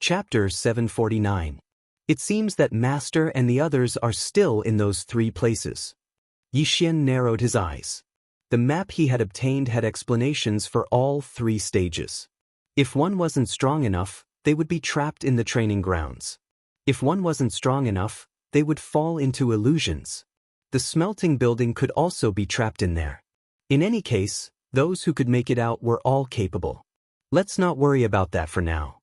Chapter 749. It seems that Master and the others are still in those 3 places. Yi Xian narrowed his eyes. The map he had obtained had explanations for all 3 stages. If one wasn't strong enough, they would be trapped in the training grounds. If one wasn't strong enough, they would fall into illusions. The smelting building could also be trapped in there. In any case, those who could make it out were all capable. Let's not worry about that for now.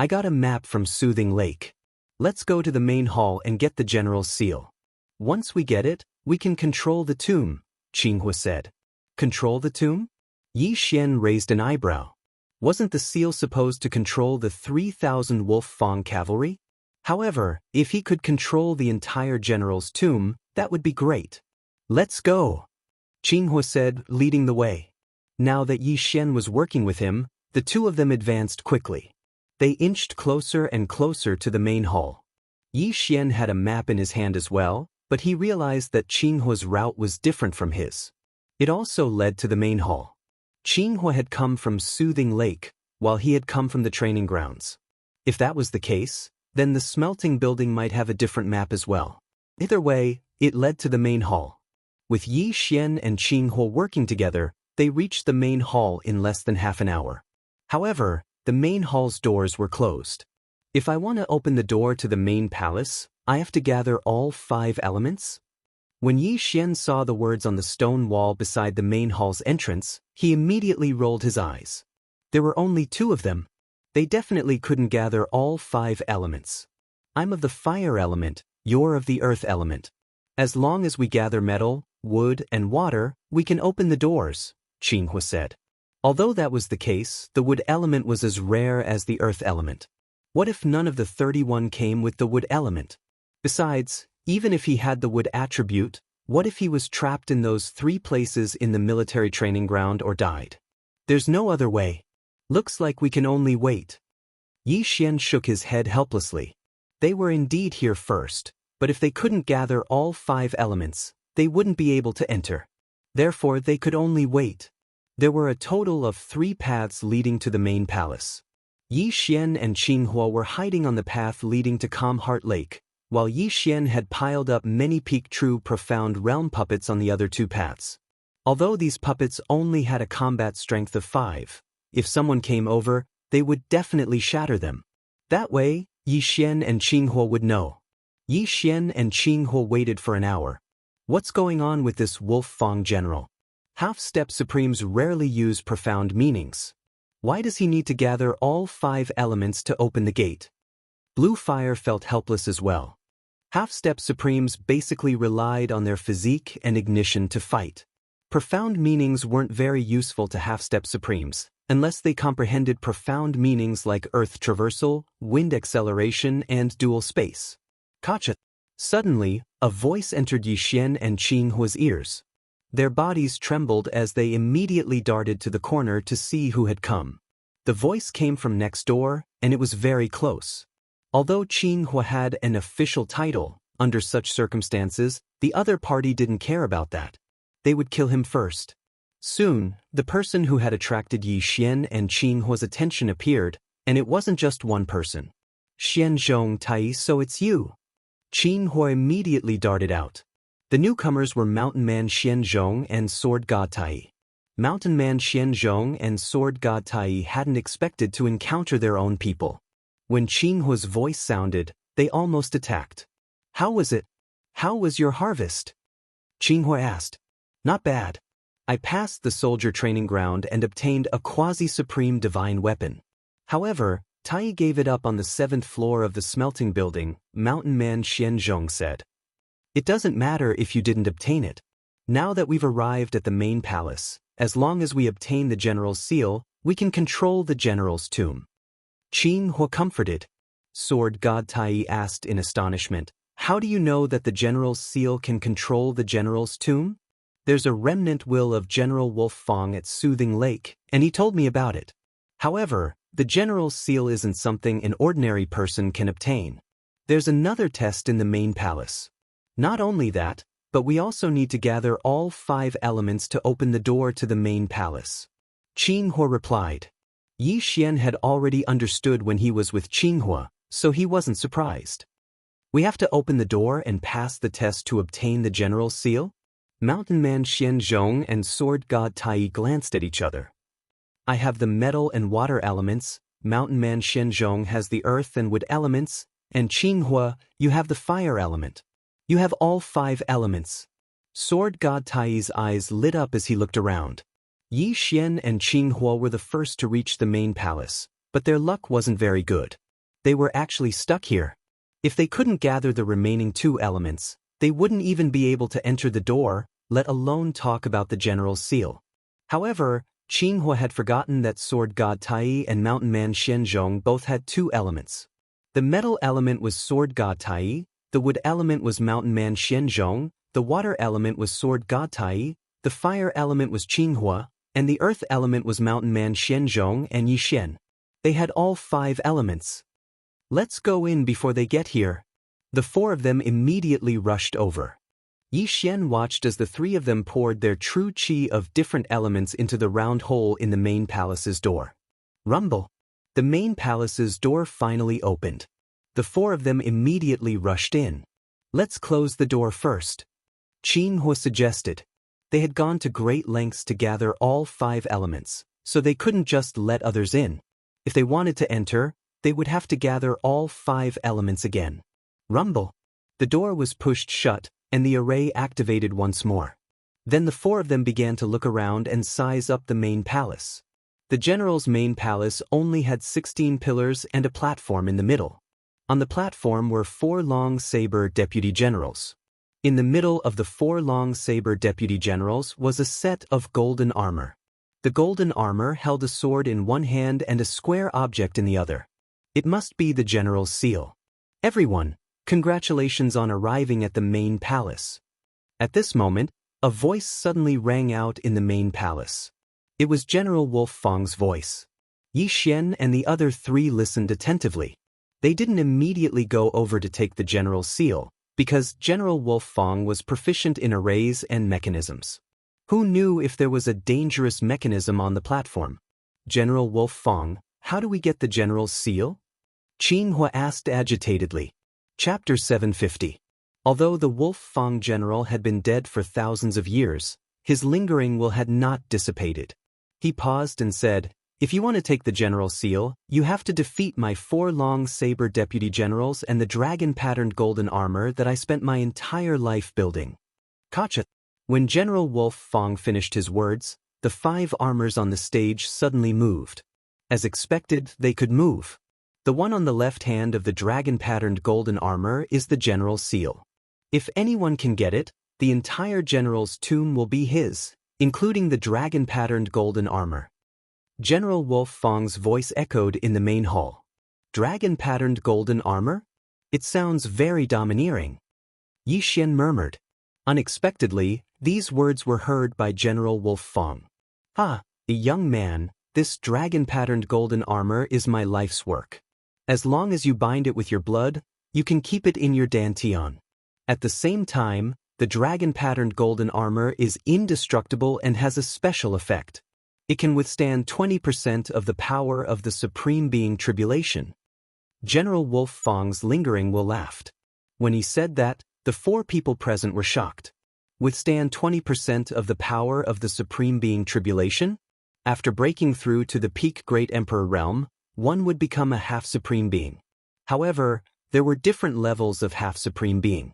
I got a map from Soothing Lake. Let's go to the main hall and get the general's seal. Once we get it, we can control the tomb, Xianxia said. Control the tomb? Yi Xian raised an eyebrow. Wasn't the seal supposed to control the 3,000 Wolf Fang cavalry? However, if he could control the entire general's tomb, that would be great. Let's go, Xianxia said, leading the way. Now that Yi Xian was working with him, the 2 of them advanced quickly. They inched closer and closer to the main hall. Yi Xian had a map in his hand as well, but he realized that Xianxia's route was different from his. It also led to the main hall. Xianxia had come from Soothing Lake, while he had come from the training grounds. If that was the case, then the smelting building might have a different map as well. Either way, it led to the main hall. With Yi Xian and Xianxia working together, they reached the main hall in less than half an hour. However, the main hall's doors were closed. If I want to open the door to the main palace, I have to gather all 5 elements? When Yi Xian saw the words on the stone wall beside the main hall's entrance, he immediately rolled his eyes. There were only 2 of them. They definitely couldn't gather all 5 elements. I'm of the fire element, you're of the earth element. As long as we gather metal, wood, and water, we can open the doors, Xianxia said. Although that was the case, the wood element was as rare as the earth element. What if none of the 31 came with the wood element? Besides, even if he had the wood attribute, what if he was trapped in those 3 places in the military training ground or died? There's no other way. Looks like we can only wait. Yi Xian shook his head helplessly. They were indeed here first, but if they couldn't gather all 5 elements, they wouldn't be able to enter. Therefore, they could only wait. There were a total of 3 paths leading to the main palace. Yi Xian and Xianxia were hiding on the path leading to Calm Heart Lake, while Yi Xian had piled up many Peak True Profound Realm puppets on the other 2 paths. Although these puppets only had a combat strength of 5, if someone came over, they would definitely shatter them. That way, Yi Xian and Xianxia would know. Yi Xian and Xianxia waited for an hour. What's going on with this Wolf Fang general? Half-step supremes rarely use profound meanings. Why does he need to gather all 5 elements to open the gate? Blue Fire felt helpless as well. Half-step supremes basically relied on their physique and ignition to fight. Profound meanings weren't very useful to half-step supremes, unless they comprehended profound meanings like earth traversal, wind acceleration, and dual space. Gotcha. Suddenly, a voice entered Yi Xian and Xianxia's ears. Their bodies trembled as they immediately darted to the corner to see who had come. The voice came from next door, and it was very close. Although Xianxia had an official title, under such circumstances, the other party didn't care about that. They would kill him first. Soon, the person who had attracted Yi Xian and Xianxia's attention appeared, and it wasn't just one person. Xianzhong Tai, so it's you. Xianxia immediately darted out. The newcomers were Mountain Man Xianzhong and Sword God Tai. Mountain Man Xianzhong and Sword God Tai hadn't expected to encounter their own people. When Xianxia's voice sounded, they almost attacked. How was it? How was your harvest? Xianxia asked. Not bad. I passed the soldier training ground and obtained a quasi-supreme divine weapon. However, Tai gave it up on the 7th floor of the smelting building, Mountain Man Xianzhong said. It doesn't matter if you didn't obtain it. Now that we've arrived at the main palace, as long as we obtain the general's seal, we can control the general's tomb. Xianxia comforted. Sword God Tai asked in astonishment, how do you know that the general's seal can control the general's tomb? There's a remnant will of General Wolf Fang at Soothing Lake, and he told me about it. However, the general's seal isn't something an ordinary person can obtain. There's another test in the main palace. Not only that, but we also need to gather all 5 elements to open the door to the main palace. Xianxia replied. Yi Xian had already understood when he was with Qinghua, so he wasn't surprised. We have to open the door and pass the test to obtain the general's seal? Mountain Man Xianzhong and sword god Tai glanced at each other. I have the metal and water elements, Mountain Man Xianzhong has the earth and wood elements, and Qinghua, you have the fire element. You have all 5 elements. Sword god Tai's eyes lit up as he looked around. Yi Xian and Qinghua were the first to reach the main palace, but their luck wasn't very good. They were actually stuck here. If they couldn't gather the remaining 2 elements, they wouldn't even be able to enter the door, let alone talk about the general's seal. However, Qinghua had forgotten that sword god Tai and mountain man Xianzhong both had 2 elements. The metal element was sword god Tai, the wood element was mountain man Xianzhong, the water element was sword god Tai, the fire element was Qinghua, and the earth element was mountain man Xianzhong and Yi Xian. They had all 5 elements. Let's go in before they get here. The 4 of them immediately rushed over. Yi Xian watched as the 3 of them poured their true qi of different elements into the round hole in the main palace's door. Rumble. The main palace's door finally opened. The 4 of them immediately rushed in. Let's close the door first. Qinghua suggested. They had gone to great lengths to gather all 5 elements, so they couldn't just let others in. If they wanted to enter, they would have to gather all 5 elements again. Rumble. The door was pushed shut, and the array activated once more. Then the 4 of them began to look around and size up the main palace. The general's main palace only had 16 pillars and a platform in the middle. On the platform were 4 long saber deputy generals. In the middle of the 4 long saber deputy generals was a set of golden armor. The golden armor held a sword in one hand and a square object in the other. It must be the general's seal. Everyone, congratulations on arriving at the main palace. At this moment, a voice suddenly rang out in the main palace. It was General Wolf Fang's voice. Yi Xian and the other 3 listened attentively. They didn't immediately go over to take the general's seal, because General Wolf Fang was proficient in arrays and mechanisms. Who knew if there was a dangerous mechanism on the platform? General Wolf Fang, how do we get the general's seal? Qinghua asked agitatedly. Chapter 750. Although the Wolf Fang general had been dead for thousands of years, his lingering will had not dissipated. He paused and said, if you want to take the general's seal, you have to defeat my 4 long saber deputy generals and the dragon-patterned golden armor that I spent my entire life building. Gotcha. When General Wolf Fang finished his words, the 5 armors on the stage suddenly moved. As expected, they could move. The one on the left hand of the dragon-patterned golden armor is the general's seal. If anyone can get it, the entire general's tomb will be his, including the dragon-patterned golden armor. General Wolf Fang's voice echoed in the main hall. Dragon-patterned golden armor? It sounds very domineering. Yi Xian murmured. Unexpectedly, these words were heard by General Wolf Fang. Ah, young man, this dragon-patterned golden armor is my life's work. As long as you bind it with your blood, you can keep it in your dantian. At the same time, the dragon-patterned golden armor is indestructible and has a special effect. It can withstand 20% of the power of the Supreme Being Tribulation. General Wolf Fang's lingering will laughed. When he said that, the 4 people present were shocked. Withstand 20% of the power of the Supreme Being Tribulation? After breaking through to the peak Great Emperor realm, one would become a half-supreme being. However, there were different levels of half-supreme being.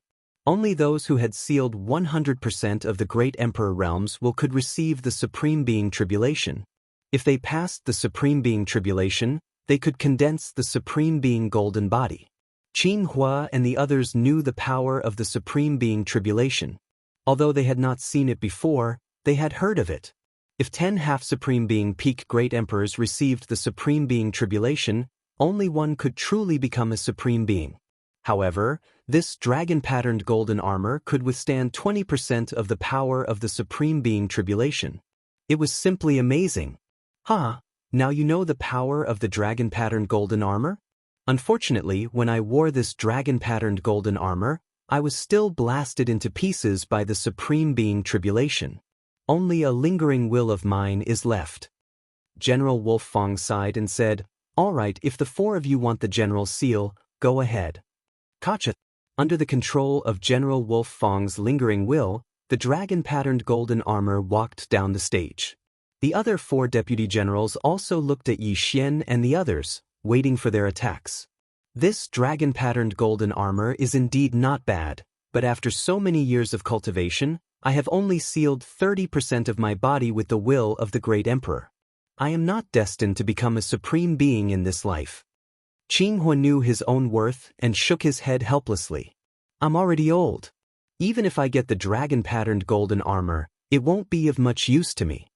Only those who had sealed 100% of the Great Emperor realms could receive the Supreme Being Tribulation. If they passed the Supreme Being Tribulation, they could condense the Supreme Being Golden Body. Qinghua and the others knew the power of the Supreme Being Tribulation. Although they had not seen it before, they had heard of it. If 10 half-supreme being peak great emperors received the Supreme Being Tribulation, only one could truly become a supreme being. However, this dragon-patterned golden armor could withstand 20% of the power of the Supreme Being Tribulation. It was simply amazing. Now you know the power of the dragon-patterned golden armor? Unfortunately, when I wore this dragon-patterned golden armor, I was still blasted into pieces by the Supreme Being Tribulation. Only a lingering will of mine is left. General Wolf Fong sighed and said, "All right, if the four of you want the general's seal, go ahead." Gotcha. Under the control of General Wolf Fong's lingering will, the dragon-patterned golden armor walked down the stage. The other four deputy generals also looked at Yi Xian and the others, waiting for their attacks. This dragon-patterned golden armor is indeed not bad, but after so many years of cultivation, I have only sealed 30% of my body with the will of the great emperor. I am not destined to become a supreme being in this life. Qinghua knew his own worth and shook his head helplessly. I'm already old. Even if I get the dragon-patterned golden armor, it won't be of much use to me.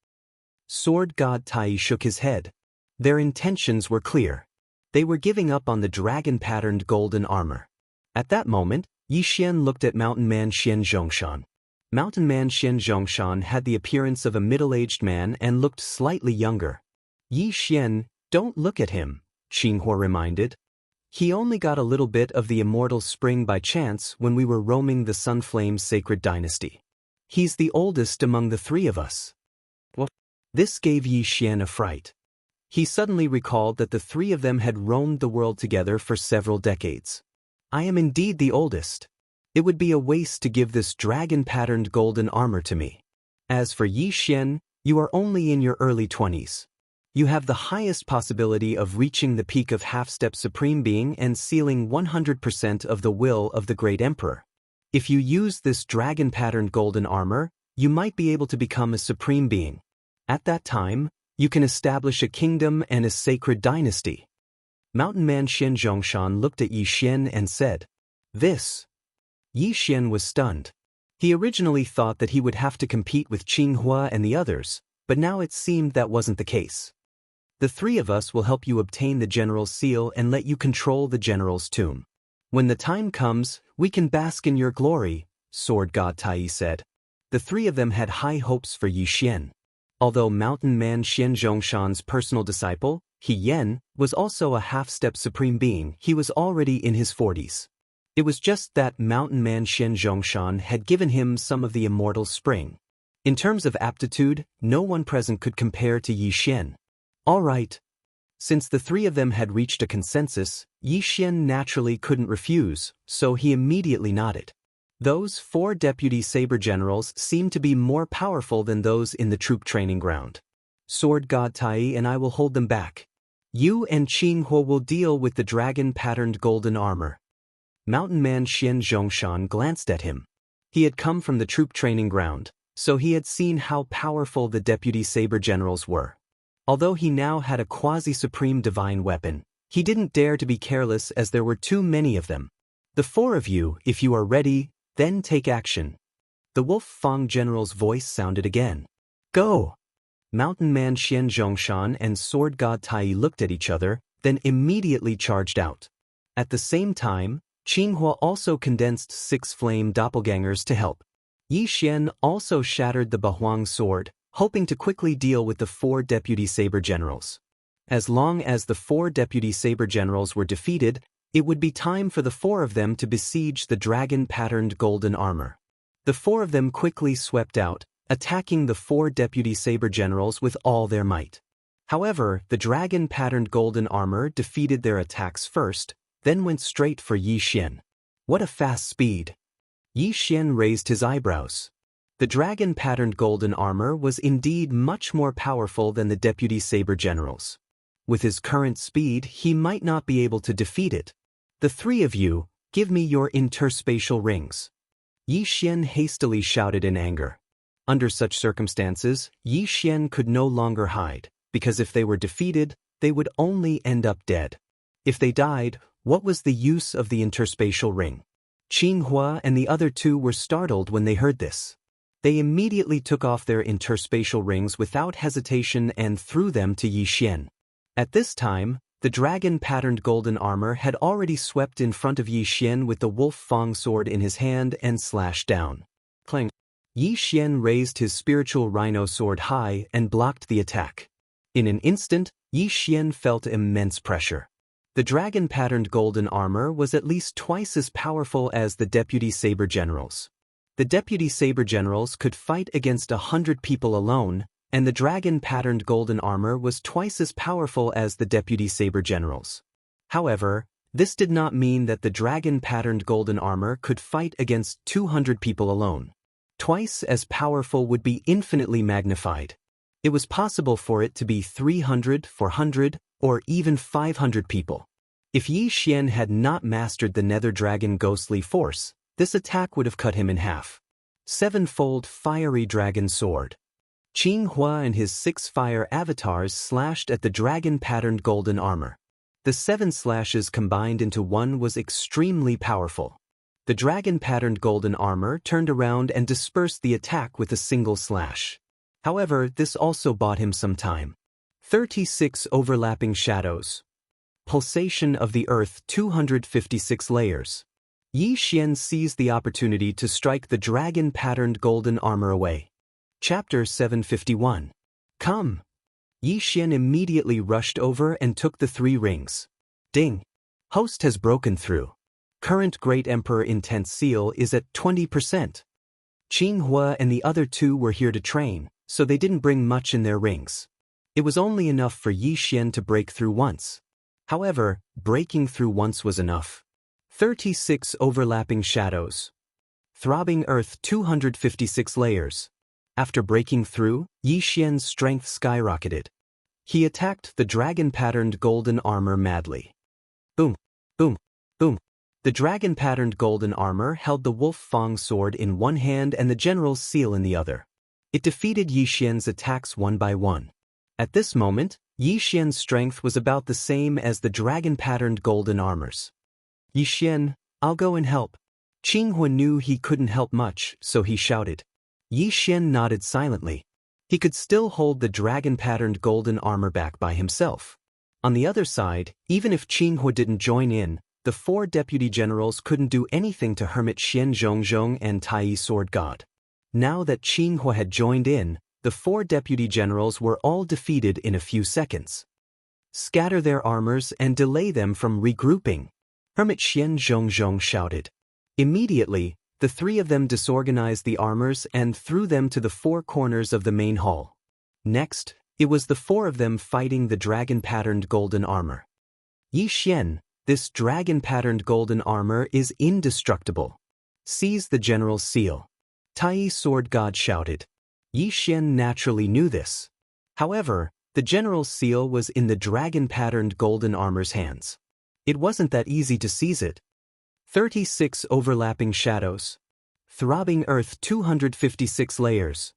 Sword God Tai shook his head. Their intentions were clear. They were giving up on the dragon-patterned golden armor. At that moment, Yi Xian looked at Mountain Man Xianxia. Mountain Man Xianxia had the appearance of a middle-aged man and looked slightly younger. Yi Xian, don't look at him, Qinghua reminded. He only got a little bit of the immortal spring by chance when we were roaming the Sunflame's sacred dynasty. He's the oldest among the three of us. What? This gave Yi Xian a fright. He suddenly recalled that the three of them had roamed the world together for several decades. I am indeed the oldest. It would be a waste to give this dragon-patterned golden armor to me. As for Yi Xian, you are only in your early 20s. You have the highest possibility of reaching the peak of half-step supreme being and sealing 100% of the will of the great emperor. If you use this dragon-patterned golden armor, you might be able to become a supreme being. At that time, you can establish a kingdom and a sacred dynasty. Mountain Man Xianxia looked at Yi Xian and said, "This." Yi Xian was stunned. He originally thought that he would have to compete with Qinghua and the others, but now it seemed that wasn't the case. The three of us will help you obtain the general's seal and let you control the general's tomb. When the time comes, we can bask in your glory, Sword God Tai said. The three of them had high hopes for Yi Xian. Although Mountain Man Xianxia's personal disciple, He Yan, was also a half-step supreme being, he was already in his 40s. It was just that Mountain Man Xianxia had given him some of the immortal spring. In terms of aptitude, no one present could compare to Yi Xian. All right. Since the three of them had reached a consensus, Yi Xian naturally couldn't refuse, so he immediately nodded. Those four deputy saber generals seemed to be more powerful than those in the troop training ground. Sword God Tai and I will hold them back. You and Qinghua will deal with the dragon-patterned golden armor. Mountain Man Xianxia glanced at him. He had come from the troop training ground, so he had seen how powerful the deputy saber generals were. Although he now had a quasi-supreme divine weapon, he didn't dare to be careless as there were too many of them. The four of you, if you are ready, then take action. The Wolf Fong general's voice sounded again. Go! Mountain Man Xianxia and Sword God Tai looked at each other, then immediately charged out. At the same time, Qinghua also condensed 6 flame doppelgangers to help. Yi Xian also shattered the Bahuang sword, hoping to quickly deal with the 4 deputy saber generals. As long as the 4 deputy saber generals were defeated, it would be time for the 4 of them to besiege the dragon-patterned golden armor. The 4 of them quickly swept out, attacking the 4 deputy saber generals with all their might. However, the dragon-patterned golden armor defeated their attacks first, then went straight for Yi Xian. What a fast speed! Yi Xian raised his eyebrows. The dragon-patterned golden armor was indeed much more powerful than the deputy saber generals. With his current speed, he might not be able to defeat it. The 3 of you, give me your interspatial rings. Yi Xian hastily shouted in anger. Under such circumstances, Yi Xian could no longer hide, because if they were defeated, they would only end up dead. If they died, what was the use of the interspatial ring? Qinghua and the other 2 were startled when they heard this. They immediately took off their interspatial rings without hesitation and threw them to Yi Xian. At this time, the dragon-patterned golden armor had already swept in front of Yi Xian with the Wolf Fong sword in his hand and slashed down. Clang! Yi Xian raised his spiritual rhino sword high and blocked the attack. In an instant, Yi Xian felt immense pressure. The dragon-patterned golden armor was at least twice as powerful as the deputy saber generals. The deputy saber generals could fight against 100 people alone, and the dragon-patterned golden armor was twice as powerful as the deputy saber generals. However, this did not mean that the dragon-patterned golden armor could fight against 200 people alone. Twice as powerful would be infinitely magnified. It was possible for it to be 300, 400, or even 500 people. If Yi Xian had not mastered the nether dragon ghostly force, this attack would have cut him in half. Sevenfold fiery dragon sword. Qing Hua and his 6 fire avatars slashed at the dragon-patterned golden armor. The 7 slashes combined into one was extremely powerful. The dragon-patterned golden armor turned around and dispersed the attack with a single slash. However, this also bought him some time. 36 overlapping shadows. Pulsation of the earth 256 layers. Yi Xian seized the opportunity to strike the dragon-patterned golden armor away. Chapter 751. Come! Yi Xian immediately rushed over and took the 3 rings. Ding! Host has broken through. Current Great Emperor Intense Seal is at 20%. Qing Hua and the other 2 were here to train, so they didn't bring much in their rings. It was only enough for Yi Xian to break through once. However, breaking through once was enough. 36 overlapping shadows. Throbbing earth 256 layers. After breaking through, Yi Xian's strength skyrocketed. He attacked the dragon-patterned golden armor madly. Boom, boom, boom. The dragon-patterned golden armor held the Wolf Fang sword in one hand and the general's seal in the other. It defeated Yi Xian's attacks one by one. At this moment, Yi Xian's strength was about the same as the dragon-patterned golden armors. Yi Xian, I'll go and help. Qing Hua knew he couldn't help much, so he shouted. Yi Xian nodded silently. He could still hold the dragon-patterned golden armor back by himself. On the other side, even if Qing Hua didn't join in, the 4 deputy generals couldn't do anything to Hermit Xian Zhongzhong and Tai Sword God. Now that Qing Hua had joined in, the 4 deputy generals were all defeated in a few seconds. Scatter their armors and delay them from regrouping, Hermit Xian Zhongzhong shouted. Immediately, the 3 of them disorganized the armors and threw them to the 4 corners of the main hall. Next, it was the 4 of them fighting the dragon-patterned golden armor. Yi Xian, this dragon-patterned golden armor is indestructible. Seize the general's seal. Tai Sword God shouted. Yi Xian naturally knew this. However, the general's seal was in the dragon-patterned golden armor's hands. It wasn't that easy to seize it. 36 overlapping shadows. Throbbing earth 256 layers.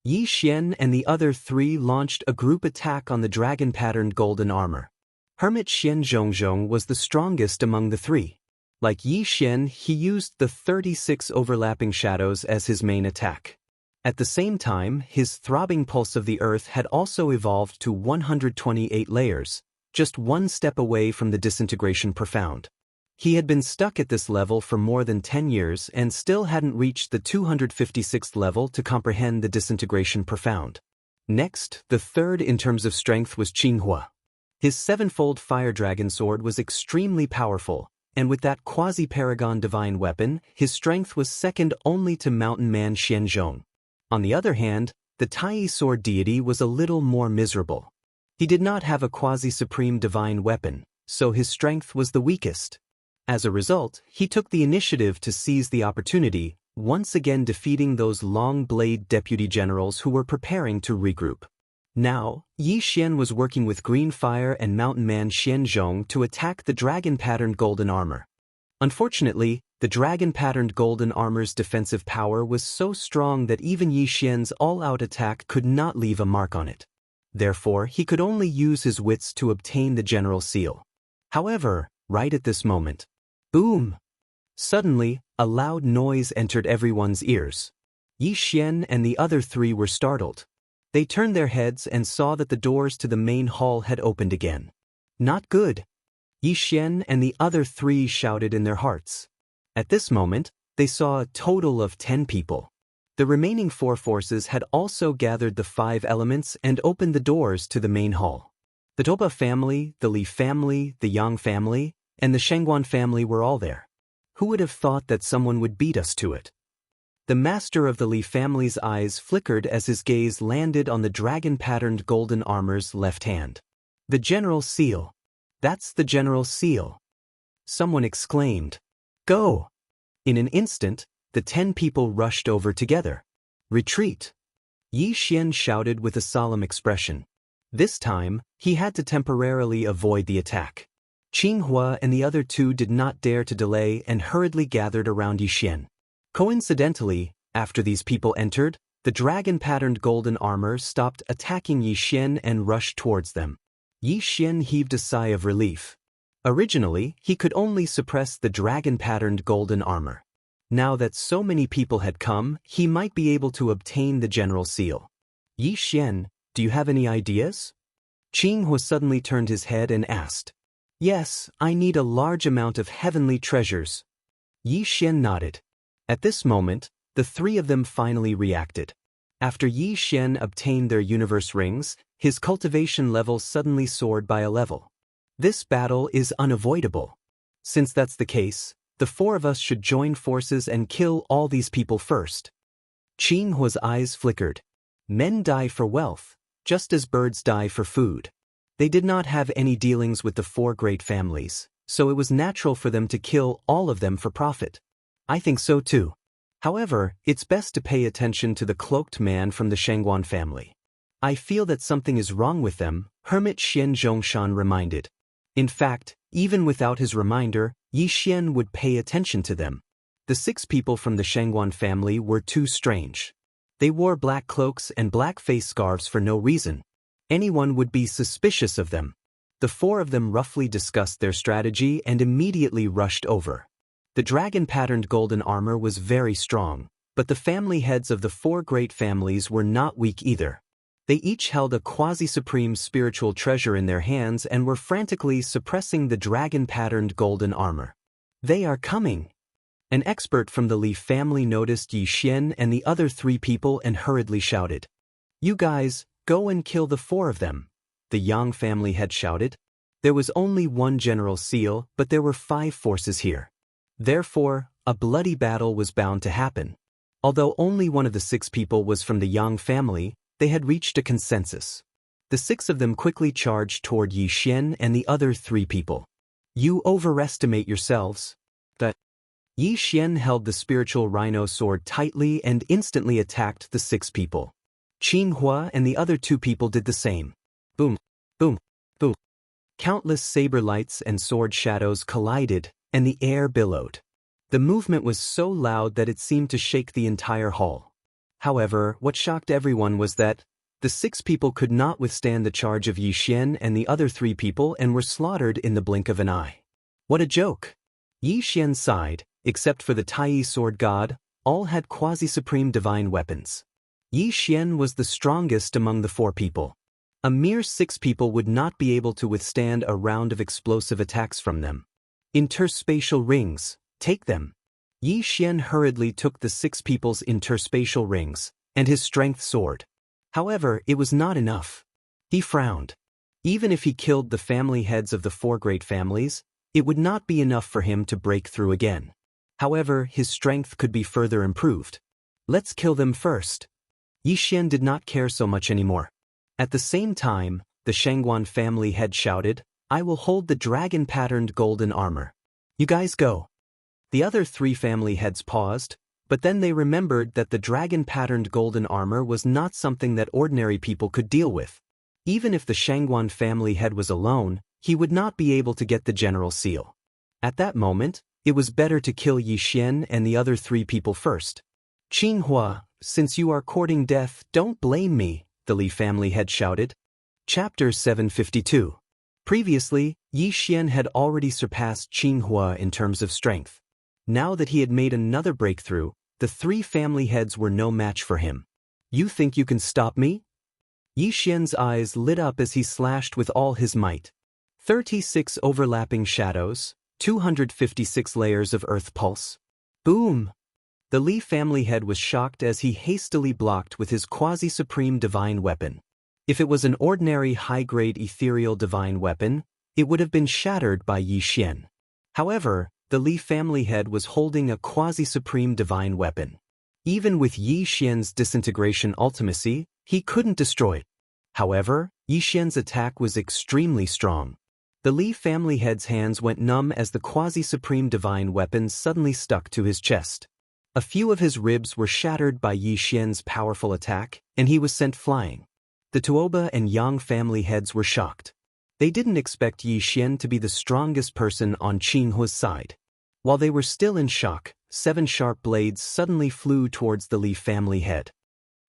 Yi Xian and the other 3 launched a group attack on the dragon-patterned golden armor. Hermit Xian Zhongzhong was the strongest among the 3. Like Yi Xian, he used the 36 overlapping shadows as his main attack. At the same time, his throbbing pulse of the earth had also evolved to 128 layers, just 1 step away from the disintegration profound. He had been stuck at this level for more than 10 years and still hadn't reached the 256th level to comprehend the disintegration profound. Next, the 3rd in terms of strength was Qing Hua. His 7-fold fire dragon sword was extremely powerful, and with that quasi-paragon divine weapon, his strength was second only to mountain man Xianzhong. On the other hand, the Tai sword deity was a little more miserable. He did not have a quasi-supreme divine weapon, so his strength was the weakest. As a result, he took the initiative to seize the opportunity, once again defeating those long-blade deputy generals who were preparing to regroup. Now, Yi Xian was working with Green Fire and Mountain Man Xianzhong to attack the dragon-patterned golden armor. Unfortunately, the dragon-patterned golden armor's defensive power was so strong that even Yi Xian's all-out attack could not leave a mark on it. Therefore, he could only use his wits to obtain the general seal. However, right at this moment, boom! Suddenly, a loud noise entered everyone's ears. Yi Xian and the other 3 were startled. They turned their heads and saw that the doors to the main hall had opened again. Not good! Yi Xian and the other 3 shouted in their hearts. At this moment, they saw a total of 10 people. The remaining 4 forces had also gathered the 5 elements and opened the doors to the main hall. The Toba family, the Li family, the Yang family, and the Shengguan family were all there. Who would have thought that someone would beat us to it? The master of the Li family's eyes flickered as his gaze landed on the dragon-patterned golden armor's left hand. The General Seal. That's the General Seal. Someone exclaimed. Go! In an instant, the 10 people rushed over together. Retreat! Yi Xian shouted with a solemn expression. This time, he had to temporarily avoid the attack. Qinghua and the other two did not dare to delay and hurriedly gathered around Yi Xian. Coincidentally, after these people entered, the dragon-patterned golden armor stopped attacking Yi Xian and rushed towards them. Yi Xian heaved a sigh of relief. Originally, he could only suppress the dragon-patterned golden armor. Now that so many people had come, he might be able to obtain the General Seal. Yi Xian, do you have any ideas? Qinghua suddenly turned his head and asked. Yes, I need a large amount of heavenly treasures. Yi Xian nodded. At this moment, the three of them finally reacted. After Yi Xian obtained their universe rings, his cultivation level suddenly soared by a level. This battle is unavoidable. Since that's the case, the four of us should join forces and kill all these people first. Qinghua's eyes flickered. Men die for wealth, just as birds die for food. They did not have any dealings with the four great families, so it was natural for them to kill all of them for profit. I think so too. However, it's best to pay attention to the cloaked man from the Shangguan family. I feel that something is wrong with them, Hermit Xian Zhongshan reminded. In fact, even without his reminder, Yi Xian would pay attention to them. The 6 people from the Shangguan family were too strange. They wore black cloaks and black face scarves for no reason. Anyone would be suspicious of them. The 4 of them roughly discussed their strategy and immediately rushed over. The dragon-patterned golden armor was very strong, but the family heads of the 4 great families were not weak either. They each held a quasi-supreme spiritual treasure in their hands and were frantically suppressing the dragon-patterned golden armor. They are coming! An expert from the Li family noticed Yi Xian and the other 3 people and hurriedly shouted. You guys, go and kill the 4 of them, the Yang family head shouted. There was only one General Seal, but there were 5 forces here. Therefore, a bloody battle was bound to happen. Although only one of the 6 people was from the Yang family, they had reached a consensus. The 6 of them quickly charged toward Yi Xian and the other 3 people. You overestimate yourselves. Yi Xian held the spiritual rhino sword tightly and instantly attacked the 6 people. Qinghua and the other 2 people did the same. Boom, boom, boom. Countless saber lights and sword shadows collided, and the air billowed. The movement was so loud that it seemed to shake the entire hall. However, what shocked everyone was that the 6 people could not withstand the charge of Yi Xian and the other 3 people and were slaughtered in the blink of an eye. What a joke! Yi Xian sighed. Except for the Tai sword god, all had quasi-supreme divine weapons. Yi Xian was the strongest among the 4 people. A mere 6 people would not be able to withstand a round of explosive attacks from them. Interspatial rings, take them. Yi Xian hurriedly took the 6 people's interspatial rings, and his strength soared. However, it was not enough. He frowned. Even if he killed the family heads of the 4 great families, it would not be enough for him to break through again. However, his strength could be further improved. Let's kill them first. Yi Xian did not care so much anymore. At the same time, the Shangguan family head shouted, I will hold the dragon-patterned golden armor. You guys go. The other 3 family heads paused, but then they remembered that the dragon-patterned golden armor was not something that ordinary people could deal with. Even if the Shangguan family head was alone, he would not be able to get the General Seal. At that moment, it was better to kill Yi Xian and the other 3 people first. Qinghua, since you are courting death, don't blame me, the Li family head shouted. Chapter 752. Previously, Yi Xian had already surpassed Qinghua in terms of strength. Now that he had made another breakthrough, the 3 family heads were no match for him. You think you can stop me? Yi Xian's eyes lit up as he slashed with all his might. 36 overlapping shadows. 256 layers of earth pulse. Boom! The Li family head was shocked as he hastily blocked with his quasi-supreme divine weapon. If it was an ordinary high-grade ethereal divine weapon, it would have been shattered by Yi Xian. However, the Li family head was holding a quasi-supreme divine weapon. Even with Yi Xian's disintegration ultimacy, he couldn't destroy it. However, Yi Xian's attack was extremely strong. The Li family head's hands went numb as the quasi-supreme divine weapon suddenly stuck to his chest. A few of his ribs were shattered by Yi Xian's powerful attack, and he was sent flying. The Tuoba and Yang family heads were shocked. They didn't expect Yi Xian to be the strongest person on Qinghua's side. While they were still in shock, 7 sharp blades suddenly flew towards the Li family head.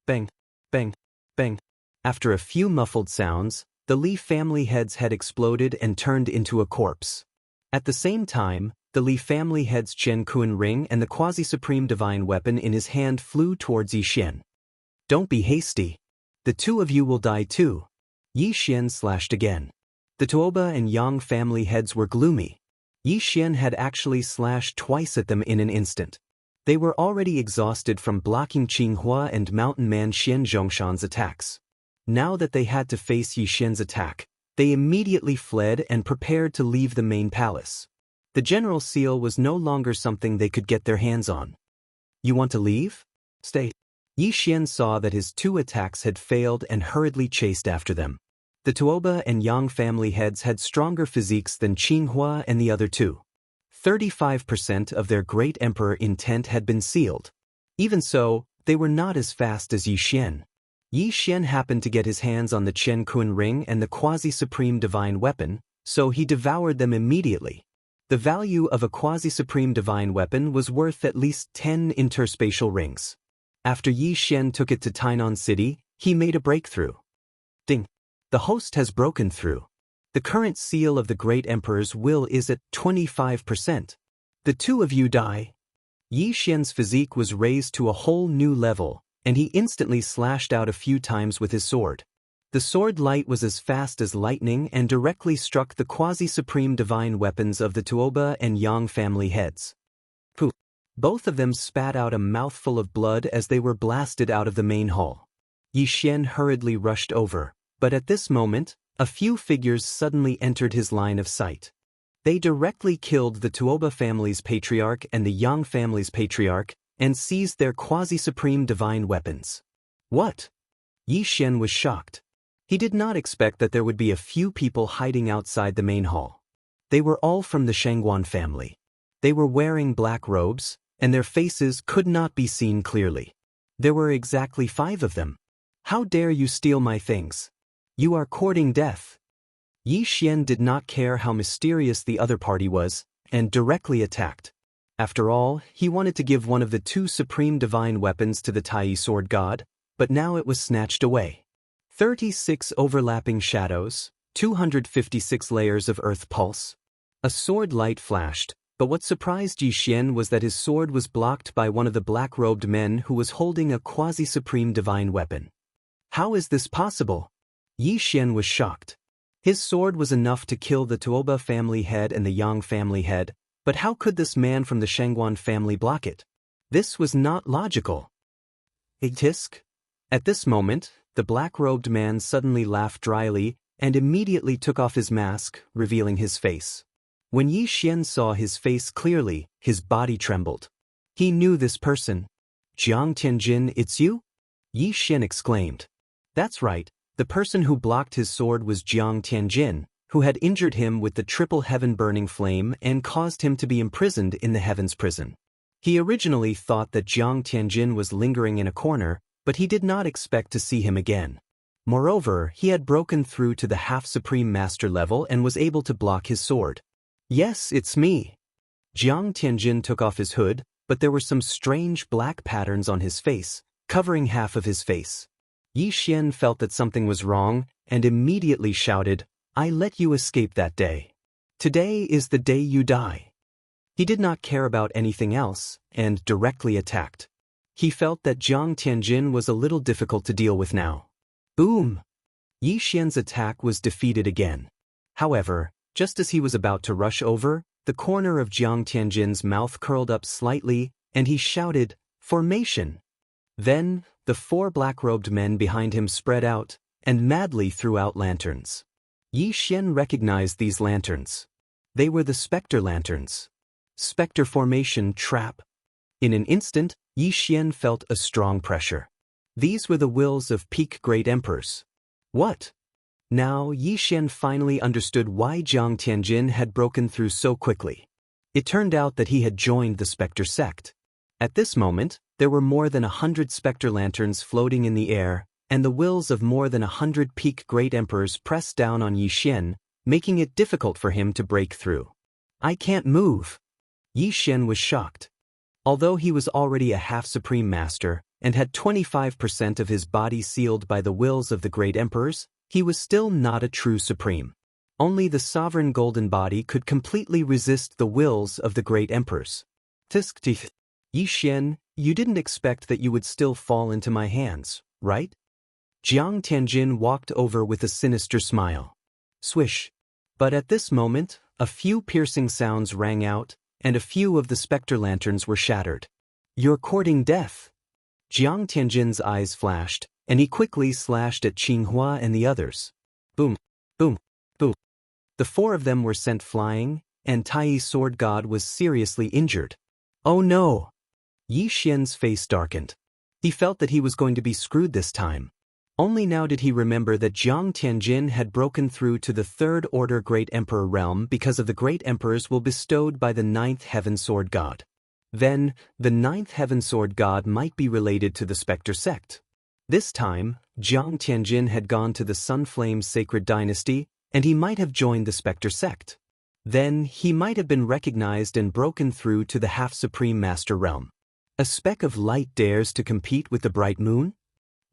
Bang, bang, bang. After a few muffled sounds, the Li family head's head exploded and turned into a corpse. At the same time, the Li family head's Chen Kun ring and the quasi-supreme divine weapon in his hand flew towards Yi Xian. Don't be hasty. The two of you will die too. Yi Xian slashed again. The Tuoba and Yang family heads were gloomy. Yi Xian had actually slashed twice at them in an instant. They were already exhausted from blocking Qinghua and mountain man Xian Zhongshan's attacks. Now that they had to face Yi Xian's attack, they immediately fled and prepared to leave the main palace. The general seal was no longer something they could get their hands on. You want to leave? Stay. Yi Xian saw that his 2 attacks had failed and hurriedly chased after them. The Tuoba and Yang family heads had stronger physiques than Qinghua and the other 2. 35% of their great emperor intent had been sealed. Even so, they were not as fast as Yi Xian. Yi Xian happened to get his hands on the Chen Kun ring and the quasi-supreme divine weapon, so he devoured them immediately. The value of a quasi-supreme divine weapon was worth at least 10 interspatial rings. After Yi Xian took it to Tainan City, he made a breakthrough. Ding! The host has broken through. The current seal of the great emperor's will is at 25%. The two of you die. Yi Xian's physique was raised to a whole new level, and he instantly slashed out a few times with his sword. The sword light was as fast as lightning and directly struck the quasi-supreme divine weapons of the Tuoba and Yang family heads. Poof! Both of them spat out a mouthful of blood as they were blasted out of the main hall. Yi Xian hurriedly rushed over, but at this moment, a few figures suddenly entered his line of sight. They directly killed the Tuoba family's patriarch and the Yang family's patriarch, and seized their quasi-supreme divine weapons. What? Yi Xian was shocked. He did not expect that there would be a few people hiding outside the main hall. They were all from the Shangguan family. They were wearing black robes, and their faces could not be seen clearly. There were exactly 5 of them. How dare you steal my things? You are courting death. Yi Xian did not care how mysterious the other party was, and directly attacked. After all, he wanted to give one of the 2 supreme divine weapons to the Tai sword god, but now it was snatched away. 36 overlapping shadows, 256 layers of earth pulse. A sword light flashed, but what surprised Yi Xian was that his sword was blocked by one of the black-robed men who was holding a quasi-supreme divine weapon. How is this possible? Yi Xian was shocked. His sword was enough to kill the Tuoba family head and the Yang family head, but how could this man from the Shangguan family block it? This was not logical. A tisk? At this moment, the black-robed man suddenly laughed dryly and immediately took off his mask, revealing his face. When Yi Xian saw his face clearly, his body trembled. He knew this person. Jiang Tianjin, it's you? Yi Xian exclaimed. That's right, the person who blocked his sword was Jiang Tianjin, who had injured him with the triple heaven-burning flame and caused him to be imprisoned in the heavens prison. He originally thought that Jiang Tianjin was lingering in a corner, but he did not expect to see him again. Moreover, he had broken through to the half-supreme master level and was able to block his sword. Yes, it's me. Jiang Tianjin took off his hood, but there were some strange black patterns on his face, covering half of his face. Yi Xian felt that something was wrong, and immediately shouted, I let you escape that day. Today is the day you die. He did not care about anything else, and directly attacked. He felt that Jiang Tianjin was a little difficult to deal with now. Boom! Yi Xian's attack was defeated again. However, just as he was about to rush over, the corner of Jiang Tianjin's mouth curled up slightly, and he shouted, Formation! Then, the 4 black-robed men behind him spread out, and madly threw out lanterns. Yi Xian recognized these lanterns. They were the specter lanterns. Specter formation trap. In an instant, Yi Xian felt a strong pressure. These were the wills of peak great emperors. What? Now Yi Xian finally understood why Jiang Tianjin had broken through so quickly. It turned out that he had joined the Spectre sect. At this moment, there were more than 100 Spectre lanterns floating in the air, and the wills of more than 100 peak great emperors pressed down on Yi Xian, making it difficult for him to break through. I can't move. Yi Xian was shocked. Although he was already a half-supreme master, and had 25% of his body sealed by the wills of the great emperors, he was still not a true supreme. Only the sovereign golden body could completely resist the wills of the great emperors. Yi Xian, you didn't expect that you would still fall into my hands, right? Jiang Tianjin walked over with a sinister smile. Swish. But at this moment, a few piercing sounds rang out, and a few of the spectre lanterns were shattered. You're courting death. Jiang Tianjin's eyes flashed, and he quickly slashed at Qinghua and the others. Boom, boom, boom. The four of them were sent flying, and Tai's sword god was seriously injured. Oh no! Yi Xian's face darkened. He felt that he was going to be screwed this time. Only now did he remember that Jiang Tianjin had broken through to the Third Order Great Emperor realm because of the Great Emperors will bestowed by the Ninth Heaven Sword God. Then, the Ninth Heaven Sword God might be related to the Spectre sect. This time, Jiang Tianjin had gone to the Sunflame Sacred Dynasty, and he might have joined the Spectre sect. Then, he might have been recognized and broken through to the Half-Supreme Master realm. A speck of light dares to compete with the bright moon?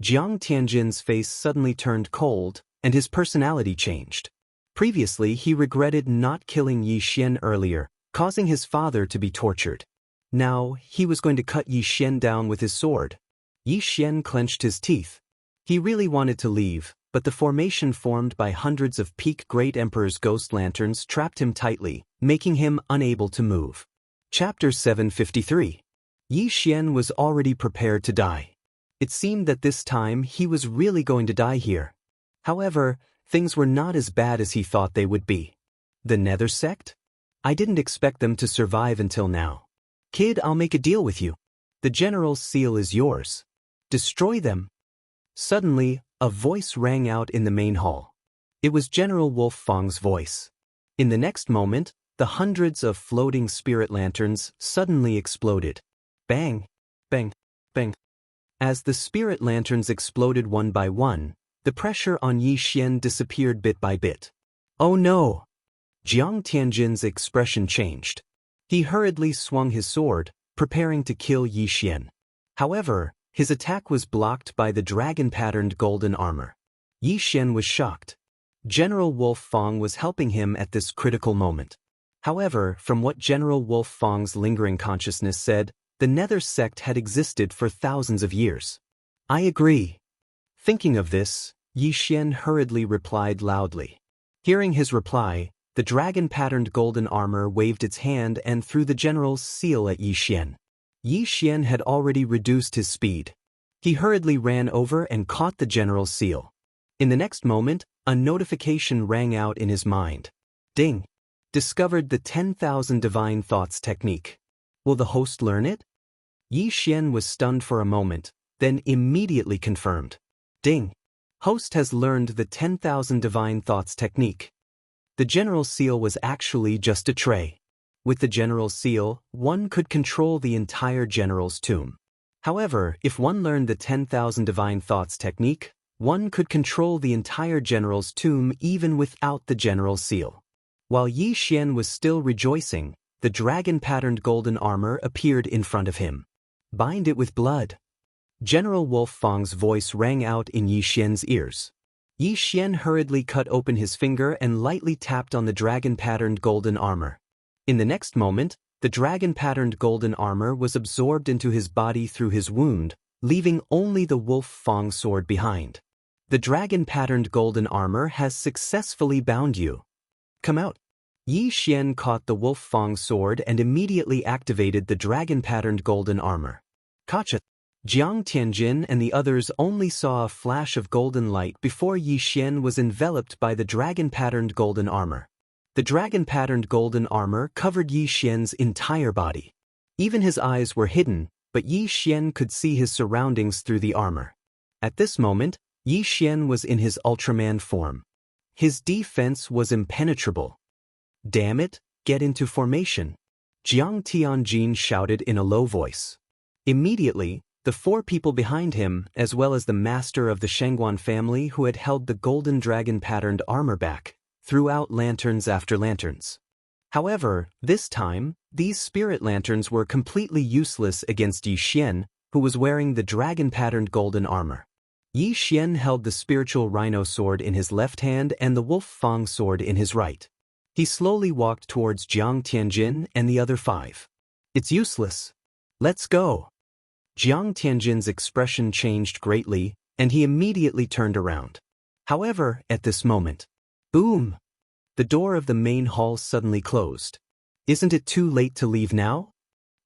Jiang Tianjin's face suddenly turned cold, and his personality changed. Previously, he regretted not killing Yi Xian earlier, causing his father to be tortured. Now, he was going to cut Yi Xian down with his sword. Yi Xian clenched his teeth. He really wanted to leave, but the formation formed by hundreds of peak Great Emperor's ghost lanterns trapped him tightly, making him unable to move. Chapter 753. Yi Xian was already prepared to die. It seemed that this time he was really going to die here. However, things were not as bad as he thought they would be. The Nether sect? I didn't expect them to survive until now. Kid, I'll make a deal with you. The general's seal is yours. Destroy them. Suddenly, a voice rang out in the main hall. It was General Wolf Fang's voice. In the next moment, the hundreds of floating spirit lanterns suddenly exploded. Bang! Bang! Bang! As the spirit lanterns exploded one by one, the pressure on Yi Xian disappeared bit by bit. Oh no! Jiang Tianjin's expression changed. He hurriedly swung his sword, preparing to kill Yi Xian. However, his attack was blocked by the dragon-patterned golden armor. Yi Xian was shocked. General Wolf Fang was helping him at this critical moment. However, from what General Wolf Fang's lingering consciousness said, the Nether sect had existed for thousands of years. I agree. Thinking of this, Yi Xian hurriedly replied loudly. Hearing his reply, the dragon-patterned golden armor waved its hand and threw the general's seal at Yi Xian. Yi Xian had already reduced his speed. He hurriedly ran over and caught the general's seal. In the next moment, a notification rang out in his mind. Ding! Discovered the 10,000 Divine Thoughts technique. Will the host learn it? Yi Xian was stunned for a moment, then immediately confirmed. Ding! Host has learned the 10,000 Divine Thoughts technique. The general's seal was actually just a tray. With the general's seal, one could control the entire general's tomb. However, if one learned the 10,000 Divine Thoughts technique, one could control the entire general's tomb even without the general's seal. While Yi Xian was still rejoicing, the dragon-patterned golden armor appeared in front of him. Bind it with blood. General Wolf Fang's voice rang out in Yi Xian's ears. Yi Xian hurriedly cut open his finger and lightly tapped on the dragon-patterned golden armor. In the next moment, the dragon-patterned golden armor was absorbed into his body through his wound, leaving only the Wolf Fang sword behind. The dragon-patterned golden armor has successfully bound you. Come out. Yi Xian caught the Wolf Fang sword and immediately activated the dragon-patterned golden armor. Gotcha! Jiang Tianjin and the others only saw a flash of golden light before Yi Xian was enveloped by the dragon-patterned golden armor. The dragon-patterned golden armor covered Yi Xian's entire body. Even his eyes were hidden, but Yi Xian could see his surroundings through the armor. At this moment, Yi Xian was in his Ultraman form. His defense was impenetrable. "Damn it, get into formation," Jiang Tianjin shouted in a low voice. Immediately, the 4 people behind him, as well as the master of the Shangguan family who had held the golden dragon-patterned armor back, threw out lanterns after lanterns. However, this time, these spirit lanterns were completely useless against Yi Xian, who was wearing the dragon-patterned golden armor. Yi Xian held the spiritual rhino sword in his left hand and the wolf fang sword in his right. He slowly walked towards Jiang Tianjin and the other 5. "It's useless. Let's go." Jiang Tianjin's expression changed greatly, and he immediately turned around. However, at this moment, boom! The door of the main hall suddenly closed. "Isn't it too late to leave now?"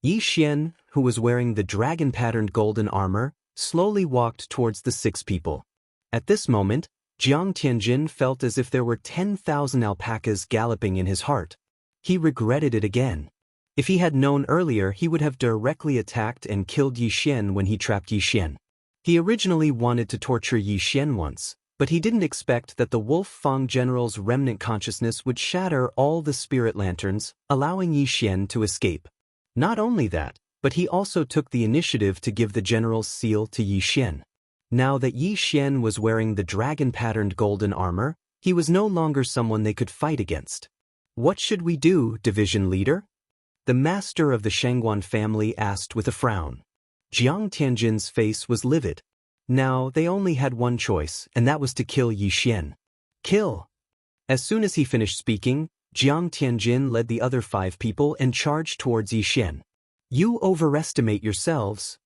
Yi Xian, who was wearing the dragon-patterned golden armor, slowly walked towards the 6 people. At this moment, Jiang Tianjin felt as if there were 10,000 alpacas galloping in his heart. He regretted it again. If he had known earlier, he would have directly attacked and killed Yi Xian when he trapped Yi Xian. He originally wanted to torture Yi Xian once, but he didn't expect that the Wolf Fang General's remnant consciousness would shatter all the spirit lanterns, allowing Yi Xian to escape. Not only that, but he also took the initiative to give the general's seal to Yi Xian. Now that Yi Xian was wearing the dragon-patterned golden armor, he was no longer someone they could fight against. "What should we do, division leader?" The master of the Shangguan family asked with a frown. Jiang Tianjin's face was livid. Now, they only had one choice, and that was to kill Yi Xian. Kill! As soon as he finished speaking, Jiang Tianjin led the other 5 people and charged towards Yi Xian. "You overestimate yourselves."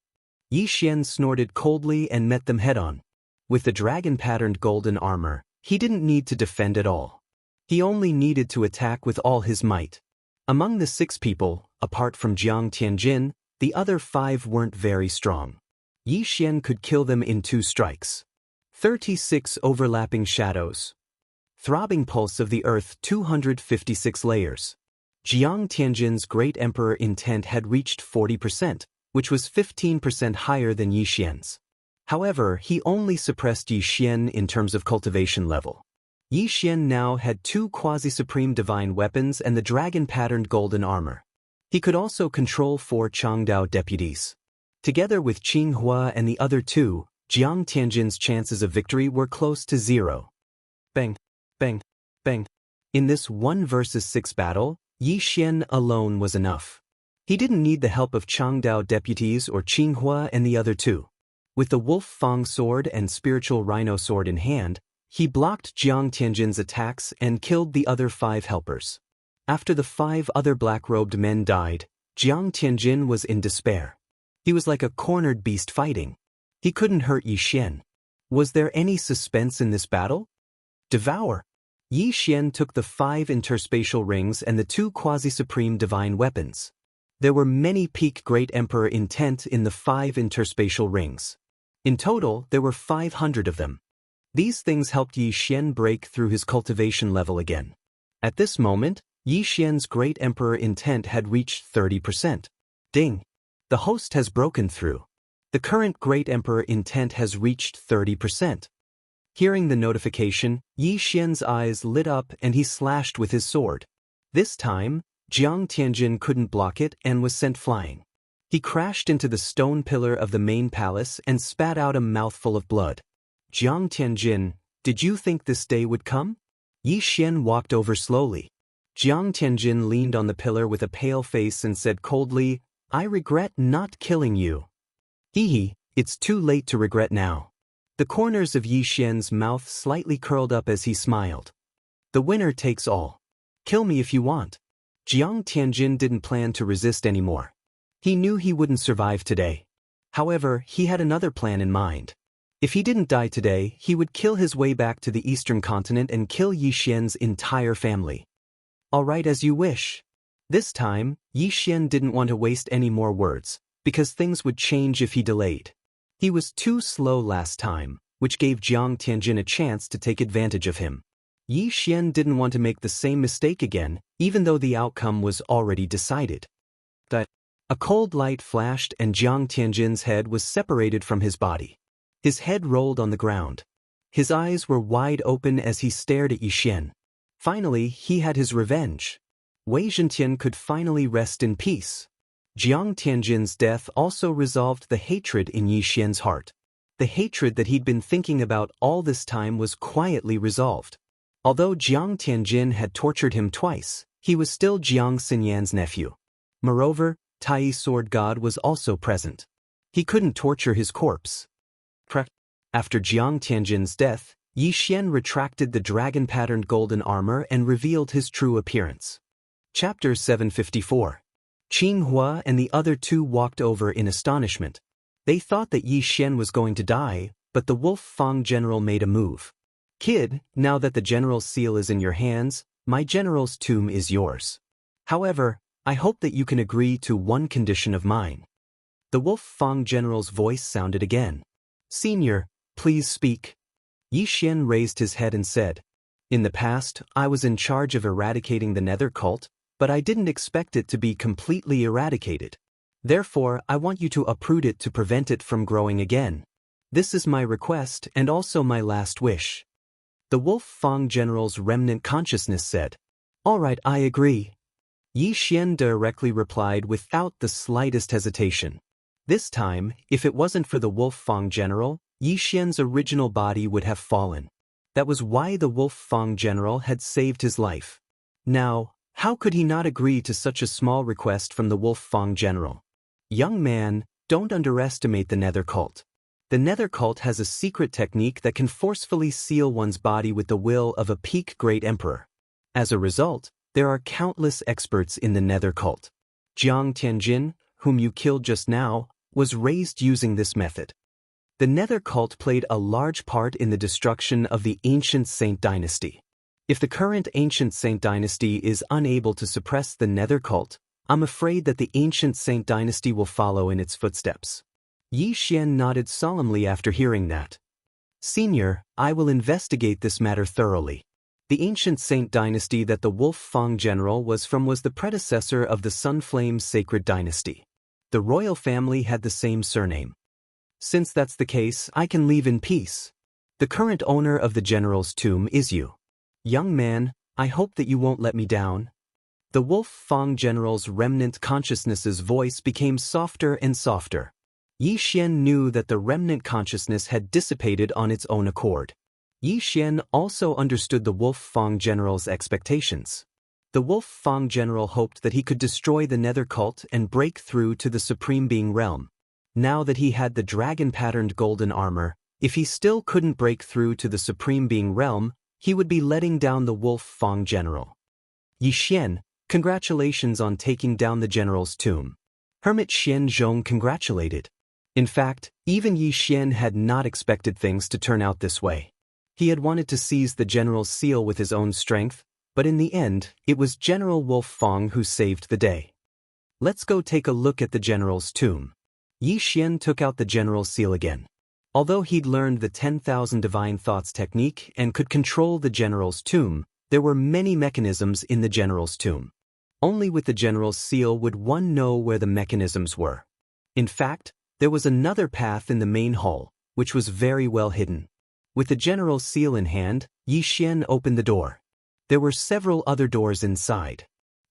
Yi Xian snorted coldly and met them head-on. With the dragon-patterned golden armor, he didn't need to defend at all. He only needed to attack with all his might. Among the 6 people, apart from Jiang Tianjin, the other 5 weren't very strong. Yi Xian could kill them in 2 strikes. 36 overlapping shadows. Throbbing pulse of the earth, 256 layers. Jiang Tianjin's great emperor intent had reached 40%, which was 15% higher than Yi Xian's. However, he only suppressed Yi Xian in terms of cultivation level. Yi Xian now had 2 quasi-supreme divine weapons and the dragon-patterned golden armor. He could also control 4 Changdao deputies. Together with Qing Hua and the other 2, Jiang Tianjin's chances of victory were close to 0. Bang, bang, bang. In this 1 versus 6 battle, Yi Xian alone was enough. He didn't need the help of Changdao deputies or Qing Hua and the other 2. With the Wolf Fang sword and spiritual rhino sword in hand, he blocked Jiang Tianjin's attacks and killed the other 5 helpers. After the 5 other black-robed men died, Jiang Tianjin was in despair. He was like a cornered beast fighting. He couldn't hurt Yi Xian. Was there any suspense in this battle? Devour! Yi Xian took the 5 interspatial rings and the 2 quasi-supreme divine weapons. There were many peak Great Emperor intent in the 5 interspatial rings. In total, there were 500 of them. These things helped Yi Xian break through his cultivation level again. At this moment, Yi Xian's Great Emperor intent had reached 30%. Ding! The host has broken through. The current Great Emperor intent has reached 30%. Hearing the notification, Yi Xian's eyes lit up and he slashed with his sword. This time, Jiang Tianjin couldn't block it and was sent flying. He crashed into the stone pillar of the main palace and spat out a mouthful of blood. Jiang Tianjin, did you think this day would come? Yi Xian walked over slowly. Jiang Tianjin leaned on the pillar with a pale face and said coldly, "I regret not killing you." Hee, it's too late to regret now. The corners of Yi Xian's mouth slightly curled up as he smiled. The winner takes all. Kill me if you want. Jiang Tianjin didn't plan to resist anymore. He knew he wouldn't survive today. However, he had another plan in mind. If he didn't die today, he would kill his way back to the eastern continent and kill Yi Xian's entire family. All right, as you wish. This time, Yi Xian didn't want to waste any more words, because things would change if he delayed. He was too slow last time, which gave Jiang Tianjin a chance to take advantage of him. Yi Xian didn't want to make the same mistake again, even though the outcome was already decided. A cold light flashed and Jiang Tianjin's head was separated from his body. His head rolled on the ground. His eyes were wide open as he stared at Yixian. Finally, he had his revenge. Wei Zhentian could finally rest in peace. Jiang Tianjin's death also resolved the hatred in Yixian's heart. The hatred that he'd been thinking about all this time was quietly resolved. Although Jiang Tianjin had tortured him twice, he was still Jiang Xinyan's nephew. Moreover, Tai Sword God was also present. He couldn't torture his corpse. After Jiang Tianjin's death, Yixian retracted the dragon-patterned golden armor and revealed his true appearance. Chapter 754. Qinghua and the other two walked over in astonishment. They thought that Yixian was going to die, but the Wolf Fang general made a move. Kid, now that the general's seal is in your hands, my general's tomb is yours. However, I hope that you can agree to one condition of mine. The Wolf Fang general's voice sounded again. Senior, please speak. Yixian raised his head and said, In the past, I was in charge of eradicating the Nether cult, but I didn't expect it to be completely eradicated. Therefore, I want you to uproot it to prevent it from growing again. This is my request and also my last wish. The Wolf Fang general's remnant consciousness said, All right, I agree. Yixian directly replied without the slightest hesitation. This time, if it wasn't for the Wolf Fang general, Yixian's original body would have fallen. That was why the Wolf Fang general had saved his life. Now, how could he not agree to such a small request from the Wolf Fang general? Young man, don't underestimate the Nether cult. The Nether cult has a secret technique that can forcefully seal one's body with the will of a peak great emperor. As a result, there are countless experts in the Nether cult. Jiang Tianjin, whom you killed just now, was raised using this method. The Nether cult played a large part in the destruction of the ancient Saint dynasty. If the current ancient Saint dynasty is unable to suppress the Nether cult, I'm afraid that the ancient Saint dynasty will follow in its footsteps. Yixian nodded solemnly after hearing that. Senior, I will investigate this matter thoroughly. The ancient Saint dynasty that the Wolf Fang general was from was the predecessor of the Sunflame sacred dynasty. The royal family had the same surname. Since that's the case, I can leave in peace. The current owner of the general's tomb is you. Young man, I hope that you won't let me down. The Wolf Fang general's remnant consciousness's voice became softer and softer. Yixian knew that the remnant consciousness had dissipated on its own accord. Yixian also understood the Wolf Fang general's expectations. The Wolf Fang general hoped that he could destroy the Nether cult and break through to the Supreme Being realm. Now that he had the dragon-patterned golden armor, if he still couldn't break through to the Supreme Being realm, he would be letting down the Wolf Fang general. Yixian, congratulations on taking down the general's tomb. Hermit Xian Zhong congratulated. In fact, even Yixian had not expected things to turn out this way. He had wanted to seize the general's seal with his own strength, but in the end, it was General Wolf Fang who saved the day. Let's go take a look at the general's tomb. Yixian took out the general's seal again. Although he'd learned the 10,000 divine thoughts technique and could control the general's tomb, there were many mechanisms in the general's tomb. Only with the general's seal would one know where the mechanisms were. In fact, there was another path in the main hall, which was very well hidden. With the general's seal in hand, Yixian opened the door. There were several other doors inside.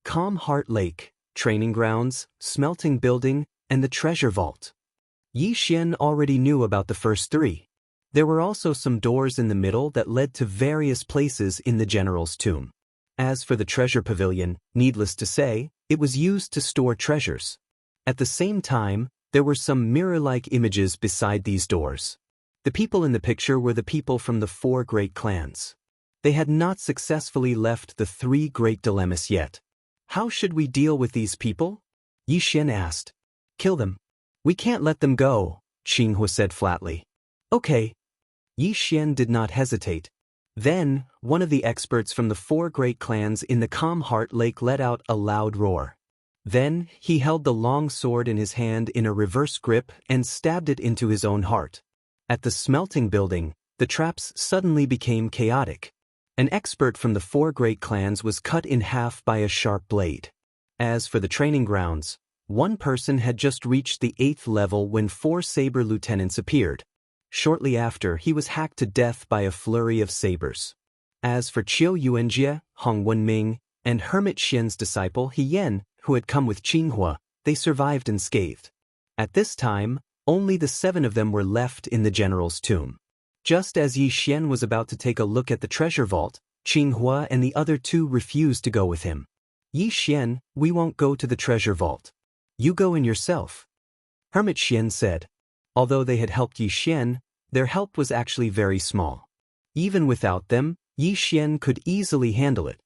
Calm Heart Lake, Training Grounds, Smelting Building, and the Treasure Vault. Yixian already knew about the first three. There were also some doors in the middle that led to various places in the general's tomb. As for the treasure pavilion, needless to say, it was used to store treasures. At the same time, there were some mirror-like images beside these doors. The people in the picture were the people from the 4 great clans. They had not successfully left the 3 great dilemmas yet. How should we deal with these people? Yixian asked. Kill them. We can't let them go, Qinghua said flatly. Okay. Yixian did not hesitate. Then, one of the experts from the 4 great clans in the Calm Heart Lake let out a loud roar. Then, he held the long sword in his hand in a reverse grip and stabbed it into his own heart. At the smelting building, the traps suddenly became chaotic. An expert from the 4 great clans was cut in half by a sharp blade. As for the training grounds, One person had just reached the 8th level when 4 saber lieutenants appeared. Shortly after, he was hacked to death by a flurry of sabers. As for Qiu Yuanjie, Hong Wenming, and Hermit Xian's disciple He Yan, who had come with Qinghua, they survived unscathed. At this time, only the 7 of them were left in the general's tomb. Just as Yi Xian was about to take a look at the treasure vault, Qinghua and the other 2 refused to go with him. Yi Xian, we won't go to the treasure vault. You go in yourself. Hermit Xian said. Although they had helped Yi Xian, their help was actually very small. Even without them, Yi Xian could easily handle it.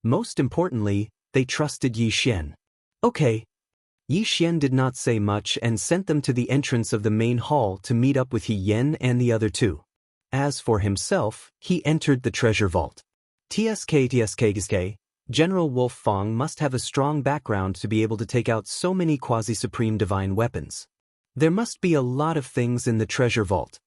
Most importantly, they trusted Yi Xian. Okay. Yi Xian did not say much and sent them to the entrance of the main hall to meet up with He Yan and the other 2. As for himself, he entered the treasure vault. TSK, General Wolf Fong must have a strong background to be able to take out so many quasi-supreme divine weapons. There must be a lot of things in the treasure vault.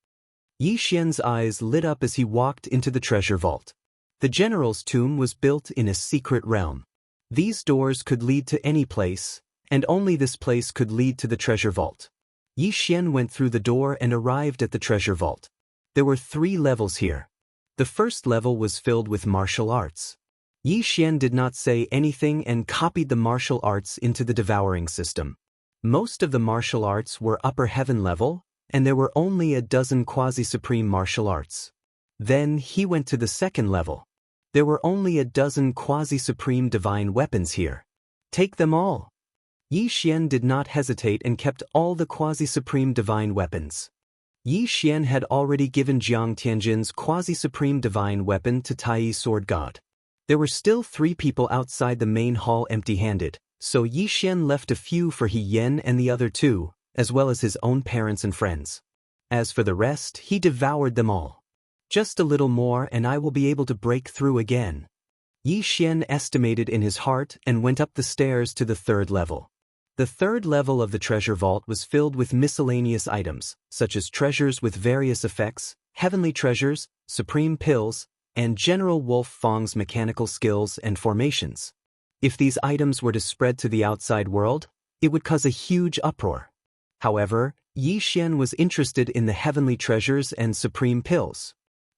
Yi Xian's eyes lit up as he walked into the treasure vault. The general's tomb was built in a secret realm. These doors could lead to any place, and only this place could lead to the treasure vault. Yi Xian went through the door and arrived at the treasure vault. There were 3 levels here. The first level was filled with martial arts. Yi Xian did not say anything and copied the martial arts into the devouring system. Most of the martial arts were upper heaven level, and there were only a dozen quasi-supreme martial arts. Then he went to the second level. There were only a dozen quasi-supreme divine weapons here. Take them all. Yi Xian did not hesitate and kept all the quasi-supreme divine weapons. Yi Xian had already given Jiang Tianjin's quasi-supreme divine weapon to Tai Sword God. There were still 3 people outside the main hall empty-handed, so Yi Xian left a few for He Yan and the other 2, as well as his own parents and friends. As for the rest, he devoured them all. Just a little more and I will be able to break through again. Yi Xian estimated in his heart and went up the stairs to the 3rd level. The 3rd level of the treasure vault was filled with miscellaneous items, such as treasures with various effects, heavenly treasures, supreme pills, and General Wolf Fong's mechanical skills and formations. If these items were to spread to the outside world, it would cause a huge uproar. However, Yi Xian was interested in the heavenly treasures and supreme pills.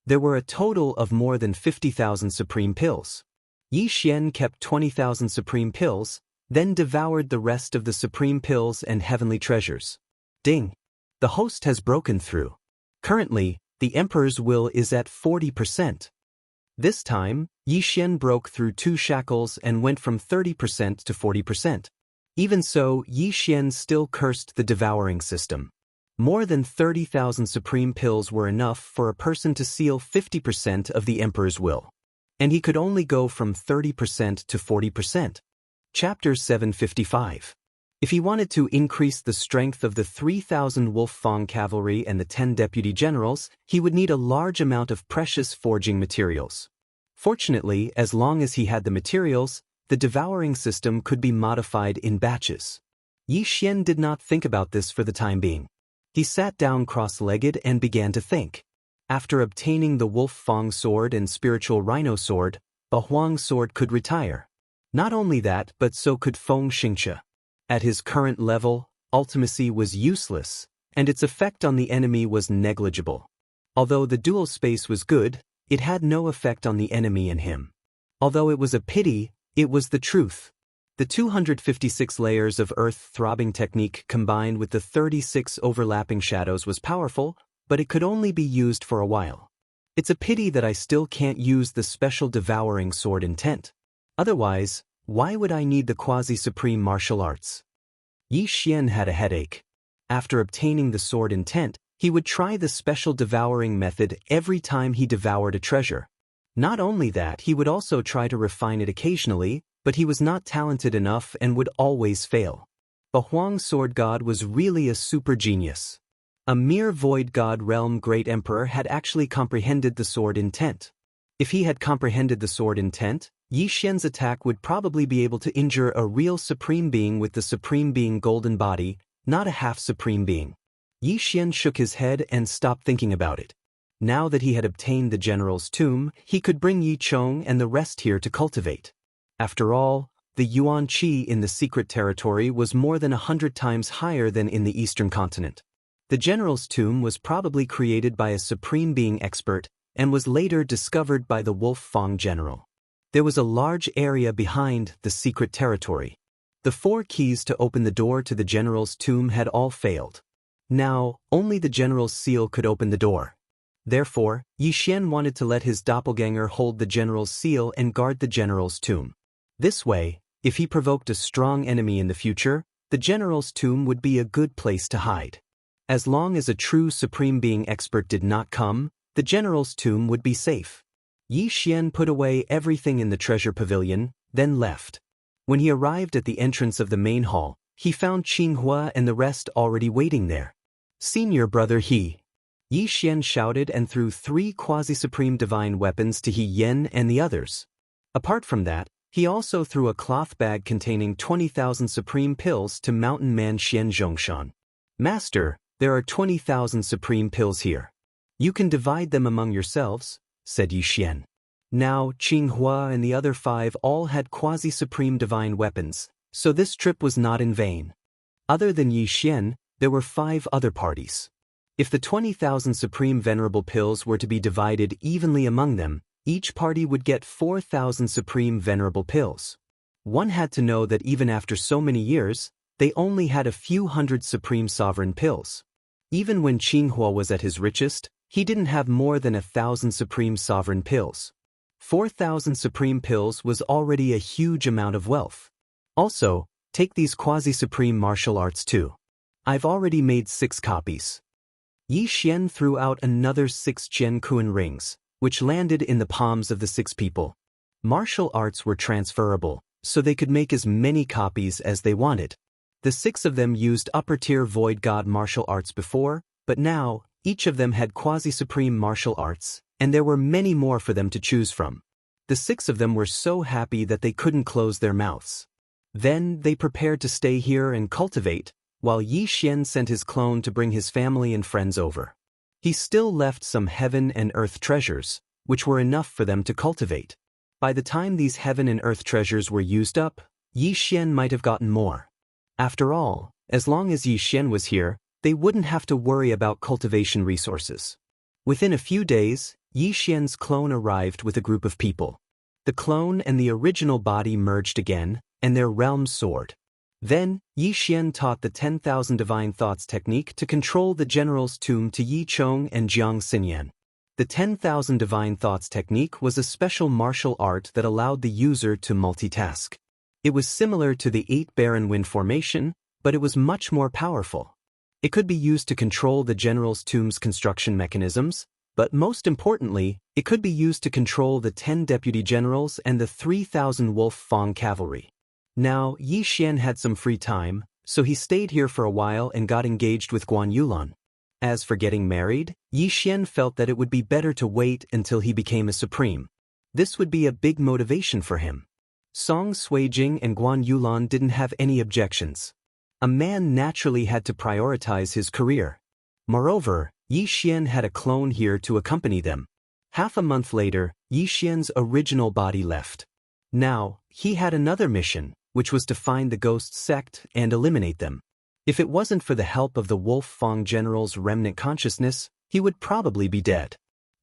There were a total of more than 50,000 supreme pills. Yi Xian kept 20,000 supreme pills, then devoured the rest of the supreme pills and heavenly treasures. Ding! The host has broken through. Currently, the Emperor's will is at 40%. This time, Yi Xian broke through 2 shackles and went from 30% to 40%. Even so, Yi Xian still cursed the devouring system. More than 30,000 supreme pills were enough for a person to seal 50% of the Emperor's will. And he could only go from 30% to 40%. Chapter 755. If he wanted to increase the strength of the 3,000 Wolf Fong cavalry and the 10 deputy generals, he would need a large amount of precious forging materials. Fortunately, as long as he had the materials, the devouring system could be modified in batches. Yi Xian did not think about this for the time being. He sat down cross-legged and began to think. After obtaining the Wolf Fong sword and spiritual rhino sword, a Huang sword could retire. Not only that, but so could Feng Xianxia. At his current level, ultimacy was useless, and its effect on the enemy was negligible. Although the dual space was good, it had no effect on the enemy and him. Although it was a pity, it was the truth. The 256 layers of earth-throbbing technique combined with the 36 overlapping shadows was powerful, but it could only be used for a while. It's a pity that I still can't use the special devouring sword intent. Otherwise, why would I need the quasi-supreme martial arts? Yi Xian had a headache. After obtaining the sword intent, he would try the special devouring method every time he devoured a treasure. Not only that, he would also try to refine it occasionally, but he was not talented enough and would always fail. The Huang sword god was really a super genius. A mere void god realm great emperor had actually comprehended the sword intent. If he had comprehended the sword intent, Yi Xian's attack would probably be able to injure a real supreme being with the supreme being golden body, not a half-supreme being. Yi Xian shook his head and stopped thinking about it. Now that he had obtained the general's tomb, he could bring Yi Chong and the rest here to cultivate. After all, the yuan qi in the secret territory was more than 100 times higher than in the eastern continent. The general's tomb was probably created by a supreme being expert and was later discovered by the Wolf Fang general. There was a large area behind the secret territory. The 4 keys to open the door to the general's tomb had all failed. Now, only the general's seal could open the door. Therefore, Yi Xian wanted to let his doppelganger hold the general's seal and guard the general's tomb. This way, if he provoked a strong enemy in the future, the general's tomb would be a good place to hide. As long as a true supreme being expert did not come, the general's tomb would be safe. Yi Xian put away everything in the treasure pavilion, then left. When he arrived at the entrance of the main hall, he found Qinghua and the rest already waiting there. "Senior brother He." Yi Xian shouted and threw 3 quasi-supreme divine weapons to He Yen and the others. Apart from that, he also threw a cloth bag containing 20,000 supreme pills to mountain man Xian Zhongshan. "Master, there are 20,000 supreme pills here. You can divide them among yourselves," said Yi Xian. Now, Qinghua and the other 5 all had quasi-supreme divine weapons, so this trip was not in vain. Other than Yi Xian, there were 5 other parties. If the 20,000 supreme venerable pills were to be divided evenly among them, each party would get 4,000 supreme venerable pills. One had to know that even after so many years, they only had a few hundred supreme sovereign pills. Even when Qinghua was at his richest, he didn't have more than 1,000 supreme sovereign pills. 4,000 supreme pills was already a huge amount of wealth. Also, take these quasi-supreme martial arts too. I've already made 6 copies. Yi Xian threw out another 6 Jianquan rings, which landed in the palms of the 6 people. Martial arts were transferable, so they could make as many copies as they wanted. The 6 of them used upper-tier void god martial arts before, but now, each of them had quasi-supreme martial arts, and there were many more for them to choose from. The 6 of them were so happy that they couldn't close their mouths. Then they prepared to stay here and cultivate, while Yi Xian sent his clone to bring his family and friends over. He still left some heaven and earth treasures, which were enough for them to cultivate. By the time these heaven and earth treasures were used up, Yi Xian might have gotten more. After all, as long as Yi Xian was here, they wouldn't have to worry about cultivation resources. Within a few days, Yi Xian's clone arrived with a group of people. The clone and the original body merged again, and their realms soared. Then, Yi Xian taught the 10,000 divine thoughts technique to control the general's tomb to Yi Chong and Jiang Xinyan. The 10,000 divine thoughts technique was a special martial art that allowed the user to multitask. It was similar to the 8 Baron Wind formation, but it was much more powerful. It could be used to control the general's tomb's construction mechanisms, but most importantly, it could be used to control the 10 deputy generals and the 3,000 Wolf Fang cavalry. Now, Yi Xian had some free time, so he stayed here for a while and got engaged with Guan Yulan. As for getting married, Yi Xian felt that it would be better to wait until he became a supreme. This would be a big motivation for him. Song Suijing and Guan Yulan didn't have any objections. A man naturally had to prioritize his career. Moreover, Yi Xian had a clone here to accompany them. Half a month later, Yi Xian's original body left. Now, he had another mission, which was to find the ghost sect and eliminate them. If it wasn't for the help of the Wolf Fang general's remnant consciousness, he would probably be dead.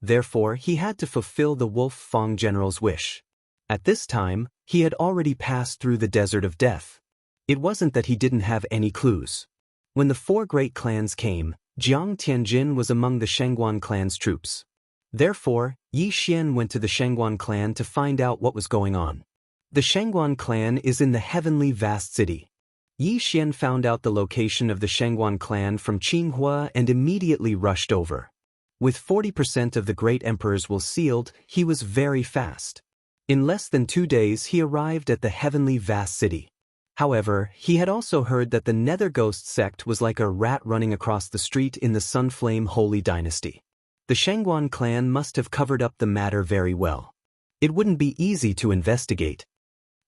Therefore, he had to fulfill the Wolf Fang general's wish. At this time, he had already passed through the desert of death. It wasn't that he didn't have any clues. When the 4 great clans came, Jiang Tianjin was among the Shangguan clan's troops. Therefore, Yi Xian went to the Shangguan clan to find out what was going on. The Shangguan clan is in the heavenly vast city. Yi Xian found out the location of the Shangguan clan from Qinghua and immediately rushed over. With 40% of the great emperor's will sealed, he was very fast. In less than 2 days he arrived at the heavenly vast city. However, he had also heard that the Nether Ghost sect was like a rat running across the street in the Sunflame Holy Dynasty. The Shangguan clan must have covered up the matter very well. It wouldn't be easy to investigate.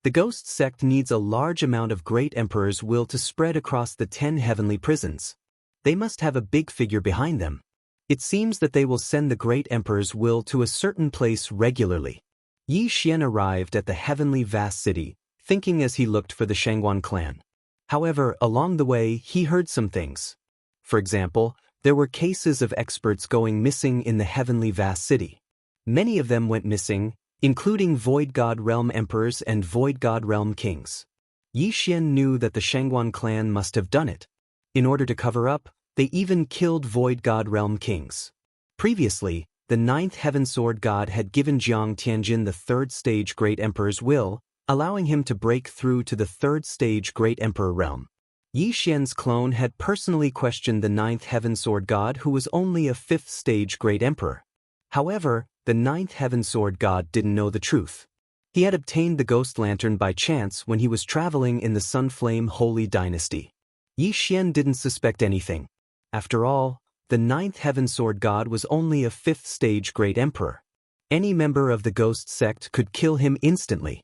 The Ghost sect needs a large amount of great emperor's will to spread across the 10 heavenly prisons. They must have a big figure behind them. It seems that they will send the great emperor's will to a certain place regularly. Yi Xian arrived at the heavenly vast city, thinking as he looked for the Shangguan clan. However, along the way, he heard some things. For example, there were cases of experts going missing in the heavenly vast city. Many of them went missing, including Void God Realm Emperors and Void God Realm Kings. Yi Xian knew that the Shangguan clan must have done it. In order to cover up, they even killed Void God Realm Kings. Previously, the ninth Heaven Sword God had given Jiang Tianjin the third stage Great Emperor's will, allowing him to break through to the third stage Great Emperor realm. Yi Xian's clone had personally questioned the ninth Heaven Sword God, who was only a fifth stage Great Emperor. However, the ninth Heaven Sword God didn't know the truth. He had obtained the Ghost Lantern by chance when he was traveling in the Sunflame Holy Dynasty. Yi Xian didn't suspect anything. After all, the ninth Heaven Sword God was only a fifth stage Great Emperor. Any member of the Ghost sect could kill him instantly.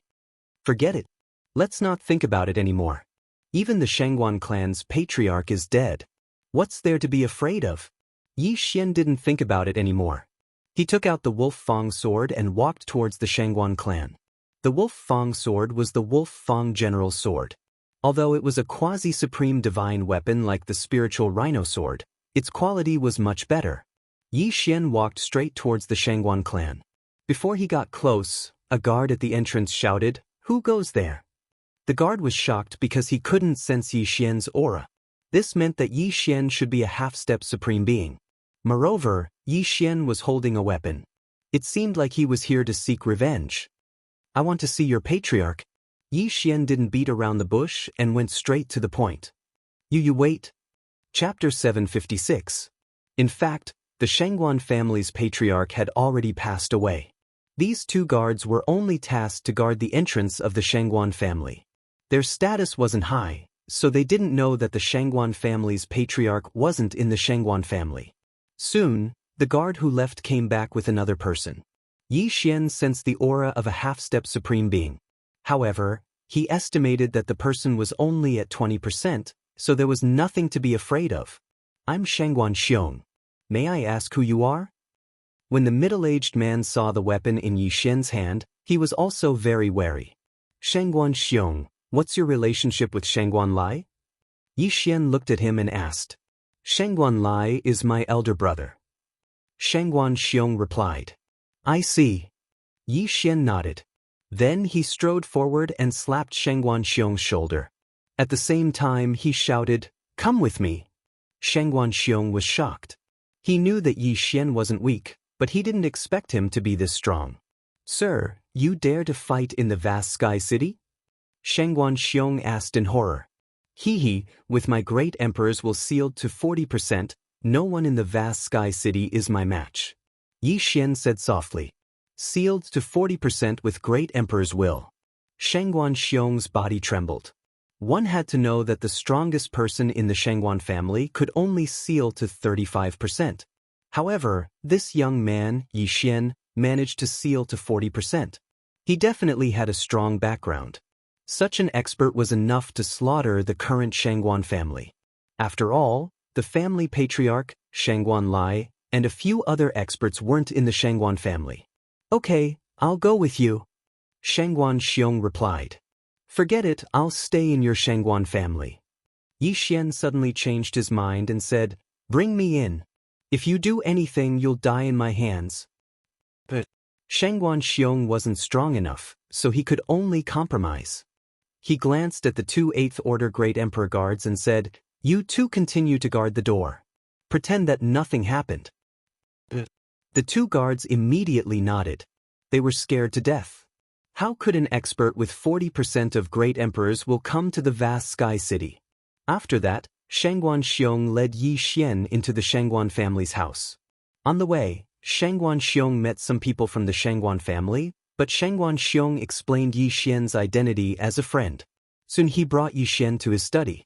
Forget it. Let's not think about it anymore. Even the Shangguan clan's patriarch is dead. What's there to be afraid of? Yi Xian didn't think about it anymore. He took out the Wolf Fang sword and walked towards the Shangguan clan. The Wolf Fang sword was the Wolf Fang general sword. Although it was a quasi-supreme divine weapon like the spiritual rhino sword, its quality was much better. Yi Xian walked straight towards the Shangguan clan. Before he got close, a guard at the entrance shouted, "Who goes there?" The guard was shocked because he couldn't sense Yi Xian's aura. This meant that Yi Xian should be a half-step supreme being. Moreover, Yi Xian was holding a weapon. It seemed like he was here to seek revenge. "I want to see your patriarch." Yi Xian didn't beat around the bush and went straight to the point. You wait. Chapter 756. In fact, the Shangguan family's patriarch had already passed away. These two guards were only tasked to guard the entrance of the Shangguan family. Their status wasn't high, so they didn't know that the Shangguan family's patriarch wasn't in the Shangguan family. Soon, the guard who left came back with another person. Yi Xian sensed the aura of a half-step supreme being. However, he estimated that the person was only at 20%, so there was nothing to be afraid of. "I'm Shangguan Xiong. May I ask who you are?" When the middle-aged man saw the weapon in Yi Xian's hand, he was also very wary. "Shangguan Xiong, what's your relationship with Shangguan Lai?" Yi Xian looked at him and asked. "Shangguan Lai is my elder brother." Shangguan Xiong replied. "I see." Yi Xian nodded. Then he strode forward and slapped Shangguan Xiong's shoulder. At the same time he shouted, "Come with me." Shangguan Xiong was shocked. He knew that Yi Xian wasn't weak, but he didn't expect him to be this strong. "Sir, you dare to fight in the vast sky city?" Shangguan Xiong asked in horror. "He, with my great emperors will sealed to 40%, no one in the vast sky city is my match." Yi Xian said softly. "Sealed to 40% with great emperor's will." Shangguan Xiong's body trembled. One had to know that the strongest person in the Shangguan family could only seal to 35%. However, this young man, Yi Xian, managed to seal to 40%. He definitely had a strong background. Such an expert was enough to slaughter the current Shangguan family. After all, the family patriarch, Shangguan Lai, and a few other experts weren't in the Shangguan family. "Okay, I'll go with you," Shangguan Xiong replied. "Forget it, I'll stay in your Shangguan family." Yi Xian suddenly changed his mind and said, "Bring me in. If you do anything, you'll die in my hands." But Shangguan Xiong wasn't strong enough, so he could only compromise. He glanced at the two 8th Order Great Emperor guards and said, "You two continue to guard the door. Pretend that nothing happened." The two guards immediately nodded. They were scared to death. How could an expert with 40% of great emperors will come to the vast sky city? After that, Shangguan Xiong led Yi Xian into the Shangguan family's house. On the way, Shangguan Xiong met some people from the Shangguan family, but Shangguan Xiong explained Yi Xian's identity as a friend. Soon he brought Yi Xian to his study.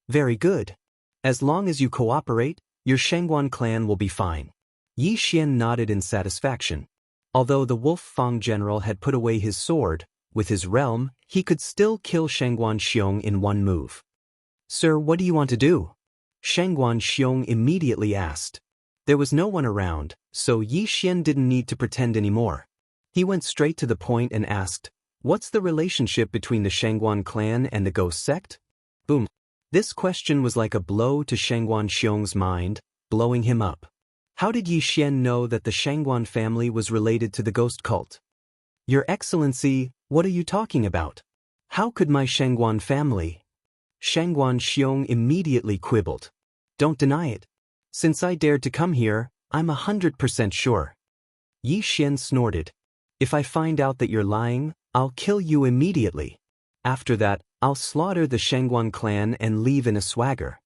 "Very good. As long as you cooperate, your Shangguan clan will be fine." Yi Xian nodded in satisfaction. Although the Wolf Fang general had put away his sword, with his realm, he could still kill Shangguan Xiong in one move. "Sir, what do you want to do?" Shangguan Xiong immediately asked. There was no one around, so Yi Xian didn't need to pretend anymore. He went straight to the point and asked, What's the relationship between the Shangguan clan and the ghost sect? Boom. This question was like a blow to Shangguan Xiong's mind, blowing him up. How did Yi Xian know that the Shangguan family was related to the ghost cult? Your Excellency, what are you talking about? How could my Shangguan family? Shangguan Xiong immediately quibbled. Don't deny it. Since I dared to come here, I'm 100% sure. Yi Xian snorted. If I find out that you're lying, I'll kill you immediately. After that, I'll slaughter the Shangguan clan and leave in a swagger.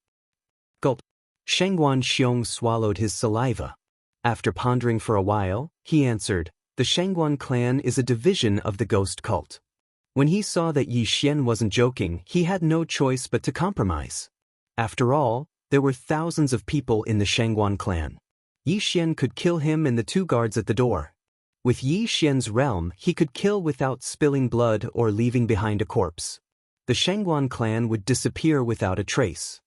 Gulp. Shangguan Xiong swallowed his saliva. After pondering for a while, he answered, the Shangguan clan is a division of the ghost cult. When he saw that Yi Xian wasn't joking, he had no choice but to compromise. After all, there were thousands of people in the Shangguan clan. Yi Xian could kill him and the 2 guards at the door. With Yi Xian's realm, he could kill without spilling blood or leaving behind a corpse. The Shangguan clan would disappear without a trace.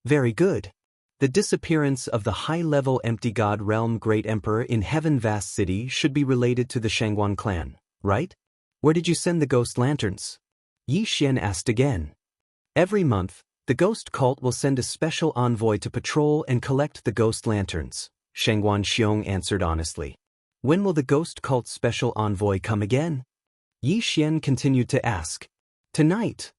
Very good. The disappearance of the high-level empty god realm Great Emperor in Heaven Vast City should be related to the Shangguan clan, right? Where did you send the ghost lanterns? Yi Xian asked again. Every month, the ghost cult will send a special envoy to patrol and collect the ghost lanterns, Shangguan Xiong answered honestly. When will the ghost cult special envoy come again? Yi Xian continued to ask. Tonight.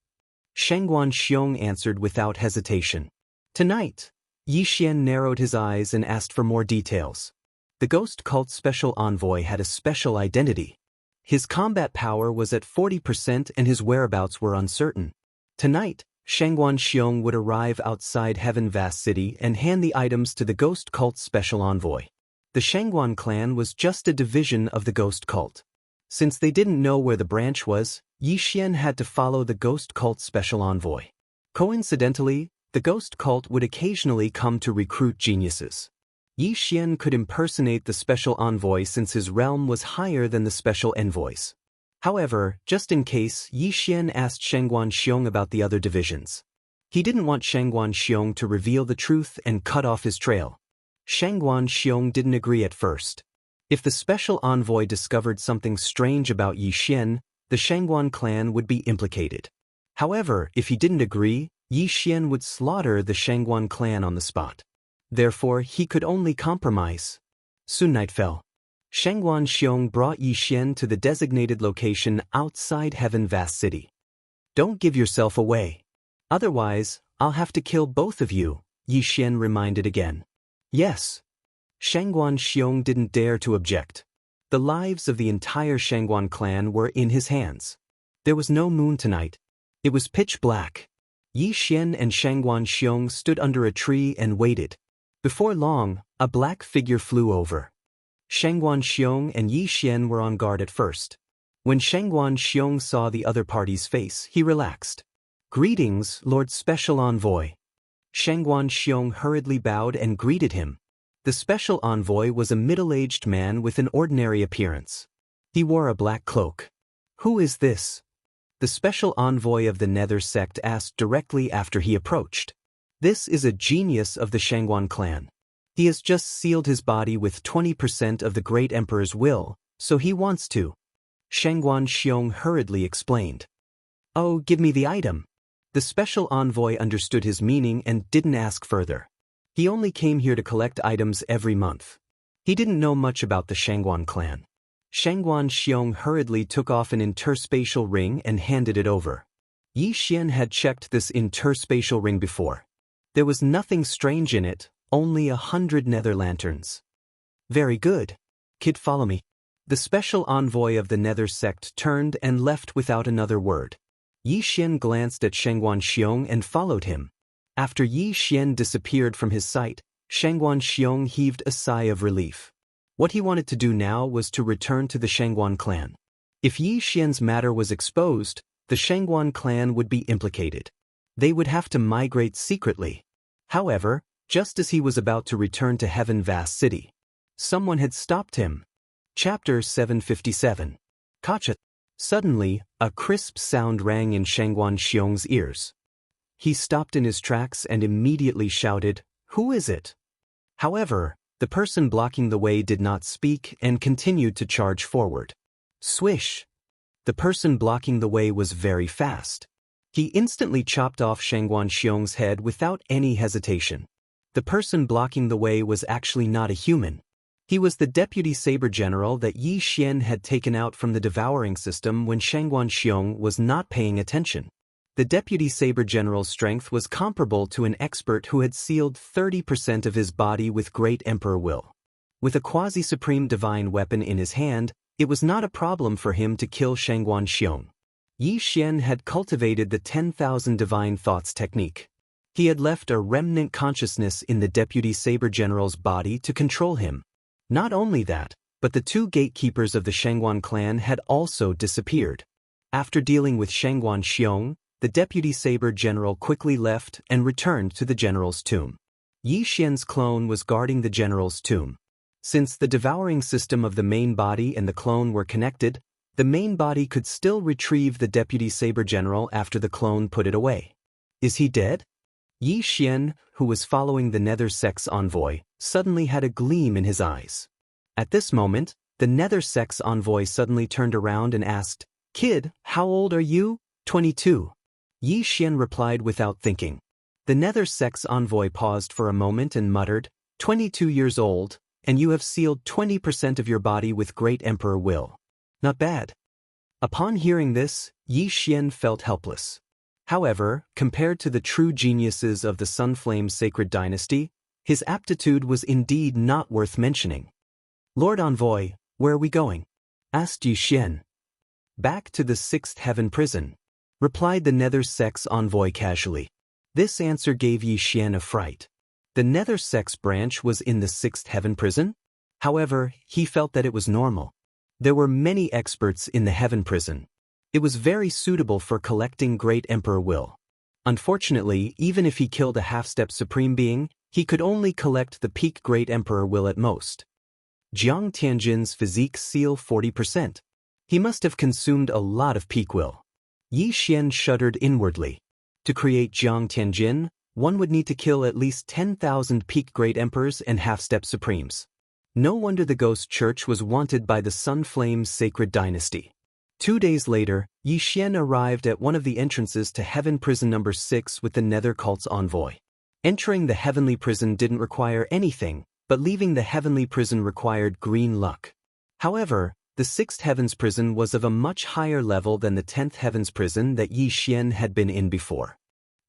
Shangguan Xiong answered without hesitation. Tonight. Yi Xian narrowed his eyes and asked for more details. The ghost cult special envoy had a special identity. His combat power was at 40% and his whereabouts were uncertain. Tonight, Shangguan Xiong would arrive outside Heaven Vast City and hand the items to the ghost cult special envoy. The Shangguan clan was just a division of the ghost cult. Since they didn't know where the branch was, Yi Xian had to follow the ghost cult special envoy. Coincidentally, the ghost cult would occasionally come to recruit geniuses. Yi Xian could impersonate the special envoy since his realm was higher than the special envoys. However, just in case, Yi Xian asked Shangguan Xiong about the other divisions. He didn't want Shangguan Xiong to reveal the truth and cut off his trail. Shangguan Xiong didn't agree at first. If the special envoy discovered something strange about Yi Xian, the Shangguan clan would be implicated. However, if he didn't agree, Yi Xian would slaughter the Shangguan clan on the spot. Therefore, he could only compromise. Soon night fell. Shangguan Xiong brought Yi Xian to the designated location outside Heaven Vast City. Don't give yourself away. Otherwise, I'll have to kill both of you, Yi Xian reminded again. Yes. Shangguan Xiong didn't dare to object. The lives of the entire Shangguan clan were in his hands. There was no moon tonight. It was pitch black. Yi Xian and Shangguan Xiong stood under a tree and waited. Before long, a black figure flew over. Shangguan Xiong and Yi Xian were on guard at first. When Shangguan Xiong saw the other party's face, he relaxed. Greetings, Lord Special Envoy. Shangguan Xiong hurriedly bowed and greeted him. The special envoy was a middle-aged man with an ordinary appearance. He wore a black cloak. Who is this? The special envoy of the Nether sect asked directly after he approached. This is a genius of the Shangguan clan. He has just sealed his body with 20% of the Great Emperor's will, so he wants to. Shangguan Xiong hurriedly explained. Oh, give me the item. The special envoy understood his meaning and didn't ask further. He only came here to collect items every month. He didn't know much about the Shangguan clan. Shangguan Xiong hurriedly took off an interspatial ring and handed it over. Yi Xian had checked this interspatial ring before. There was nothing strange in it, only 100 nether lanterns. Very good. Kid, follow me. The special envoy of the Nether sect turned and left without another word. Yi Xian glanced at Shangguan Xiong and followed him. After Yi Xian disappeared from his sight, Shangguan Xiong heaved a sigh of relief. What he wanted to do now was to return to the Shangguan clan. If Yi Xian's matter was exposed, the Shangguan clan would be implicated. They would have to migrate secretly. However, just as he was about to return to Heaven Vast City, someone had stopped him. Chapter 757. Gotcha. Suddenly, a crisp sound rang in Shangguan Xiong's ears. He stopped in his tracks and immediately shouted, "Who is it?" However, the person blocking the way did not speak and continued to charge forward. Swish! The person blocking the way was very fast. He instantly chopped off Xiong's head without any hesitation. The person blocking the way was actually not a human. He was the deputy saber general that Yi Xian had taken out from the devouring system when Xiong was not paying attention. The deputy saber general's strength was comparable to an expert who had sealed 30% of his body with great emperor will. With a quasi-supreme divine weapon in his hand, it was not a problem for him to kill Xiong. Yi Xian had cultivated the 10,000 divine thoughts technique. He had left a remnant consciousness in the deputy saber general's body to control him. Not only that, but the two gatekeepers of the Shangguan clan had also disappeared. After dealing with Xiong, the deputy saber general quickly left and returned to the general's tomb. Yi Xian's clone was guarding the general's tomb. Since the devouring system of the main body and the clone were connected, the main body could still retrieve the deputy saber general after the clone put it away. Is he dead? Yi Xian, who was following the Nether Sect's envoy, suddenly had a gleam in his eyes. At this moment, the Nether Sect's envoy suddenly turned around and asked, "Kid, how old are you?" 22. Yi Xian replied without thinking. The Nether Sect's envoy paused for a moment and muttered, 22 years old, and you have sealed 20% of your body with great emperor will. Not bad. Upon hearing this, Yi Xian felt helpless. However, compared to the true geniuses of the Sunflame Sacred Dynasty, his aptitude was indeed not worth mentioning. "Lord Envoy, where are we going?" asked Yi Xian. "Back to the 6th Heaven Prison," replied the Nether Sect's envoy casually. This answer gave Yi Xian a fright. The Nether Sect's branch was in the 6th Heaven Prison? However, he felt that it was normal. There were many experts in the Heaven Prison. It was very suitable for collecting great emperor will. Unfortunately, even if he killed a half-step supreme being, he could only collect the peak great emperor will at most. Jiang Tianjin's physique seal 40%. He must have consumed a lot of peak will. Yi Xian shuddered inwardly. To create Jiang Tianjin, one would need to kill at least 10,000 peak great emperors and half-step supremes. No wonder the ghost church was wanted by the Sunflame's Sacred Dynasty. 2 days later, Yi Xian arrived at one of the entrances to Heaven Prison number 6 with the Nether Cult's envoy. Entering the Heavenly Prison didn't require anything, but leaving the Heavenly Prison required green luck. However, the 6th Heaven's Prison was of a much higher level than the 10th Heaven's Prison that Yi Xian had been in before.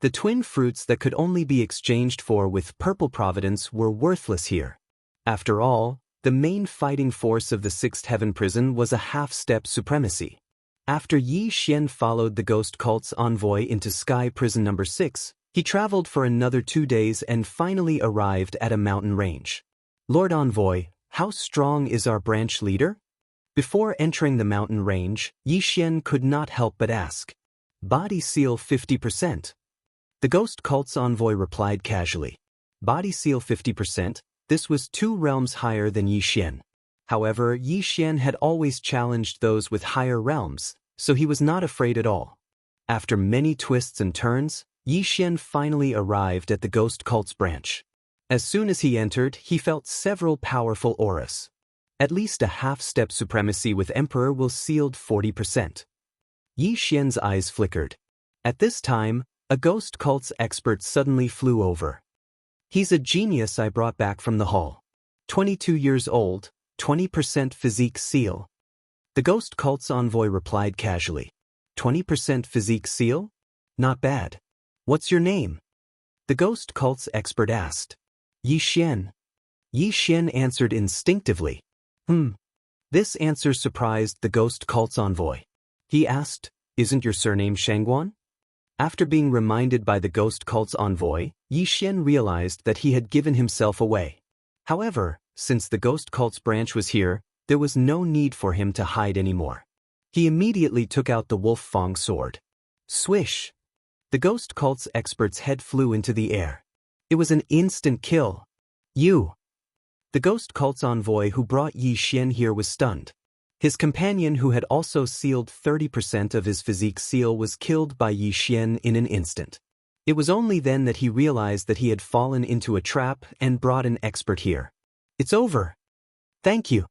The twin fruits that could only be exchanged for with purple providence were worthless here. After all, the main fighting force of the 6th Heaven Prison was a half-step supremacy. After Yi Xian followed the Ghost Cult's envoy into Sky Prison number 6, he traveled for another 2 days and finally arrived at a mountain range. "Lord Envoy, how strong is our branch leader?" Before entering the mountain range, Yi Xian could not help but ask. "Body seal 50%. The Ghost Cult's envoy replied casually. Body seal 50%, this was 2 realms higher than Yi Xian. However, Yi Xian had always challenged those with higher realms, so he was not afraid at all. After many twists and turns, Yi Xian finally arrived at the Ghost Cult's branch. As soon as he entered, he felt several powerful auras. At least a half-step supremacy with Emperor will sealed 40%. Yi Xian's eyes flickered. At this time, a Ghost Cult's expert suddenly flew over. "He's a genius I brought back from the hall. 22 years old, 20% physique seal." The Ghost Cult's envoy replied casually. 20% physique seal? Not bad. What's your name? The Ghost Cult's expert asked. Yi Xian. Yi Xian answered instinctively. This answer surprised the Ghost Cult's envoy. He asked, "Isn't your surname Shangguan?" After being reminded by the Ghost Cult's envoy, Yi Xian realized that he had given himself away. However, since the Ghost Cult's branch was here, there was no need for him to hide anymore. He immediately took out the Wolf Fang sword. Swish! The Ghost Cult's expert's head flew into the air. It was an instant kill. "You!" The Ghost Cult's envoy who brought Yi Xian here was stunned. His companion who had also sealed 30% of his physique seal was killed by Yi Xian in an instant. It was only then that he realized that he had fallen into a trap and brought an expert here. "It's over. Thank you."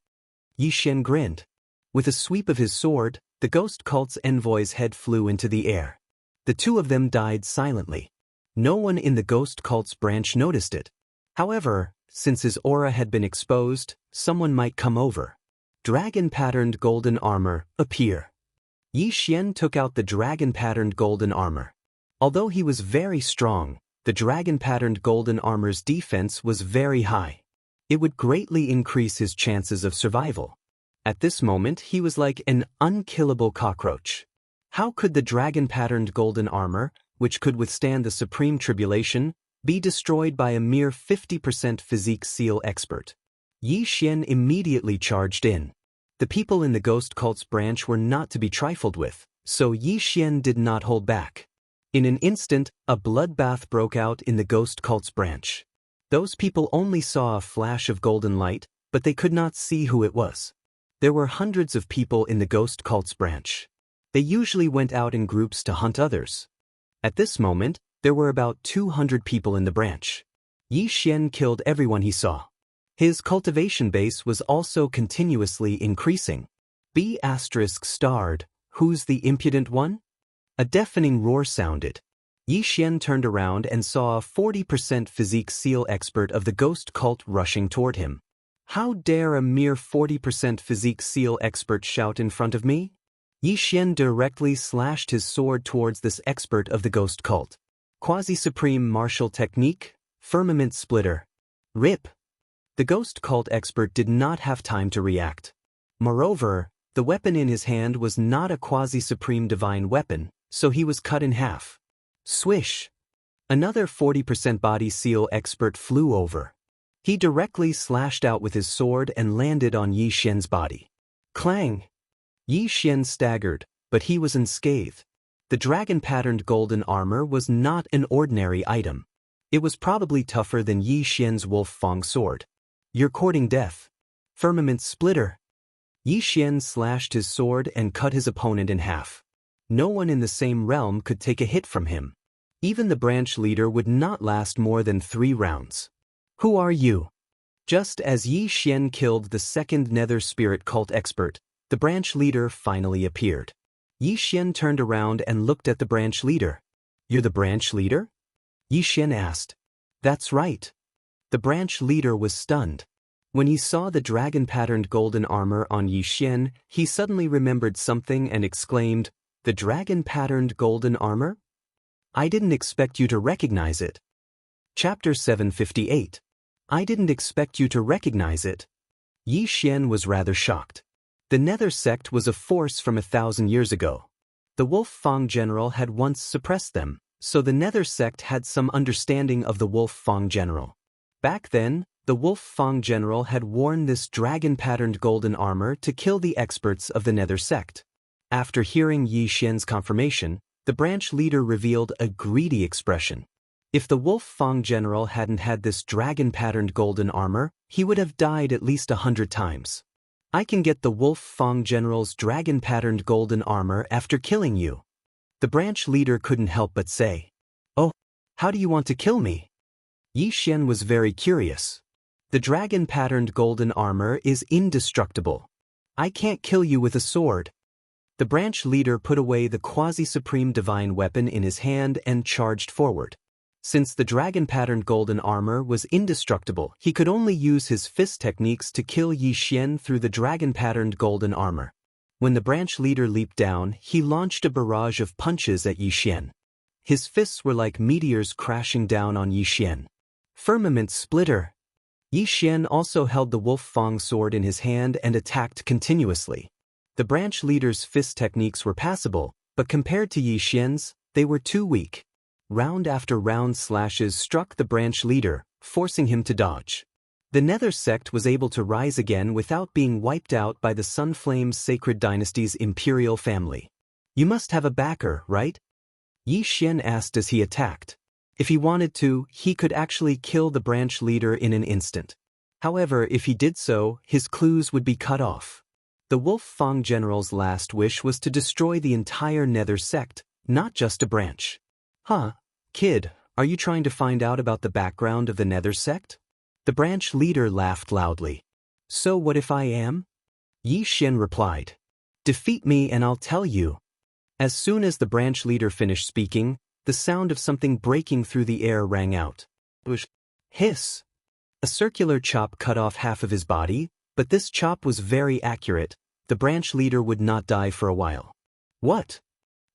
Yi Xian grinned. With a sweep of his sword, The ghost cult's envoy's head flew into the air. The two of them died silently. No one in the ghost cult's branch noticed it. However, since his aura had been exposed, someone might come over. Dragon-patterned golden armor, appear. Yi Xian took out the dragon-patterned golden armor. Although he was very strong, the dragon-patterned golden armor's defense was very high. It would greatly increase his chances of survival. At this moment he was like an unkillable cockroach. How could the dragon-patterned golden armor, which could withstand the supreme tribulation, be destroyed by a mere 50% physique seal expert? Yi Xian immediately charged in. The people in the ghost cult's branch were not to be trifled with, so Yi Xian did not hold back. In an instant, a bloodbath broke out in the ghost cult's branch. Those people only saw a flash of golden light, but they could not see who it was. There were hundreds of people in the ghost cult's branch. They usually went out in groups to hunt others. At this moment, there were about 200 people in the branch. Yi Xian killed everyone he saw. His cultivation base was also continuously increasing. B** starred, who's the impudent one? A deafening roar sounded. Yi Xian turned around and saw a 40% physique seal expert of the ghost cult rushing toward him. How dare a mere 40% physique seal expert shout in front of me? Yi Xian directly slashed his sword towards this expert of the ghost cult. Quasi-supreme martial technique, firmament splitter. Rip! The ghost cult expert did not have time to react. Moreover, the weapon in his hand was not a quasi-supreme divine weapon, so he was cut in half. Swish! Another 40% body seal expert flew over. He directly slashed out with his sword and landed on Yi Xian's body. Clang! Yi Xian staggered, but he was unscathed. The dragon-patterned golden armor was not an ordinary item. It was probably tougher than Yi Xian's wolf fang sword. You're courting death. Firmament splitter. Yi Xian slashed his sword and cut his opponent in half. No one in the same realm could take a hit from him. Even the branch leader would not last more than 3 rounds. Who are you? Just as Yi Xian killed the second nether spirit cult expert, the branch leader finally appeared. Yi Xian turned around and looked at the branch leader. You're the branch leader? Yi Xian asked. That's right. The branch leader was stunned. When he saw the dragon-patterned golden armor on Yi Xian, he suddenly remembered something and exclaimed, "The dragon-patterned golden armor? I didn't expect you to recognize it." Chapter 758. I didn't expect you to recognize it. Yi Xian was rather shocked. The Nether sect was a force from 1,000 years ago. The Wolf Fang General had once suppressed them, so the Nether sect had some understanding of the Wolf Fang General. Back then, the Wolf Fang General had worn this dragon-patterned golden armor to kill the experts of the Nether sect. After hearing Yi Xian's confirmation, the branch leader revealed a greedy expression. If the Wolf Fang General hadn't had this dragon-patterned golden armor, he would have died at least 100 times. I can get the Wolf Fang General's dragon-patterned golden armor after killing you. The branch leader couldn't help but say. Oh, how do you want to kill me? Yi Xian was very curious. The dragon-patterned golden armor is indestructible. I can't kill you with a sword. The branch leader put away the quasi-supreme divine weapon in his hand and charged forward. Since the dragon-patterned golden armor was indestructible, he could only use his fist techniques to kill Yi Xian through the dragon-patterned golden armor. When the branch leader leaped down, he launched a barrage of punches at Yi Xian. His fists were like meteors crashing down on Yi Xian. Firmament splitter. Yi Xian also held the Wolf Fang sword in his hand and attacked continuously. The branch leader's fist techniques were passable, but compared to Yi Xian's, they were too weak. Round after round slashes struck the branch leader, forcing him to dodge. The Nether sect was able to rise again without being wiped out by the Sunflame's Sacred Dynasty's imperial family. You must have a backer, right? Yi Xian asked as he attacked. If he wanted to, he could actually kill the branch leader in an instant. However, if he did so, his clues would be cut off. The Wolf Fang General's last wish was to destroy the entire Nether sect, not just a branch. Huh, kid, are you trying to find out about the background of the Nether sect? The branch leader laughed loudly. So what if I am? Yi Xian replied. Defeat me and I'll tell you. As soon as the branch leader finished speaking, the sound of something breaking through the air rang out. Hiss! A circular chop cut off half of his body, but this chop was very accurate. The branch leader would not die for a while. What?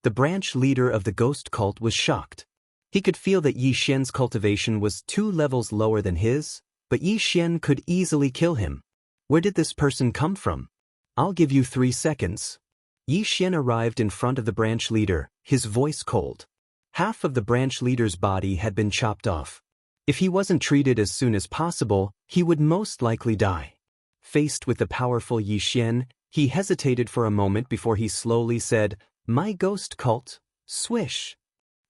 The branch leader of the ghost cult was shocked. He could feel that Yi Xian's cultivation was 2 levels lower than his, but Yi Xian could easily kill him. Where did this person come from? I'll give you 3 seconds. Yi Xian arrived in front of the branch leader, his voice cold. Half of the branch leader's body had been chopped off. If he wasn't treated as soon as possible, he would most likely die. Faced with the powerful Yi Xian, he hesitated for a moment before he slowly said, "My ghost cult, swish."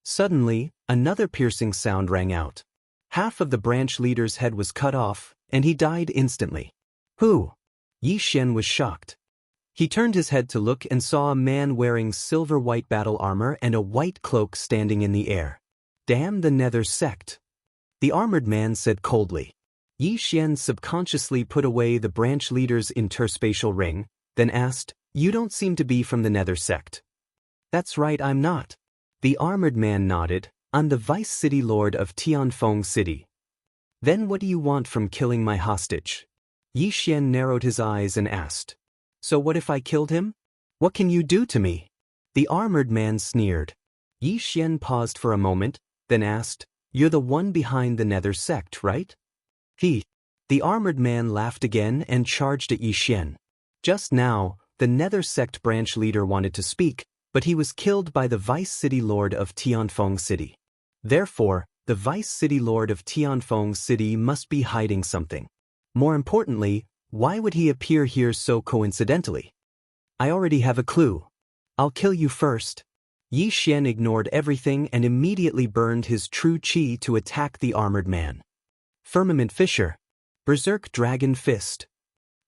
Suddenly, another piercing sound rang out. Half of the branch leader's head was cut off, and he died instantly. Who? Yi Xian was shocked. He turned his head to look and saw a man wearing silver-white battle armor and a white cloak standing in the air. Damn the Nether sect. The armored man said coldly. Yi Xian subconsciously put away the branch leader's interspatial ring, then asked, "You don't seem to be from the Nether sect." "That's right, I'm not." The armored man nodded. "I'm the vice city lord of Tianfeng City." "Then what do you want from killing my hostage?" Yi Xian narrowed his eyes and asked. "So what if I killed him? What can you do to me?" The armored man sneered. Yi Xian paused for a moment, then asked, "You're the one behind the Nether sect, right?" The armored man laughed again and charged at Yi Xian. Just now, the Nether sect branch leader wanted to speak, but he was killed by the vice city lord of Tianfeng City. Therefore, the vice city lord of Tianfeng City must be hiding something. More importantly, why would he appear here so coincidentally? "I already have a clue. I'll kill you first." Yi Xian ignored everything and immediately burned his true qi to attack the armored man. Firmament Fissure. Berserk Dragon Fist.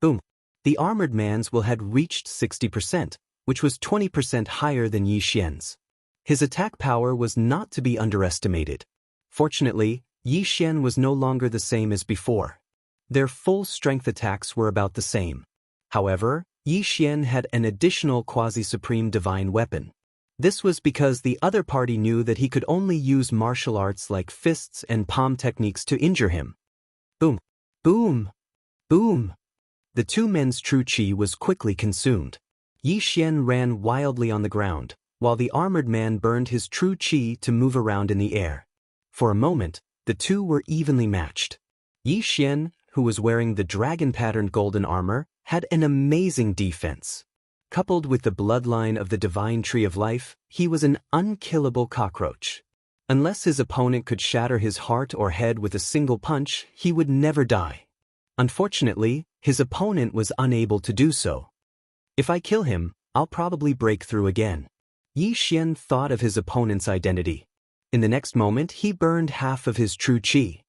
Boom. The armored man's will had reached 60%, which was 20% higher than Yi Xian's. His attack power was not to be underestimated. Fortunately, Yi Xian was no longer the same as before. Their full-strength attacks were about the same. However, Yi Xian had an additional quasi-supreme divine weapon. This was because the other party knew that he could only use martial arts like fists and palm techniques to injure him. Boom! Boom! Boom! The two men's true qi was quickly consumed. Yi Xian ran wildly on the ground, while the armored man burned his true qi to move around in the air. For a moment, the two were evenly matched. Yi Xian, who was wearing the dragon-patterned golden armor, had an amazing defense. Coupled with the bloodline of the divine tree of life, he was an unkillable cockroach. Unless his opponent could shatter his heart or head with a single punch, he would never die. Unfortunately, his opponent was unable to do so. "If I kill him, I'll probably break through again." Yi Xian thought of his opponent's identity. In the next moment, he burned half of his true qi.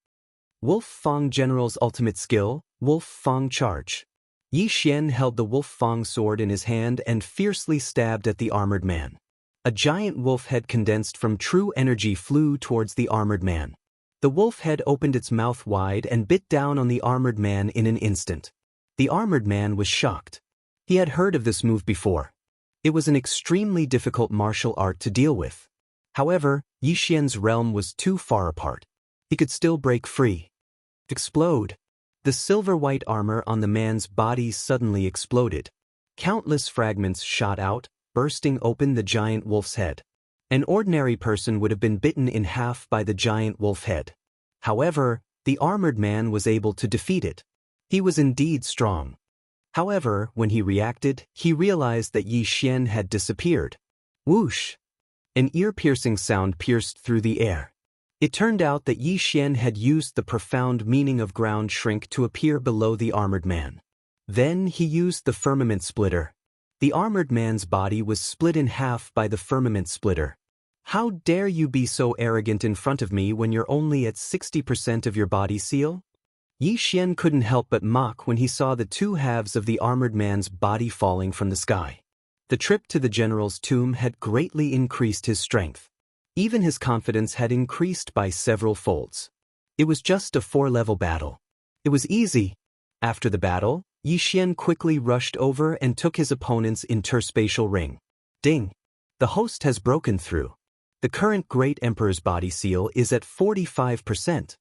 Wolf Fang General's ultimate skill, Wolf Fang Charge. Yi Xian held the Wolf Fang sword in his hand and fiercely stabbed at the armored man. A giant wolf head condensed from true energy flew towards the armored man. The wolf head opened its mouth wide and bit down on the armored man in an instant. The armored man was shocked. He had heard of this move before. It was an extremely difficult martial art to deal with. However, Yi Xian's realm was too far apart. He could still break free. Explode. The silver-white armor on the man's body suddenly exploded. Countless fragments shot out, bursting open the giant wolf's head. An ordinary person would have been bitten in half by the giant wolf head. However, the armored man was able to defeat it. He was indeed strong. However, when he reacted, he realized that Yi Xian had disappeared. Whoosh! An ear-piercing sound pierced through the air. It turned out that Yi Xian had used the profound meaning of ground shrink to appear below the armored man. Then he used the firmament splitter. The armored man's body was split in half by the firmament splitter. "How dare you be so arrogant in front of me when you're only at 60% of your body seal?" Yi Xian couldn't help but mock when he saw the two halves of the armored man's body falling from the sky. The trip to the general's tomb had greatly increased his strength. Even his confidence had increased by several folds. It was just a 4-level battle. It was easy. After the battle, Xian quickly rushed over and took his opponent's interspatial ring. Ding! The host has broken through. The current Great Emperor's body seal is at 45%.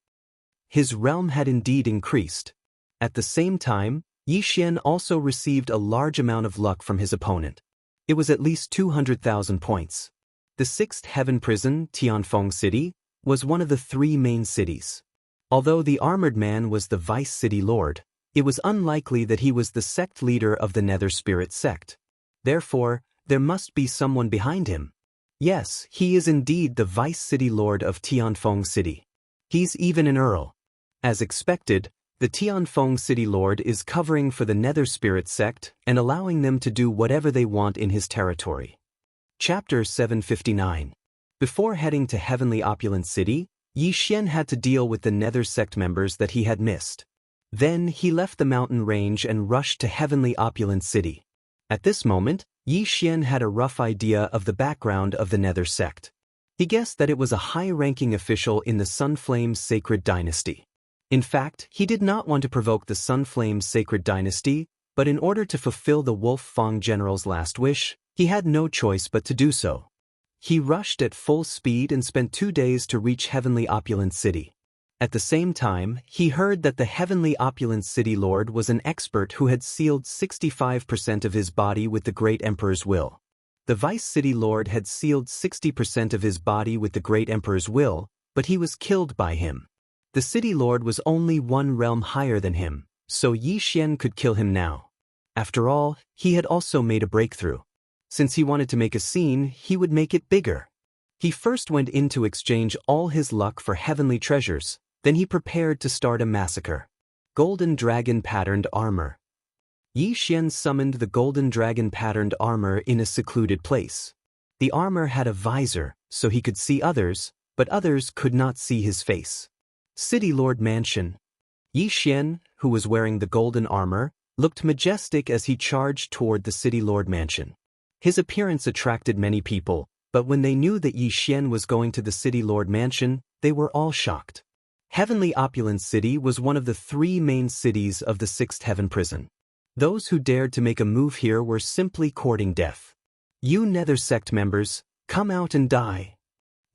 His realm had indeed increased. At the same time, Xian also received a large amount of luck from his opponent. It was at least 200,000 points. The sixth heaven prison, Tianfeng City, was one of the three main cities. Although the armored man was the vice city lord, it was unlikely that he was the sect leader of the Nether Spirit sect. Therefore, there must be someone behind him. Yes, he is indeed the vice city lord of Tianfeng City. He's even an earl. As expected, the Tianfeng City Lord is covering for the Nether Spirit sect and allowing them to do whatever they want in his territory. Chapter 759. Before heading to Heavenly Opulent City, Xian had to deal with the Nether sect members that he had missed. Then he left the mountain range and rushed to Heavenly Opulent City. At this moment, Xian had a rough idea of the background of the Nether sect. He guessed that it was a high-ranking official in the Sunflame Sacred Dynasty. In fact, he did not want to provoke the Sunflame Sacred Dynasty, but in order to fulfill the Wolf Fang general's last wish, he had no choice but to do so. He rushed at full speed and spent 2 days to reach Heavenly Opulent City. At the same time, he heard that the Heavenly Opulent City Lord was an expert who had sealed 65% of his body with the Great Emperor's will. The Vice City Lord had sealed 60% of his body with the Great Emperor's will, but he was killed by him. The City Lord was only one realm higher than him, so Xian could kill him now. After all, he had also made a breakthrough. Since he wanted to make a scene, he would make it bigger. He first went in to exchange all his luck for heavenly treasures, then he prepared to start a massacre. Golden Dragon Patterned Armor. Xian summoned the Golden Dragon Patterned Armor in a secluded place. The armor had a visor, so he could see others, but others could not see his face. City Lord Mansion. Xian, who was wearing the golden armor, looked majestic as he charged toward the City Lord Mansion. His appearance attracted many people, but when they knew that Xian was going to the City Lord Mansion, they were all shocked. Heavenly Opulent City was one of the 3 main cities of the 6th Heaven Prison. Those who dared to make a move here were simply courting death. You Nether Sect members, come out and die.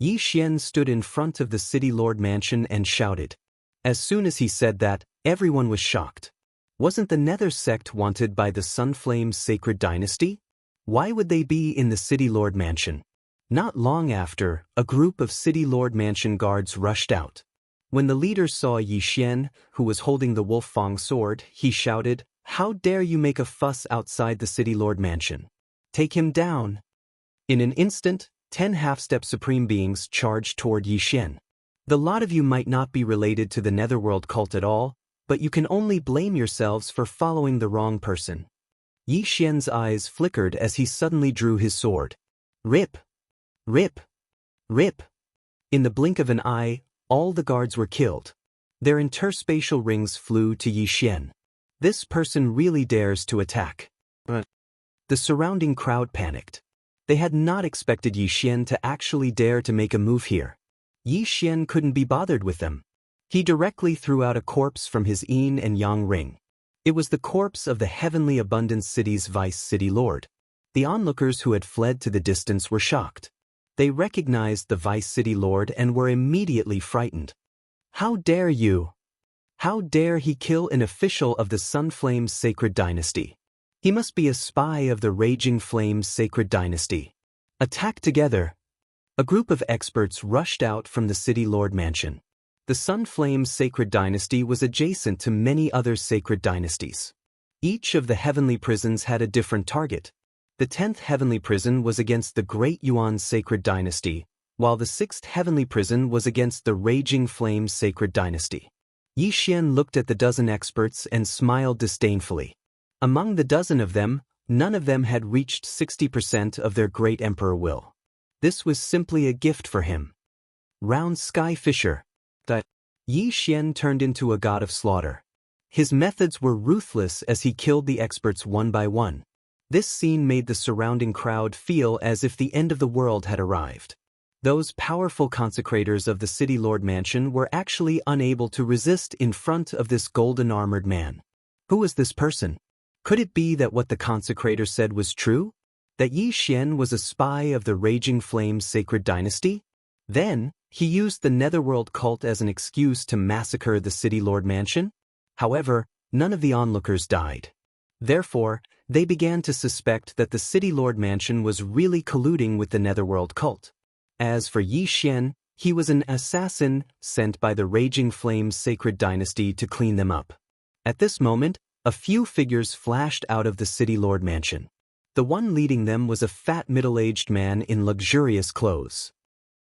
Xian stood in front of the City Lord Mansion and shouted. As soon as he said that, everyone was shocked. Wasn't the Nether Sect wanted by the Sunflame Sacred Dynasty? Why would they be in the City Lord Mansion? Not long after, a group of City Lord Mansion guards rushed out. When the leader saw Xian, who was holding the Wolf Fang sword, he shouted, "How dare you make a fuss outside the City Lord Mansion? Take him down!" In an instant, 10 half-step supreme beings charged toward Xian. The lot of you might not be related to the Netherworld cult at all, but you can only blame yourselves for following the wrong person. Xian's eyes flickered as he suddenly drew his sword. Rip! Rip! Rip! In the blink of an eye, all the guards were killed. Their interspatial rings flew to Xian. This person really dares to attack. But the surrounding crowd panicked. They had not expected Xian to actually dare to make a move here. Xian couldn't be bothered with them. He directly threw out a corpse from his yin and yang ring. It was the corpse of the Heavenly Abundance City's Vice City Lord. The onlookers who had fled to the distance were shocked. They recognized the Vice City Lord and were immediately frightened. How dare you? How dare he kill an official of the Sunflame Sacred Dynasty? He must be a spy of the Raging Flames Sacred Dynasty. Attack together! A group of experts rushed out from the City Lord Mansion. The Sunflame Sacred Dynasty was adjacent to many other sacred dynasties. Each of the heavenly prisons had a different target. The 10th heavenly prison was against the Great Yuan Sacred Dynasty, while the 6th heavenly prison was against the Raging Flames Sacred Dynasty. Xian looked at the dozen experts and smiled disdainfully. Among the dozen of them, none of them had reached 60% of their Great Emperor will. This was simply a gift for him. Round Sky Fisher. Xian turned into a god of slaughter. His methods were ruthless as he killed the experts one by one. This scene made the surrounding crowd feel as if the end of the world had arrived. Those powerful consecrators of the City Lord Mansion were actually unable to resist in front of this golden-armored man. Who was this person? Could it be that what the consecrator said was true? That Yi Xian was a spy of the Raging Flame's sacred dynasty? Then, he used the Netherworld cult as an excuse to massacre the City Lord mansion? However, none of the onlookers died. Therefore, they began to suspect that the City Lord mansion was really colluding with the Netherworld cult. As for Yi Xian, he was an assassin sent by the Raging Flame's sacred dynasty to clean them up. At this moment, a few figures flashed out of the City Lord mansion. The one leading them was a fat middle-aged man in luxurious clothes.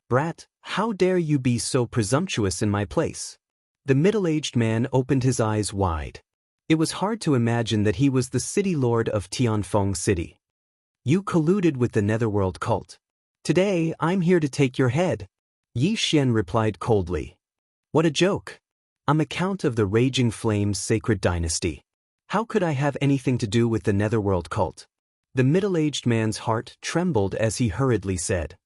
"Brat, how dare you be so presumptuous in my place?" The middle-aged man opened his eyes wide. It was hard to imagine that he was the City Lord of Tianfeng City. "You colluded with the Netherworld cult. Today, I'm here to take your head." Yi Xian replied coldly. "What a joke. I'm a count of the Raging Flame's sacred dynasty. How could I have anything to do with the Netherworld cult?" The middle-aged man's heart trembled as he hurriedly said,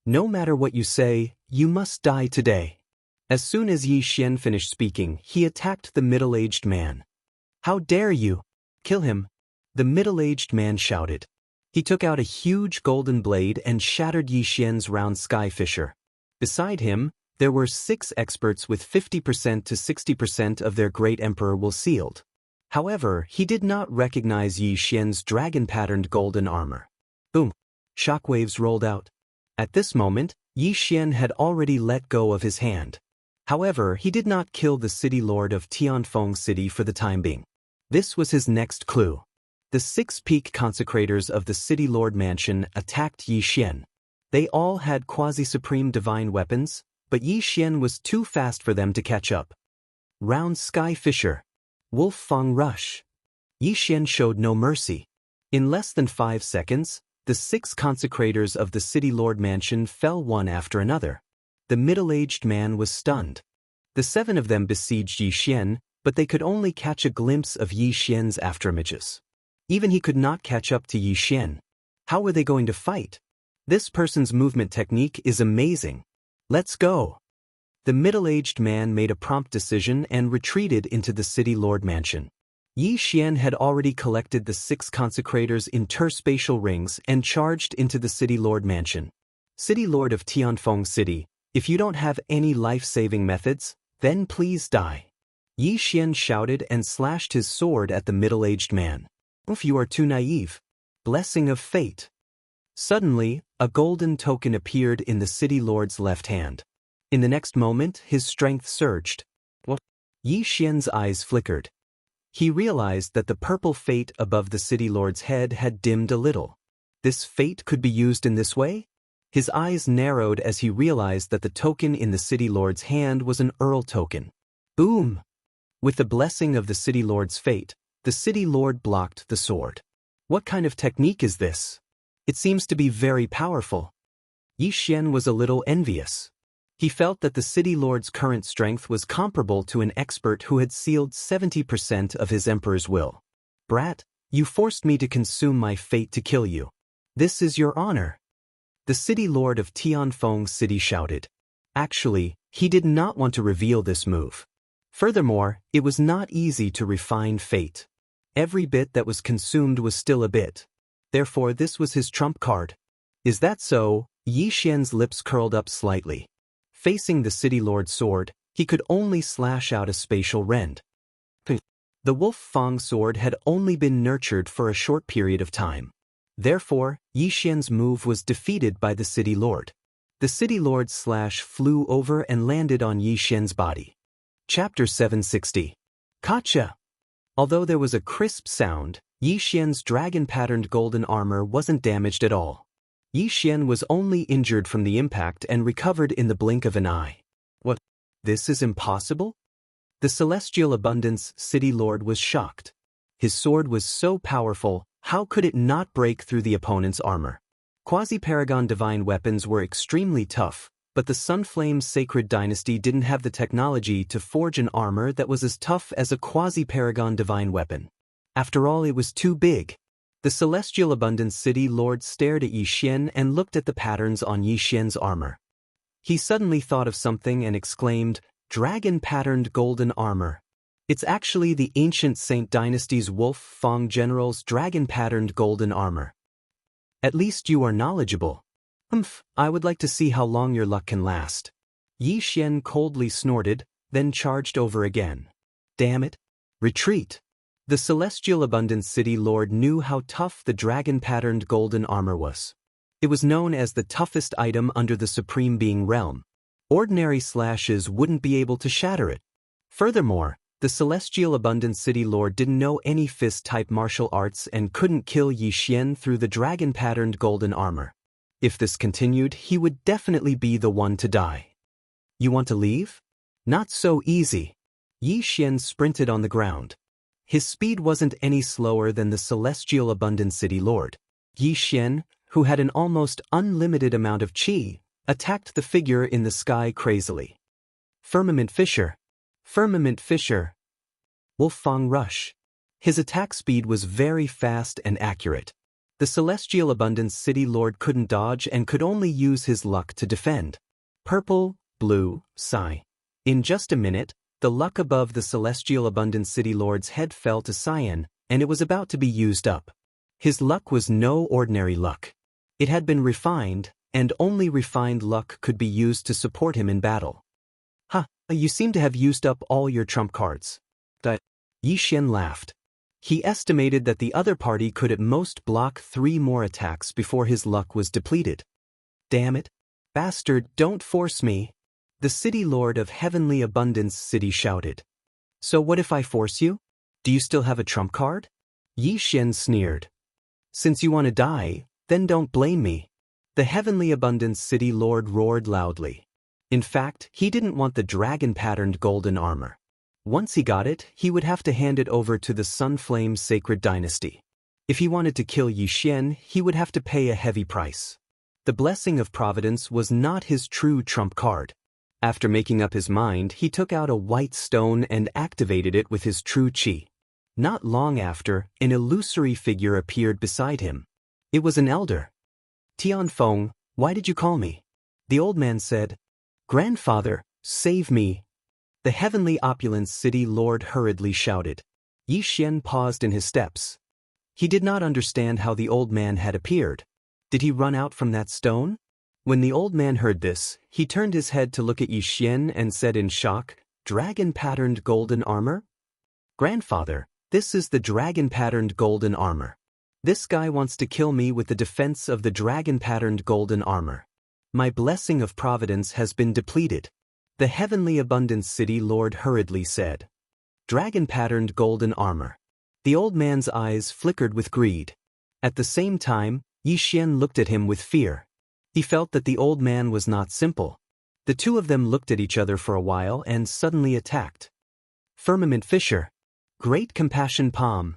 "No matter what you say, you must die today." As soon as Yi Xian finished speaking, he attacked the middle-aged man. "How dare you? Kill him!" the middle-aged man shouted. He took out a huge golden blade and shattered Yi Xian's round sky fisher. Beside him, there were 6 experts with 50% to 60% of their great emperor will sealed. However, he did not recognize Yi Xian's dragon-patterned golden armor. Boom! Shockwaves rolled out. At this moment, Yi Xian had already let go of his hand. However, he did not kill the City Lord of Tianfeng City for the time being. This was his next clue. The 6 peak consecrators of the City Lord mansion attacked Yi Xian. They all had quasi-supreme divine weapons, but Yi Xian was too fast for them to catch up. Round Sky Fisher. Wolf Fang Rush. Yi Xian showed no mercy. In less than 5 seconds, the 6 consecrators of the City Lord mansion fell one after another. The middle-aged man was stunned. The 7 of them besieged Yi Xian, but they could only catch a glimpse of Yi Xian's afterimages. Even he could not catch up to Yi Xian. How were they going to fight? This person's movement technique is amazing. Let's go. The middle-aged man made a prompt decision and retreated into the City Lord mansion. Yi Xian had already collected the 6 consecrators in spatial rings and charged into the City Lord mansion. "City Lord of Tianfeng City, if you don't have any life-saving methods, then please die." Yi Xian shouted and slashed his sword at the middle-aged man. "If you are too naive." Blessing of Fate. Suddenly, a golden token appeared in the City Lord's left hand. In the next moment, his strength surged. What? Yi Xian's eyes flickered. He realized that the purple fate above the City Lord's head had dimmed a little. This fate could be used in this way? His eyes narrowed as he realized that the token in the City Lord's hand was an Earl token. Boom! With the blessing of the City Lord's fate, the City Lord blocked the sword. What kind of technique is this? It seems to be very powerful. Yi Xian was a little envious. He felt that the City Lord's current strength was comparable to an expert who had sealed 70% of his emperor's will. "Brat, you forced me to consume my fate to kill you. This is your honor." The City Lord of Tianfeng City shouted. Actually, he did not want to reveal this move. Furthermore, it was not easy to refine fate. Every bit that was consumed was still a bit. Therefore, this was his trump card. "Is that so?" Yi Xian's lips curled up slightly. Facing the City Lord's sword, he could only slash out a spatial rend. The Wolf Fang sword had only been nurtured for a short period of time. Therefore, Yi Xian's move was defeated by the City Lord. The City Lord's slash flew over and landed on Yi Xian's body. Chapter 760. Gotcha! Although there was a crisp sound, Yi Xian's dragon-patterned golden armor wasn't damaged at all. Yi Xian was only injured from the impact and recovered in the blink of an eye. What? This is impossible? The Celestial Abundance City Lord was shocked. His sword was so powerful, how could it not break through the opponent's armor? Quasi-Paragon divine weapons were extremely tough, but the Sunflame's sacred dynasty didn't have the technology to forge an armor that was as tough as a Quasi-Paragon divine weapon. After all, it was too big. The Celestial Abundance City Lord stared at Yi Xian and looked at the patterns on Yi Xian's armor. He suddenly thought of something and exclaimed, "Dragon-patterned golden armor." It's actually the ancient Saint Dynasty's Wolf Fong General's dragon-patterned golden armor. At least you are knowledgeable. I would like to see how long your luck can last. Yi Xian coldly snorted, then charged over again. Damn it. Retreat. The Celestial Abundance City Lord knew how tough the dragon-patterned golden armor was. It was known as the toughest item under the Supreme Being realm. Ordinary slashes wouldn't be able to shatter it. Furthermore, the Celestial Abundance City Lord didn't know any fist-type martial arts and couldn't kill Yi Xian through the dragon-patterned golden armor. If this continued, he would definitely be the one to die. You want to leave? Not so easy. Yi Xian sprinted on the ground. His speed wasn't any slower than the Celestial Abundance City Lord. Yi Xian, who had an almost unlimited amount of qi, attacked the figure in the sky crazily. Firmament Fisher. Firmament Fisher. Wolf-Fang Rush. His attack speed was very fast and accurate. The Celestial Abundance City Lord couldn't dodge and could only use his luck to defend. Purple, blue, Psi. In just a minute, the luck above the Celestial Abundance City Lord's head fell to cyan, and it was about to be used up. His luck was no ordinary luck. It had been refined, and only refined luck could be used to support him in battle. You seem to have used up all your trump cards. Yi Xian laughed. He estimated that the other party could at most block 3 more attacks before his luck was depleted. Damn it. Bastard, don't force me. The City Lord of Heavenly Abundance City shouted. So what if I force you? Do you still have a trump card? Yi Xian sneered. Since you want to die, then don't blame me. The Heavenly Abundance City Lord roared loudly. In fact, he didn't want the dragon-patterned golden armor. Once he got it, he would have to hand it over to the Sunflame Sacred Dynasty. If he wanted to kill Yi Xian, he would have to pay a heavy price. The Blessing of Providence was not his true trump card. After making up his mind, he took out a white stone and activated it with his true qi. Not long after, an illusory figure appeared beside him. It was an elder. Tianfeng, why did you call me? The old man said, Grandfather, save me. The Heavenly Opulence City Lord hurriedly shouted. Yi Xian paused in his steps. He did not understand how the old man had appeared. Did he run out from that stone? When the old man heard this, he turned his head to look at Yi Xian and said in shock, Dragon-patterned golden armor? Grandfather, this is the dragon-patterned golden armor. This guy wants to kill me with the defense of the dragon-patterned golden armor. My blessing of providence has been depleted. The Heavenly Abundance City Lord hurriedly said. Dragon-patterned golden armor. The old man's eyes flickered with greed. At the same time, Yi Xian looked at him with fear. He felt that the old man was not simple. The two of them looked at each other for a while and suddenly attacked. Firmament Fisher. Great Compassion Palm.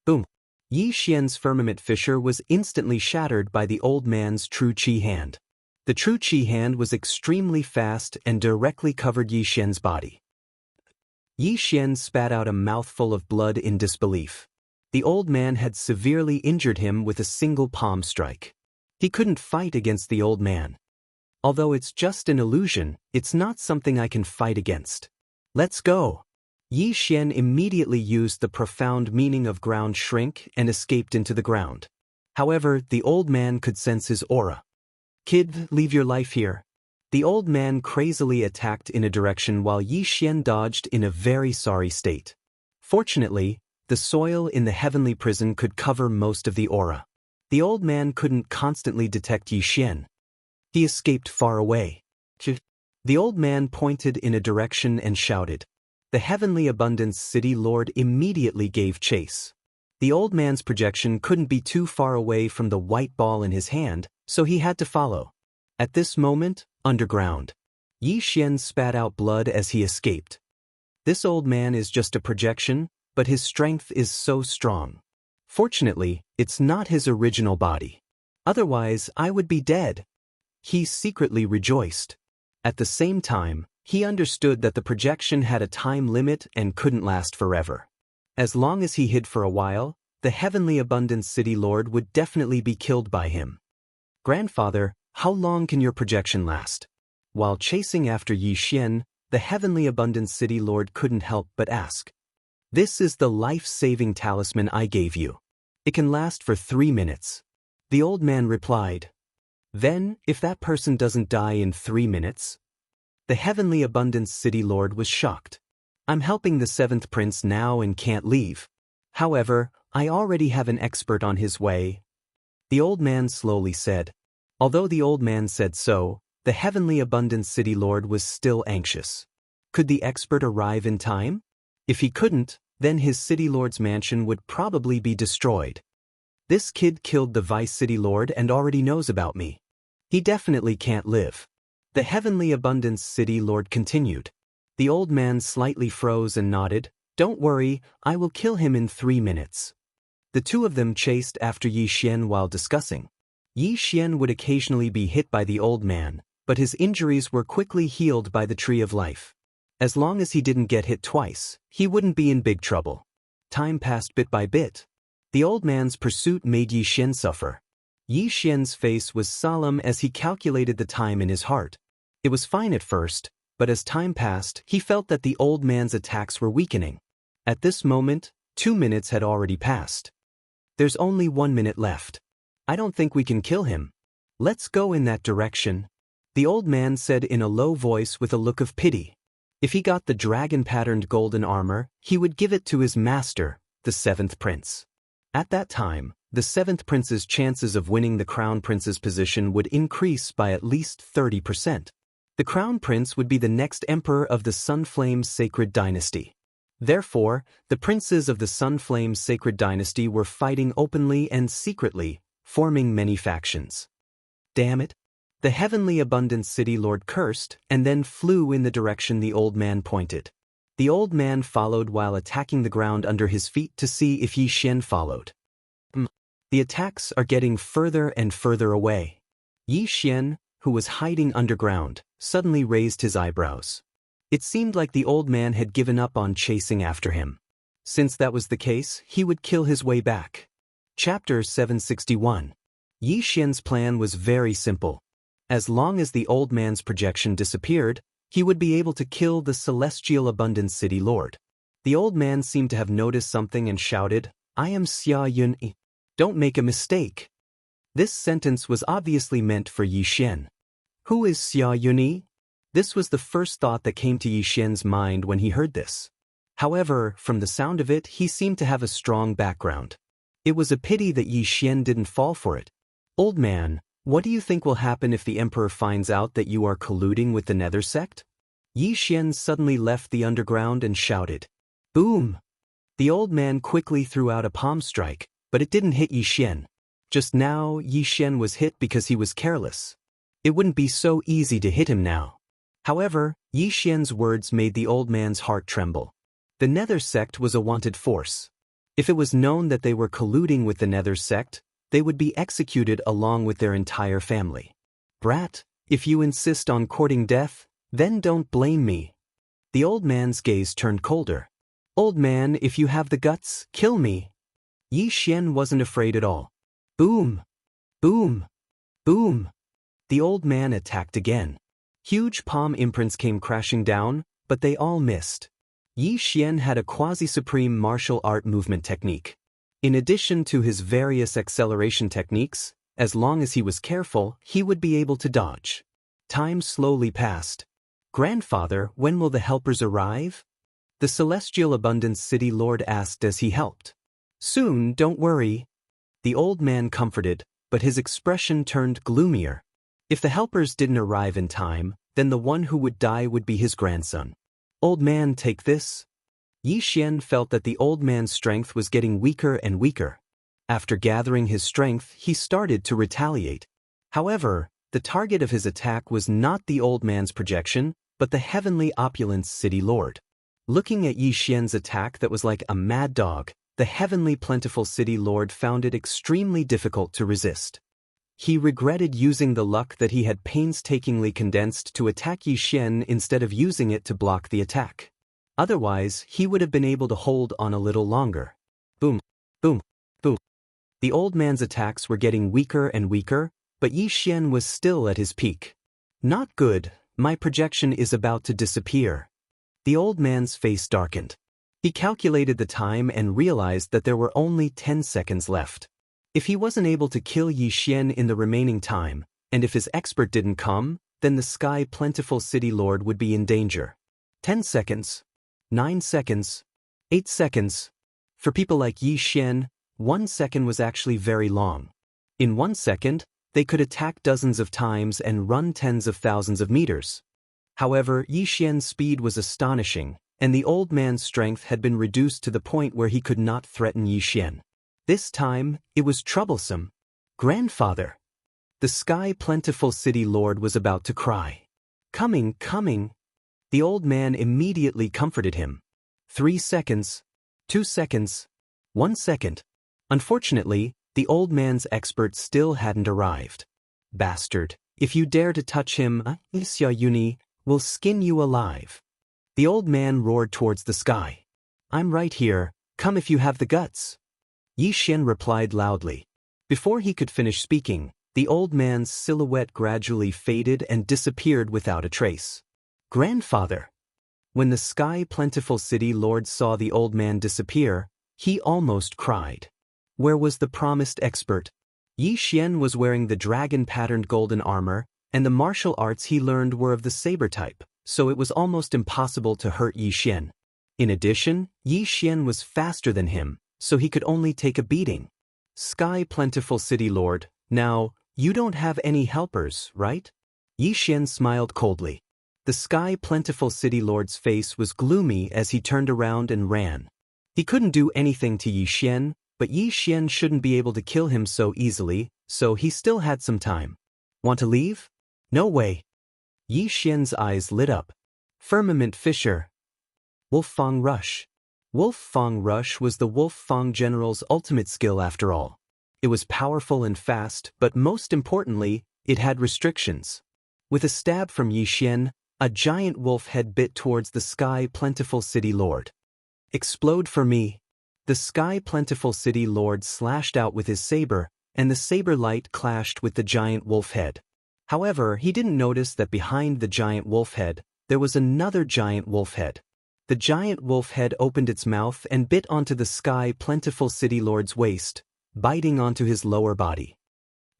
Boom. Yi Xian's Firmament Fisher was instantly shattered by the old man's True Qi hand. The True Qi hand was extremely fast and directly covered Yi Xian's body. Yi Xian spat out a mouthful of blood in disbelief. The old man had severely injured him with a single palm strike. He couldn't fight against the old man. Although it's just an illusion, it's not something I can fight against. Let's go. Yi Xian immediately used the profound meaning of ground shrink and escaped into the ground. However, the old man could sense his aura. Kid, leave your life here. The old man crazily attacked in a direction while Yi Xian dodged in a very sorry state. Fortunately, the soil in the heavenly prison could cover most of the aura. The old man couldn't constantly detect Yi Xian. He escaped far away. The old man pointed in a direction and shouted. The Heavenly Abundance City Lord immediately gave chase. The old man's projection couldn't be too far away from the white ball in his hand, so he had to follow. At this moment, underground, Yi Xian spat out blood as he escaped. This old man is just a projection, but his strength is so strong. Fortunately, it's not his original body. Otherwise, I would be dead. He secretly rejoiced. At the same time, he understood that the projection had a time limit and couldn't last forever. As long as he hid for a while, the Heavenly Abundance City Lord would definitely be killed by him. Grandfather, how long can your projection last? While chasing after Yi Xian, the Heavenly Abundance City Lord couldn't help but ask. This is the life-saving talisman I gave you. It can last for 3 minutes. The old man replied. Then, if that person doesn't die in 3 minutes? The Heavenly Abundance City Lord was shocked. I'm helping the 7th prince now and can't leave. However, I already have an expert on his way. The old man slowly said. Although the old man said so, the Heavenly Abundance City Lord was still anxious. Could the expert arrive in time? If he couldn't, then his City Lord's mansion would probably be destroyed. This kid killed the Vice City Lord and already knows about me. He definitely can't live. The Heavenly Abundance City Lord continued. The old man slightly froze and nodded. Don't worry, I will kill him in 3 minutes. The two of them chased after Yi Xian while discussing. Yi Xian would occasionally be hit by the old man, but his injuries were quickly healed by the Tree of Life. As long as he didn't get hit twice, he wouldn't be in big trouble. Time passed bit by bit. The old man's pursuit made Yi Xian suffer. Yi Xian's face was solemn as he calculated the time in his heart. It was fine at first, but as time passed, he felt that the old man's attacks were weakening. At this moment, 2 minutes had already passed. There's only 1 minute left. I don't think we can kill him. Let's go in that direction, the old man said in a low voice with a look of pity. If he got the dragon-patterned golden armor, he would give it to his master, the 7th prince. At that time, the 7th prince's chances of winning the crown prince's position would increase by at least 30%. The crown prince would be the next emperor of the Sunflame Sacred Dynasty. Therefore, the princes of the Sunflame Sacred Dynasty were fighting openly and secretly, forming many factions. Damn it! The Heavenly Abundance City Lord cursed and then flew in the direction the old man pointed. The old man followed while attacking the ground under his feet to see if Yi Xian followed. The attacks are getting further and further away. Yi Xian, who was hiding underground, suddenly raised his eyebrows. It seemed like the old man had given up on chasing after him. Since that was the case, he would kill his way back. Chapter 761. Yi Xian's plan was very simple. As long as the old man's projection disappeared, he would be able to kill the Celestial Abundance City Lord. The old man seemed to have noticed something and shouted, I am Xia Yun. Don't make a mistake. This sentence was obviously meant for Yi Xian. Who is Xia Yun? This was the first thought that came to Yi Xian's mind when he heard this. However, from the sound of it, he seemed to have a strong background. It was a pity that Yi Xian didn't fall for it. Old man, what do you think will happen if the emperor finds out that you are colluding with the Nether sect? Yi Xian suddenly left the underground and shouted. Boom! The old man quickly threw out a palm strike, but it didn't hit Yi Xian. Just now, Yi Xian was hit because he was careless. It wouldn't be so easy to hit him now. However, Yi Xian's words made the old man's heart tremble. The Nether sect was a wanted force. If it was known that they were colluding with the Nether sect, they would be executed along with their entire family. Brat, if you insist on courting death, then don't blame me. The old man's gaze turned colder. Old man, if you have the guts, kill me. Yi Xian wasn't afraid at all. Boom! Boom! Boom! The old man attacked again. Huge palm imprints came crashing down, but they all missed. Yi Xian had a quasi-supreme martial art movement technique. In addition to his various acceleration techniques, as long as he was careful, he would be able to dodge. Time slowly passed. Grandfather, when will the helpers arrive? The Celestial Abundance City Lord asked as he helped. Soon, don't worry. The old man comforted, but his expression turned gloomier. If the helpers didn't arrive in time, then the one who would die would be his grandson. Old man, take this. Yi Xian felt that the old man's strength was getting weaker and weaker. After gathering his strength, he started to retaliate. However, the target of his attack was not the old man's projection, but the Heavenly Opulence City Lord. Looking at Yi Xian's attack that was like a mad dog, the Heavenly Plentiful City Lord found it extremely difficult to resist. He regretted using the luck that he had painstakingly condensed to attack Yi Xian instead of using it to block the attack. Otherwise, he would have been able to hold on a little longer. Boom, boom, boom. The old man's attacks were getting weaker and weaker, but Yi Xian was still at his peak. Not good, my projection is about to disappear. The old man's face darkened. He calculated the time and realized that there were only 10 seconds left. If he wasn't able to kill Yi Xian in the remaining time, and if his expert didn't come, then the Sky Plentiful City Lord would be in danger. 10 seconds. 9 seconds. 8 seconds. For people like Yi Xian, 1 second was actually very long. In 1 second, they could attack dozens of times and run tens of thousands of meters. However, Yi Xian's speed was astonishing, and the old man's strength had been reduced to the point where he could not threaten Yi Xian. This time, it was troublesome. Grandfather! The Sky Plentiful City Lord was about to cry. Coming, coming! The old man immediately comforted him. 3 seconds. 2 seconds. 1 second. Unfortunately, the old man's expert still hadn't arrived. Bastard, if you dare to touch him, Xiaoyuni will skin you alive. The old man roared towards the sky. I'm right here, come if you have the guts. Yi Xian replied loudly. Before he could finish speaking, the old man's silhouette gradually faded and disappeared without a trace. Grandfather! When the Sky Plentiful City Lord saw the old man disappear, he almost cried. Where was the promised expert? Yi Xian was wearing the dragon-patterned golden armor, and the martial arts he learned were of the saber type, so it was almost impossible to hurt Yi Xian. In addition, Yi Xian was faster than him, so he could only take a beating. Sky Plentiful City Lord, now, you don't have any helpers, right? Yi Xian smiled coldly. The Sky Plentiful City Lord's face was gloomy as he turned around and ran. He couldn't do anything to Yi Xian, but Yi Xian shouldn't be able to kill him so easily, so he still had some time. Want to leave? No way. Yi Xian's eyes lit up. Firmament Fissure. Wolf Fang Rush. Wolf Fang Rush was the Wolf Fang General's ultimate skill after all. It was powerful and fast, but most importantly, it had restrictions. With a stab from Yi Xian, a giant wolf head bit towards the Sky Plentiful City Lord. Explode for me. The Sky Plentiful City Lord slashed out with his saber, and the saber light clashed with the giant wolf head. However, he didn't notice that behind the giant wolf head, there was another giant wolf head. The giant wolf head opened its mouth and bit onto the Sky Plentiful City Lord's waist, biting onto his lower body.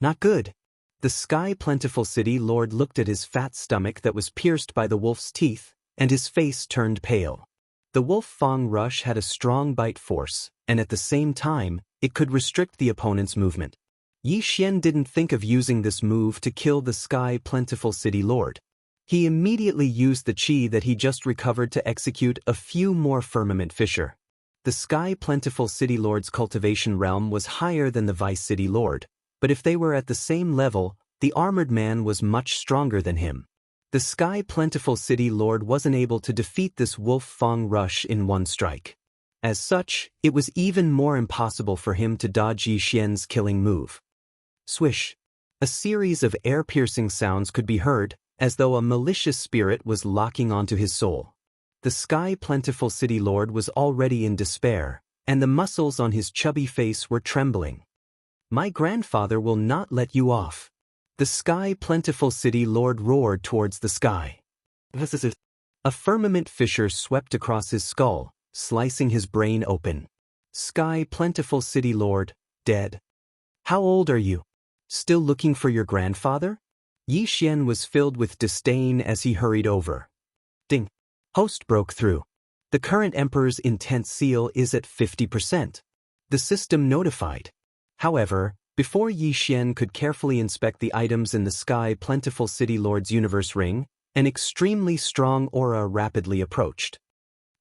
Not good. The Sky Plentiful City Lord looked at his fat stomach that was pierced by the wolf's teeth, and his face turned pale. The Wolf Fang Rush had a strong bite force, and at the same time, it could restrict the opponent's movement. Yi Xian didn't think of using this move to kill the Sky Plentiful City Lord. He immediately used the chi that he just recovered to execute a few more Firmament Fissure. The Sky Plentiful City Lord's cultivation realm was higher than the Vice City Lord, but if they were at the same level, the armored man was much stronger than him. The Sky Plentiful City Lord wasn't able to defeat this Wolf Fang Rush in one strike. As such, it was even more impossible for him to dodge Yi Xian's killing move. Swish. A series of air-piercing sounds could be heard, as though a malicious spirit was locking onto his soul. The Sky Plentiful City Lord was already in despair, and the muscles on his chubby face were trembling. My grandfather will not let you off. The Sky Plentiful City Lord roared towards the sky. A firmament fissure swept across his skull, slicing his brain open. Sky Plentiful City Lord, dead. How old are you? Still looking for your grandfather? Yi Xian was filled with disdain as he hurried over. Ding. Host broke through. The current Emperor's intent seal is at 50%. The system notified. However, before Yi Xian could carefully inspect the items in the Sky Plentiful City Lord's universe ring, an extremely strong aura rapidly approached.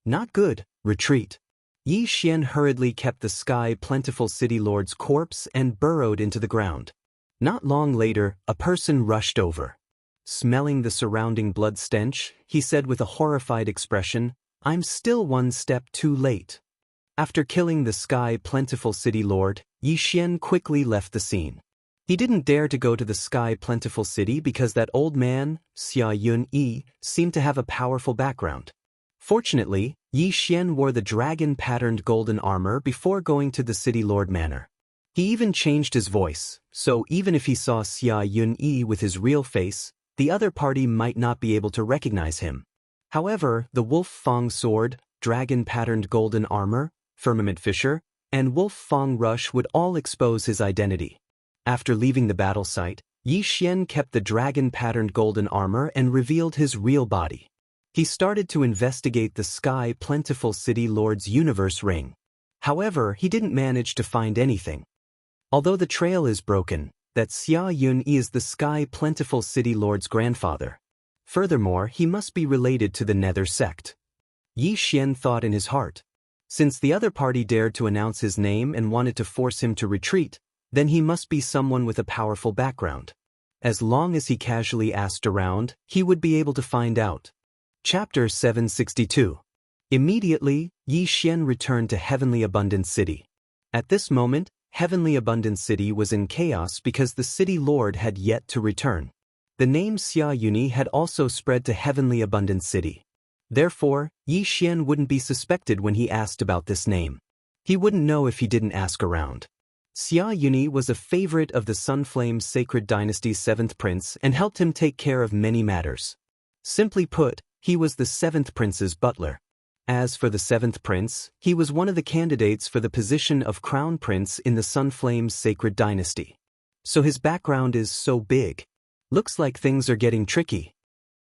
Not good, retreat. Yi Xian hurriedly kept the Sky Plentiful City Lord's corpse and burrowed into the ground. Not long later, a person rushed over. Smelling the surrounding blood stench, he said with a horrified expression, I'm still one step too late. After killing the Sky Plentiful City Lord, Yi Xian quickly left the scene. He didn't dare to go to the Sky Plentiful City because that old man, Xiaoyuni, seemed to have a powerful background. Fortunately, Yi Xian wore the dragon-patterned golden armor before going to the City Lord Manor. He even changed his voice, so even if he saw Xiaoyuni with his real face, the other party might not be able to recognize him. However, the Wolf Fang sword, dragon-patterned golden armor, Firmament Fisher, and Wolf Fang Rush would all expose his identity. After leaving the battle site, Yi Xian kept the dragon-patterned golden armor and revealed his real body. He started to investigate the Sky Plentiful City Lord's universe ring. However, he didn't manage to find anything. Although the trail is broken, that Xia Yun is the Sky Plentiful City Lord's grandfather. Furthermore, he must be related to the Nether sect. Yi Xian thought in his heart. Since the other party dared to announce his name and wanted to force him to retreat, then he must be someone with a powerful background. As long as he casually asked around, he would be able to find out. Chapter 762. Immediately, Yi Xian returned to Heavenly Abundance City. At this moment, Heavenly Abundance City was in chaos because the city lord had yet to return. The name Xia Yuni had also spread to Heavenly Abundance City. Therefore, Yi Xian wouldn't be suspected when he asked about this name. He wouldn't know if he didn't ask around. Xia Yuni was a favorite of the Sunflame Sacred Dynasty's 7th prince and helped him take care of many matters. Simply put, he was the 7th prince's butler. As for the 7th prince, he was one of the candidates for the position of crown prince in the Sunflame's Sacred Dynasty. So his background is so big. Looks like things are getting tricky.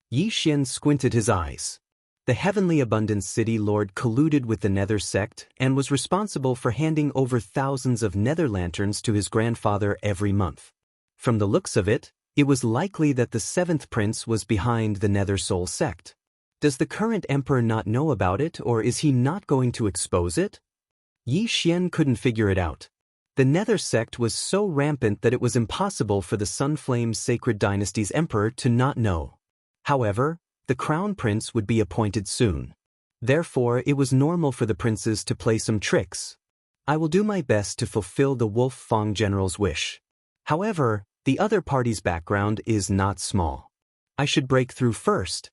Yi Xian squinted his eyes. The Heavenly Abundance City Lord colluded with the Nether sect and was responsible for handing over thousands of Nether lanterns to his grandfather every month. From the looks of it, it was likely that the 7th prince was behind the Nether Soul sect. Does the current emperor not know about it, or is he not going to expose it? Yi Xian couldn't figure it out. The Nether sect was so rampant that it was impossible for the Sunflame Sacred Dynasty's emperor to not know. However, the crown prince would be appointed soon. Therefore, it was normal for the princes to play some tricks. I will do my best to fulfill the Wolf Fang general's wish. However, the other party's background is not small. I should break through first.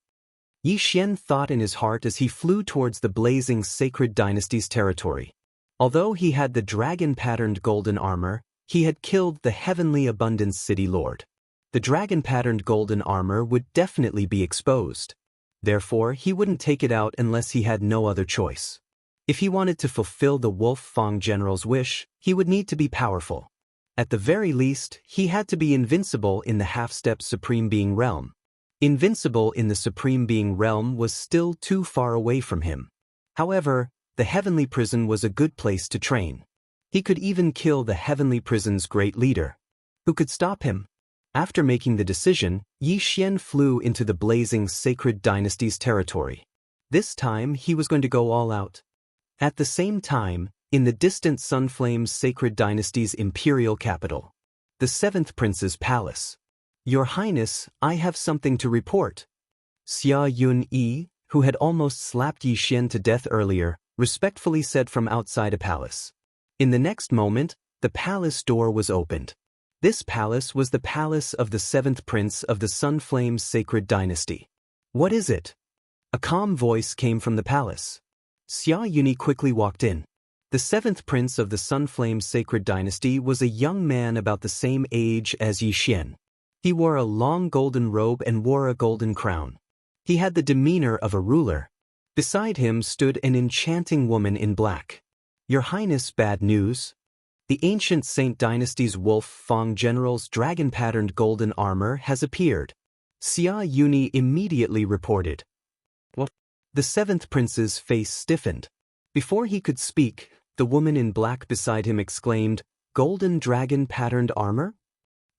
Yi Xian thought in his heart as he flew towards the blazing Sacred Dynasty's territory. Although he had the dragon-patterned golden armor, he had killed the Heavenly Abundance City Lord. The dragon-patterned golden armor would definitely be exposed. Therefore, he wouldn't take it out unless he had no other choice. If he wanted to fulfill the Wolf Fang general's wish, he would need to be powerful. At the very least, he had to be invincible in the half-step Supreme Being realm. Invincible in the Supreme Being realm was still too far away from him. However, the Heavenly Prison was a good place to train. He could even kill the Heavenly Prison's great leader. Who could stop him? After making the decision, Yi Xian flew into the blazing Sacred Dynasty's territory. This time, he was going to go all out. At the same time, in the distant Sunflame's Sacred Dynasty's imperial capital, the 7th prince's palace. Your Highness, I have something to report. Xia Yun Yi, who had almost slapped Yi Xian to death earlier, respectfully said from outside a palace. In the next moment, the palace door was opened. This palace was the palace of the 7th prince of the Sunflame's Sacred Dynasty. What is it? A calm voice came from the palace. Xia Yuni quickly walked in. The 7th prince of the Sunflame's Sacred Dynasty was a young man about the same age as Yi Xian. He wore a long golden robe and wore a golden crown. He had the demeanor of a ruler. Beside him stood an enchanting woman in black. Your Highness, bad news. The ancient Saint Dynasty's Wolf Fang general's dragon-patterned golden armor has appeared. Xia Yuni immediately reported. What? The 7th prince's face stiffened. Before he could speak, the woman in black beside him exclaimed, "Golden dragon-patterned armor?"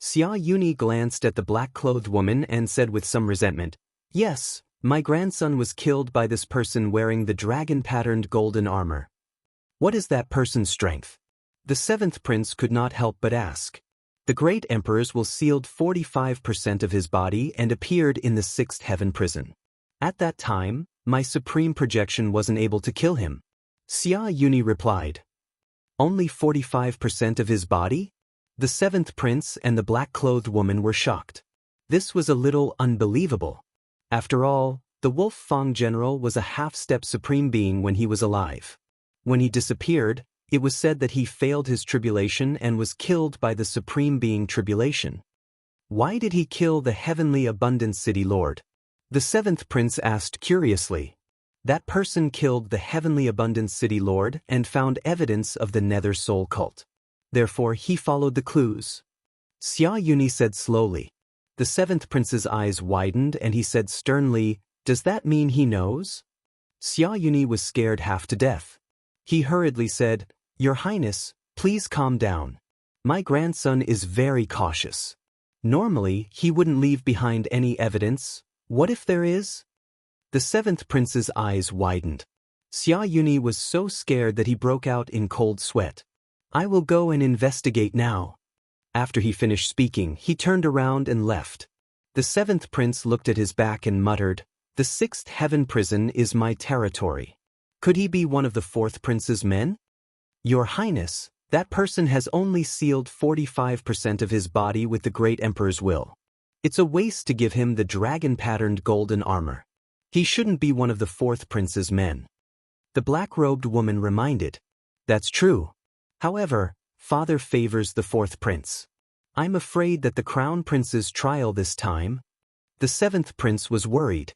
Xia Yuni glanced at the black-clothed woman and said with some resentment, "Yes, my grandson was killed by this person wearing the dragon-patterned golden armor." What is that person's strength? The 7th prince could not help but ask. The great emperors will sealed 45% of his body and appeared in the 6th heaven prison. At that time, my supreme projection wasn't able to kill him. Xia Yuni replied. Only 45% of his body? The 7th prince and the black-clothed woman were shocked. This was a little unbelievable. After all, the Wolf Fang general was a half-step supreme being when he was alive. When he disappeared, it was said that he failed his tribulation and was killed by the supreme being Tribulation. Why did he kill the Heavenly Abundance City Lord? The 7th prince asked curiously. That person killed the Heavenly Abundance City Lord and found evidence of the Nether Soul cult. Therefore he followed the clues. Xianxia said slowly. The seventh prince's eyes widened and he said sternly, "Does that mean he knows?" Xianxia was scared half to death. He hurriedly said, "Your Highness, please calm down. My grandson is very cautious. Normally, he wouldn't leave behind any evidence. What if there is?" The seventh prince's eyes widened. Xianxia was so scared that he broke out in cold sweat. "I will go and investigate now." After he finished speaking, he turned around and left. The seventh prince looked at his back and muttered, "The sixth heaven prison is my territory. Could he be one of the fourth prince's men?" "Your Highness, that person has only sealed 45% of his body with the great emperor's will. It's a waste to give him the dragon-patterned golden armor. He shouldn't be one of the fourth prince's men." The black-robed woman reminded, "That's true. However, Father favors the fourth prince. I'm afraid that the crown prince's trial this time." The seventh prince was worried.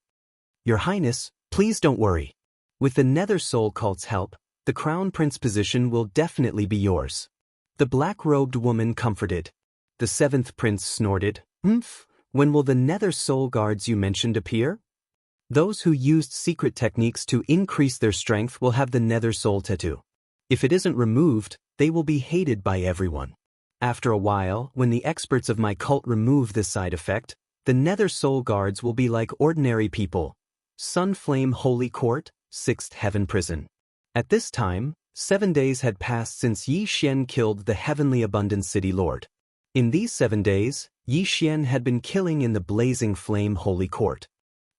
"Your Highness, please don't worry. With the Nether Soul cult's help, the crown prince position will definitely be yours." The black-robed woman comforted. The seventh prince snorted, When will the Nether Soul guards you mentioned appear?" "Those who used secret techniques to increase their strength will have the Nether Soul tattoo. If it isn't removed, they will be hated by everyone. After a while, when the experts of my cult remove this side effect, the Nether Soul guards will be like ordinary people." Sunflame Holy Court, 6th Heaven Prison. At this time, 7 days had passed since Yi Xian killed the Heavenly Abundance City Lord. In these 7 days, Yi Xian had been killing in the Blazing Flame Holy Court.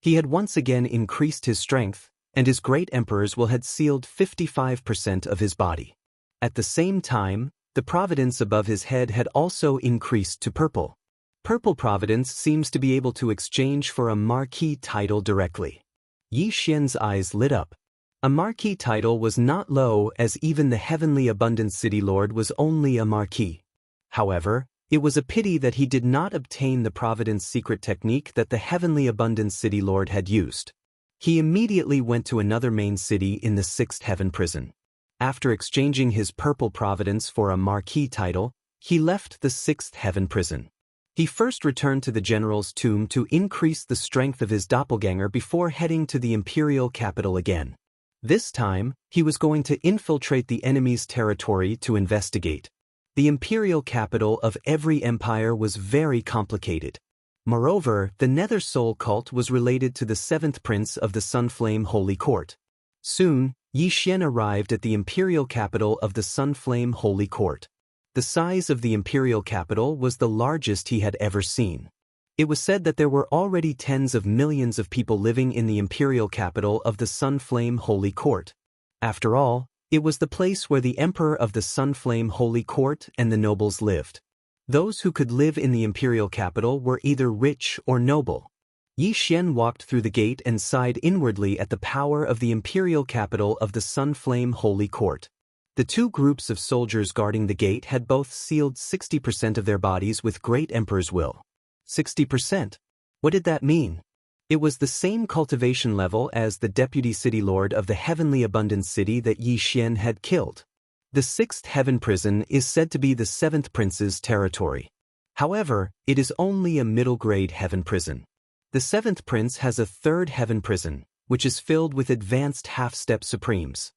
He had once again increased his strength, and his great emperor's will had sealed 55% of his body. At the same time, the providence above his head had also increased to purple. Purple providence seems to be able to exchange for a marquis title directly. Yi Xian's eyes lit up. A marquis title was not low, as even the Heavenly Abundance City Lord was only a marquis. However, it was a pity that he did not obtain the providence secret technique that the Heavenly Abundance City Lord had used. He immediately went to another main city in the 6th Heaven Prison. After exchanging his purple providence for a marquis title, he left the 6th Heaven Prison. He first returned to the general's tomb to increase the strength of his doppelganger before heading to the imperial capital again. This time, he was going to infiltrate the enemy's territory to investigate. The imperial capital of every empire was very complicated. Moreover, the Nether Soul cult was related to the 7th prince of the Sunflame Holy Court. Soon, Yi Xian arrived at the imperial capital of the Sunflame Holy Court. The size of the imperial capital was the largest he had ever seen. It was said that there were already tens of millions of people living in the imperial capital of the Sunflame Holy Court. After all, it was the place where the emperor of the Sunflame Holy Court and the nobles lived. Those who could live in the imperial capital were either rich or noble. Yi Xian walked through the gate and sighed inwardly at the power of the imperial capital of the Sunflame Holy Court. The two groups of soldiers guarding the gate had both sealed 60% of their bodies with great emperor's will. 60%? What did that mean? It was the same cultivation level as the deputy city lord of the Heavenly Abundance City that Yi Xian had killed. The 6th Heaven Prison is said to be the 7th Prince's territory. However, it is only a middle-grade heaven prison. The 7th Prince has a 3rd Heaven Prison, which is filled with advanced half-step supremes.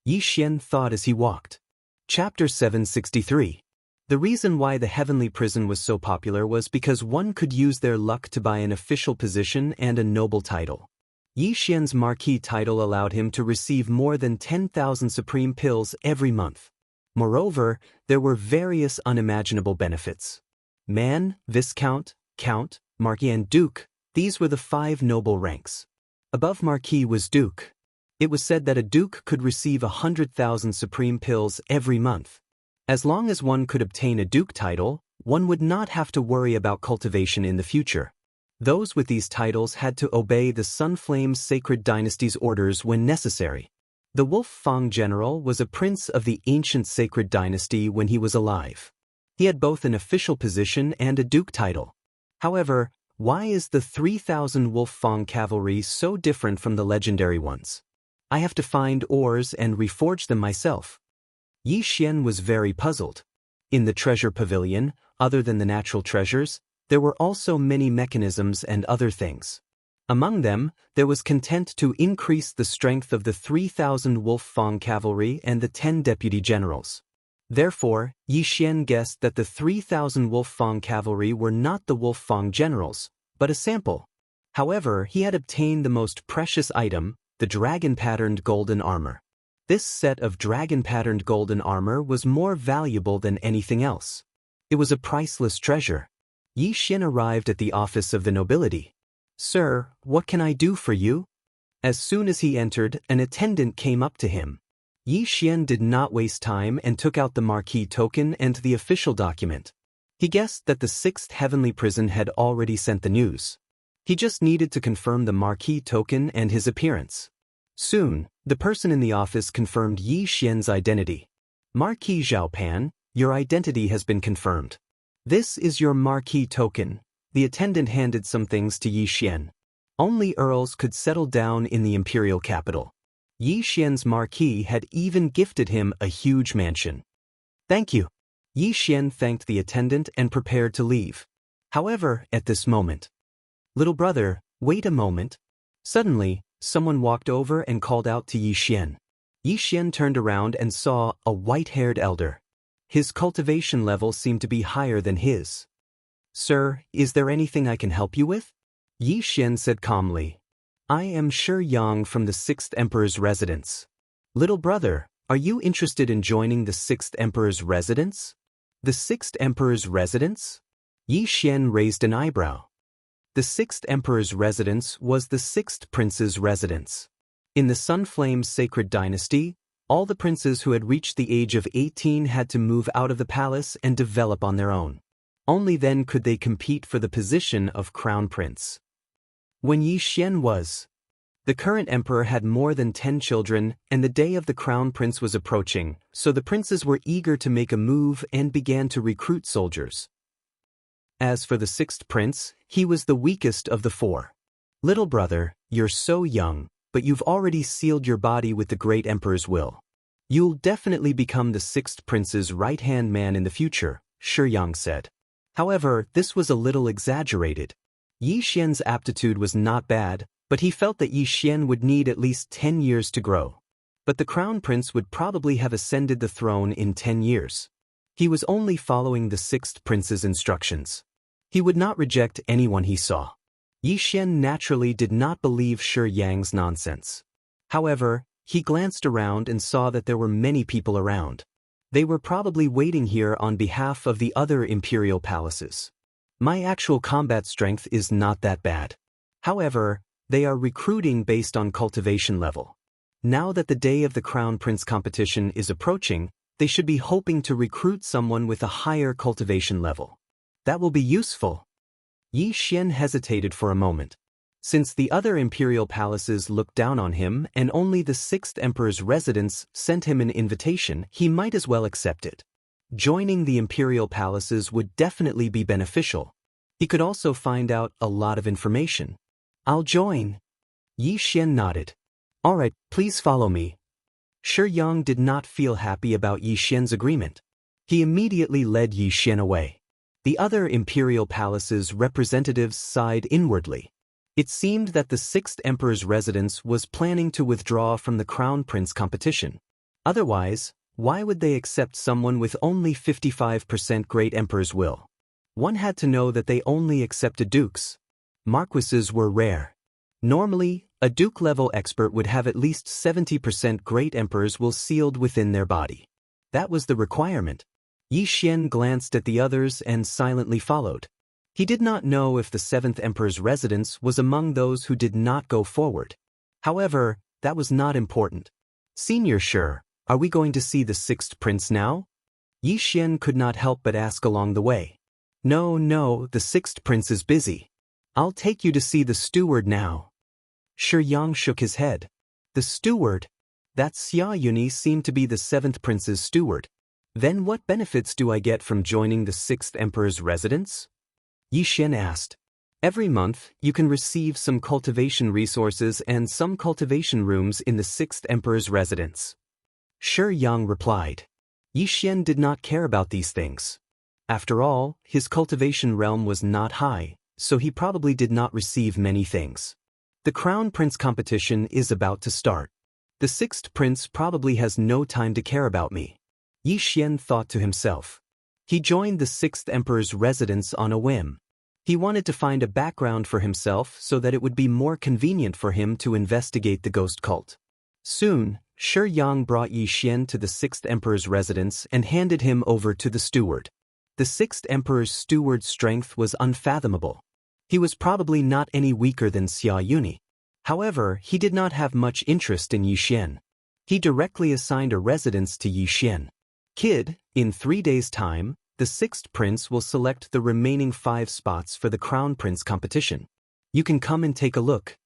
Yi Xian thought as he walked. Chapter 763. The reason why the heavenly prison was so popular was because one could use their luck to buy an official position and a noble title. Yi Xian's marquis title allowed him to receive more than 10,000 supreme pills every month. Moreover, there were various unimaginable benefits. Man, Viscount, Count, Marquis and Duke, these were the 5 noble ranks. Above Marquis was Duke. It was said that a Duke could receive 100,000 supreme pills every month. As long as one could obtain a Duke title, one would not have to worry about cultivation in the future. Those with these titles had to obey the Sunflame Sacred Dynasty's orders when necessary. The Wolf Fang General was a prince of the ancient Sacred Dynasty when he was alive. He had both an official position and a Duke title. However, Why is the 3,000 Wolf-Fang cavalry so different from the legendary ones? I have to find ores and reforge them myself. Yi Xian was very puzzled. In the treasure pavilion, other than the natural treasures, there were also many mechanisms and other things. Among them, there was content to increase the strength of the 3,000 Wolf-Fang cavalry and the 10 deputy generals. Therefore, Yi Xian guessed that the 3,000 Wolf-Fang cavalry were not the Wolf-Fang generals, but a sample. However, he had obtained the most precious item, the dragon-patterned golden armor. This set of dragon-patterned golden armor was more valuable than anything else. It was a priceless treasure. Yi Xian arrived at the office of the nobility. "Sir, what can I do for you?" As soon as he entered, an attendant came up to him. Yi Xian did not waste time and took out the marquee token and the official document. He guessed that the 6th heavenly prison had already sent the news. He just needed to confirm the marquee token and his appearance. Soon, the person in the office confirmed Yi Xian's identity. "Marquis Zhaopan, your identity has been confirmed. This is your marquee token." The attendant handed some things to Yi Xian. Only earls could settle down in the imperial capital. Yi Xian's marquis had even gifted him a huge mansion. "Thank you." Yi Xian thanked the attendant and prepared to leave. However, at this moment, "Little brother, wait a moment." Suddenly, someone walked over and called out to Yi Xian. Yi Xian turned around and saw a white-haired elder. His cultivation level seemed to be higher than his. "Sir, is there anything I can help you with?" Yi Xian said calmly. "I am Xianxia from the 6th Emperor's residence." "Little brother, are you interested in joining the 6th Emperor's residence?" "The 6th Emperor's residence?" Yi Xian raised an eyebrow. The 6th Emperor's residence was the 6th Prince's residence. In the Sunflame Sacred Dynasty, all the princes who had reached the age of 18 had to move out of the palace and develop on their own. Only then could they compete for the position of Crown Prince. When Yi Xian was, the current emperor had more than 10 children, and the day of the Crown Prince was approaching, so the princes were eager to make a move and began to recruit soldiers. As for the 6th prince, he was the weakest of the 4. "Little brother, you're so young, but you've already sealed your body with the great emperor's will. You'll definitely become the 6th prince's right-hand man in the future," Xianxia said. However, this was a little exaggerated. Yi Xian's aptitude was not bad, but he felt that Yi Xian would need at least 10 years to grow. But the crown prince would probably have ascended the throne in 10 years. He was only following the 6th prince's instructions. He would not reject anyone he saw. Yi Xian naturally did not believe Xianxia's nonsense. However, he glanced around and saw that there were many people around. They were probably waiting here on behalf of the other imperial palaces. "My actual combat strength is not that bad. However, they are recruiting based on cultivation level. Now that the day of the Crown Prince competition is approaching, they should be hoping to recruit someone with a higher cultivation level. That will be useful." Yi Xian hesitated for a moment. Since the other imperial palaces looked down on him and only the 6th Emperor's residence sent him an invitation, he might as well accept it. Joining the imperial palaces would definitely be beneficial. He could also find out a lot of information. "I'll join." Yi Xian nodded. "All right, please follow me." Xianxia did not feel happy about Yi Xian's agreement. He immediately led Yi Xian away. The other imperial palaces' representatives sighed inwardly. It seemed that the 6th Emperor's residence was planning to withdraw from the Crown Prince competition. Otherwise, why would they accept someone with only 55% Great Emperor's will? One had to know that they only accepted dukes. Marquises were rare. Normally, a duke-level expert would have at least 70% Great Emperor's will sealed within their body. That was the requirement. Yi Xian glanced at the others and silently followed. He did not know if the 7th Emperor's residence was among those who did not go forward. However, that was not important. "Senior Shi, are we going to see the 6th prince now?" Yi Xian could not help but ask along the way. No, the 6th prince is busy. I'll take you to see the steward now." Xianxia shook his head. "The steward? That Xiaoyuni seemed to be the 7th prince's steward. Then what benefits do I get from joining the 6th Emperor's residence?" Yi Xian asked. Every month, you can receive some cultivation resources and some cultivation rooms in the 6th Emperor's residence. Shi Yang replied. Yi Xian did not care about these things. After all, his cultivation realm was not high, so he probably did not receive many things. The Crown Prince competition is about to start. The 6th Prince probably has no time to care about me. Yi Xian thought to himself. He joined the 6th Emperor's residence on a whim. He wanted to find a background for himself so that it would be more convenient for him to investigate the ghost cult. Soon, Shi Yang brought Yi Xian to the 6th Emperor's residence and handed him over to the steward. The 6th Emperor's steward's strength was unfathomable. He was probably not any weaker than Xia Yuni. However, he did not have much interest in Yi Xian. He directly assigned a residence to Yi Xian. Kid, in 3 days' time, the 6th Prince will select the remaining 5 spots for the Crown Prince competition. You can come and take a look.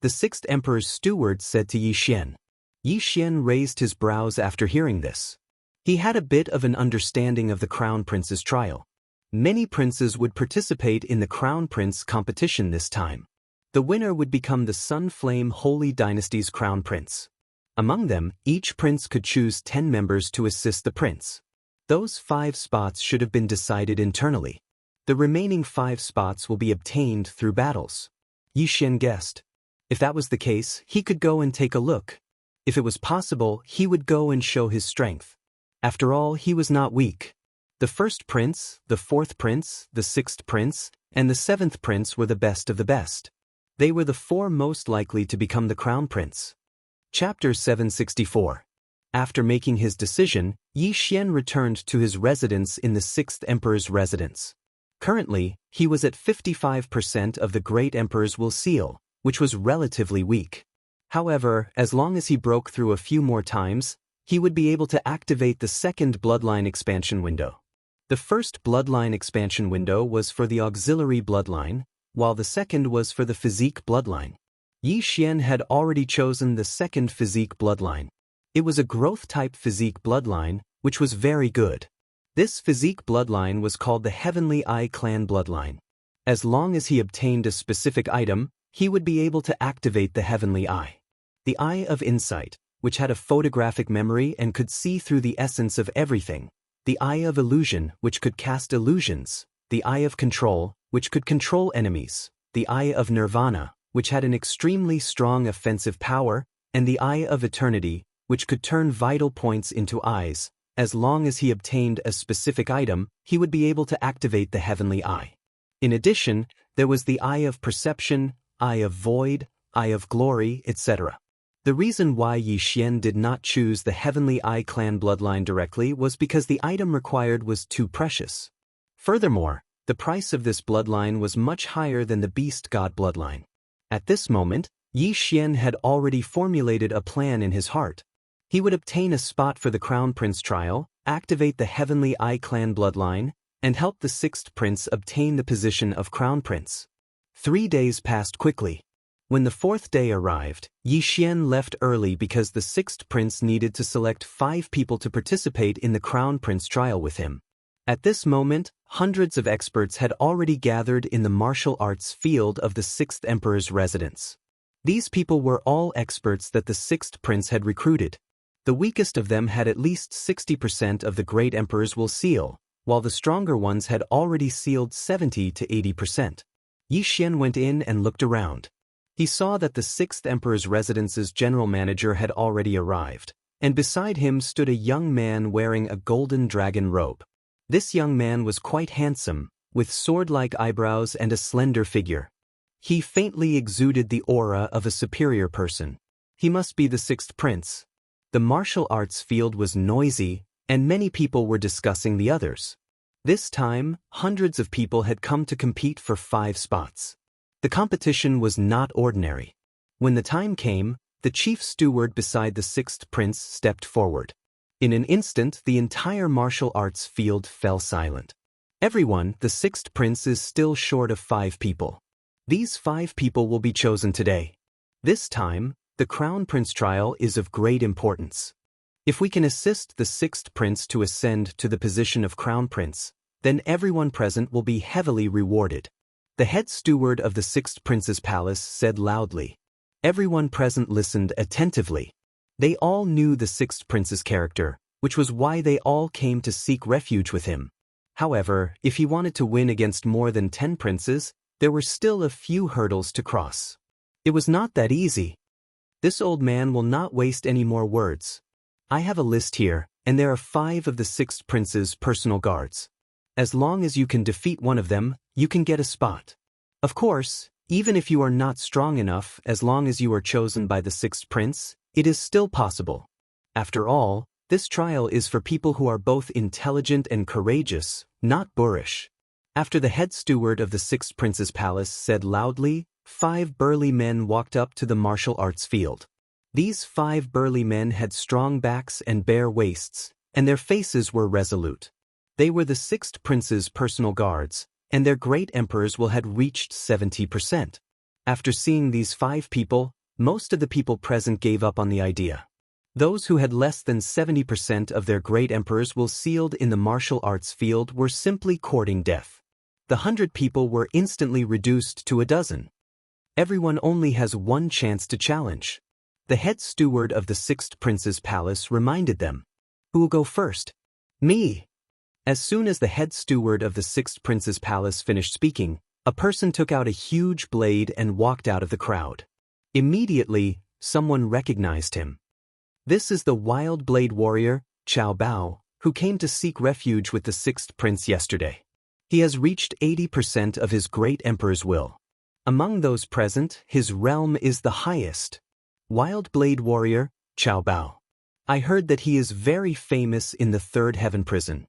The 6th Emperor's steward said to Yi Xian. Yi Xian raised his brows after hearing this. He had a bit of an understanding of the Crown Prince's trial. Many princes would participate in the Crown Prince competition this time. The winner would become the Sunflame Holy Dynasty's Crown Prince. Among them, each prince could choose 10 members to assist the prince. Those 5 spots should have been decided internally. The remaining 5 spots will be obtained through battles. Yi Xian guessed. If that was the case, he could go and take a look. If it was possible, he would go and show his strength. After all, he was not weak. The 1st Prince, the 4th Prince, the 6th Prince, and the 7th Prince were the best of the best. They were the 4 most likely to become the Crown Prince. Chapter 764. After making his decision, Yi Xian returned to his residence in the 6th Emperor's residence. Currently, he was at 55% of the Great Emperor's will seal, which was relatively weak. However, as long as he broke through a few more times, he would be able to activate the 2nd bloodline expansion window. The 1st bloodline expansion window was for the auxiliary bloodline, while the 2nd was for the physique bloodline. Yi Xian had already chosen the 2nd physique bloodline. It was a growth-type physique bloodline, which was very good. This physique bloodline was called the Heavenly Eye Clan bloodline. As long as he obtained a specific item, he would be able to activate the Heavenly Eye. The Eye of Insight, which had a photographic memory and could see through the essence of everything. The Eye of Illusion, which could cast illusions. The Eye of Control, which could control enemies. The Eye of Nirvana, which had an extremely strong offensive power. And the Eye of Eternity, which could turn vital points into eyes. As long as he obtained a specific item, he would be able to activate the Heavenly Eye. In addition, there was the Eye of Perception, Eye of Void, Eye of Glory, etc. The reason why Yi Xian did not choose the Heavenly Eye Clan bloodline directly was because the item required was too precious. Furthermore, the price of this bloodline was much higher than the Beast God bloodline. At this moment, Yi Xian had already formulated a plan in his heart. He would obtain a spot for the Crown Prince trial, activate the Heavenly Eye Clan bloodline, and help the 6th Prince obtain the position of Crown Prince. 3 days passed quickly. When the 4th day arrived, Yi Xian left early because the 6th Prince needed to select 5 people to participate in the Crown Prince trial with him. At this moment, hundreds of experts had already gathered in the martial arts field of the 6th Emperor's residence. These people were all experts that the 6th Prince had recruited. The weakest of them had at least 60% of the Great Emperor's will seal, while the stronger ones had already sealed 70 to 80%. Yi Xian went in and looked around. He saw that the 6th Emperor's residence's general manager had already arrived, and beside him stood a young man wearing a golden dragon robe. This young man was quite handsome, with sword-like eyebrows and a slender figure. He faintly exuded the aura of a superior person. He must be the 6th Prince. The martial arts field was noisy, and many people were discussing the others. This time, hundreds of people had come to compete for 5 spots. The competition was not ordinary. When the time came, the chief steward beside the 6th Prince stepped forward. In an instant, the entire martial arts field fell silent. Everyone, the 6th Prince is still short of 5 people. These 5 people will be chosen today. This time, the Crown Prince trial is of great importance. If we can assist the 6th Prince to ascend to the position of Crown Prince, then everyone present will be heavily rewarded. The head steward of the sixth prince's palace said loudly. Everyone present listened attentively. They all knew the sixth prince's character, which was why they all came to seek refuge with him. However, if he wanted to win against more than 10 princes, there were still a few hurdles to cross. It was not that easy. This old man will not waste any more words. I have a list here, and there are 5 of the sixth prince's personal guards. As long as you can defeat one of them, you can get a spot. Of course, even if you are not strong enough, as long as you are chosen by the sixth prince, it is still possible. After all, this trial is for people who are both intelligent and courageous, not boorish. After the head steward of the sixth prince's palace said loudly, 5 burly men walked up to the martial arts field. These 5 burly men had strong backs and bare waists, and their faces were resolute. They were the sixth prince's personal guards, and their great emperor's will had reached 70%. After seeing these 5 people, most of the people present gave up on the idea. Those who had less than 70% of their great emperor's will sealed in the martial arts field were simply courting death. The 100 people were instantly reduced to a dozen. Everyone only has one chance to challenge. The head steward of the sixth prince's palace reminded them. Who will go first? Me. As soon as the head steward of the sixth prince's palace finished speaking, a person took out a huge blade and walked out of the crowd. Immediately, someone recognized him. This is the wild blade warrior, Xiao Bao, who came to seek refuge with the sixth prince yesterday. He has reached 80% of his great emperor's will. Among those present, his realm is the highest. Wild blade warrior, Xiao Bao. I heard that he is very famous in the third heaven prison.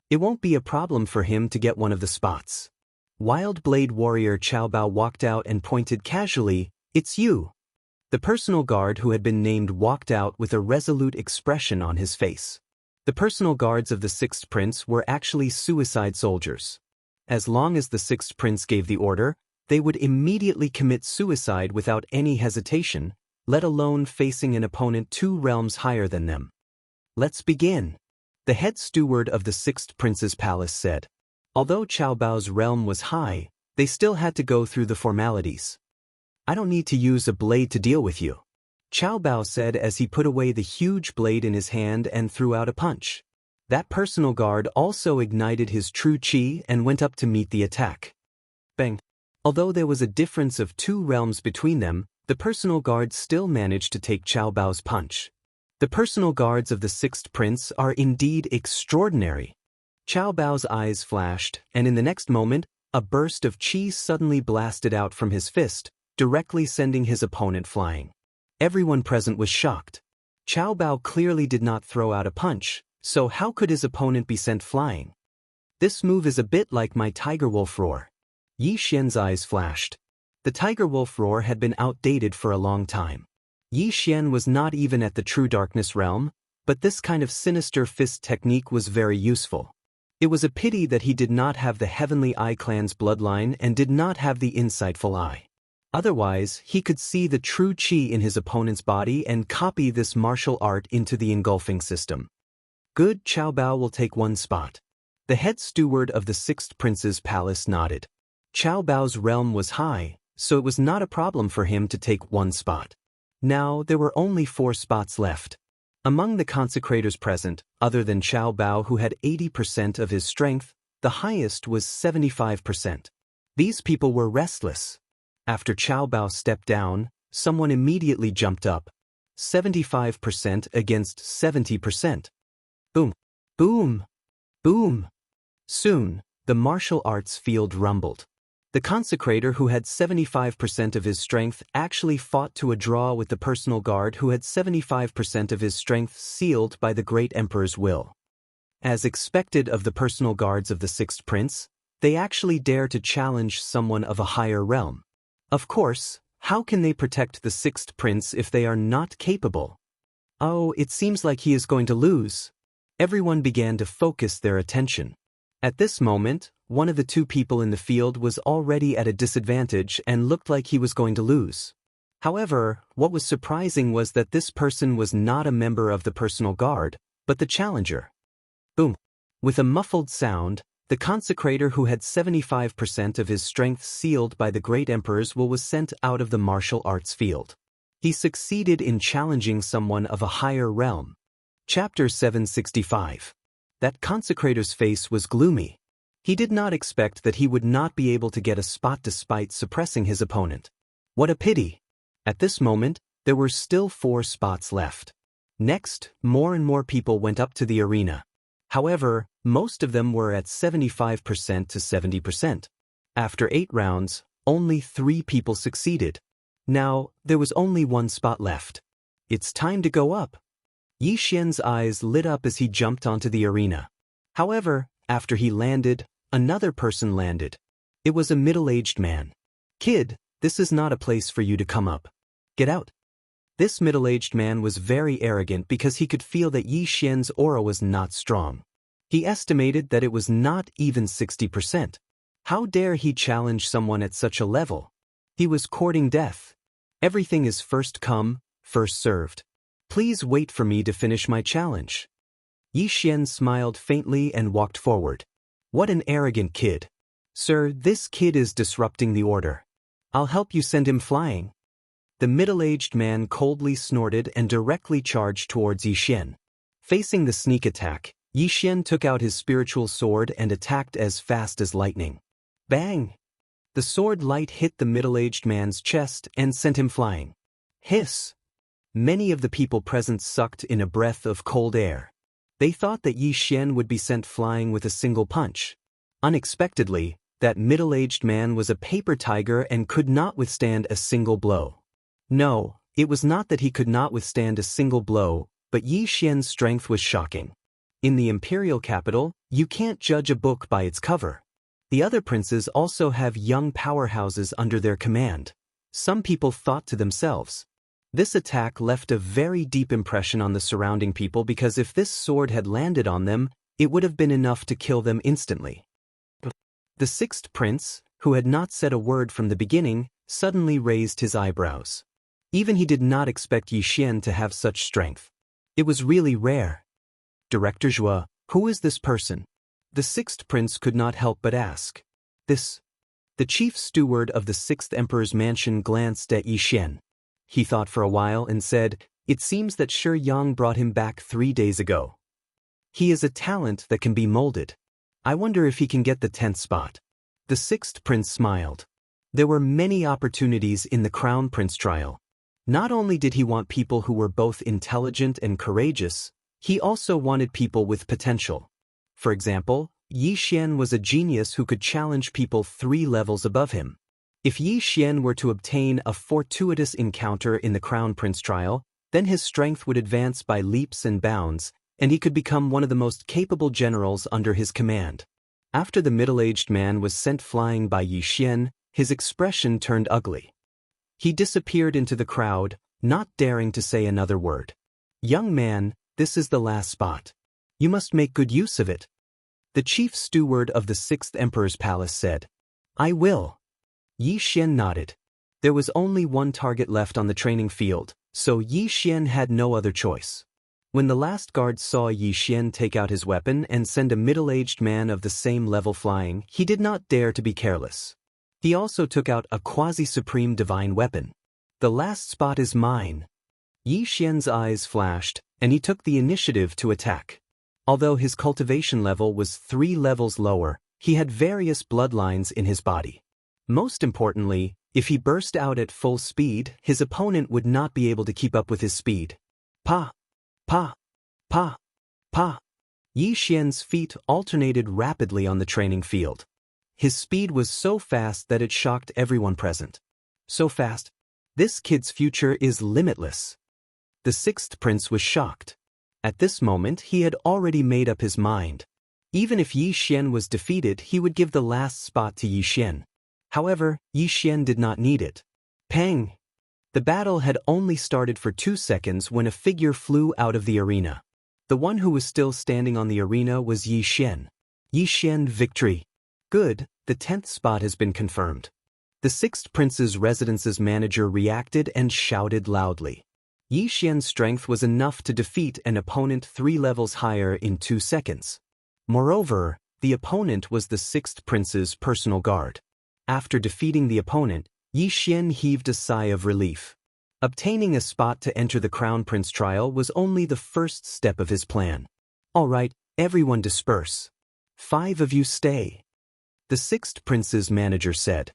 It won't be a problem for him to get one of the spots. Wild blade warrior Xiao Bao walked out and pointed casually, "It's you." The personal guard who had been named walked out with a resolute expression on his face. The personal guards of the sixth prince were actually suicide soldiers. As long as the sixth prince gave the order, they would immediately commit suicide without any hesitation, let alone facing an opponent 2 realms higher than them. Let's begin. The head steward of the sixth prince's palace said. Although Xiao Bao's realm was high, they still had to go through the formalities. I don't need to use a blade to deal with you, Xiao Bao said as he put away the huge blade in his hand and threw out a punch. That personal guard also ignited his true qi and went up to meet the attack. Bang! Although there was a difference of 2 realms between them, the personal guard still managed to take Xiao Bao's punch. The personal guards of the sixth prince are indeed extraordinary. Xiao Bao's eyes flashed, and in the next moment, a burst of qi suddenly blasted out from his fist, directly sending his opponent flying. Everyone present was shocked. Xiao Bao clearly did not throw out a punch, so how could his opponent be sent flying? This move is a bit like my tiger wolf roar. Yi Xian's eyes flashed. The tiger wolf roar had been outdated for a long time. Yi Xian was not even at the true darkness realm, but this kind of sinister fist technique was very useful. It was a pity that he did not have the Heavenly Eye clan's bloodline and did not have the insightful eye. Otherwise, he could see the true qi in his opponent's body and copy this martial art into the engulfing system. Good, Xiao Bao will take 1 spot. The head steward of the sixth prince's palace nodded. Xiao Bao's realm was high, so it was not a problem for him to take 1 spot. Now there were only 4 spots left. Among the consecrators present, other than Xiao Bao who had 80% of his strength, the highest was 75%. These people were restless. After Xiao Bao stepped down, someone immediately jumped up. 75% against 70%. Boom, boom, boom. Soon, the martial arts field rumbled. The consecrator who had 75% of his strength actually fought to a draw with the personal guard who had 75% of his strength sealed by the great emperor's will. As expected of the personal guards of the sixth prince, they actually dare to challenge someone of a higher realm. Of course, how can they protect the sixth prince if they are not capable? Oh, it seems like he is going to lose. Everyone began to focus their attention. At this moment, one of the 2 people in the field was already at a disadvantage and looked like he was going to lose. However, what was surprising was that this person was not a member of the personal guard, but the challenger. Boom! With a muffled sound, The consecrator who had 75% of his strength sealed by the great emperor's will was sent out of the martial arts field. He succeeded in challenging someone of a higher realm. Chapter 765. That consecrator's face was gloomy. He did not expect that he would not be able to get a spot despite suppressing his opponent. What a pity! At this moment, there were still 4 spots left. Next, more and more people went up to the arena. However, most of them were at 75% to 70%. After 8 rounds, only 3 people succeeded. Now, there was only 1 spot left. It's time to go up. Yi Xian's eyes lit up as he jumped onto the arena. However, after he landed, another person landed. It was a middle-aged man. "Kid, this is not a place for you to come up. Get out." This middle-aged man was very arrogant because he could feel that Yi Xian's aura was not strong. He estimated that it was not even 60%. How dare he challenge someone at such a level? He was courting death. Everything is first come, first served. Please wait for me to finish my challenge. Yi Xian smiled faintly and walked forward. What an arrogant kid. Sir, this kid is disrupting the order. I'll help you send him flying. The middle-aged man coldly snorted and directly charged towards Yi Xian. Facing the sneak attack, Yi Xian took out his spiritual sword and attacked as fast as lightning. Bang! The sword light hit the middle-aged man's chest and sent him flying. Hiss! Many of the people present sucked in a breath of cold air. They thought that Yi Xian would be sent flying with a single punch. Unexpectedly, that middle-aged man was a paper tiger and could not withstand a single blow. No, it was not that he could not withstand a single blow, but Yi Xian's strength was shocking. In the imperial capital, you can't judge a book by its cover. The other princes also have young powerhouses under their command. Some people thought to themselves. This attack left a very deep impression on the surrounding people because if this sword had landed on them, it would have been enough to kill them instantly. The 6th prince, who had not said a word from the beginning, suddenly raised his eyebrows. Even he did not expect Yi Xian to have such strength. It was really rare. Director Zhua, who is this person? The 6th prince could not help but ask. This. The chief steward of the 6th emperor's mansion glanced at Yi Xian. He thought for a while and said, "It seems that Shi Yang brought him back 3 days ago. He is a talent that can be molded. I wonder if he can get the 10th spot." The 6th prince smiled. There were many opportunities in the crown prince trial. Not only did he want people who were both intelligent and courageous, he also wanted people with potential. For example, Yi Xian was a genius who could challenge people 3 levels above him. If Yi Xian were to obtain a fortuitous encounter in the crown prince trial, then his strength would advance by leaps and bounds, and he could become one of the most capable generals under his command. After the middle-aged man was sent flying by Yi Xian, his expression turned ugly. He disappeared into the crowd, not daring to say another word. "Young man, this is the last spot. You must make good use of it." The chief steward of the 6th emperor's palace said. "I will." Yi Xian nodded. There was only 1 target left on the training field, so Yi Xian had no other choice. When the last guard saw Yi Xian take out his weapon and send a middle-aged man of the same level flying, he did not dare to be careless. He also took out a quasi-supreme divine weapon. "The last spot is mine." Yi Xian's eyes flashed, and he took the initiative to attack. Although his cultivation level was 3 levels lower, he had various bloodlines in his body. Most importantly, if he burst out at full speed, his opponent would not be able to keep up with his speed. Pa! Pa! Pa! Pa! Yi Xian's feet alternated rapidly on the training field. His speed was so fast that it shocked everyone present. So fast. This kid's future is limitless. The 6th prince was shocked. At this moment he had already made up his mind. Even if Yi Xian was defeated, he would give the last spot to Yi Xian. However, Yi Xian did not need it. Pang! The battle had only started for 2 seconds when a figure flew out of the arena. The one who was still standing on the arena was Yi Xian. Yi Xian victory. Good, the 10th spot has been confirmed. The 6th prince's residence's manager reacted and shouted loudly. Yi Xian's strength was enough to defeat an opponent 3 levels higher in 2 seconds. Moreover, The opponent was the sixth prince's personal guard. After defeating the opponent, Yi Xian heaved a sigh of relief. Obtaining a spot to enter the Crown Prince trial was only the first step of his plan. All right, everyone disperse. 5 of you stay. The sixth prince's manager said.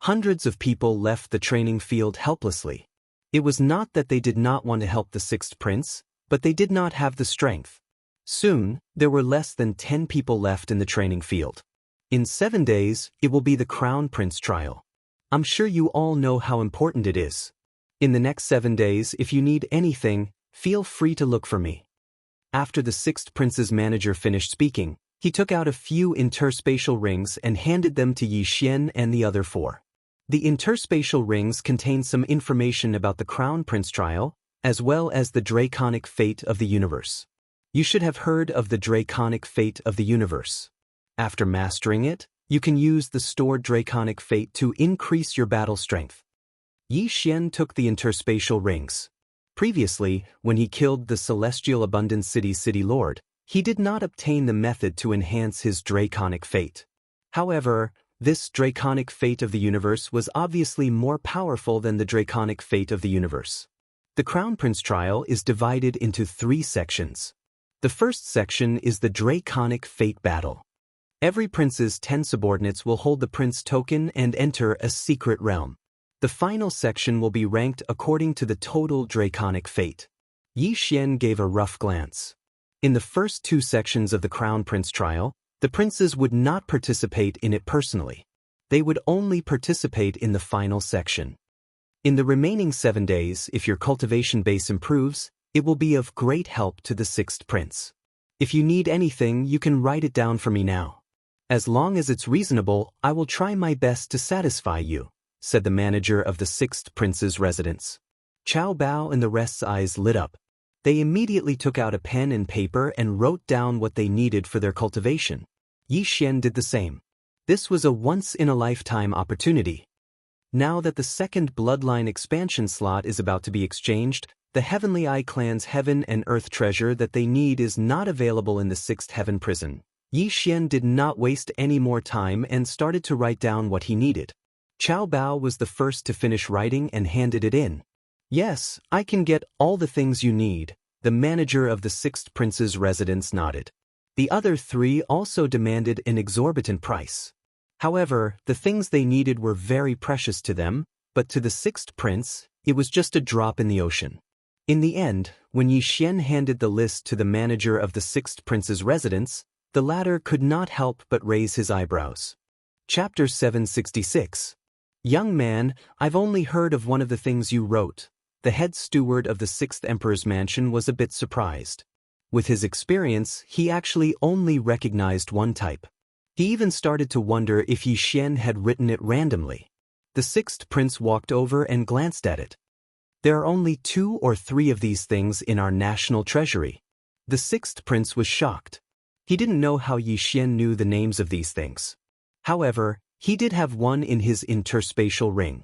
Hundreds of people left the training field helplessly. It was not that they did not want to help the sixth prince, but they did not have the strength. Soon, there were less than 10 people left in the training field. In 7 days, it will be the Crown Prince trial. I'm sure you all know how important it is. In the next 7 days, if you need anything, feel free to look for me. After the sixth prince's manager finished speaking, he took out a few interspatial rings and handed them to Yi Xian and the other 4. The interspatial rings contain some information about the Crown Prince trial, as well as the draconic fate of the universe. You should have heard of the draconic fate of the universe. After mastering it, you can use the stored draconic fate to increase your battle strength. Yi Xian took the interspatial rings. Previously, when he killed the Celestial Abundant City's city lord, he did not obtain the method to enhance his draconic fate. However, this draconic fate of the universe was obviously more powerful than the draconic fate of the universe. The Crown Prince trial is divided into 3 sections. The first section is the draconic fate battle. Every prince's 10 subordinates will hold the prince token and enter a secret realm. The final section will be ranked according to the total draconic fate. Yi Xian gave a rough glance. In the first 2 sections of the Crown Prince trial, the princes would not participate in it personally. They would only participate in the final section. In the remaining 7 days, if your cultivation base improves, it will be of great help to the sixth prince. If you need anything, you can write it down for me now. As long as it's reasonable, I will try my best to satisfy you, said the manager of the sixth prince's residence. Chao Bao and the rest's eyes lit up. They immediately took out a pen and paper and wrote down what they needed for their cultivation. Yi Xian did the same. This was a once-in-a-lifetime opportunity. Now that the second bloodline expansion slot is about to be exchanged, the Heavenly Eye clan's heaven and earth treasure that they need is not available in the sixth heaven prison. Yi Xian did not waste any more time and started to write down what he needed. Chao Bao was the first to finish writing and handed it in. Yes, I can get all the things you need, the manager of the sixth prince's residence nodded. The other 3 also demanded an exorbitant price. However, the things they needed were very precious to them, but to the sixth prince, it was just a drop in the ocean. In the end, when Yi Xian handed the list to the manager of the sixth prince's residence, the latter could not help but raise his eyebrows. Chapter 766. Young man, I've only heard of one of the things you wrote. The head steward of the sixth emperor's mansion was a bit surprised. With his experience, he actually only recognized one type. He even started to wonder if Yi Xian had written it randomly. The sixth prince walked over and glanced at it. There are only 2 or 3 of these things in our national treasury. The sixth prince was shocked. He didn't know how Yi Xian knew the names of these things. However, he did have one in his interspatial ring.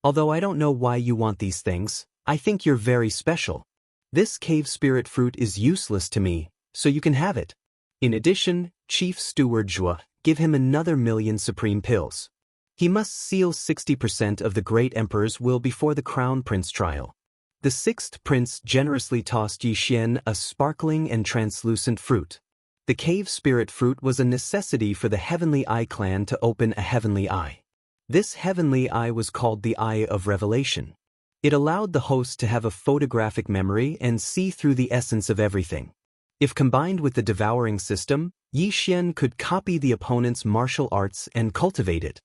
Although I don't know why you want these things, I think you're very special. This cave spirit fruit is useless to me, so you can have it. In addition, Chief Steward Zhua, give him another 1,000,000 supreme pills. He must seal 60% of the great emperor's will before the Crown Prince trial. The sixth prince generously tossed Yi Xian a sparkling and translucent fruit. The cave spirit fruit was a necessity for the Heavenly Eye clan to open a heavenly eye. This heavenly eye was called the Eye of Revelation. It allowed the host to have a photographic memory and see through the essence of everything. If combined with the devouring system, Yi Xian could copy the opponent's martial arts and cultivate it.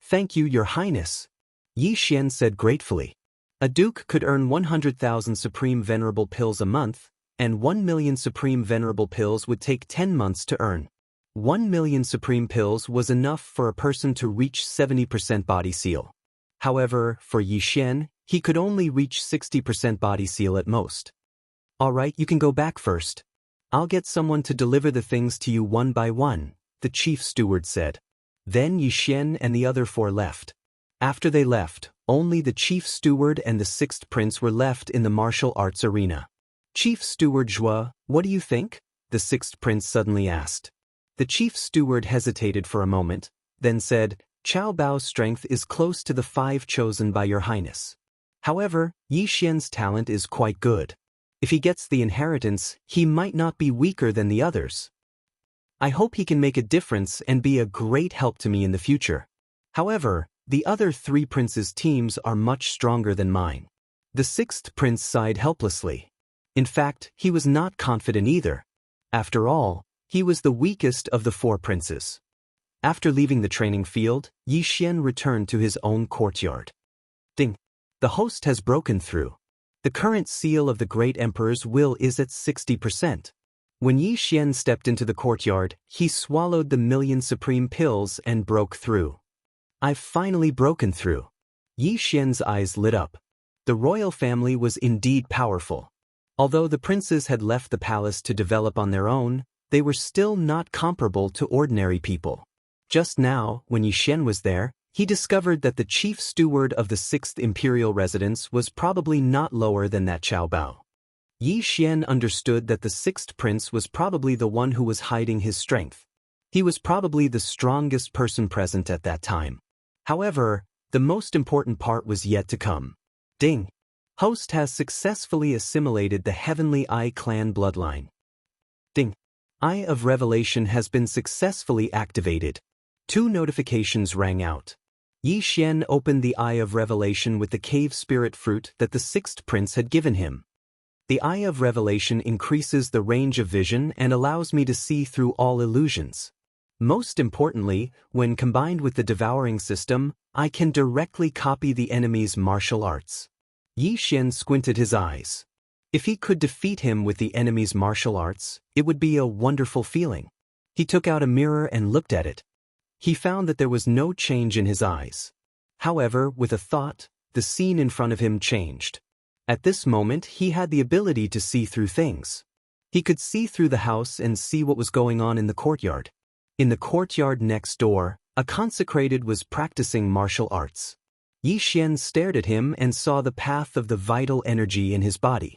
Thank you, Your Highness, Yi Xian said gratefully. A duke could earn 100,000 supreme venerable pills a month, and 1,000,000 supreme venerable pills would take 10 months to earn. 1,000,000 supreme pills was enough for a person to reach 70% body seal. However, for Yi Xian, he could only reach 60% body seal at most. All right, you can go back first. I'll get someone to deliver the things to you one by one, the chief steward said. Then Yi Xian and the other 4 left. After they left, only the chief steward and the sixth prince were left in the martial arts arena. Chief Steward Zhua, what do you think? The sixth prince suddenly asked. The chief steward hesitated for a moment, then said, Qiao Bao's strength is close to the 5 chosen by your highness. However, Yi Xian's talent is quite good. If he gets the inheritance, he might not be weaker than the others. I hope he can make a difference and be a great help to me in the future. However, the other 3 princes' teams are much stronger than mine. The 6th prince sighed helplessly. In fact, he was not confident either. After all, he was the weakest of the 4 princes. After leaving the training field, Yi Xian returned to his own courtyard. Ding! The host has broken through. The current seal of the great emperor's will is at 60%. When Yi Xian stepped into the courtyard, he swallowed the 1,000,000 supreme pills and broke through. I've finally broken through. Yi Xian's eyes lit up. The royal family was indeed powerful. Although the princes had left the palace to develop on their own, they were still not comparable to ordinary people. Just now, when Yi Xian was there, he discovered that the chief steward of the 6th imperial residence was probably not lower than that Qiao Bao. Yi Xian understood that the 6th prince was probably the one who was hiding his strength. He was probably the strongest person present at that time. However, the most important part was yet to come. Ding! Host has successfully assimilated the Heavenly Eye clan bloodline. Ding! Eye of Revelation has been successfully activated. 2 notifications rang out. Yi Xian opened the Eye of Revelation with the cave spirit fruit that the 6th prince had given him. The Eye of Revelation increases the range of vision and allows me to see through all illusions. Most importantly, when combined with the devouring system, I can directly copy the enemy's martial arts. Yi Xian squinted his eyes. If he could defeat him with the enemy's martial arts, it would be a wonderful feeling. He took out a mirror and looked at it. He found that there was no change in his eyes. However, with a thought, the scene in front of him changed. At this moment, he had the ability to see through things. He could see through the house and see what was going on in the courtyard. In the courtyard next door, a consecrated was practicing martial arts. Yi Xian stared at him and saw the path of the vital energy in his body.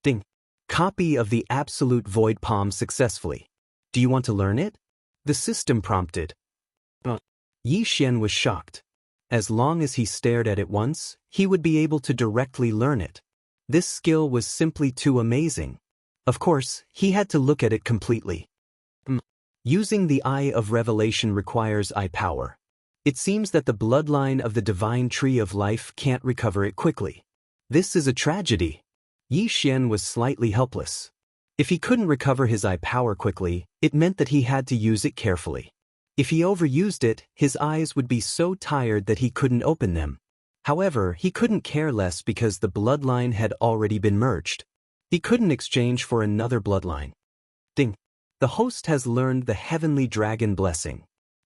Ding! Copy of the Absolute Void Palm successfully. Do you want to learn it? The system prompted. Yi Xian was shocked. As long as he stared at it once, he would be able to directly learn it. This skill was simply too amazing. Of course, he had to look at it completely. Using the Eye of Revelation requires eye power. It seems that the bloodline of the divine tree of life can't recover it quickly. This is a tragedy. Yi Xian was slightly helpless. If he couldn't recover his eye power quickly, it meant that he had to use it carefully. If he overused it, his eyes would be so tired that he couldn't open them. However, he couldn't care less because the bloodline had already been merged. He couldn't exchange for another bloodline. Ding! The host has learned the Heavenly Dragon Blessing.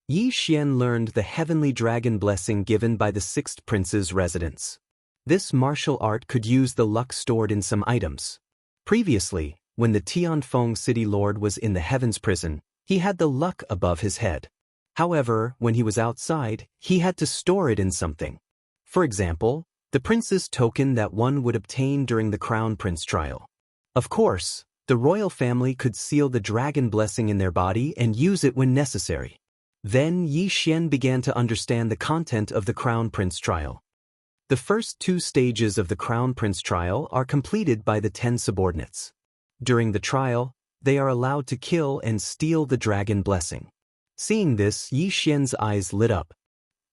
Yi Xian learned the Heavenly Dragon Blessing given by the 6th prince's residence. This martial art could use the luck stored in some items. Previously, when the Tianfeng City Lord was in the Heavens Prison, he had the luck above his head. However, when he was outside, he had to store it in something. For example, the prince's token that one would obtain during the Crown Prince trial. Of course, the royal family could seal the dragon blessing in their body and use it when necessary. Then Yi Xian began to understand the content of the Crown Prince trial. The first 2 stages of the Crown Prince trial are completed by the 10 subordinates. During the trial, they are allowed to kill and steal the dragon blessing. Seeing this, Yi Xian's eyes lit up.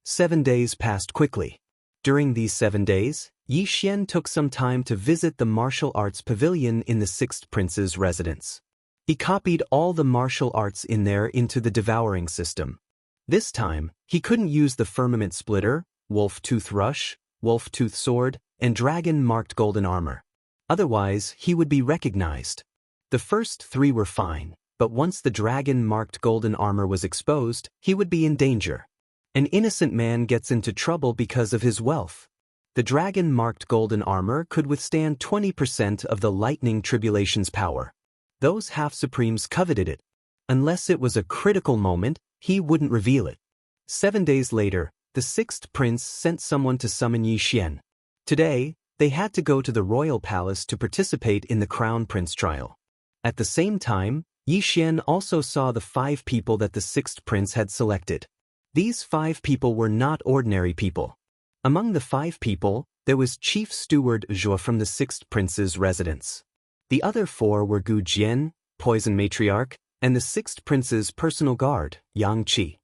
7 days passed quickly. During these 7 days, Yi Xian took some time to visit the martial arts pavilion in the 6th prince's residence. He copied all the martial arts in there into the devouring system. This time, he couldn't use the firmament splitter, wolf-tooth rush, wolf-tooth sword, and dragon-marked golden armor. Otherwise, he would be recognized. The first 3 were fine, but once the dragon-marked golden armor was exposed, he would be in danger. An innocent man gets into trouble because of his wealth. The dragon-marked golden armor could withstand 20% of the lightning tribulation's power. Those half-supremes coveted it. Unless it was a critical moment, he wouldn't reveal it. 7 days later, the 6th prince sent someone to summon Yi Xian. Today, they had to go to the royal palace to participate in the Crown Prince trial. At the same time, Yi Xian also saw the 5 people that the 6th prince had selected. These 5 people were not ordinary people. Among the 5 people, there was Chief Steward Zhuo from the 6th prince's residence. The other 4 were Gu Jian, Poison Matriarch, and the 6th prince's personal guard, Xianxia.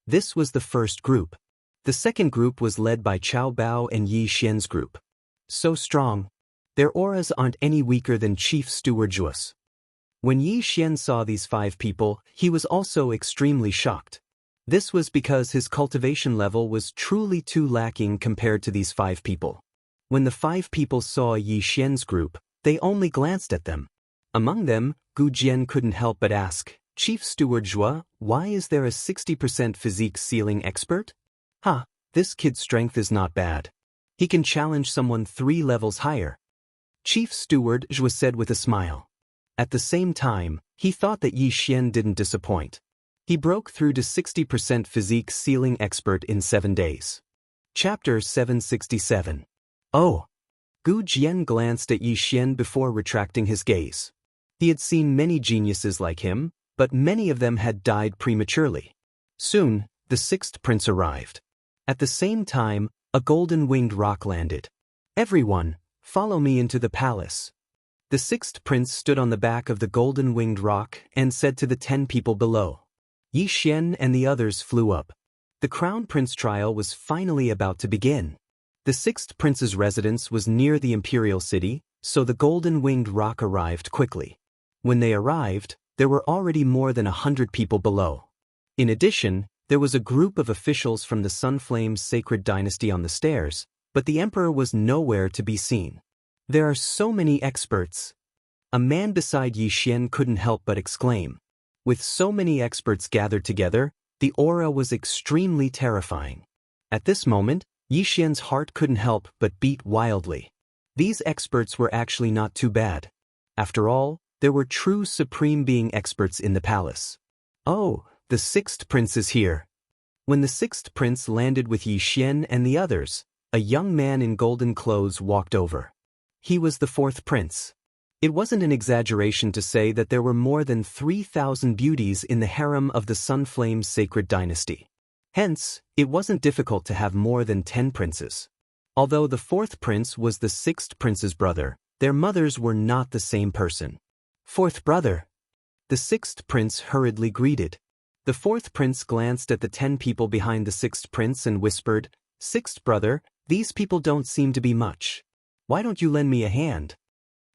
This was the first group. The second group was led by Chao Bao and Yi Xian's group. So strong. Their auras aren't any weaker than Chief Steward Zhuo's. When Yi Xian saw these 5 people, he was also extremely shocked. This was because his cultivation level was truly too lacking compared to these 5 people. When the 5 people saw Yi Xian's group, they only glanced at them. Among them, Gu Jian couldn't help but ask, "Chief Steward Zhuo, why is there a 60% physique ceiling expert? This kid's strength is not bad. He can challenge someone 3 levels higher." Chief Steward Zhuo said with a smile. At the same time, he thought that Yi Xian didn't disappoint. He broke through to 60% physique ceiling expert in 7 days. Chapter 767. Oh! Gu Jian glanced at Yi Xian before retracting his gaze. He had seen many geniuses like him, but many of them had died prematurely. Soon, the 6th prince arrived. At the same time, a golden-winged roc landed. "Everyone, follow me into the palace." The 6th prince stood on the back of the golden-winged roc and said to the 10 people below. Yi Xian and the others flew up. The crown prince trial was finally about to begin. The 6th prince's residence was near the imperial city, so the golden-winged roc arrived quickly. When they arrived, there were already more than 100 people below. In addition, there was a group of officials from the Sunflame's sacred dynasty on the stairs, but the emperor was nowhere to be seen. "There are so many experts." A man beside Yi Xian couldn't help but exclaim. With so many experts gathered together, the aura was extremely terrifying. At this moment, Yi Xian's heart couldn't help but beat wildly. These experts were actually not too bad. After all, there were true supreme being experts in the palace. "Oh, the 6th prince is here." When the 6th prince landed with Yi Xian and the others, a young man in golden clothes walked over. He was the 4th prince. It wasn't an exaggeration to say that there were more than 3,000 beauties in the harem of the Sunflame's sacred dynasty. Hence, it wasn't difficult to have more than 10 princes. Although the 4th prince was the 6th prince's brother, their mothers were not the same person. "4th brother." The 6th prince hurriedly greeted. The 4th prince glanced at the 10 people behind the 6th prince and whispered, "6th brother, these people don't seem to be much. Why don't you lend me a hand?"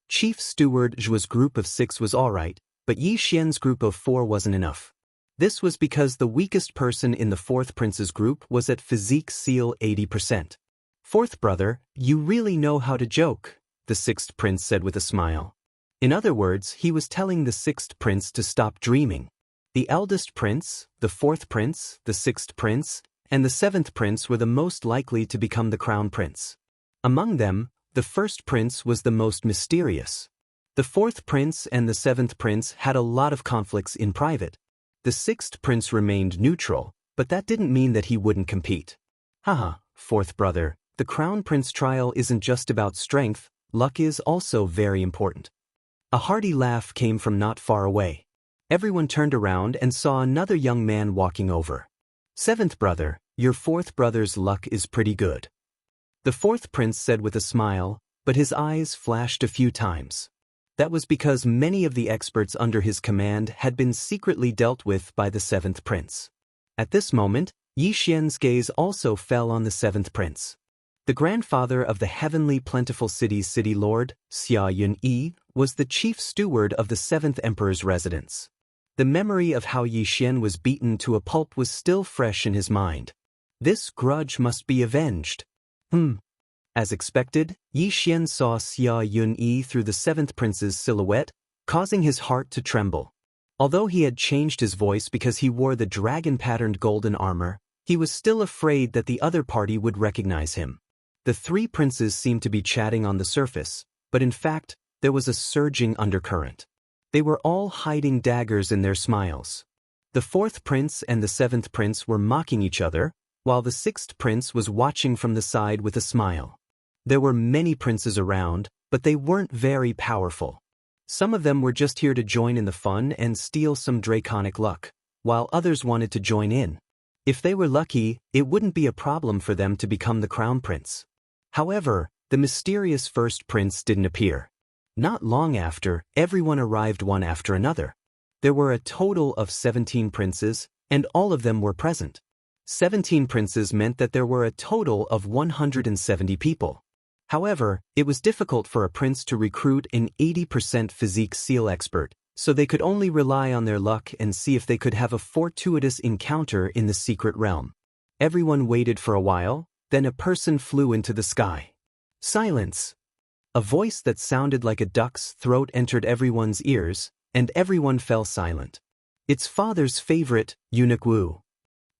Chief Steward Zhuo's group of 6 was alright, but Yi Xian's group of 4 wasn't enough. This was because the weakest person in the 4th prince's group was at physique seal 80%. "4th brother, you really know how to joke," the 6th prince said with a smile. In other words, he was telling the 6th prince to stop dreaming. The eldest prince, the 4th prince, the 6th prince, and the 7th prince were the most likely to become the crown prince. Among them, the 1st prince was the most mysterious. The 4th prince and the 7th prince had a lot of conflicts in private. The 6th prince remained neutral, but that didn't mean that he wouldn't compete. "Haha, 4th brother, the crown prince trial isn't just about strength, luck is also very important." A hearty laugh came from not far away. Everyone turned around and saw another young man walking over. "7th brother, your 4th brother's luck is pretty good." The 4th prince said with a smile, but his eyes flashed a few times. That was because many of the experts under his command had been secretly dealt with by the 7th prince. At this moment, Yi Xian's gaze also fell on the 7th prince. The grandfather of the heavenly plentiful city's city lord, Xianxia, was the chief steward of the 7th emperor's residence. The memory of how Yi Xian was beaten to a pulp was still fresh in his mind. This grudge must be avenged. As expected, Yi Xian saw Xianxia through the 7th prince's silhouette, causing his heart to tremble. Although he had changed his voice because he wore the dragon-patterned golden armor, he was still afraid that the other party would recognize him. The 3 princes seemed to be chatting on the surface, but in fact, there was a surging undercurrent. They were all hiding daggers in their smiles. The 4th prince and the 7th prince were mocking each other, while the 6th prince was watching from the side with a smile. There were many princes around, but they weren't very powerful. Some of them were just here to join in the fun and steal some draconic luck, while others wanted to join in. If they were lucky, it wouldn't be a problem for them to become the crown prince. However, the mysterious first prince didn't appear. Not long after, everyone arrived one after another. There were a total of 17 princes, and all of them were present. 17 princes meant that there were a total of 170 people. However, it was difficult for a prince to recruit an 80% physique seal expert, so they could only rely on their luck and see if they could have a fortuitous encounter in the secret realm. Everyone waited for a while, then a person flew into the sky. Silence! A voice that sounded like a duck's throat entered everyone's ears, and everyone fell silent. Its father's favorite, Eunuch Wu.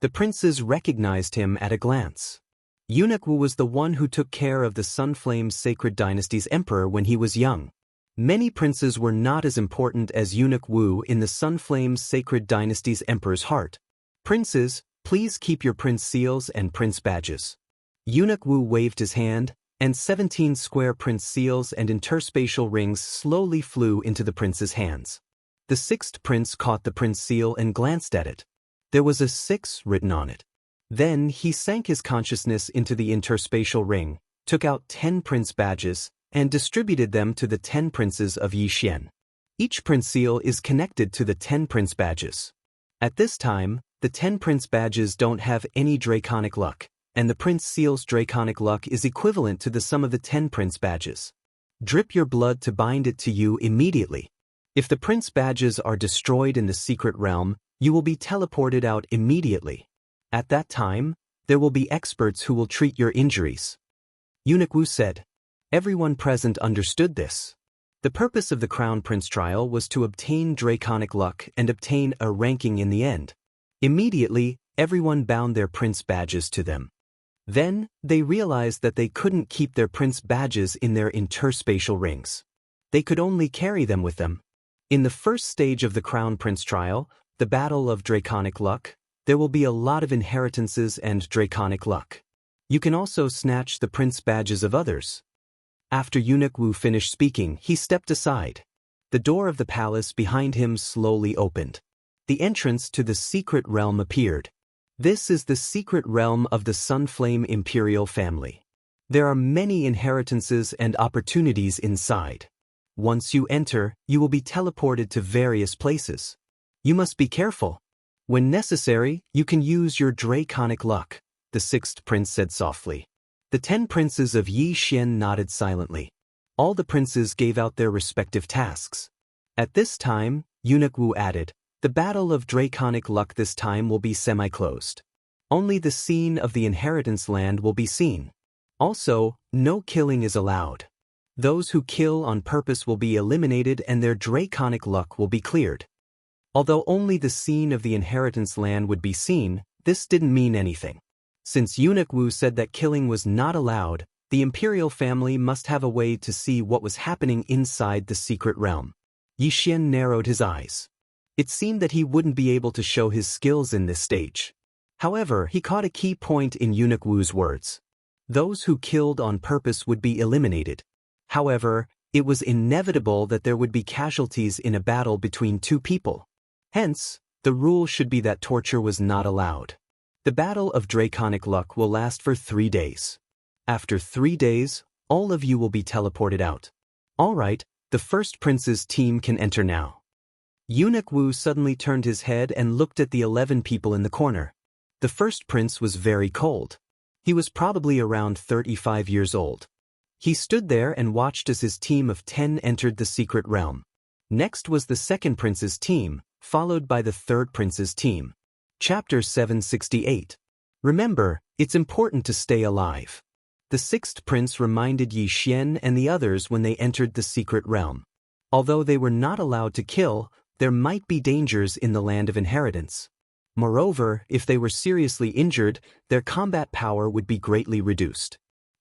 The princes recognized him at a glance. Eunuch Wu was the one who took care of the Sunflame's Sacred Dynasty's emperor when he was young. Many princes were not as important as Eunuch Wu in the Sunflame's Sacred Dynasty's emperor's heart. Princes, please keep your prince seals and prince badges. Eunuch Wu waved his hand, and 17 square prince seals and interspatial rings slowly flew into the prince's hands. The sixth prince caught the prince seal and glanced at it. There was a 6 written on it. Then he sank his consciousness into the interspatial ring, took out 10 prince badges, and distributed them to the 10 princes of Yixian. Each prince seal is connected to the 10 prince badges. At this time, the 10 prince badges don't have any draconic luck, and the prince seal's draconic luck is equivalent to the sum of the 10 prince badges. Drip your blood to bind it to you immediately. If the prince badges are destroyed in the secret realm, you will be teleported out immediately. At that time, there will be experts who will treat your injuries. Eunuch Wu said. Everyone present understood this. The purpose of the Crown Prince trial was to obtain draconic luck and obtain a ranking in the end. Immediately, everyone bound their prince badges to them. Then, they realized that they couldn't keep their prince badges in their interspatial rings. They could only carry them with them. In the first stage of the Crown Prince trial, the Battle of Draconic Luck, there will be a lot of inheritances and draconic luck. You can also snatch the prince badges of others. After Eunuch Wu finished speaking, he stepped aside. The door of the palace behind him slowly opened. The entrance to the secret realm appeared. This is the secret realm of the Sunflame Imperial family. There are many inheritances and opportunities inside. Once you enter, you will be teleported to various places. You must be careful. When necessary, you can use your draconic luck, the sixth prince said softly. The 10 princes of Yixian nodded silently. All the princes gave out their respective tasks. At this time, Eunuch Wu added, the battle of draconic luck this time will be semi-closed. Only the scene of the inheritance land will be seen. Also, no killing is allowed. Those who kill on purpose will be eliminated and their draconic luck will be cleared. Although only the scene of the inheritance land would be seen, this didn't mean anything. Since Eunuch Wu said that killing was not allowed, the imperial family must have a way to see what was happening inside the secret realm. Yixian narrowed his eyes. It seemed that he wouldn't be able to show his skills in this stage. However, he caught a key point in Eunuch Wu's words. Those who killed on purpose would be eliminated. However, it was inevitable that there would be casualties in a battle between two people. Hence, the rule should be that torture was not allowed. The Battle of Draconic Luck will last for 3 days. After 3 days, all of you will be teleported out. All right, the first prince's team can enter now. Eunuch Wu suddenly turned his head and looked at the 11 people in the corner. The first prince was very cold. He was probably around 35 years old. He stood there and watched as his team of 10 entered the secret realm. Next was the second prince's team, followed by the third prince's team. Chapter 768. Remember, it's important to stay alive. The sixth prince reminded Yixian and the others when they entered the secret realm. Although they were not allowed to kill, there might be dangers in the land of inheritance. Moreover, if they were seriously injured, their combat power would be greatly reduced.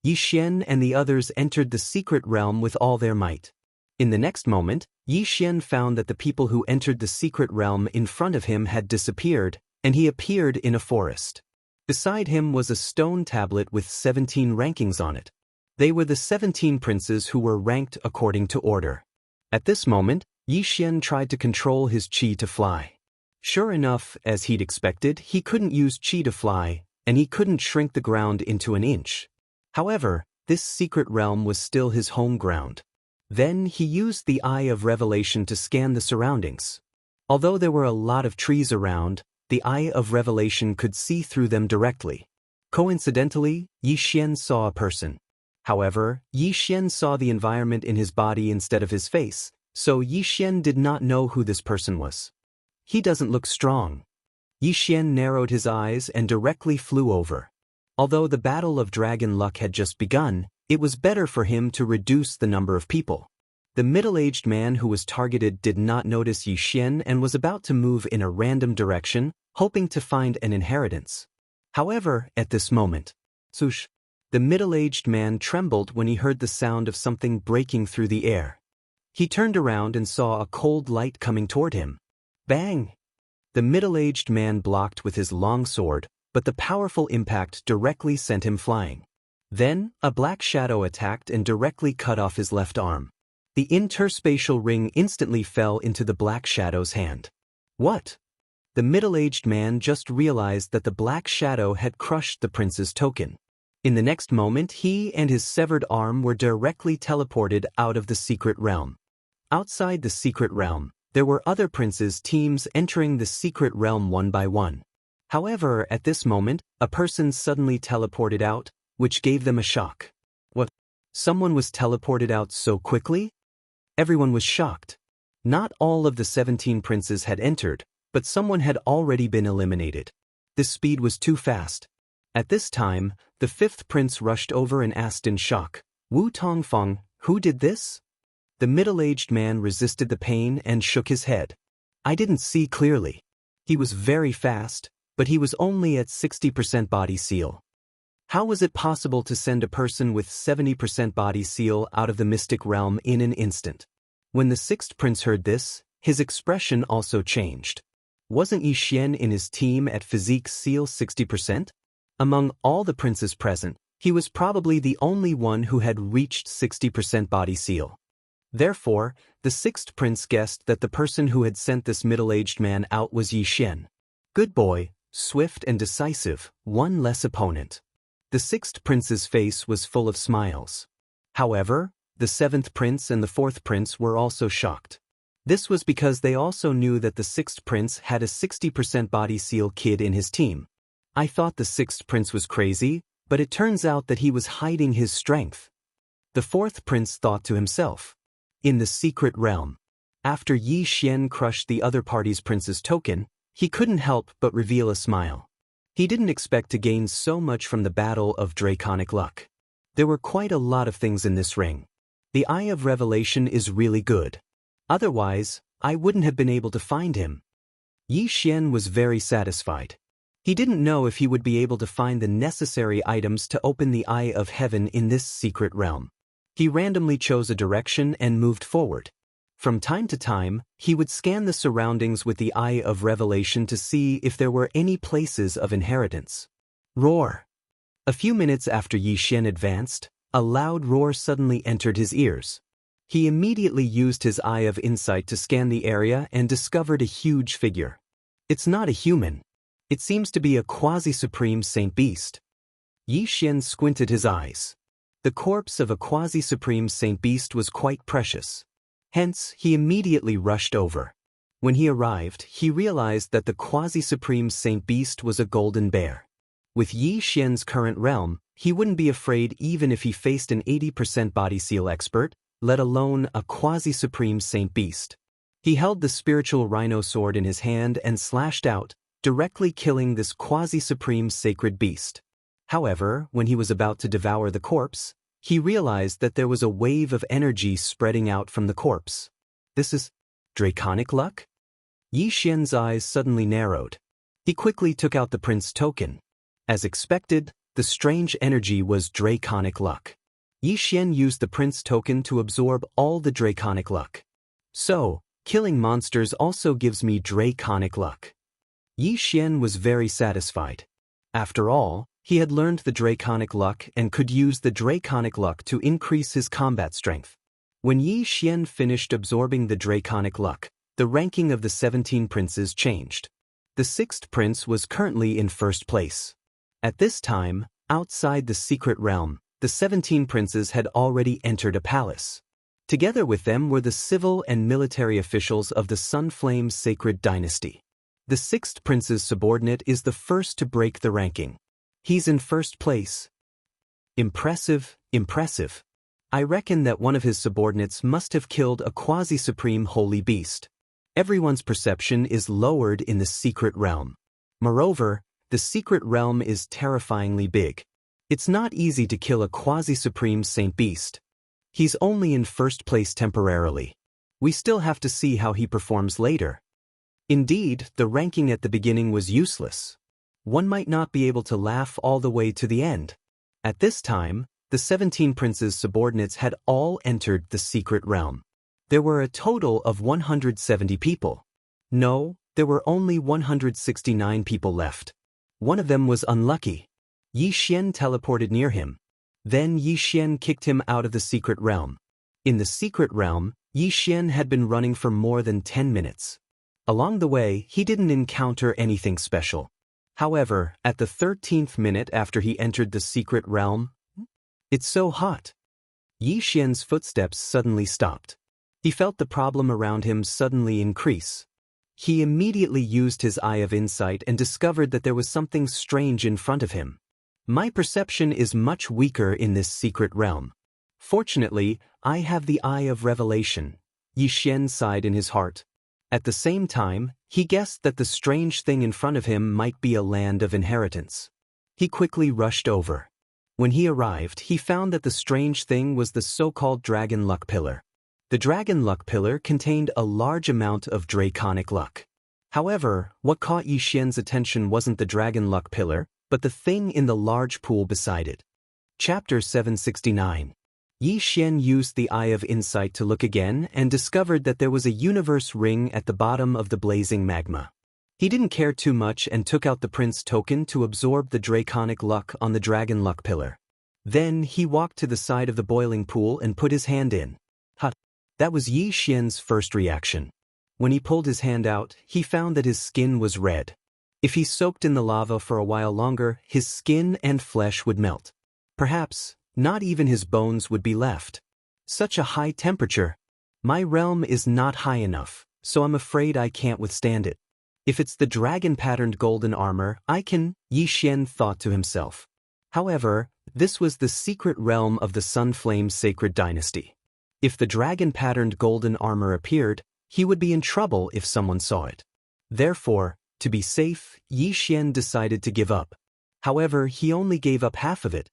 Yixian and the others entered the secret realm with all their might. In the next moment, Yixian found that the people who entered the secret realm in front of him had disappeared, and he appeared in a forest. Beside him was a stone tablet with 17 rankings on it. They were the 17 princes who were ranked according to order. At this moment, Yi Xian tried to control his qi to fly. Sure enough, as he'd expected, he couldn't use qi to fly, and he couldn't shrink the ground into an inch. However, this secret realm was still his home ground. Then he used the Eye of Revelation to scan the surroundings. Although there were a lot of trees around, the Eye of Revelation could see through them directly. Coincidentally, Yi Xian saw a person. However, Yi Xian saw the environment in his body instead of his face, so Yi Xian did not know who this person was. He doesn't look strong. Yi Xian narrowed his eyes and directly flew over. Although the Battle of Dragon Luck had just begun, it was better for him to reduce the number of people. The middle-aged man who was targeted did not notice Yi Xian and was about to move in a random direction, hoping to find an inheritance. However, at this moment, swoosh, the middle-aged man trembled when he heard the sound of something breaking through the air. He turned around and saw a cold light coming toward him. Bang! The middle-aged man blocked with his long sword, but the powerful impact directly sent him flying. Then, a black shadow attacked and directly cut off his left arm. The interspatial ring instantly fell into the black shadow's hand. What? The middle-aged man just realized that the black shadow had crushed the prince's token. In the next moment, he and his severed arm were directly teleported out of the secret realm. Outside the secret realm, there were other princes' teams entering the secret realm one by one. However, at this moment, a person suddenly teleported out, which gave them a shock. What? Someone was teleported out so quickly? Everyone was shocked. Not all of the 17 princes had entered, but someone had already been eliminated. This speed was too fast. At this time, the 5th prince rushed over and asked in shock, Wu Tongfeng, who did this? The middle-aged man resisted the pain and shook his head. I didn't see clearly. He was very fast, but he was only at 60% body seal. How was it possible to send a person with 70% body seal out of the mystic realm in an instant? When the 6th prince heard this, his expression also changed. Wasn't Yi Xian in his team at physique seal 60%? Among all the princes present, he was probably the only one who had reached 60% body seal. Therefore, the 6th prince guessed that the person who had sent this middle-aged man out was Yi Xian. Good boy, swift and decisive, one less opponent. The 6th prince's face was full of smiles. However, the 7th prince and the 4th prince were also shocked. This was because they also knew that the 6th prince had a 60% body seal kid in his team. I thought the 6th prince was crazy, but it turns out that he was hiding his strength. The 4th prince thought to himself. In the secret realm. After Yi Xian crushed the other party's prince's token, he couldn't help but reveal a smile. He didn't expect to gain so much from the Battle of Draconic Luck. There were quite a lot of things in this ring. The Eye of Revelation is really good. Otherwise, I wouldn't have been able to find him. Yi Xian was very satisfied. He didn't know if he would be able to find the necessary items to open the Eye of Heaven in this secret realm. He randomly chose a direction and moved forward. From time to time, he would scan the surroundings with the Eye of Revelation to see if there were any places of inheritance. Roar! A few minutes after Yi Xian advanced, a loud roar suddenly entered his ears. He immediately used his Eye of Insight to scan the area and discovered a huge figure. It's not a human. It seems to be a quasi-supreme saint beast. Yi Xian squinted his eyes. The corpse of a quasi-supreme saint beast was quite precious. Hence, he immediately rushed over. When he arrived, he realized that the quasi-supreme saint beast was a golden bear. With Yi Xian's current realm, he wouldn't be afraid even if he faced an 80% body seal expert, let alone a quasi-supreme saint beast. He held the spiritual rhino sword in his hand and slashed out, directly killing this quasi-supreme sacred beast. However, when he was about to devour the corpse, he realized that there was a wave of energy spreading out from the corpse. This is draconic luck? Yi Xian's eyes suddenly narrowed. He quickly took out the prince token. As expected, the strange energy was draconic luck. Yi Xian used the prince token to absorb all the draconic luck. So, killing monsters also gives me draconic luck. Yi Xian was very satisfied. After all, he had learned the draconic luck and could use the draconic luck to increase his combat strength. When Yi Xian finished absorbing the draconic luck, the ranking of the 17 princes changed. The 6th prince was currently in first place. At this time, outside the secret realm, the 17 princes had already entered a palace. Together with them were the civil and military officials of the Sunflame Sacred Dynasty. The 6th prince's subordinate is the first to break the ranking. He's in first place. Impressive, impressive. I reckon that one of his subordinates must have killed a quasi-supreme holy beast. Everyone's perception is lowered in the secret realm. Moreover, the secret realm is terrifyingly big. It's not easy to kill a quasi-supreme saint beast. He's only in first place temporarily. We still have to see how he performs later. Indeed, the ranking at the beginning was useless. One might not be able to laugh all the way to the end. At this time, the 17 princes' subordinates had all entered the secret realm. There were a total of 170 people. No, there were only 169 people left. One of them was unlucky. Yi Xian teleported near him. Then Yi Xian kicked him out of the secret realm. In the secret realm, Yi Xian had been running for more than 10 minutes. Along the way, he didn't encounter anything special. However, at the 13th minute after he entered the secret realm, it's so hot. Yi Xian's footsteps suddenly stopped. He felt the problem around him suddenly increase. He immediately used his eye of insight and discovered that there was something strange in front of him. My perception is much weaker in this secret realm. Fortunately, I have the eye of revelation, Yi Xian sighed in his heart. At the same time, he guessed that the strange thing in front of him might be a land of inheritance. He quickly rushed over. When he arrived, he found that the strange thing was the so-called Dragon Luck Pillar. The Dragon Luck Pillar contained a large amount of draconic luck. However, what caught Yi Xian's attention wasn't the Dragon Luck Pillar, but the thing in the large pool beside it. Chapter 769. Yi Xian used the Eye of Insight to look again and discovered that there was a universe ring at the bottom of the blazing magma. He didn't care too much and took out the Prince token to absorb the draconic luck on the Dragon Luck Pillar. Then he walked to the side of the boiling pool and put his hand in. Hut! That was Yi Xian's first reaction. When he pulled his hand out, he found that his skin was red. If he soaked in the lava for a while longer, his skin and flesh would melt. Perhaps, not even his bones would be left. Such a high temperature. My realm is not high enough, so I'm afraid I can't withstand it. If it's the dragon-patterned golden armor, I can, Yi Xian thought to himself. However, this was the secret realm of the Sunflame Sacred Dynasty. If the dragon-patterned golden armor appeared, he would be in trouble if someone saw it. Therefore, to be safe, Yi Xian decided to give up. However, he only gave up half of it.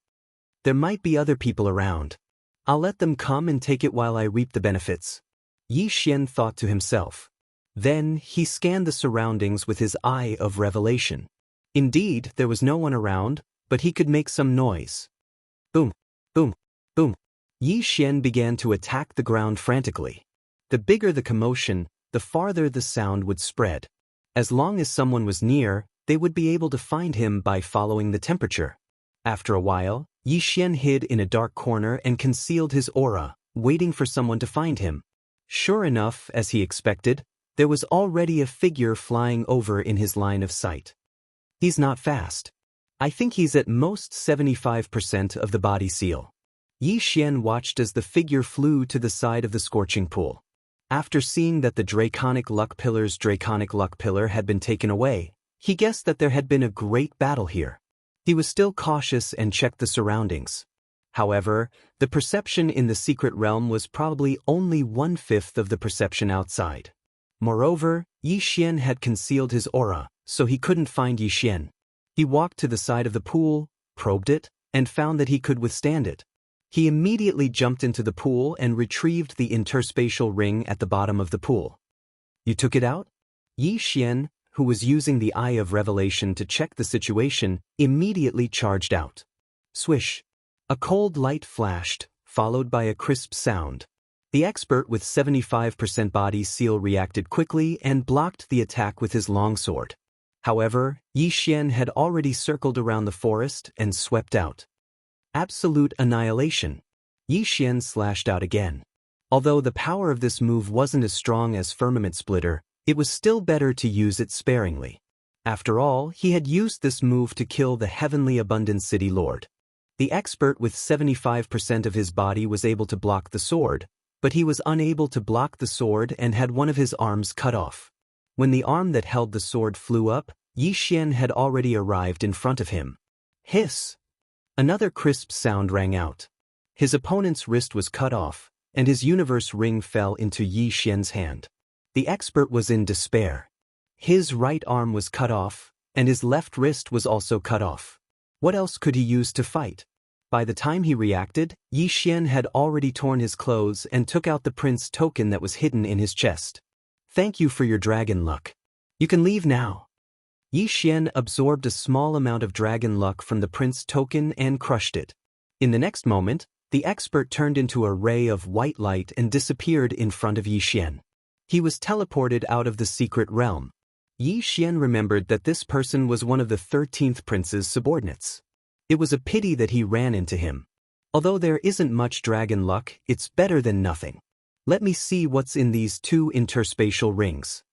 There might be other people around. I'll let them come and take it while I reap the benefits. Yi Xian thought to himself. Then, he scanned the surroundings with his eye of revelation. Indeed, there was no one around, but he could make some noise. Boom, boom, boom. Yi Xian began to attack the ground frantically. The bigger the commotion, the farther the sound would spread. As long as someone was near, they would be able to find him by following the temperature. After a while, Yi Xian hid in a dark corner and concealed his aura, waiting for someone to find him. Sure enough, as he expected, there was already a figure flying over in his line of sight. He's not fast. I think he's at most 75% of the body seal. Yi Xian watched as the figure flew to the side of the scorching pool. After seeing that the Draconic Luck Pillar's Draconic Luck Pillar had been taken away, he guessed that there had been a great battle here. He was still cautious and checked the surroundings. However, the perception in the secret realm was probably only 1/5 of the perception outside. Moreover, Yi Xian had concealed his aura, so he couldn't find Yi Xian. He walked to the side of the pool, probed it, and found that he could withstand it. He immediately jumped into the pool and retrieved the interspatial ring at the bottom of the pool. You took it out? Yi Xian, who was using the Eye of Revelation to check the situation, immediately charged out. Swish! A cold light flashed, followed by a crisp sound. The expert with 75% body seal reacted quickly and blocked the attack with his longsword. However, Yi Xian had already circled around the forest and swept out. Absolute annihilation. Yi Xian slashed out again. Although the power of this move wasn't as strong as Firmament Splitter, it was still better to use it sparingly. After all, he had used this move to kill the Heavenly Abundant City Lord. The expert with 75% of his body was able to block the sword, but he was unable to block the sword and had one of his arms cut off. When the arm that held the sword flew up, Yixian had already arrived in front of him. Hiss! Another crisp sound rang out. His opponent's wrist was cut off, and his universe ring fell into Yixian's hand. The expert was in despair. His right arm was cut off, and his left wrist was also cut off. What else could he use to fight? By the time he reacted, Yixian had already torn his clothes and took out the prince token that was hidden in his chest. Thank you for your dragon luck. You can leave now. Yixian absorbed a small amount of dragon luck from the prince token and crushed it. In the next moment, the expert turned into a ray of white light and disappeared in front of Yixian. He was teleported out of the secret realm. Yixian remembered that this person was one of the 13th prince's subordinates. It was a pity that he ran into him. Although there isn't much dragon luck, it's better than nothing. Let me see what's in these 2 interspatial rings.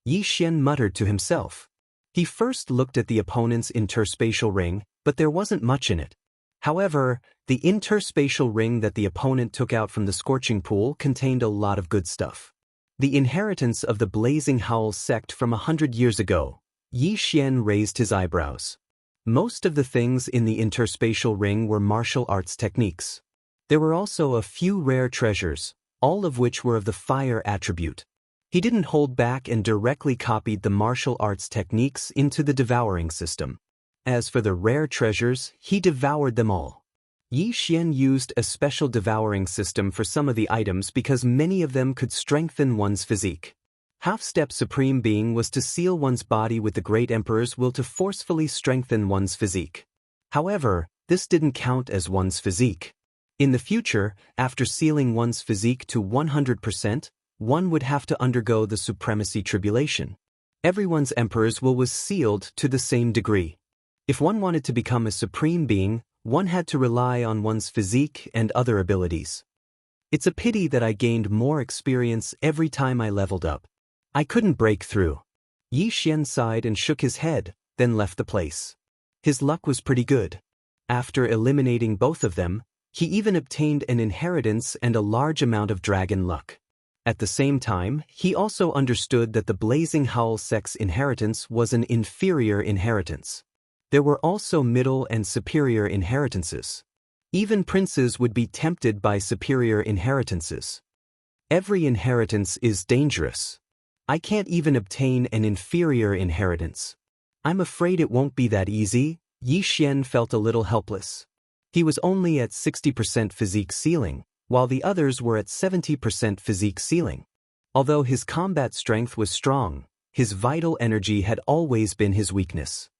Yixian muttered to himself. He first looked at the opponent's interspatial ring, but there wasn't much in it. However, the interspatial ring that the opponent took out from the scorching pool contained a lot of good stuff. The inheritance of the Blazing Howl sect from 100 years ago. Yixian raised his eyebrows. Most of the things in the interspatial ring were martial arts techniques. There were also a few rare treasures, all of which were of the fire attribute. He didn't hold back and directly copied the martial arts techniques into the devouring system. As for the rare treasures, he devoured them all. Yixian used a special devouring system for some of the items because many of them could strengthen one's physique. Half-step supreme being was to seal one's body with the great emperor's will to forcefully strengthen one's physique. However, this didn't count as one's physique. In the future, after sealing one's physique to 100%, one would have to undergo the supremacy tribulation. Everyone's emperor's will was sealed to the same degree. If one wanted to become a supreme being, one had to rely on one's physique and other abilities. It's a pity that I gained more experience every time I leveled up. I couldn't break through. Yixian sighed and shook his head, then left the place. His luck was pretty good. After eliminating both of them, he even obtained an inheritance and a large amount of dragon luck. At the same time, he also understood that the Blazing Howl sect's inheritance was an inferior inheritance. There were also middle and superior inheritances. Even princes would be tempted by superior inheritances. Every inheritance is dangerous. I can't even obtain an inferior inheritance. I'm afraid it won't be that easy. Yixian felt a little helpless. He was only at 60% physique ceiling, while the others were at 70% physique ceiling. Although his combat strength was strong, his vital energy had always been his weakness.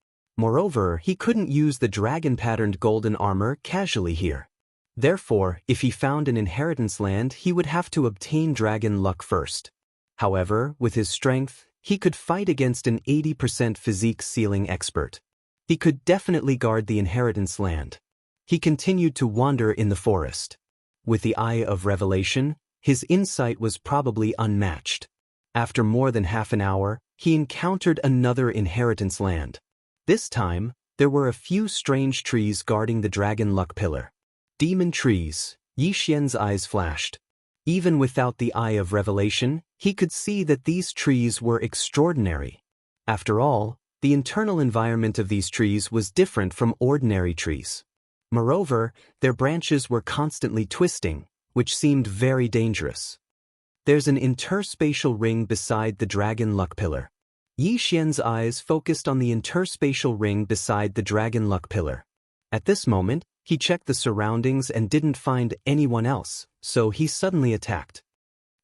Moreover, he couldn't use the dragon-patterned golden armor casually here. Therefore, if he found an inheritance land, he would have to obtain dragon luck first. However, with his strength, he could fight against an 80% physique ceiling expert. He could definitely guard the inheritance land. He continued to wander in the forest. With the Eye of Revelation, his insight was probably unmatched. After more than half an hour, he encountered another inheritance land. This time, there were a few strange trees guarding the dragon luck pillar. Demon trees. Yixian's eyes flashed. Even without the Eye of Revelation, he could see that these trees were extraordinary. After all, the internal environment of these trees was different from ordinary trees. Moreover, their branches were constantly twisting, which seemed very dangerous. There's an interspatial ring beside the dragon luck pillar. Yixian's eyes focused on the interspatial ring beside the dragon luck pillar. At this moment, he checked the surroundings and didn't find anyone else, so he suddenly attacked.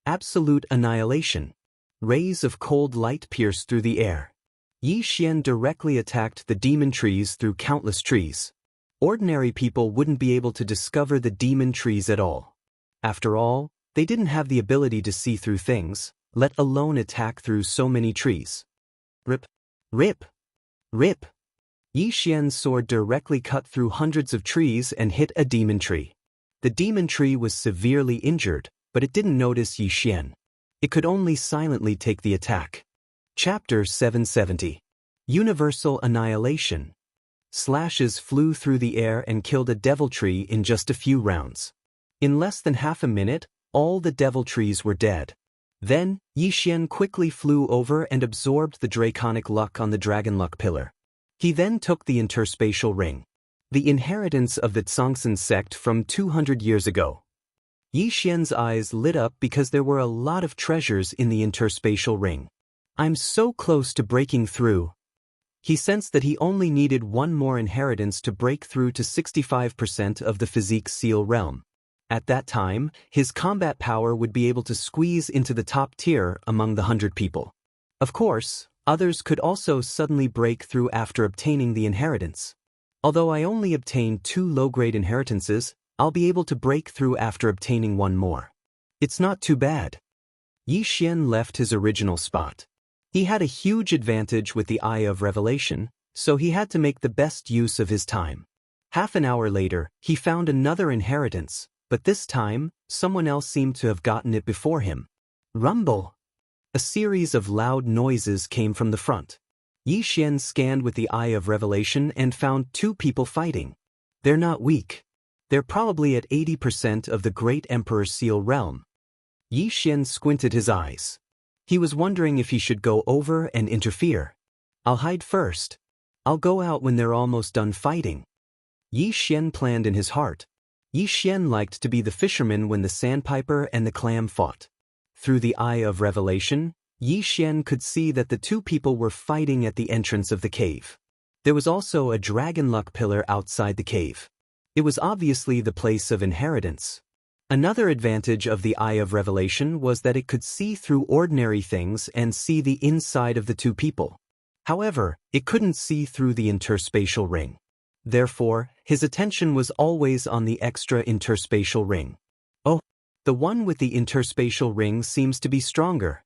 Absolute annihilation. Rays of cold light pierced through the air. Yixian directly attacked the demon trees through countless trees. Ordinary people wouldn't be able to discover the demon trees at all. After all, they didn't have the ability to see through things, let alone attack through so many trees. Rip, rip, rip. Yixian's sword directly cut through hundreds of trees and hit a demon tree. The demon tree was severely injured, but it didn't notice Yi Xian. It could only silently take the attack. Chapter 770. Universal Annihilation. Slashes flew through the air and killed a deviltree in just a few rounds. In less than half a minute, all the deviltrees were dead. Then, Yi Xian quickly flew over and absorbed the draconic luck on the dragon luck pillar. He then took the interspatial ring, the inheritance of the Xianxia sect from 200 years ago. Yi Xian's eyes lit up because there were a lot of treasures in the interspatial ring. I'm so close to breaking through. He sensed that he only needed one more inheritance to break through to 65% of the physique seal realm. At that time, his combat power would be able to squeeze into the top tier among the 100 people. Of course, others could also suddenly break through after obtaining the inheritance. Although I only obtained 2 low-grade inheritances, I'll be able to break through after obtaining one more. It's not too bad. Yi Xian left his original spot. He had a huge advantage with the Eye of Revelation, so he had to make the best use of his time. Half an hour later, he found another inheritance, but this time, someone else seemed to have gotten it before him. Rumble! A series of loud noises came from the front. Yi Xian scanned with the Eye of Revelation and found 2 people fighting. They're not weak. They're probably at 80% of the Great Emperor's Seal realm. Yi Xian squinted his eyes. He was wondering if he should go over and interfere. I'll hide first. I'll go out when they're almost done fighting. Yi Xian planned in his heart. Yi Xian liked to be the fisherman when the sandpiper and the clam fought. Through the Eye of Revelation, Yi Xian could see that the 2 people were fighting at the entrance of the cave. There was also a dragon luck pillar outside the cave. It was obviously the place of inheritance. Another advantage of the Eye of Revelation was that it could see through ordinary things and see the inside of the 2 people. However, it couldn't see through the interspatial ring. Therefore, his attention was always on the extra interspatial ring. Oh, the one with the interspatial ring seems to be stronger.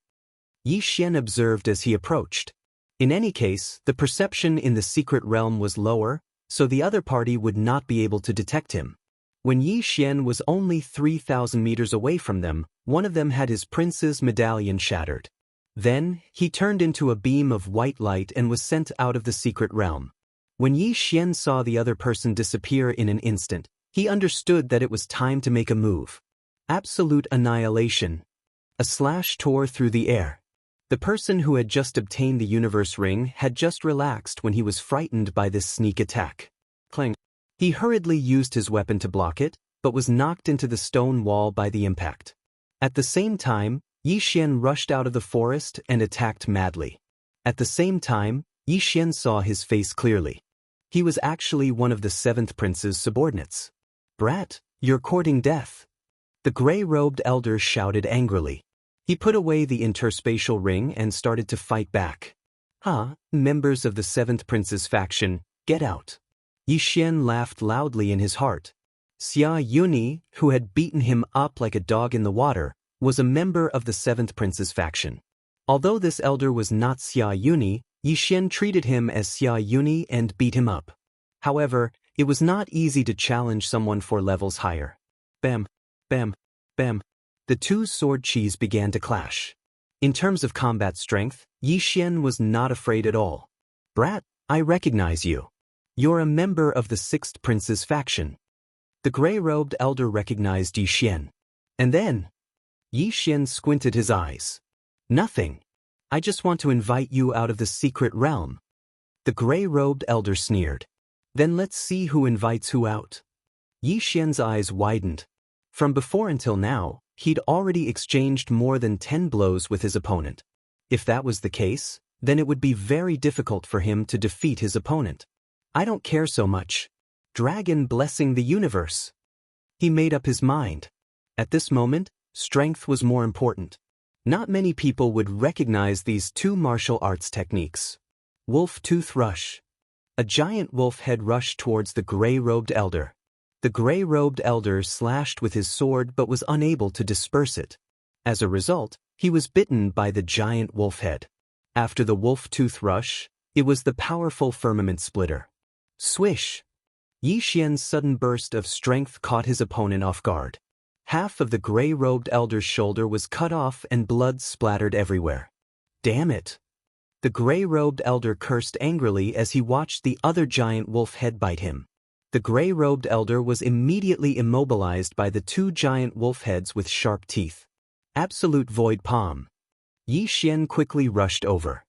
Yi Xian observed as he approached. In any case, the perception in the secret realm was lower, so the other party would not be able to detect him. When Yi Xian was only 3,000 meters away from them, one of them had his prince's medallion shattered. Then, he turned into a beam of white light and was sent out of the secret realm. When Yi Xian saw the other person disappear in an instant, he understood that it was time to make a move. Absolute annihilation. A slash tore through the air. The person who had just obtained the universe ring had just relaxed when he was frightened by this sneak attack. Clang. He hurriedly used his weapon to block it, but was knocked into the stone wall by the impact. At the same time, Yi Xian rushed out of the forest and attacked madly. At the same time, Yi Xian saw his face clearly. He was actually one of the 7th prince's subordinates. Brat, you're courting death. The gray-robed elder shouted angrily. He put away the interspatial ring and started to fight back. Members of the 7th prince's faction, get out. Yi Xian laughed loudly in his heart. Xianxia, who had beaten him up like a dog in the water, was a member of the 7th prince's faction. Although this elder was not Xianxia, Yi Xian treated him as Xianxia and beat him up. However, it was not easy to challenge someone 4 levels higher. Bam, bam, bam. The 2 sword chis began to clash. In terms of combat strength, Yi Xian was not afraid at all. Brat, I recognize you. You're a member of the 6th prince's faction. The gray-robed elder recognized Yi Xian. And then, Yi Xian squinted his eyes. Nothing. I just want to invite you out of the secret realm. The gray-robed elder sneered. Then let's see who invites who out. Yi Xian's eyes widened. From before until now, he'd already exchanged more than 10 blows with his opponent. If that was the case, then it would be very difficult for him to defeat his opponent. I don't care so much. Dragon blessing the universe. He made up his mind. At this moment, strength was more important. Not many people would recognize these 2 martial arts techniques. Wolf Tooth Rush. A giant wolf head rushed towards the gray-robed elder. The gray-robed elder slashed with his sword but was unable to disperse it. As a result, he was bitten by the giant wolf head. After the wolf tooth rush, it was the powerful firmament splitter. Swish! Yi Xian's sudden burst of strength caught his opponent off guard. Half of the gray-robed elder's shoulder was cut off and blood splattered everywhere. Damn it! The gray-robed elder cursed angrily as he watched the other giant wolf head bite him. The gray-robed elder was immediately immobilized by the two giant wolf heads with sharp teeth. Absolute void palm. Yi Xian quickly rushed over.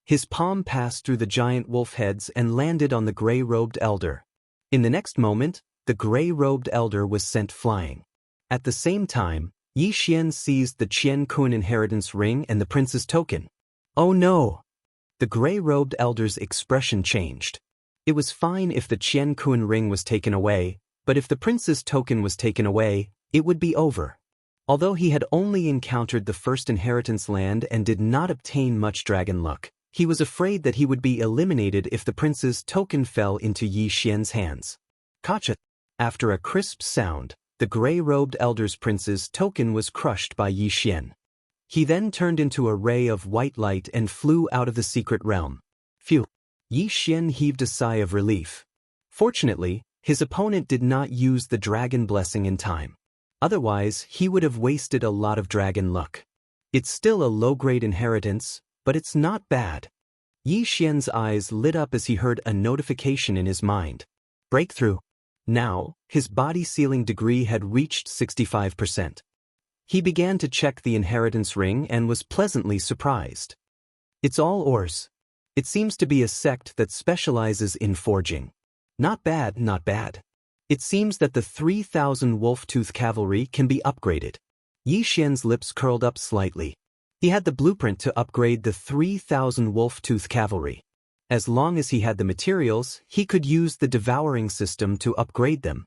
His palm passed through the giant wolf heads and landed on the gray-robed elder. In the next moment, the gray-robed elder was sent flying. At the same time, Yi Xian seized the Qian Kun inheritance ring and the prince's token. Oh no! The gray-robed elder's expression changed. It was fine if the Qian Kun ring was taken away, but if the prince's token was taken away, it would be over. Although he had only encountered the first inheritance land and did not obtain much dragon luck, he was afraid that he would be eliminated if the prince's token fell into Yi Xian's hands. Gotcha! After a crisp sound, the gray-robed elder's prince's token was crushed by Yi Xian. He then turned into a ray of white light and flew out of the secret realm. Phew! Yi Xian heaved a sigh of relief. Fortunately, his opponent did not use the dragon blessing in time. Otherwise, he would have wasted a lot of dragon luck. It's still a low-grade inheritance, but it's not bad. Yi Xian's eyes lit up as he heard a notification in his mind. Breakthrough. Now, his body sealing degree had reached 65%. He began to check the inheritance ring and was pleasantly surprised. It's all ores. It seems to be a sect that specializes in forging. Not bad, not bad. It seems that the 3,000 wolf-tooth cavalry can be upgraded. Yi Xian's lips curled up slightly. He had the blueprint to upgrade the 3,000 wolf-tooth cavalry. As long as he had the materials, he could use the devouring system to upgrade them.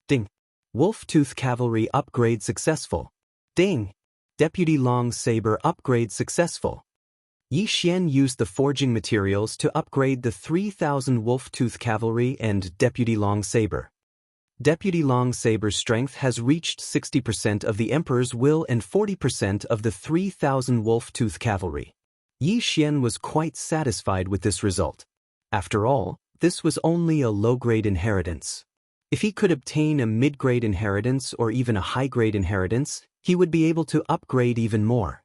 Ding! Wolf-tooth cavalry upgrade successful. Ding! Deputy long saber upgrade successful. Yi Xian used the forging materials to upgrade the 3,000 wolf-tooth cavalry and Deputy long saber. Deputy long saber's strength has reached 60% of the Emperor's will and 40% of the 3,000 wolf-tooth cavalry. Yi Xian was quite satisfied with this result. After all, this was only a low-grade inheritance. If he could obtain a mid-grade inheritance or even a high-grade inheritance, he would be able to upgrade even more.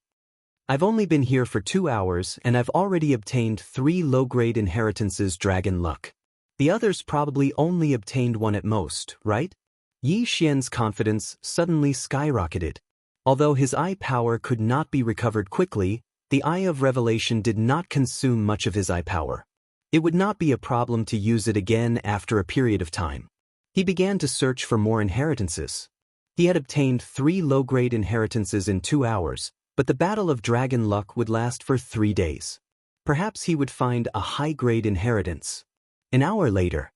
I've only been here for 2 hours and I've already obtained 3 low-grade inheritances dragon luck. The others probably only obtained 1 at most, right? Yi Xian's confidence suddenly skyrocketed. Although his eye power could not be recovered quickly, the Eye of Revelation did not consume much of his eye power. It would not be a problem to use it again after a period of time. He began to search for more inheritances. He had obtained 3 low-grade inheritances in 2 hours, but the battle of dragon luck would last for 3 days. Perhaps he would find a high-grade inheritance. An hour later.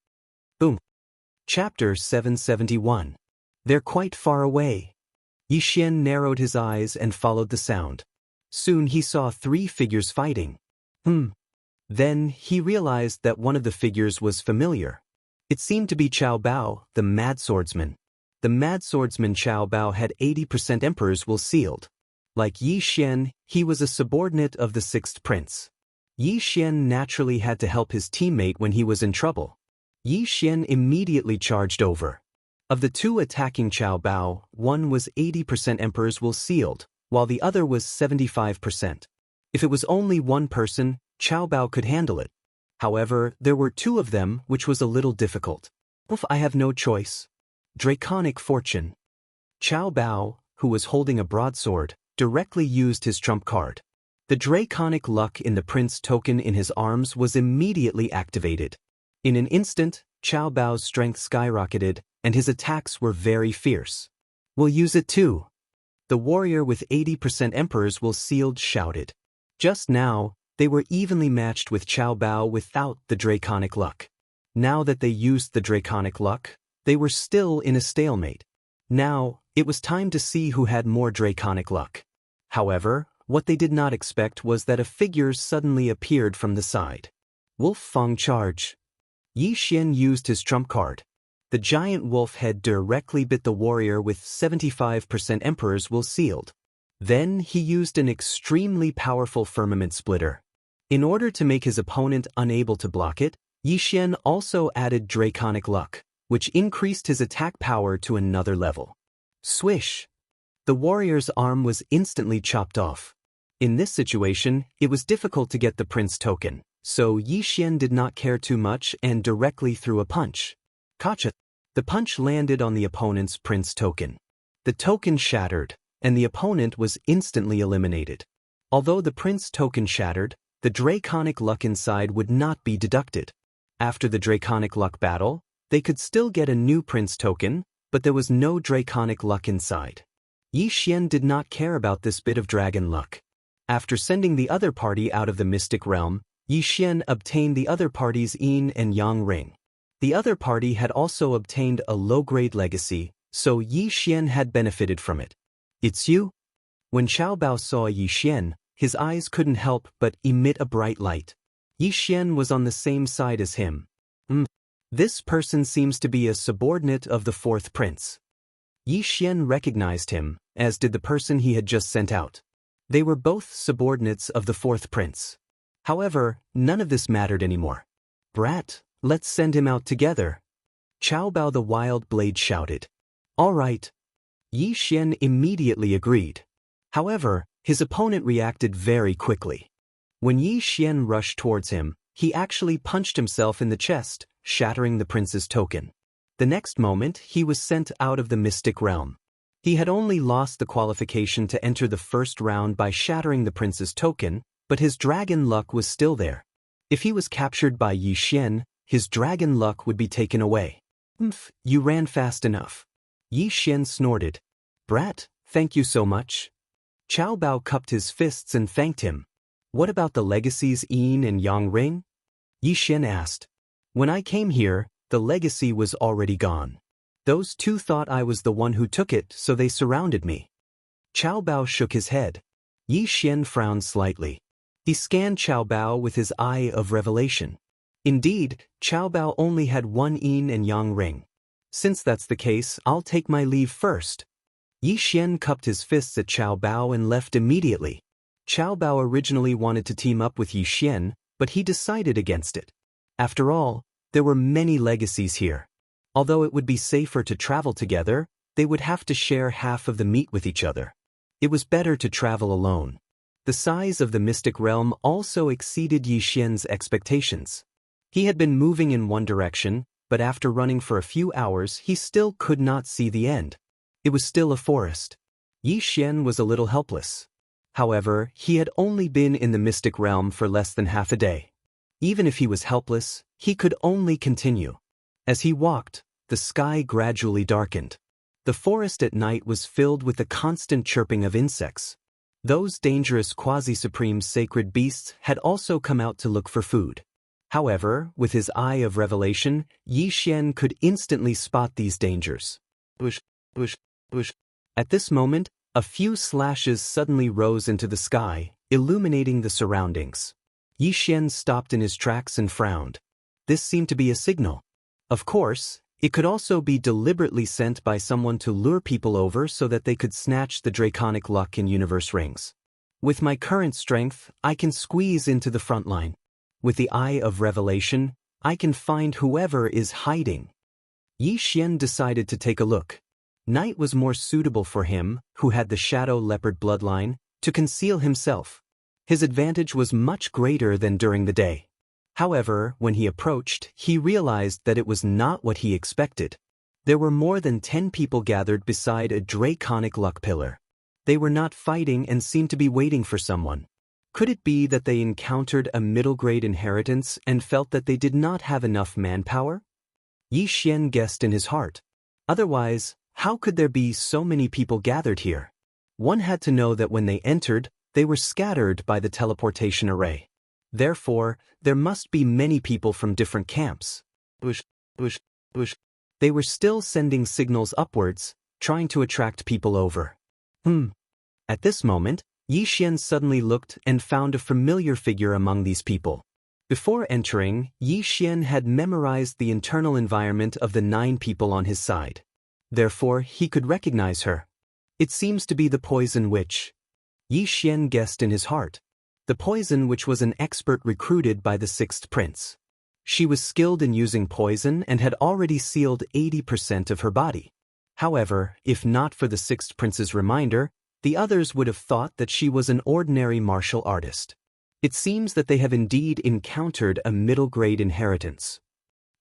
Boom. Chapter 771. They're quite far away. Yi Xian narrowed his eyes and followed the sound. Soon he saw 3 figures fighting. Then he realized that one of the figures was familiar. It seemed to be Qiao Bao, the mad swordsman. The mad swordsman Qiao Bao had 80% Emperor's will sealed. Like Yi Xian, he was a subordinate of the 6th prince. Yi Xian naturally had to help his teammate when he was in trouble. Yi Xian immediately charged over. Of the 2 attacking Qiao Bao, one was 80% Emperor's will sealed, while the other was 75%. If it was only one person, Qiao Bao could handle it. However, there were 2 of them, which was a little difficult. Oof, I have no choice. Draconic Fortune. Qiao Bao, who was holding a broadsword, directly used his trump card. The draconic luck in the prince token in his arms was immediately activated. In an instant, Qiao Bao's strength skyrocketed, and his attacks were very fierce. We'll use it too. The warrior with 80% Emperor's will sealed shouted. Just now, they were evenly matched with Qiao Bao without the draconic luck. Now that they used the draconic luck, they were still in a stalemate. Now, it was time to see who had more draconic luck. However, what they did not expect was that a figure suddenly appeared from the side. Wolf Fang Charge. Yi Xian used his trump card. The giant wolf head directly bit the warrior with 75% Emperor's will sealed. Then he used an extremely powerful firmament splitter. In order to make his opponent unable to block it, Yi Xian also added draconic luck, which increased his attack power to another level. Swish! The warrior's arm was instantly chopped off. In this situation, it was difficult to get the prince token, so Yi Xian did not care too much and directly threw a punch. Gotcha! The punch landed on the opponent's prince token. The token shattered, and the opponent was instantly eliminated. Although the prince token shattered, the draconic luck inside would not be deducted. After the draconic luck battle, they could still get a new prince token, but there was no draconic luck inside. Yi Xian did not care about this bit of dragon luck. After sending the other party out of the mystic realm, Yi Xian obtained the other party's yin and yang ring. The other party had also obtained a low-grade legacy, so Yi Xian had benefited from it. It's you? When Xiao Bao saw Yi Xian, his eyes couldn't help but emit a bright light. Yi Xian was on the same side as him. This person seems to be a subordinate of the fourth prince. Yi Xian recognized him, as did the person he had just sent out. They were both subordinates of the fourth prince. However, none of this mattered anymore. Brat, let's send him out together. Xiao Bao the Wild Blade shouted. All right. Yi Xian immediately agreed. However, his opponent reacted very quickly. When Yi Xian rushed towards him, he actually punched himself in the chest, shattering the prince's token. The next moment, he was sent out of the mystic realm. He had only lost the qualification to enter the first round by shattering the prince's token, but his dragon luck was still there. If he was captured by Yi Xian, his dragon luck would be taken away. You ran fast enough. Yi Xian snorted. Brat, thank you so much. Xiao Bao cupped his fists and thanked him. What about the legacy's yin and yang ring? Yi Xian asked. When I came here, the legacy was already gone. Those two thought I was the one who took it, so they surrounded me. Xiao Bao shook his head. Yi Xian frowned slightly. He scanned Xiao Bao with his eye of revelation. Indeed, Xiao Bao only had one yin and yang ring. Since that's the case, I'll take my leave first. Yi Xian cupped his fists at Xiao Bao and left immediately. Xiao Bao originally wanted to team up with Yi Xian, but he decided against it. After all, there were many legacies here. Although it would be safer to travel together, they would have to share half of the meat with each other. It was better to travel alone. The size of the mystic realm also exceeded Yi Xian's expectations. He had been moving in one direction, but after running for a few hours he still could not see the end. It was still a forest. Yi Xian was a little helpless. However, he had only been in the mystic realm for less than half a day. Even if he was helpless, he could only continue. As he walked, the sky gradually darkened. The forest at night was filled with the constant chirping of insects. Those dangerous quasi-supreme sacred beasts had also come out to look for food. However, with his eye of revelation, Yi Xian could instantly spot these dangers. Bush, bush, bush. At this moment, a few slashes suddenly rose into the sky, illuminating the surroundings. Yi Xian stopped in his tracks and frowned. This seemed to be a signal. Of course, it could also be deliberately sent by someone to lure people over so that they could snatch the draconic luck in universe rings. With my current strength, I can squeeze into the front line. With the eye of revelation, I can find whoever is hiding. Yi Xian decided to take a look. Night was more suitable for him, who had the shadow leopard bloodline, to conceal himself. His advantage was much greater than during the day. However, when he approached, he realized that it was not what he expected. There were more than 10 people gathered beside a draconic luck pillar. They were not fighting and seemed to be waiting for someone. Could it be that they encountered a middle-grade inheritance and felt that they did not have enough manpower? Yi Xian guessed in his heart. Otherwise, how could there be so many people gathered here? One had to know that when they entered, they were scattered by the teleportation array. Therefore, there must be many people from different camps. Bush, bush, bush. They were still sending signals upwards, trying to attract people over. At this moment, Yi Xian suddenly looked and found a familiar figure among these people. Before entering, Yi Xian had memorized the internal environment of the 9 people on his side. Therefore, he could recognize her. It seems to be the poison witch. Yi Xian guessed in his heart. The poison witch was an expert recruited by the 6th prince. She was skilled in using poison and had already sealed 80% of her body. However, if not for the sixth prince's reminder, the others would have thought that she was an ordinary martial artist. It seems that they have indeed encountered a middle-grade inheritance.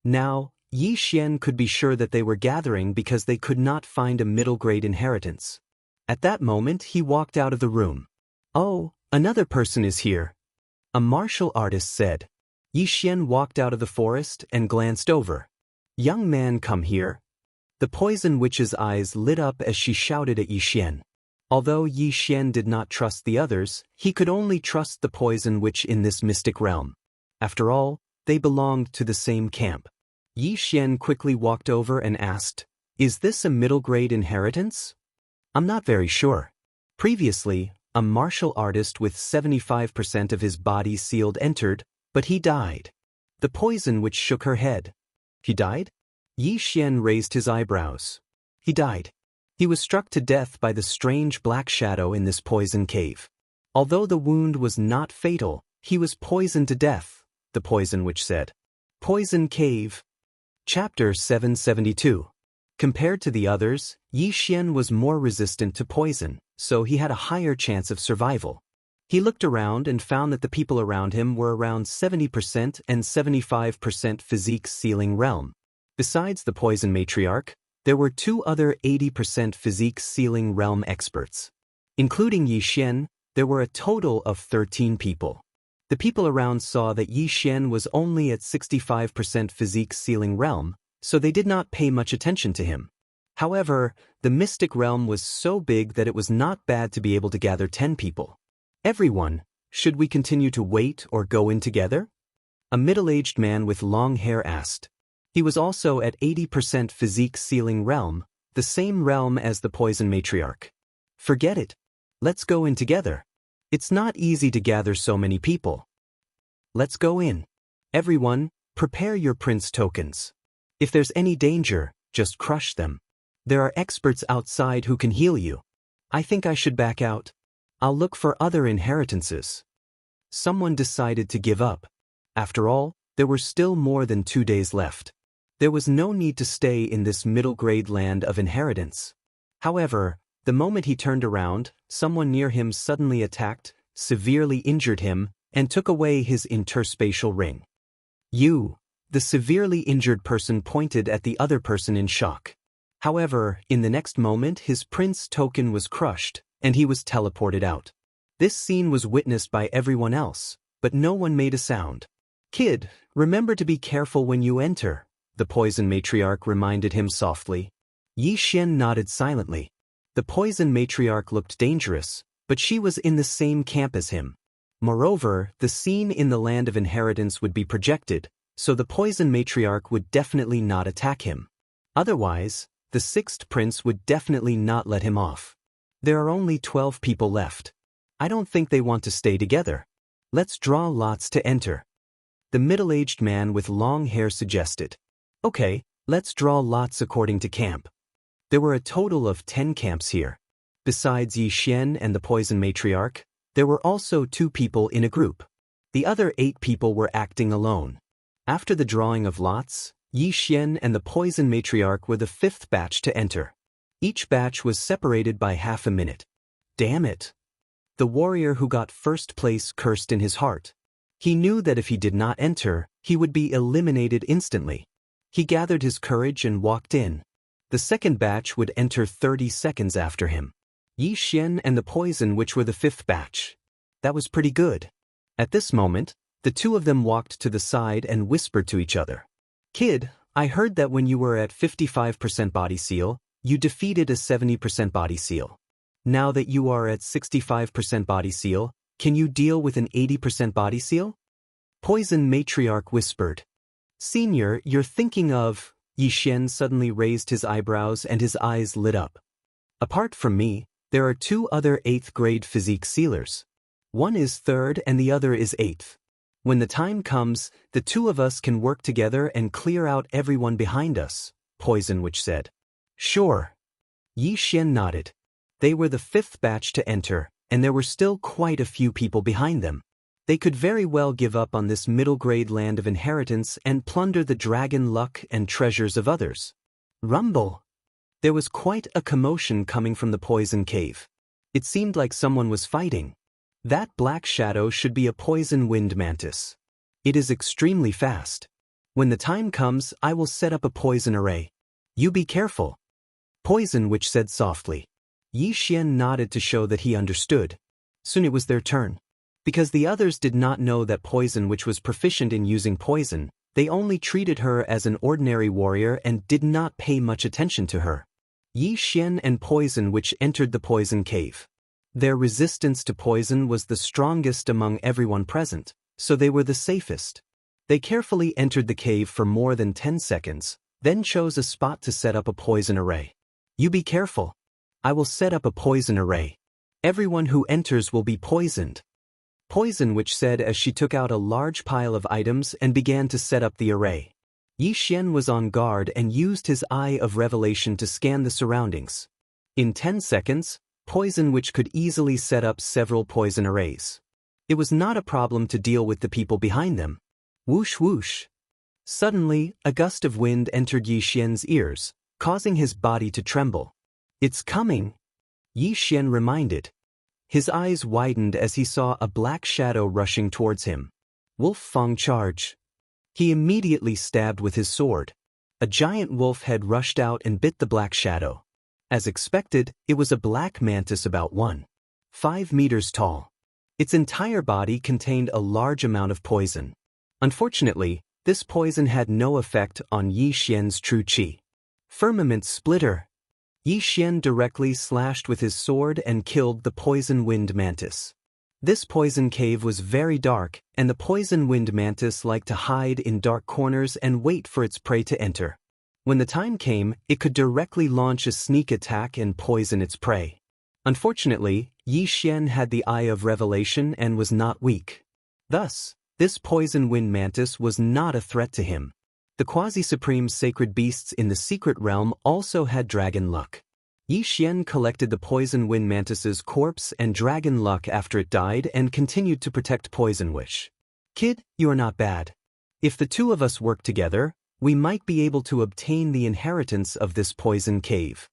Now, Yi Xian could be sure that they were gathering because they could not find a middle-grade inheritance. At that moment, he walked out of the room. "Oh, another person is here," a martial artist said. Yi Xian walked out of the forest and glanced over. "Young man, come here." The poison witch's eyes lit up as she shouted at Yi Xian. Although Yi Xian did not trust the others, he could only trust the poison witch in this mystic realm. After all, they belonged to the same camp. Yi Xian quickly walked over and asked, "Is this a middle-grade inheritance?" "I'm not very sure." Previously, a martial artist with 75% of his body sealed entered, but he died. The poison witch shook her head. "He died?" Yi Xian raised his eyebrows. "He died. He was struck to death by the strange black shadow in this poison cave. Although the wound was not fatal, he was poisoned to death," the poison witch said. Poison Cave. Chapter 772. Compared to the others, Yi Xian was more resistant to poison, so he had a higher chance of survival. He looked around and found that the people around him were around 70% and 75% physique sealing realm. Besides the poison matriarch, there were two other 80% physique sealing realm experts. Including Yi Xian, there were a total of 13 people. The people around saw that Yi Xian was only at 65% physique sealing realm, so they did not pay much attention to him. However, the mystic realm was so big that it was not bad to be able to gather 10 people. "Everyone, should we continue to wait or go in together?" A middle-aged man with long hair asked. He was also at 80% physique sealing realm, the same realm as the poison matriarch. "Forget it. Let's go in together. It's not easy to gather so many people. Let's go in. Everyone, prepare your prince tokens. If there's any danger, just crush them. There are experts outside who can heal you. I think I should back out. I'll look for other inheritances." Someone decided to give up. After all, there were still more than 2 days left. There was no need to stay in this middle-grade land of inheritance. However, the moment he turned around, someone near him suddenly attacked, severely injured him, and took away his interspatial ring. "You!" The severely injured person pointed at the other person in shock. However, in the next moment his prince token was crushed, and he was teleported out. This scene was witnessed by everyone else, but no one made a sound. "Kid, remember to be careful when you enter," the poison matriarch reminded him softly. Yi Xian nodded silently. The poison matriarch looked dangerous, but she was in the same camp as him. Moreover, the scene in the land of inheritance would be projected, so the poison matriarch would definitely not attack him. Otherwise, the sixth prince would definitely not let him off. There are only 12 people left. I don't think they want to stay together. Let's draw lots to enter. The middle-aged man with long hair suggested. "Okay, let's draw lots according to camp." There were a total of 10 camps here. Besides Yi Xian and the poison matriarch, there were also 2 people in a group. The other 8 people were acting alone. After the drawing of lots, Yi Xian and the poison matriarch were the 5th batch to enter. Each batch was separated by half a minute. Damn it! The warrior who got first place cursed in his heart. He knew that if he did not enter, he would be eliminated instantly. He gathered his courage and walked in. The second batch would enter 30 seconds after him. Yi Xian and the poison witch were the 5th batch. That was pretty good. At this moment, the 2 of them walked to the side and whispered to each other. "Kid, I heard that when you were at 55% body seal, you defeated a 70% body seal. Now that you are at 65% body seal, can you deal with an 80% body seal?" Poison matriarch whispered. "Senior, you're thinking of..." Yi Xian suddenly raised his eyebrows and his eyes lit up. "Apart from me, there are 2 other 8th grade physique sealers. One is 3rd and the other is 8th. When the time comes, the 2 of us can work together and clear out everyone behind us," Poison Witch said. "Sure." Yi Xian nodded. They were the 5th batch to enter, and there were still quite a few people behind them. They could very well give up on this middle-grade land of inheritance and plunder the dragon luck and treasures of others. Rumble! There was quite a commotion coming from the poison cave. It seemed like someone was fighting. That black shadow should be a poison wind mantis. It is extremely fast. When the time comes, I will set up a poison array. You be careful. Poison Witch said softly. Yi Xian nodded to show that he understood. Soon it was their turn. Because the others did not know that Poison Witch was proficient in using poison, they only treated her as an ordinary warrior and did not pay much attention to her. Yi Xian and Poison Witch entered the poison cave. Their resistance to poison was the strongest among everyone present, so they were the safest. They carefully entered the cave for more than 10 seconds, then chose a spot to set up a poison array. You be careful. I will set up a poison array. Everyone who enters will be poisoned. Poison Witch said as she took out a large pile of items and began to set up the array. Yi Xian was on guard and used his eye of revelation to scan the surroundings. In 10 seconds, Poison Witch could easily set up several poison arrays. It was not a problem to deal with the people behind them. Whoosh whoosh. Suddenly, a gust of wind entered Yi Xian's ears, causing his body to tremble. It's coming, Yi Xian reminded. His eyes widened as he saw a black shadow rushing towards him. Wolf Fang charge. He immediately stabbed with his sword. A giant wolf had rushed out and bit the black shadow. As expected, it was a black mantis about 1.5 meters tall. Its entire body contained a large amount of poison. Unfortunately, this poison had no effect on Yi Xian's true qi. Firmament splitter. Yi Xian directly slashed with his sword and killed the poison wind mantis. This poison cave was very dark, and the poison wind mantis liked to hide in dark corners and wait for its prey to enter. When the time came, it could directly launch a sneak attack and poison its prey. Unfortunately, Yi Xian had the Eye of Revelation and was not weak. Thus, this poison wind mantis was not a threat to him. The quasi-supreme sacred beasts in the secret realm also had dragon luck. Yi Xian collected the poison wind mantis's corpse and dragon luck after it died and continued to protect Poison Witch. Kid, you are not bad. If the two of us work together, we might be able to obtain the inheritance of this poison cave.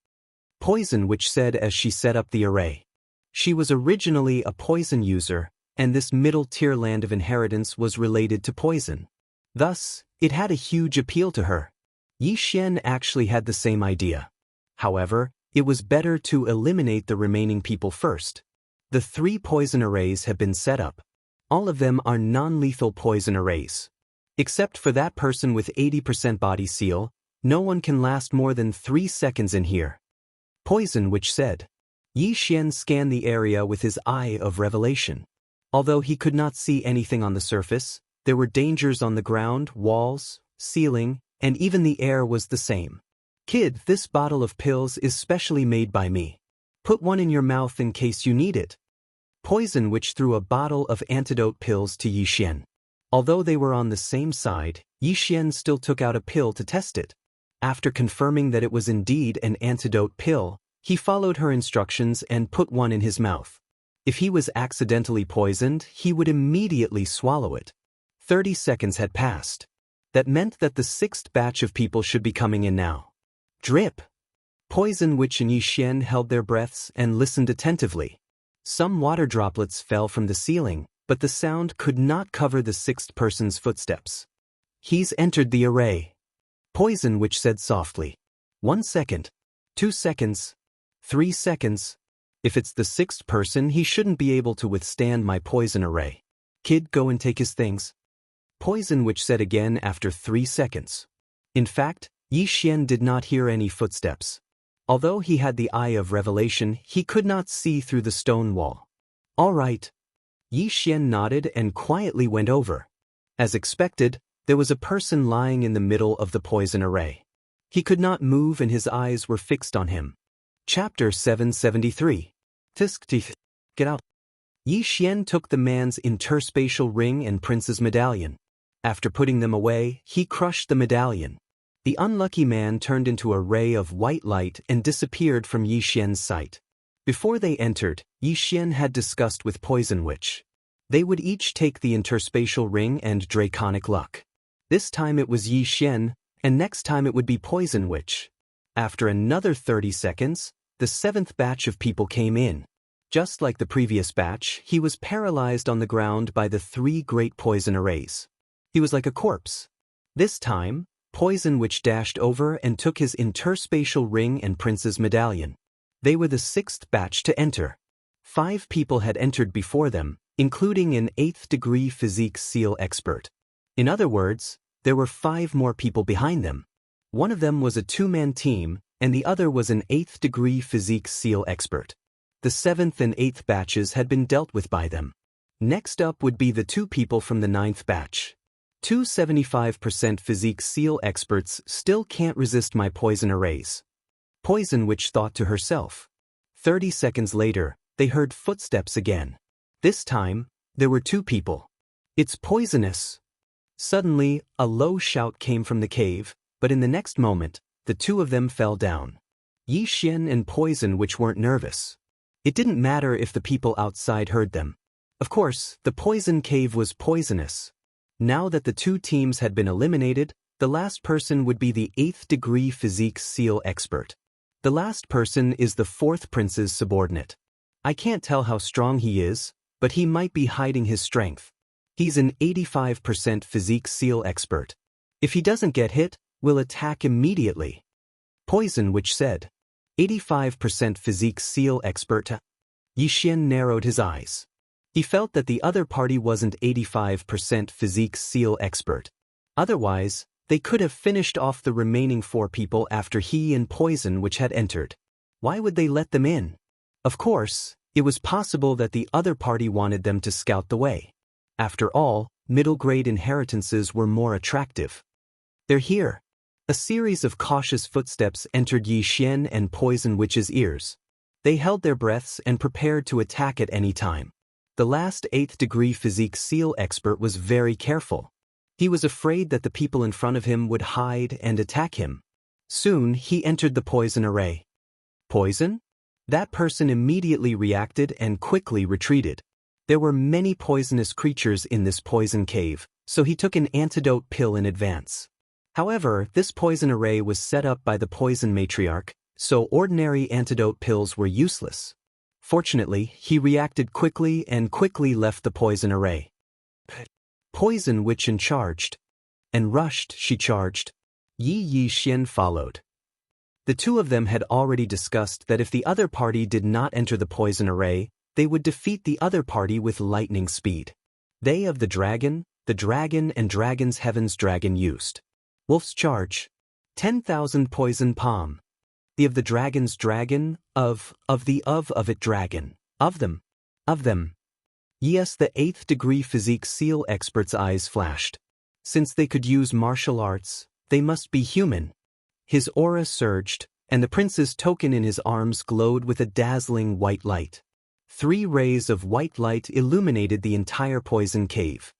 Poison Witch said as she set up the array. She was originally a poison user, and this middle-tier land of inheritance was related to poison. Thus, it had a huge appeal to her. Yi Xian actually had the same idea. However, it was better to eliminate the remaining people first. The 3 poison arrays have been set up. All of them are non-lethal poison arrays. Except for that person with 80% body seal, no one can last more than 3 seconds in here. Poison Witch said. Yi Xian scanned the area with his Eye of Revelation. Although he could not see anything on the surface, there were dangers on the ground, walls, ceiling, and even the air was the same. Kid, this bottle of pills is specially made by me. Put one in your mouth in case you need it. Poison Witch threw a bottle of antidote pills to Yi Xian. Although they were on the same side, Yi Xian still took out a pill to test it. After confirming that it was indeed an antidote pill, he followed her instructions and put one in his mouth. If he was accidentally poisoned, he would immediately swallow it. 30 seconds had passed. That meant that the 6th batch of people should be coming in now. Drip. Poison Witch and Yi Xian held their breaths and listened attentively. Some water droplets fell from the ceiling, but the sound could not cover the 6th person's footsteps. He's entered the array. Poison Witch said softly. 1 second. 2 seconds. 3 seconds. If it's the 6th person, he shouldn't be able to withstand my poison array. Kid, go and take his things. Poison Witch said again after 3 seconds. In fact, Yi Xian did not hear any footsteps. Although he had the Eye of Revelation, he could not see through the stone wall. All right. Yi Xian nodded and quietly went over. As expected, there was a person lying in the middle of the poison array. He could not move and his eyes were fixed on him. Chapter 773. Tisk teeth. Get out. Yi Xian took the man's interspatial ring and prince's medallion. After putting them away, he crushed the medallion. The unlucky man turned into a ray of white light and disappeared from Yi Xian's sight. Before they entered, Yi Xian had discussed with Poison Witch. They would each take the interspatial ring and draconic luck. This time it was Yi Xian, and next time it would be Poison Witch. After another 30 seconds, the 7th batch of people came in. Just like the previous batch, he was paralyzed on the ground by the 3 great poison arrays. He was like a corpse. This time, Poison Witch dashed over and took his interspatial ring and prince's medallion. They were the 6th batch to enter. 5 people had entered before them, including an 8th degree physique seal expert. In other words, there were 5 more people behind them. One of them was a 2-man team, and the other was an 8th degree physique seal expert. The 7th and 8th batches had been dealt with by them. Next up would be the 2 people from the 9th batch. 2 75% physique seal experts still can't resist my poison arrays. Poison Witch thought to herself. 30 seconds later, they heard footsteps again. This time, there were 2 people. It's poisonous. Suddenly, a low shout came from the cave, but in the next moment, the 2 of them fell down. Xian and Poison Witch weren't nervous. It didn't matter if the people outside heard them. Of course, the poison cave was poisonous. Now that the 2 teams had been eliminated, the last person would be the 8th degree physique seal expert. The last person is the 4th prince's subordinate. I can't tell how strong he is, but he might be hiding his strength. He's an 85% physique seal expert. If he doesn't get hit, we'll attack immediately. Poison Witch said. 85% physique seal expert. Xian narrowed his eyes. He felt that the other party wasn't 85% physique seal expert. Otherwise, they could have finished off the remaining 4 people after he and Poison Witch had entered. Why would they let them in? Of course, it was possible that the other party wanted them to scout the way. After all, middle-grade inheritances were more attractive. They're here. A series of cautious footsteps entered Xian and Poison Witch's ears. They held their breaths and prepared to attack at any time. The last 8th degree physique seal expert was very careful. He was afraid that the people in front of him would hide and attack him. Soon, he entered the poison array. Poison? That person immediately reacted and quickly retreated. There were many poisonous creatures in this poison cave, so he took an antidote pill in advance. However, this poison array was set up by the poison matriarch, so ordinary antidote pills were useless. Fortunately, he reacted quickly and quickly left the poison array. Poison Witch charged. And rushed, she charged. Xian followed. The 2 of them had already discussed that if the other party did not enter the poison array, they would defeat the other party with lightning speed. They of the dragon and dragon's heaven's dragon used. Wolf's charge. 10,000 poison palm. The of the dragon's dragon, of it dragon. Of them. Yes, the 8th degree physique seal expert's eyes flashed. Since they could use martial arts, they must be human. His aura surged, and the prince's token in his arms glowed with a dazzling white light. 3 rays of white light illuminated the entire poison cave.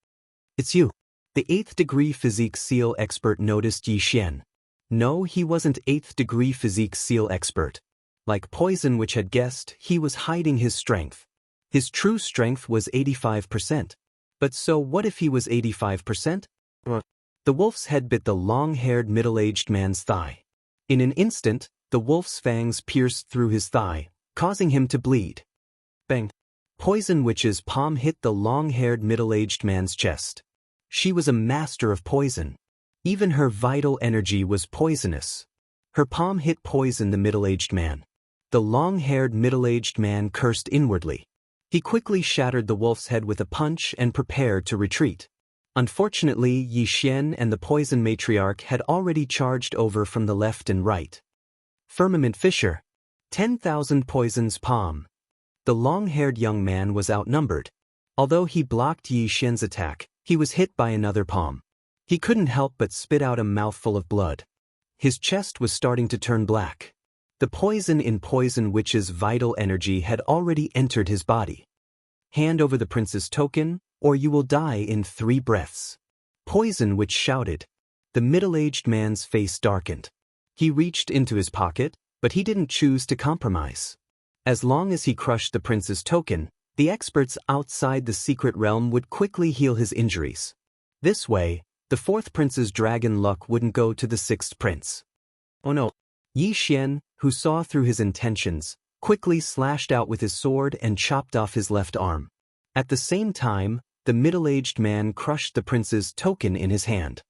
It's you. The 8th degree physique seal expert noticed Xian. No, he wasn't 8th degree physique seal expert. Like Poison Witch had guessed, he was hiding his strength. His true strength was 85%. But so what if he was 85%? The wolf's head bit the long-haired middle-aged man's thigh. In an instant, the wolf's fangs pierced through his thigh, causing him to bleed. Bang! Poison Witch's palm hit the long-haired middle-aged man's chest. She was a master of poison. Even her vital energy was poisonous. Her palm hit poison the middle-aged man. The long-haired middle-aged man cursed inwardly. He quickly shattered the wolf's head with a punch and prepared to retreat. Unfortunately, Xian and the poison matriarch had already charged over from the left and right. Firmament Fissure. 10,000 poisons palm. The long-haired young man was outnumbered. Although he blocked Xian's attack, he was hit by another palm. He couldn't help but spit out a mouthful of blood. His chest was starting to turn black. The poison in Poison Witch's vital energy had already entered his body. Hand over the prince's token, or you will die in 3 breaths. Poison Witch shouted. The middle-aged man's face darkened. He reached into his pocket, but he didn't choose to compromise. As long as he crushed the prince's token, the experts outside the secret realm would quickly heal his injuries. This way, the 4th prince's dragon luck wouldn't go to the 6th prince. Oh no. Yi Xian, who saw through his intentions, quickly slashed out with his sword and chopped off his left arm. At the same time, the middle-aged man crushed the prince's token in his hand.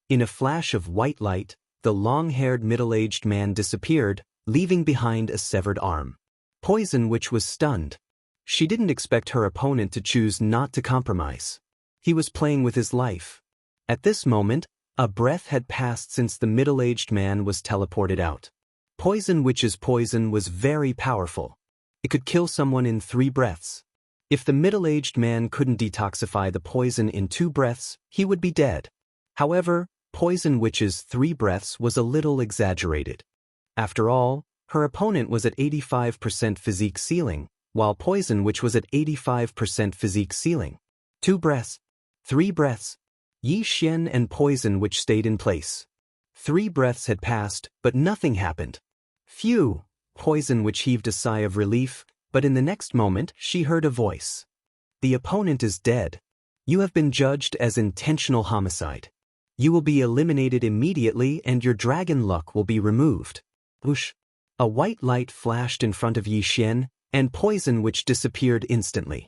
In a flash of white light, the long-haired middle-aged man disappeared, leaving behind a severed arm. Poison Witch was stunned. She didn't expect her opponent to choose not to compromise. He was playing with his life. At this moment, a breath had passed since the middle-aged man was teleported out. Poison Witch's poison was very powerful. It could kill someone in 3 breaths. If the middle-aged man couldn't detoxify the poison in 2 breaths, he would be dead. However, Poison Witch's 3 breaths was a little exaggerated. After all, her opponent was at 85% physique ceiling, while Poison Witch was at 85% physique ceiling. 2 breaths. 3 breaths. Yi Xian and Poison Witch stayed in place. 3 breaths had passed, but nothing happened. Phew! Poison Witch heaved a sigh of relief, but in the next moment she heard a voice. The opponent is dead. You have been judged as intentional homicide. You will be eliminated immediately and your dragon luck will be removed. Whoosh! A white light flashed in front of Yi Xian, and Poison Witch disappeared instantly.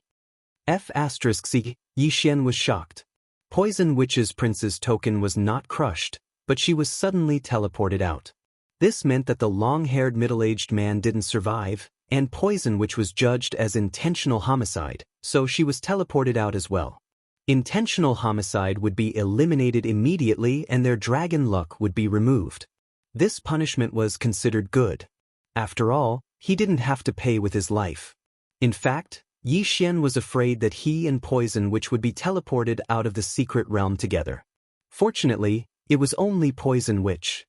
F***C, Yi Xian was shocked. Poison Witch's prince's token was not crushed, but she was suddenly teleported out. This meant that the long-haired middle-aged man didn't survive, and Poison Witch was judged as intentional homicide, so she was teleported out as well. Intentional homicide would be eliminated immediately and their dragon luck would be removed. This punishment was considered good. After all, he didn't have to pay with his life. In fact, Yi Xian was afraid that he and Poison Witch would be teleported out of the secret realm together. Fortunately, it was only Poison Witch.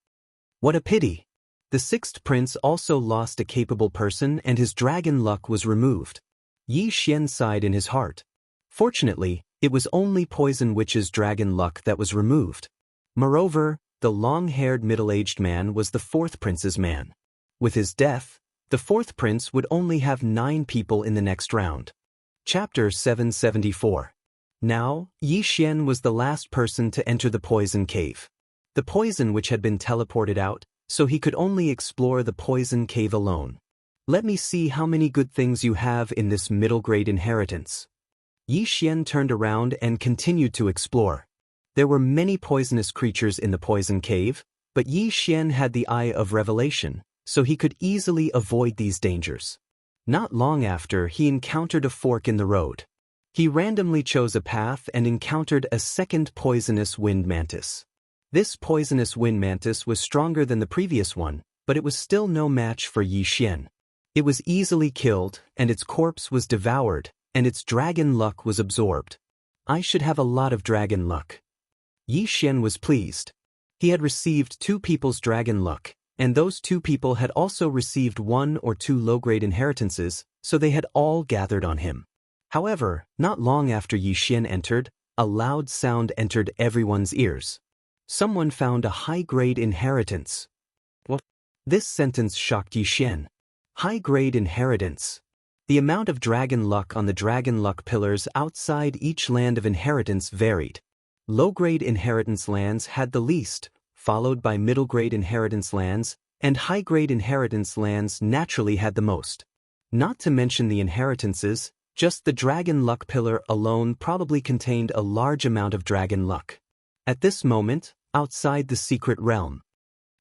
What a pity! The 6th prince also lost a capable person and his dragon luck was removed. Yi Xian sighed in his heart. Fortunately, it was only Poison Witch's dragon luck that was removed. Moreover, the long-haired middle-aged man was the 4th prince's man. With his death, the 4th prince would only have 9 people in the next round. Chapter 774. Now, Yi Xian was the last person to enter the poison cave. The Poison Witch had been teleported out, so he could only explore the poison cave alone. Let me see how many good things you have in this middle-grade inheritance. Yi Xian turned around and continued to explore. There were many poisonous creatures in the poison cave, but Yi Xian had the Eye of Revelation, so he could easily avoid these dangers. Not long after, he encountered a fork in the road. He randomly chose a path and encountered a second poisonous wind mantis. This poisonous wind mantis was stronger than the previous one, but it was still no match for Yi Xian. It was easily killed, and its corpse was devoured, and its dragon luck was absorbed. I should have a lot of dragon luck. Yi Xian was pleased. He had received 2 people's dragon luck, and those 2 people had also received 1 or 2 low-grade inheritances, so they had all gathered on him. However, not long after Yi Xian entered, a loud sound entered everyone's ears. Someone found a high-grade inheritance. What? This sentence shocked Yi Xian. High-grade inheritance. The amount of dragon luck on the dragon luck pillars outside each land of inheritance varied. Low-grade inheritance lands had the least, followed by middle-grade inheritance lands, and high-grade inheritance lands naturally had the most. Not to mention the inheritances, just the dragon luck pillar alone probably contained a large amount of dragon luck. At this moment, outside the secret realm.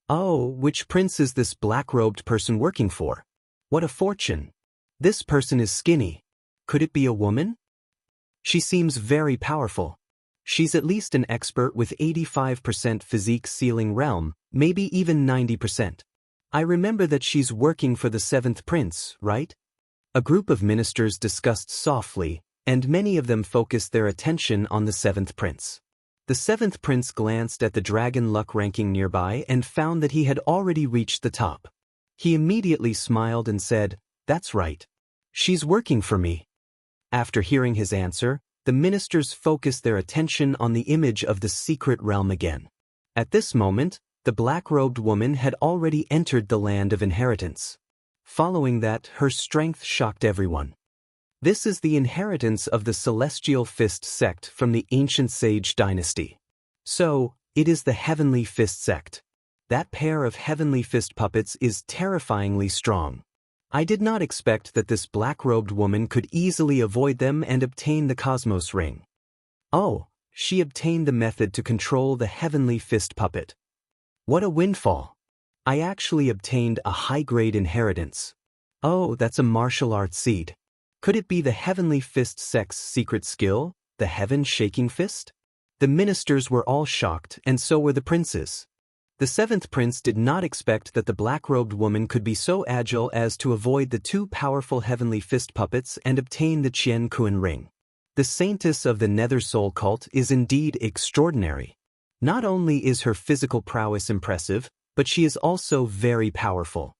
Oh, which prince is this black-robed person working for? What a fortune! This person is skinny. Could it be a woman? She seems very powerful. She's at least an expert with 85% physique ceiling realm, maybe even 90%. I remember that she's working for the 7th prince, right? A group of ministers discussed softly, and many of them focused their attention on the 7th prince. The 7th prince glanced at the dragon luck ranking nearby and found that he had already reached the top. He immediately smiled and said, "That's right. She's working for me." After hearing his answer, the ministers focused their attention on the image of the secret realm again. At this moment, the black-robed woman had already entered the land of inheritance. Following that, her strength shocked everyone. This is the inheritance of the Celestial Fist sect from the ancient Sage dynasty. So, it is the Heavenly Fist sect. That pair of heavenly fist puppets is terrifyingly strong. I did not expect that this black-robed woman could easily avoid them and obtain the Cosmos Ring. Oh, she obtained the method to control the heavenly fist puppet. What a windfall! I actually obtained a high-grade inheritance. Oh, that's a martial arts seed. Could it be the heavenly fist sect's secret skill, the heaven-shaking fist? The ministers were all shocked, and so were the princes. The seventh prince did not expect that the black-robed woman could be so agile as to avoid the two powerful heavenly fist puppets and obtain the Qian Kuan ring. The saintess of the Nether Soul cult is indeed extraordinary. Not only is her physical prowess impressive, but she is also very powerful.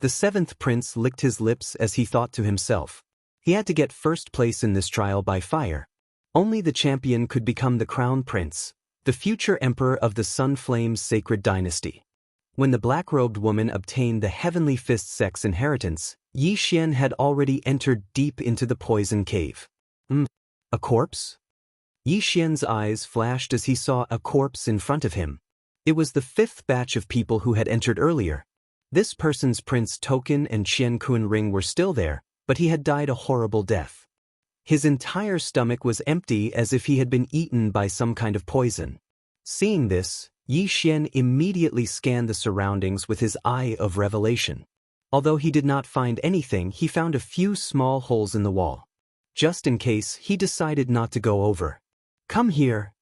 The seventh prince licked his lips as he thought to himself. He had to get first place in this trial by fire. Only the champion could become the crown prince, the future emperor of the Sunflame's sacred dynasty. When the black-robed woman obtained the Heavenly Fist sect's inheritance, Yi Xian had already entered deep into the poison cave. A corpse? Yi Xian's eyes flashed as he saw a corpse in front of him. It was the fifth batch of people who had entered earlier. This person's prince token and Qian Kuan ring were still there, but he had died a horrible death. His entire stomach was empty as if he had been eaten by some kind of poison. Seeing this, Yi Xian immediately scanned the surroundings with his eye of revelation. Although he did not find anything, he found a few small holes in the wall. Just in case, he decided not to go over. Come here.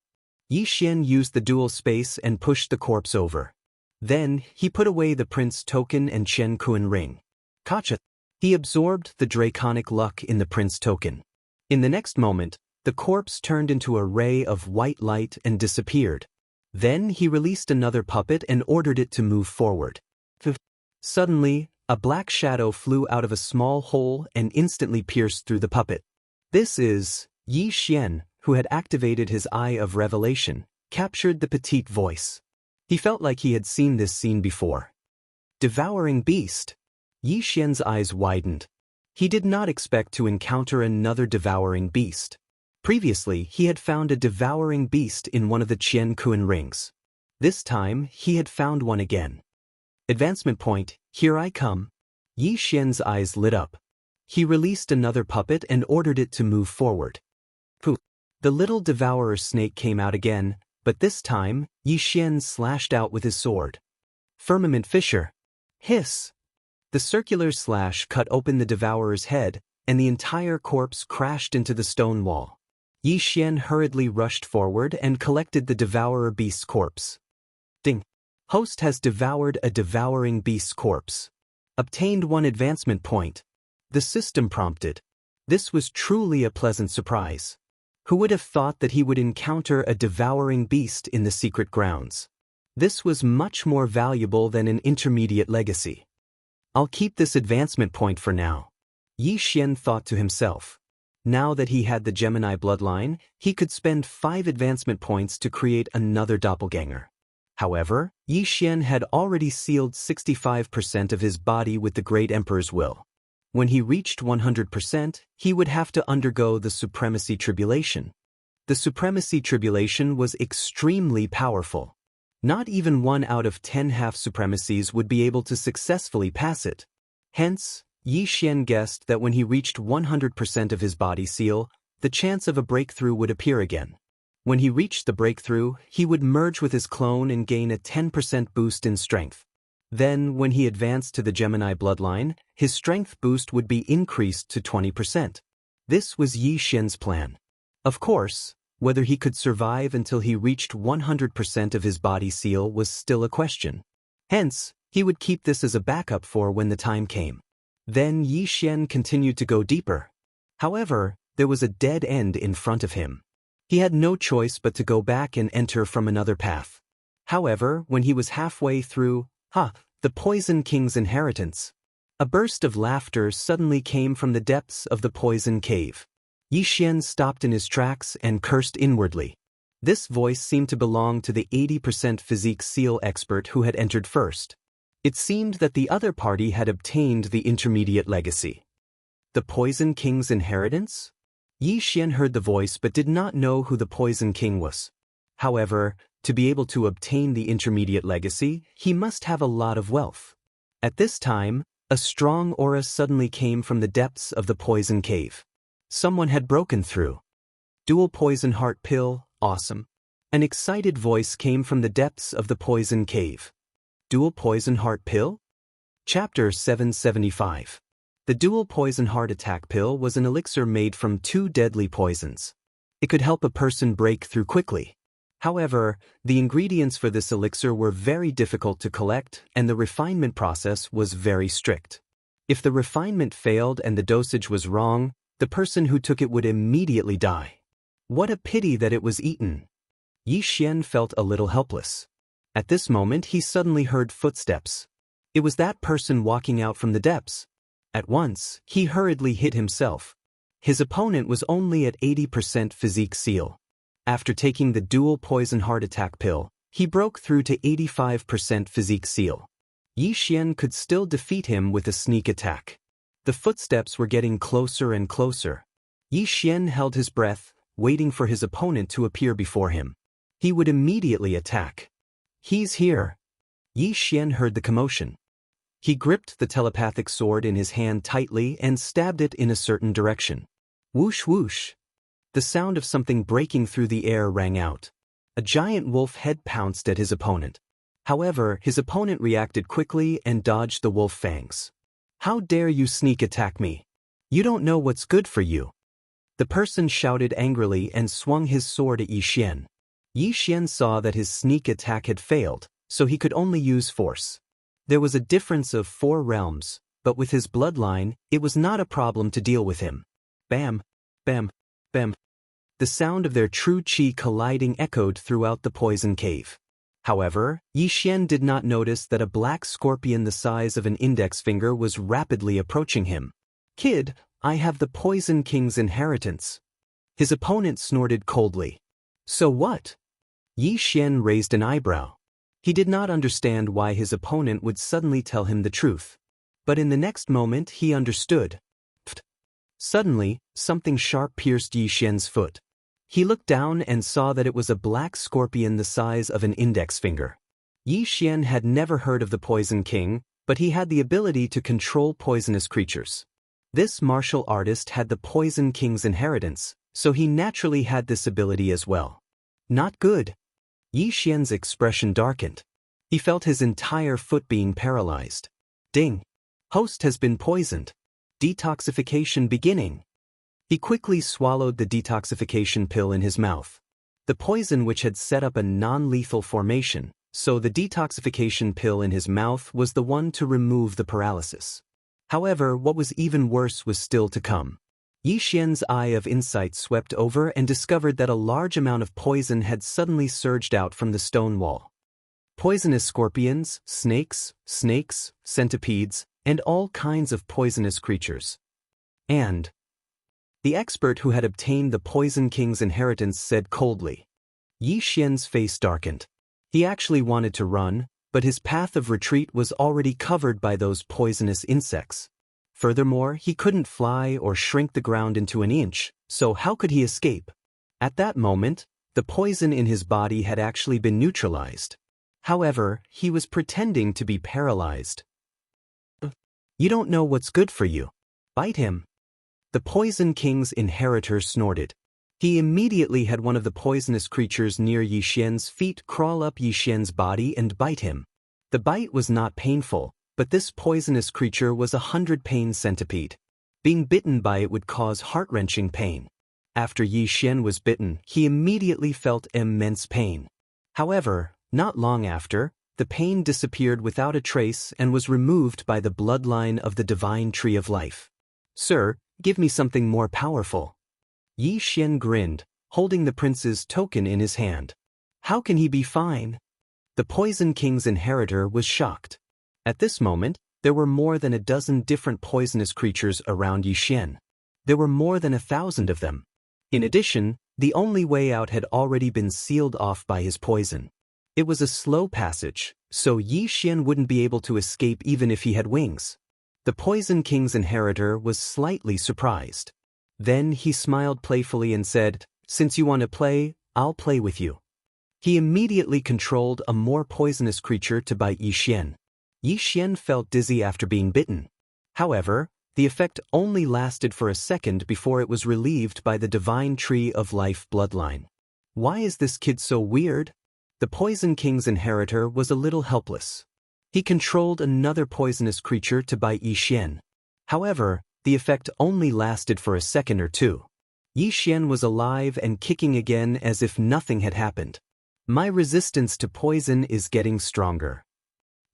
Yi Xian used the dual space and pushed the corpse over. Then, he put away the prince token and Qian Kuan ring. Gotcha. He absorbed the draconic luck in the prince token. In the next moment, the corpse turned into a ray of white light and disappeared. Then he released another puppet and ordered it to move forward. Suddenly, a black shadow flew out of a small hole and instantly pierced through the puppet. This is Yi Xian, who had activated his eye of revelation, captured the petite voice. He felt like he had seen this scene before. Devouring beast. Yi Xian's eyes widened. He did not expect to encounter another devouring beast. Previously, he had found a devouring beast in one of the Qian Kuan rings. This time, he had found one again. Advancement point, here I come. Yi Xian's eyes lit up. He released another puppet and ordered it to move forward. Poof! The little devourer snake came out again, but this time, Yi Xian slashed out with his sword. Firmament fissure. Hiss! The circular slash cut open the devourer's head, and the entire corpse crashed into the stone wall. Yi Xian hurriedly rushed forward and collected the devourer beast's corpse. Ding! Host has devoured a devouring beast's corpse. Obtained 1 advancement point. The system prompted. This was truly a pleasant surprise. Who would have thought that he would encounter a devouring beast in the secret grounds? This was much more valuable than an intermediate legacy. I'll keep this advancement point for now. Yi Xian thought to himself. Now that he had the Gemini bloodline, he could spend 5 advancement points to create another doppelganger. However, Yi Xian had already sealed 65% of his body with the Great Emperor's will. When he reached 100%, he would have to undergo the Supremacy Tribulation. The Supremacy Tribulation was extremely powerful. Not even 1 out of 10 half-supremacies would be able to successfully pass it. Hence, Yi Xian guessed that when he reached 100% of his body seal, the chance of a breakthrough would appear again. When he reached the breakthrough, he would merge with his clone and gain a 10% boost in strength. Then, when he advanced to the Gemini bloodline, his strength boost would be increased to 20%. This was Yi Xian's plan. Of course, whether he could survive until he reached 100% of his body seal was still a question. Hence, he would keep this as a backup for when the time came. Then Yi Xian continued to go deeper. However, there was a dead end in front of him. He had no choice but to go back and enter from another path. However, when he was halfway through, the Poison King's inheritance, a burst of laughter suddenly came from the depths of the poison cave. Yi Xian stopped in his tracks and cursed inwardly. This voice seemed to belong to the 80% physique seal expert who had entered first. It seemed that the other party had obtained the intermediate legacy. The Poison King's inheritance? Yi Xian heard the voice but did not know who the Poison King was. However, To be able to obtain the intermediate legacy, he must have a lot of wealth. At this time, a strong aura suddenly came from the depths of the poison cave. Someone had broken through. Dual poison heart pill, awesome. An excited voice came from the depths of the poison cave. Dual poison heart pill? Chapter 775. The dual poison heart attack pill was an elixir made from 2 deadly poisons. It could help a person break through quickly. However, the ingredients for this elixir were very difficult to collect, and the refinement process was very strict. If the refinement failed and the dosage was wrong, the person who took it would immediately die. What a pity that it was eaten. Yi Xian felt a little helpless. At this moment he suddenly heard footsteps. It was that person walking out from the depths. At once, he hurriedly hit himself. His opponent was only at 80% physique seal. After taking the dual poison heart attack pill, he broke through to 85% physique seal. Yi Xian could still defeat him with a sneak attack. The footsteps were getting closer and closer. Yi Xian held his breath, waiting for his opponent to appear before him. He would immediately attack. He's here. Yi Xian heard the commotion. He gripped the telepathic sword in his hand tightly and stabbed it in a certain direction. Whoosh whoosh. The sound of something breaking through the air rang out. A giant wolf head pounced at his opponent. However, his opponent reacted quickly and dodged the wolf fangs. How dare you sneak attack me? You don't know what's good for you. The person shouted angrily and swung his sword at Yi Xian. Yi Xian saw that his sneak attack had failed, so he could only use force. There was a difference of 4 realms, but with his bloodline, it was not a problem to deal with him. Bam, bam, bam. The sound of their true chi colliding echoed throughout the poison cave. However, Yi Xian did not notice that a black scorpion the size of an index finger was rapidly approaching him. Kid, I have the Poison King's inheritance. His opponent snorted coldly. So what? Yi Xian raised an eyebrow. He did not understand why his opponent would suddenly tell him the truth. But in the next moment he understood. Pfft. Suddenly, something sharp pierced Yi Xian's foot. He looked down and saw that it was a black scorpion the size of an index finger. Yi Xian had never heard of the Poison King, but he had the ability to control poisonous creatures. This martial artist had the Poison King's inheritance, so he naturally had this ability as well. Not good. Yi Xian's expression darkened. He felt his entire foot being paralyzed. Ding! Host has been poisoned. Detoxification beginning. He quickly swallowed the detoxification pill in his mouth. The poison which had set up a non-lethal formation, so the detoxification pill in his mouth was the one to remove the paralysis. However, what was even worse was still to come. Yi Xian's eye of insight swept over and discovered that a large amount of poison had suddenly surged out from the stone wall. Poisonous scorpions, snakes, centipedes, and all kinds of poisonous creatures. And the expert who had obtained the Poison King's inheritance said coldly. Yi Xian's face darkened. He actually wanted to run, but his path of retreat was already covered by those poisonous insects. Furthermore, he couldn't fly or shrink the ground into an inch, so how could he escape? At that moment, the poison in his body had actually been neutralized. However, he was pretending to be paralyzed. You don't know what's good for you. Bite him. The Poison King's inheritor snorted. He immediately had one of the poisonous creatures near Yi Xian's feet crawl up Yi Xian's body and bite him. The bite was not painful, but this poisonous creature was a 100-pain centipede. Being bitten by it would cause heart-wrenching pain. After Yi Xian was bitten, he immediately felt immense pain. However, not long after, the pain disappeared without a trace and was removed by the bloodline of the divine tree of life. Sir, give me something more powerful. Yi Xian grinned, holding the prince's token in his hand. How can he be fine? The Poison King's inheritor was shocked. At this moment, there were more than a dozen different poisonous creatures around Yi Xian. There were more than 1,000 of them. In addition, the only way out had already been sealed off by his poison. It was a slow passage, so Yi Xian wouldn't be able to escape even if he had wings. The Poison King's inheritor was slightly surprised. Then he smiled playfully and said, "Since you want to play, I'll play with you." He immediately controlled a more poisonous creature to bite Yi Xian. Yi Xian felt dizzy after being bitten. However, the effect only lasted for a second before it was relieved by the divine tree of life bloodline. Why is this kid so weird? The Poison King's inheritor was a little helpless. He controlled another poisonous creature to bite Yi Xian. However, the effect only lasted for a second or two. Yi Xian was alive and kicking again as if nothing had happened. My resistance to poison is getting stronger.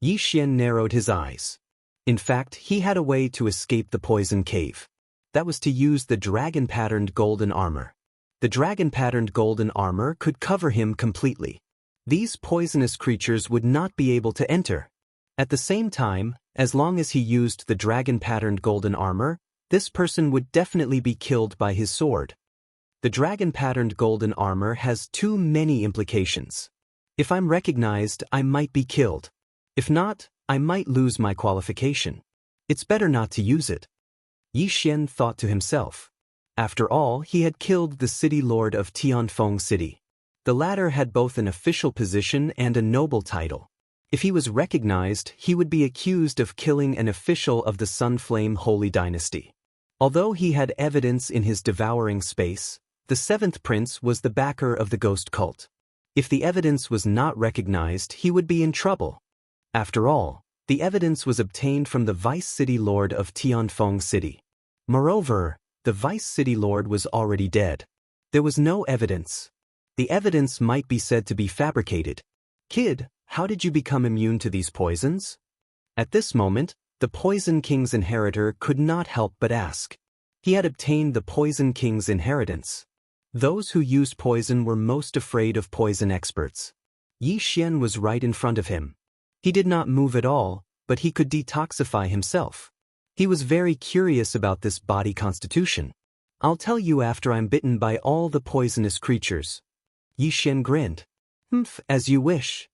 Yi Xian narrowed his eyes. In fact, he had a way to escape the poison cave. That was to use the dragon-patterned golden armor. The dragon-patterned golden armor could cover him completely. These poisonous creatures would not be able to enter. At the same time, as long as he used the dragon-patterned golden armor, this person would definitely be killed by his sword. The dragon-patterned golden armor has too many implications. If I'm recognized, I might be killed. If not, I might lose my qualification. It's better not to use it. Yi Xian thought to himself. After all, he had killed the city lord of Tianfeng City. The latter had both an official position and a noble title. If he was recognized, he would be accused of killing an official of the Sunflame Holy Dynasty. Although he had evidence in his devouring space, the seventh prince was the backer of the ghost cult. If the evidence was not recognized, he would be in trouble. After all, the evidence was obtained from the vice city lord of Tianfeng City. Moreover, the vice city lord was already dead. There was no evidence. The evidence might be said to be fabricated. Kid, how did you become immune to these poisons? At this moment, the Poison King's inheritor could not help but ask. He had obtained the Poison King's inheritance. Those who used poison were most afraid of poison experts. Yi Xian was right in front of him. He did not move at all, but he could detoxify himself. He was very curious about this body constitution. I'll tell you after I'm bitten by all the poisonous creatures. Yi Xian grinned. As you wish.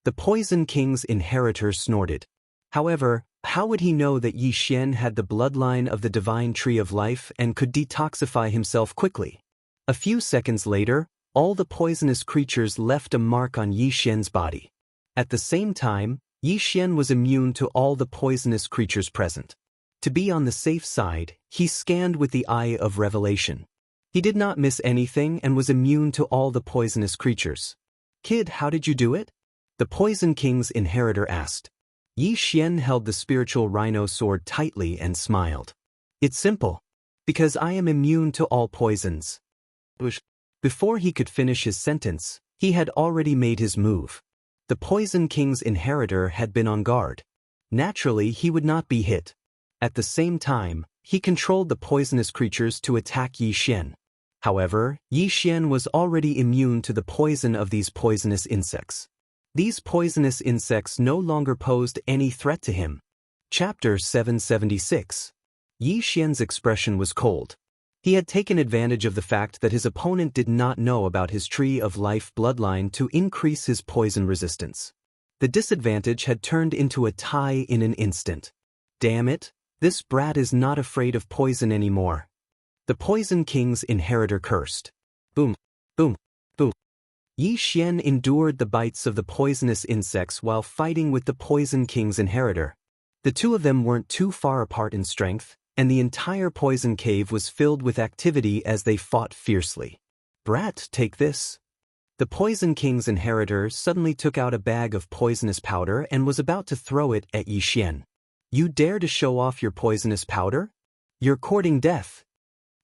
The Poison King's inheritor snorted. However, how would he know that Yi Xian had the bloodline of the divine tree of life and could detoxify himself quickly? A few seconds later, all the poisonous creatures left a mark on Yi Xian's body. At the same time, Yi Xian was immune to all the poisonous creatures present. To be on the safe side, he scanned with the eye of revelation. He did not miss anything and was immune to all the poisonous creatures. Kid, how did you do it? The Poison King's inheritor asked. Yi Xian held the spiritual rhino sword tightly and smiled. It's simple. Because I am immune to all poisons. Before he could finish his sentence, he had already made his move. The Poison King's inheritor had been on guard. Naturally, he would not be hit. At the same time, he controlled the poisonous creatures to attack Yi Xian. However, Yi Xian was already immune to the poison of these poisonous insects. These poisonous insects no longer posed any threat to him. Chapter 776. Yi Xian's expression was cold. He had taken advantage of the fact that his opponent did not know about his tree of life bloodline to increase his poison resistance. The disadvantage had turned into a tie in an instant. Damn it, this brat is not afraid of poison anymore. The Poison King's inheritor cursed. Boom, boom, boom. Yi Xian endured the bites of the poisonous insects while fighting with the Poison King's inheritor. The two of them weren't too far apart in strength, and the entire poison cave was filled with activity as they fought fiercely. Brat, take this. The Poison King's inheritor suddenly took out a bag of poisonous powder and was about to throw it at Yi Xian. You dare to show off your poisonous powder? You're courting death.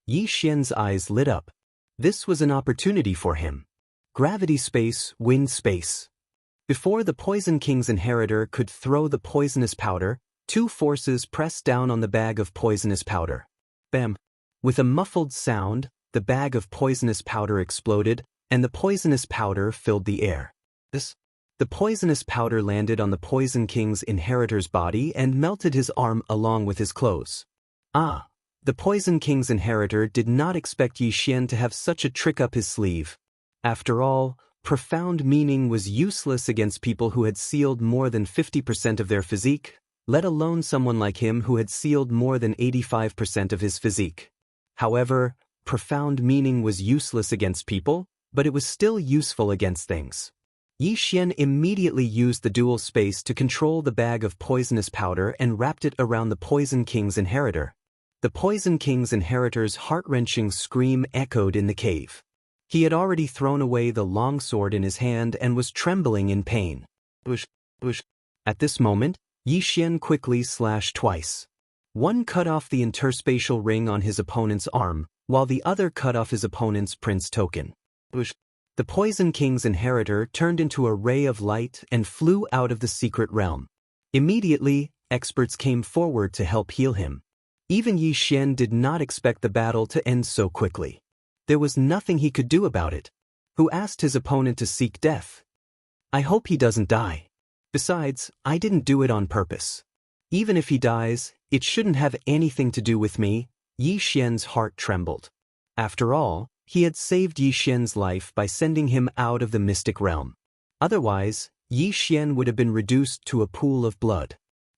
Yi Xian's eyes lit up. This was an opportunity for him. Gravity space, wind space. Before the Poison King's inheritor could throw the poisonous powder, two forces pressed down on the bag of poisonous powder. Bam! With a muffled sound, the bag of poisonous powder exploded, and the poisonous powder filled the air. The poisonous powder landed on the Poison King's inheritor's body and melted his arm along with his clothes. Ah! The Poison King's inheritor did not expect Yi Xian to have such a trick up his sleeve. After all, profound meaning was useless against people who had sealed more than 50% of their physique, let alone someone like him who had sealed more than 85% of his physique. However, profound meaning was useless against people, but it was still useful against things. Yi Xian immediately used the dual space to control the bag of poisonous powder and wrapped it around the Poison King's inheritor. The Poison King's inheritor's heart-wrenching scream echoed in the cave. He had already thrown away the long sword in his hand and was trembling in pain. Whoosh, whoosh. At this moment, Yi Xian quickly slashed twice. One cut off the interspatial ring on his opponent's arm, while the other cut off his opponent's prince token. Whoosh. The Poison King's inheritor turned into a ray of light and flew out of the secret realm. Immediately, experts came forward to help heal him. Even Yi Xian did not expect the battle to end so quickly. There was nothing he could do about it. Who asked his opponent to seek death? I hope he doesn't die. Besides, I didn't do it on purpose. Even if he dies, it shouldn't have anything to do with me. Yi Xian's heart trembled. After all, he had saved Yi Xian's life by sending him out of the mystic realm. Otherwise, Yi Xian would have been reduced to a pool of blood.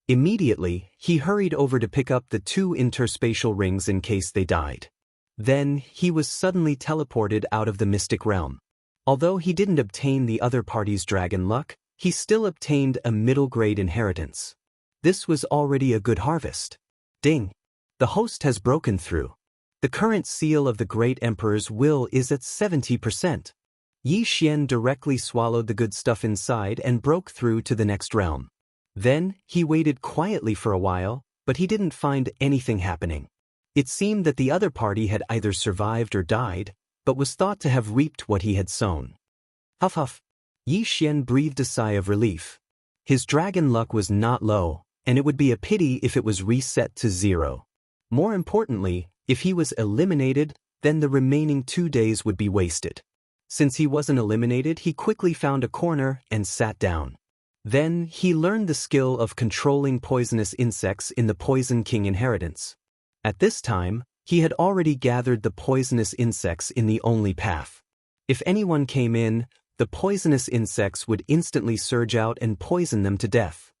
Immediately, he hurried over to pick up the 2 interspatial rings in case they died. Then, he was suddenly teleported out of the mystic realm. Although he didn't obtain the other party's dragon luck, he still obtained a middle-grade inheritance. This was already a good harvest. Ding! The host has broken through. The current seal of the Great Emperor's will is at 70%. Yi Xian directly swallowed the good stuff inside and broke through to the next realm. Then, he waited quietly for a while, but he didn't find anything happening. It seemed that the other party had either survived or died, but was thought to have reaped what he had sown. Huff huff. Yi Xian breathed a sigh of relief. His dragon luck was not low, and it would be a pity if it was reset to 0. More importantly, if he was eliminated, then the remaining 2 days would be wasted. Since he wasn't eliminated, he quickly found a corner and sat down. Then, he learned the skill of controlling poisonous insects in the Poison King inheritance. At this time, he had already gathered the poisonous insects in the only path. If anyone came in, the poisonous insects would instantly surge out and poison them to death.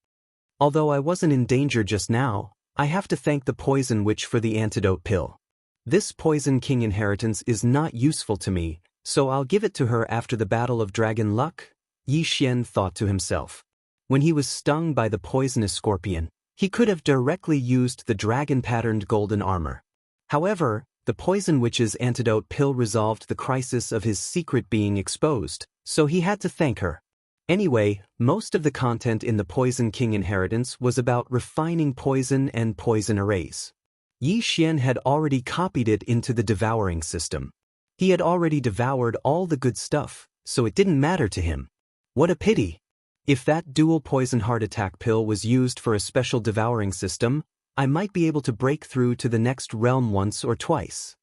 Although I wasn't in danger just now, I have to thank the Poison Witch for the antidote pill. This Poison King inheritance is not useful to me, so I'll give it to her after the Battle of Dragon Luck, Yi Xian thought to himself. When he was stung by the poisonous scorpion, he could have directly used the dragon-patterned golden armor. However, the Poison Witch's antidote pill resolved the crisis of his secret being exposed, so he had to thank her. Anyway, most of the content in the Poison King inheritance was about refining poison and poison arrays. Yi Xian had already copied it into the devouring system. He had already devoured all the good stuff, so it didn't matter to him. What a pity! If that dual poison heart attack pill was used for a special devouring system, I might be able to break through to the next realm once or twice.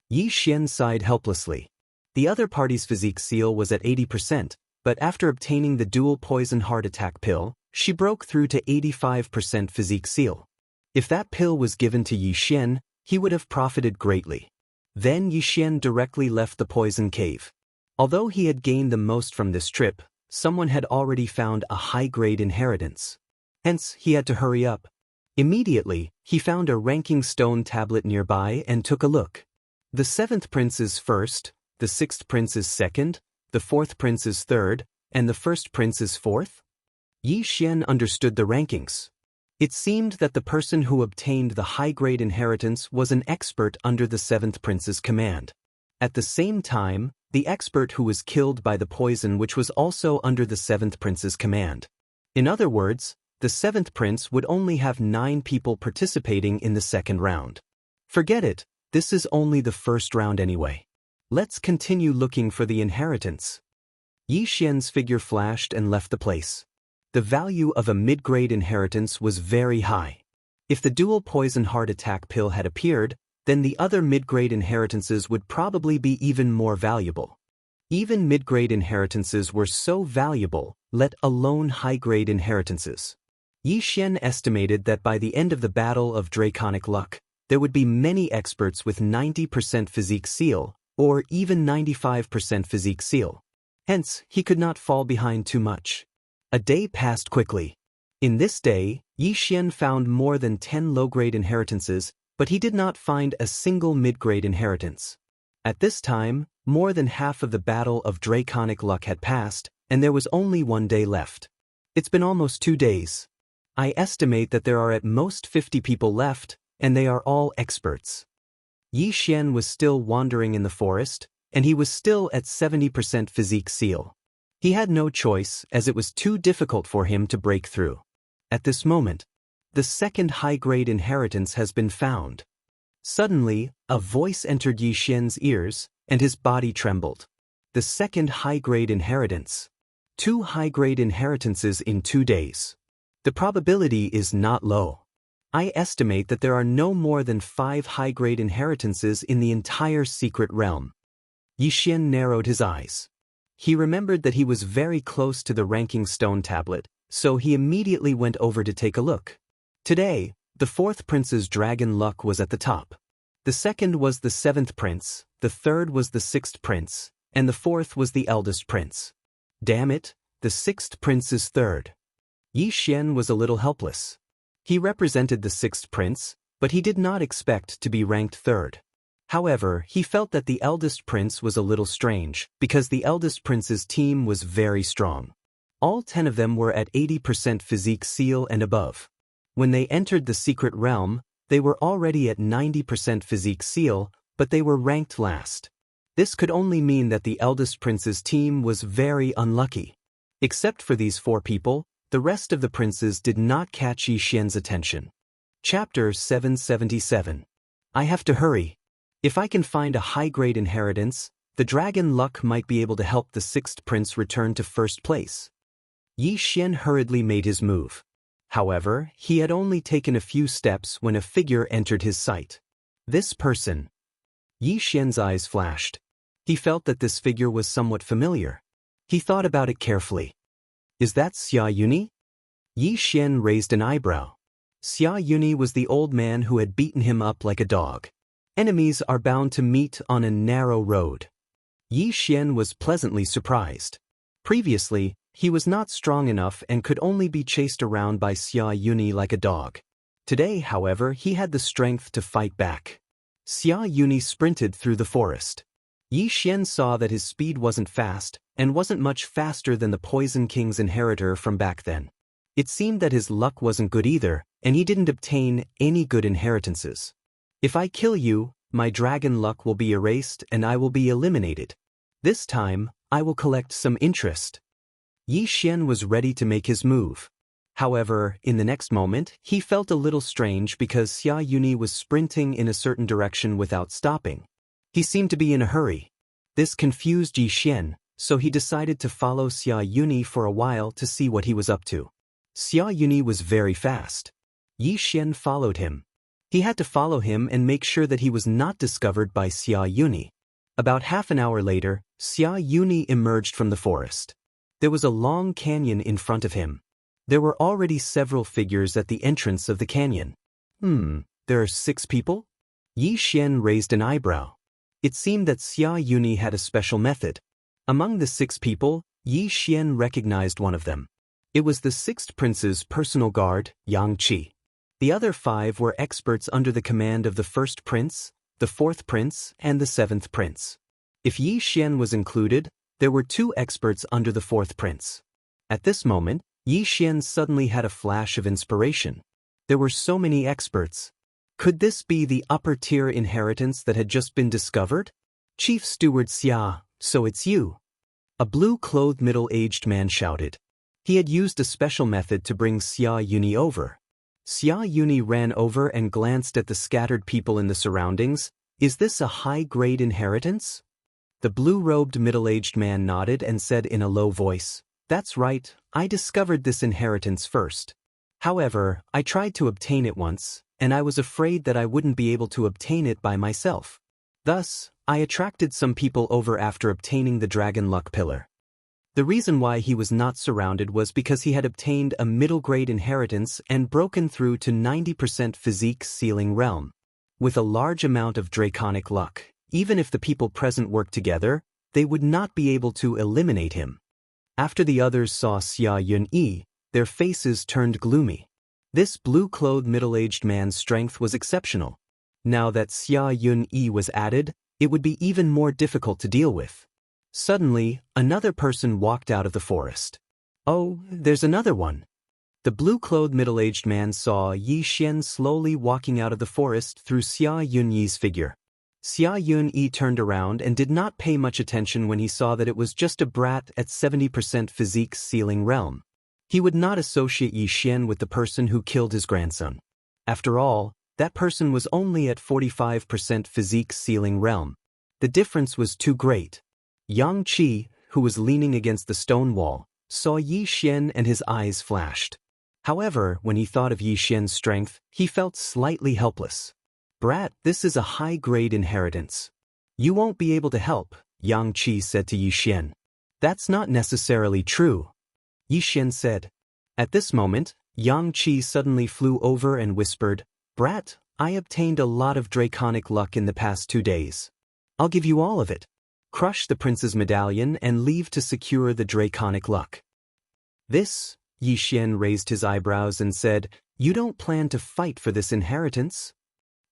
Yi Xian sighed helplessly. The other party's physique seal was at 80%, but after obtaining the dual poison heart attack pill, she broke through to 85% physique seal. If that pill was given to Yi Xian, he would have profited greatly. Then Yi Xian directly left the poison cave. Although he had gained the most from this trip, someone had already found a high-grade inheritance. Hence, he had to hurry up. Immediately, he found a ranking stone tablet nearby and took a look. The 7th prince is first, the 6th prince is second, the 4th prince is third, and the 1st prince is 4th? Yi Xian understood the rankings. It seemed that the person who obtained the high-grade inheritance was an expert under the 7th prince's command. At the same time, the expert who was killed by the poison which was also under the 7th prince's command. In other words, the 7th prince would only have 9 people participating in the second round. Forget it, this is only the first round anyway. Let's continue looking for the inheritance. Yi Xian's figure flashed and left the place. The value of a mid-grade inheritance was very high. If the dual poison heart attack pill had appeared, then the other mid-grade inheritances would probably be even more valuable. Even mid-grade inheritances were so valuable, let alone high-grade inheritances. Yi Xian estimated that by the end of the Battle of Draconic Luck, there would be many experts with 90% physique seal, or even 95% physique seal. Hence, he could not fall behind too much. A day passed quickly. In this day, Yi Xian found more than 10 low-grade inheritances, but he did not find a single mid-grade inheritance. At this time, more than half of the Battle of Draconic Luck had passed, and there was only 1 day left. It's been almost 2 days. I estimate that there are at most 50 people left, and they are all experts. Yi Xian was still wandering in the forest, and he was still at 70% physique seal. He had no choice, as it was too difficult for him to break through. At this moment, the second high-grade inheritance has been found. Suddenly, a voice entered Yi Xian's ears, and his body trembled. The second high-grade inheritance. 2 high-grade inheritances in 2 days. The probability is not low. I estimate that there are no more than 5 high-grade inheritances in the entire secret realm. Yi Xian narrowed his eyes. He remembered that he was very close to the ranking stone tablet, so he immediately went over to take a look. Today, the 4th prince's dragon luck was at the top. The 2nd was the 7th prince, the 3rd was the 6th prince, and the 4th was the eldest prince. Damn it, the 6th prince is 3rd. Yi Xian was a little helpless. He represented the 6th prince, but he did not expect to be ranked 3rd. However, he felt that the eldest prince was a little strange, because the eldest prince's team was very strong. All 10 of them were at 80% physique seal and above. When they entered the secret realm, they were already at 90% physique seal, but they were ranked last. This could only mean that the eldest prince's team was very unlucky. Except for these 4 people, the rest of the princes did not catch Yi Xian's attention. Chapter 777. I have to hurry. If I can find a high-grade inheritance, the dragon luck might be able to help the 6th prince return to 1st place. Yi Xian hurriedly made his move. However, he had only taken a few steps when a figure entered his sight. This person. Yi Xian's eyes flashed. He felt that this figure was somewhat familiar. He thought about it carefully. Is that Xia Yuni? Yi Xian raised an eyebrow. Xia Yuni was the old man who had beaten him up like a dog. Enemies are bound to meet on a narrow road. Yi Xian was pleasantly surprised. Previously, he was not strong enough and could only be chased around by Xia Yuni like a dog. Today, however, he had the strength to fight back. Xia Yuni sprinted through the forest. Yi Xian saw that his speed wasn't fast, and wasn't much faster than the Poison King's inheritor from back then. It seemed that his luck wasn't good either, and he didn't obtain any good inheritances. If I kill you, my dragon luck will be erased and I will be eliminated. This time, I will collect some interest. Yi Xian was ready to make his move. However, in the next moment, he felt a little strange because Xia Yuni was sprinting in a certain direction without stopping. He seemed to be in a hurry. This confused Yi Xian, so he decided to follow Xia Yuni for a while to see what he was up to. Xia Yuni was very fast. Yi Xian followed him. He had to follow him and make sure that he was not discovered by Xia Yuni. About half an hour later, Xia Yuni emerged from the forest. There was a long canyon in front of him. There were already several figures at the entrance of the canyon. There are 6 people? Yi Xian raised an eyebrow. It seemed that Xia Yuni had a special method. Among the 6 people, Yi Xian recognized one of them. It was the 6th prince's personal guard, Xianxia. The other 5 were experts under the command of the 1st prince, the 4th prince, and the 7th prince. If Yi Xian was included, there were 2 experts under the 4th prince. At this moment, Yi Xian suddenly had a flash of inspiration. There were so many experts. Could this be the upper-tier inheritance that had just been discovered? Chief Steward Xia, so it's you. A blue-clothed middle-aged man shouted. He had used a special method to bring Xia Yuni over. Xia Yuni ran over and glanced at the scattered people in the surroundings. Is this a high-grade inheritance? The blue-robed middle-aged man nodded and said in a low voice, That's right, I discovered this inheritance first. However, I tried to obtain it once, and I was afraid that I wouldn't be able to obtain it by myself. Thus, I attracted some people over after obtaining the Dragon Luck Pillar. The reason why he was not surrounded was because he had obtained a middle-grade inheritance and broken through to 90% physique sealing realm. With a large amount of draconic luck, even if the people present worked together, they would not be able to eliminate him. After the others saw Xia Yun-yi, their faces turned gloomy. This blue-clothed middle-aged man's strength was exceptional. Now that Xia Yun-yi was added, it would be even more difficult to deal with. Suddenly, another person walked out of the forest. Oh, there's another one. The blue-clothed middle-aged man saw Yi Xian slowly walking out of the forest through Xia Yunyi's figure. Xia Yunyi turned around and did not pay much attention when he saw that it was just a brat at 70% physique ceiling realm. He would not associate Yi Xian with the person who killed his grandson. After all, that person was only at 45% physique ceiling realm. The difference was too great. Yang Qi, who was leaning against the stone wall, saw Yi Xian and his eyes flashed. However, when he thought of Yi Xian's strength, he felt slightly helpless. Brat, this is a high-grade inheritance. You won't be able to help, Yang Qi said to Yi Xian. That's not necessarily true, Yi Xian said. At this moment, Yang Qi suddenly flew over and whispered, Brat, I obtained a lot of draconic luck in the past 2 days. I'll give you all of it. Crush the prince's medallion and leave to secure the draconic luck. This, Yi Xian raised his eyebrows and said, You don't plan to fight for this inheritance?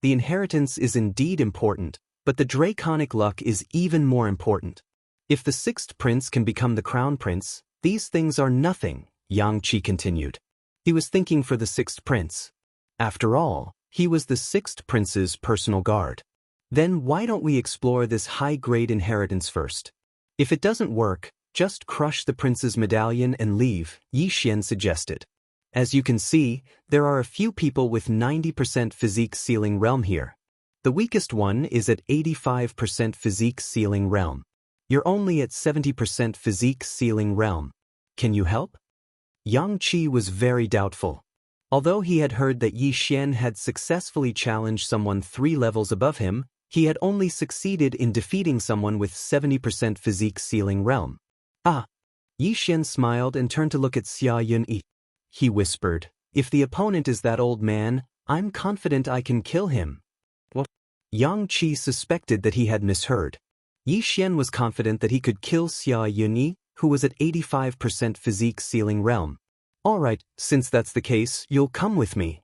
The inheritance is indeed important, but the draconic luck is even more important. If the 6th prince can become the crown prince, these things are nothing, Yang Qi continued. He was thinking for the 6th prince. After all, he was the 6th prince's personal guard. Then why don't we explore this high-grade inheritance first? If it doesn't work, just crush the prince's medallion and leave, Yi Xian suggested. As you can see, there are a few people with 90% physique ceiling realm here. The weakest one is at 85% physique ceiling realm. You're only at 70% physique ceiling realm. Can you help? Yang Qi was very doubtful. Although he had heard that Yi Xian had successfully challenged someone 3 levels above him, he had only succeeded in defeating someone with 70% physique ceiling realm. Ah! Yi Xian smiled and turned to look at Xia Yunyi. He whispered, If the opponent is that old man, I'm confident I can kill him. What? Yang Qi suspected that he had misheard. Yi Xian was confident that he could kill Xia Yunyi, who was at 85% physique ceiling realm. All right, since that's the case, you'll come with me.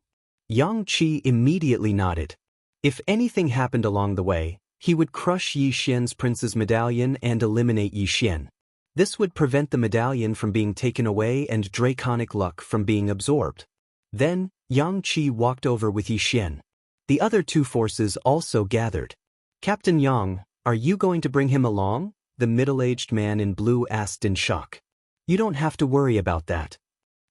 Yang Qi immediately nodded. If anything happened along the way, he would crush Yi Xian's prince's medallion and eliminate Yi Xian. This would prevent the medallion from being taken away and draconic luck from being absorbed. Then, Yang Qi walked over with Yi Xian. The other 2 forces also gathered. Captain Yang, are you going to bring him along? The middle-aged man in blue asked in shock. You don't have to worry about that.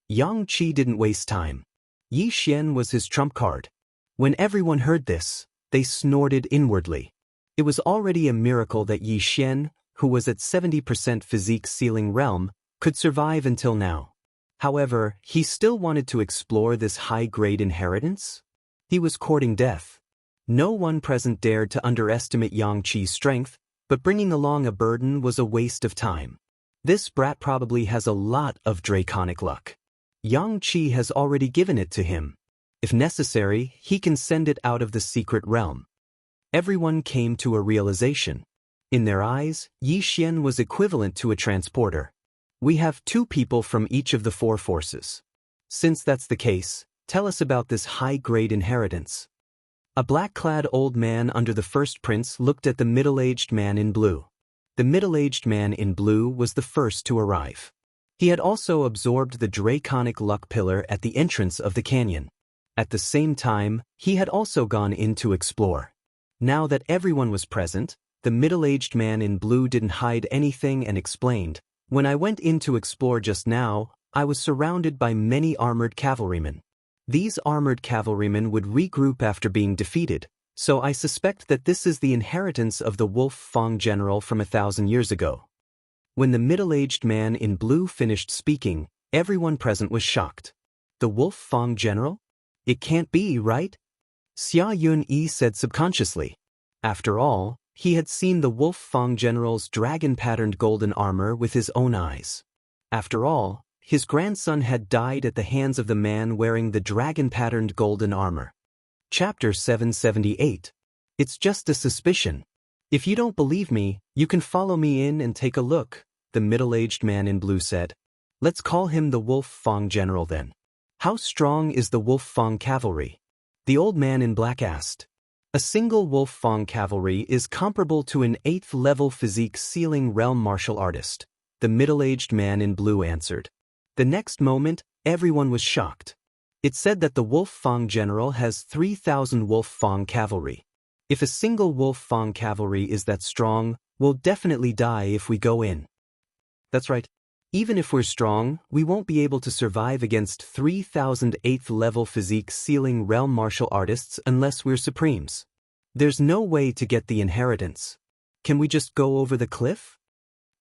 Yang Qi didn't waste time. Yi Xian was his trump card. When everyone heard this, they snorted inwardly. It was already a miracle that Yi Xian, who was at 70% physique ceiling realm, could survive until now. However, he still wanted to explore this high-grade inheritance. He was courting death. No one present dared to underestimate Yang Qi's strength, but bringing along a burden was a waste of time. This brat probably has a lot of draconic luck. Yang Qi has already given it to him. If necessary, he can send it out of the secret realm. Everyone came to a realization. In their eyes, Yi Xian was equivalent to a transporter. We have 2 people from each of the 4 forces. Since that's the case, tell us about this high-grade inheritance. A black-clad old man under the 1st prince looked at the middle-aged man in blue. The middle-aged man in blue was the first to arrive. He had also absorbed the draconic luck pillar at the entrance of the canyon. At the same time, he had also gone in to explore. Now that everyone was present, the middle-aged man in blue didn't hide anything and explained, When I went in to explore just now, I was surrounded by many armored cavalrymen. These armored cavalrymen would regroup after being defeated, so I suspect that this is the inheritance of the Wolf Fang general from 1,000 years ago. When the middle-aged man in blue finished speaking, everyone present was shocked. The Wolf Fang general? It can't be, right? Xia Yunyi said subconsciously. After all, he had seen the Wolf Fang general's dragon-patterned golden armor with his own eyes. After all, his grandson had died at the hands of the man wearing the dragon-patterned golden armor. Chapter 778. It's just a suspicion. If you don't believe me, you can follow me in and take a look, the middle-aged man in blue said. Let's call him the Wolf Fang general then. How strong is the Wolf Fang cavalry? The old man in black asked. A single Wolf Fang cavalry is comparable to an 8th-level physique-sealing realm martial artist, the middle-aged man in blue answered. The next moment, everyone was shocked. It said that the Wolf Fang general has 3,000 Wolf Fang cavalry. If a single Wolf Fang cavalry is that strong, we'll definitely die if we go in. That's right. Even if we're strong, we won't be able to survive against 3,000 8th-level physique-sealing realm martial artists unless we're supremes. There's no way to get the inheritance. Can we just go over the cliff?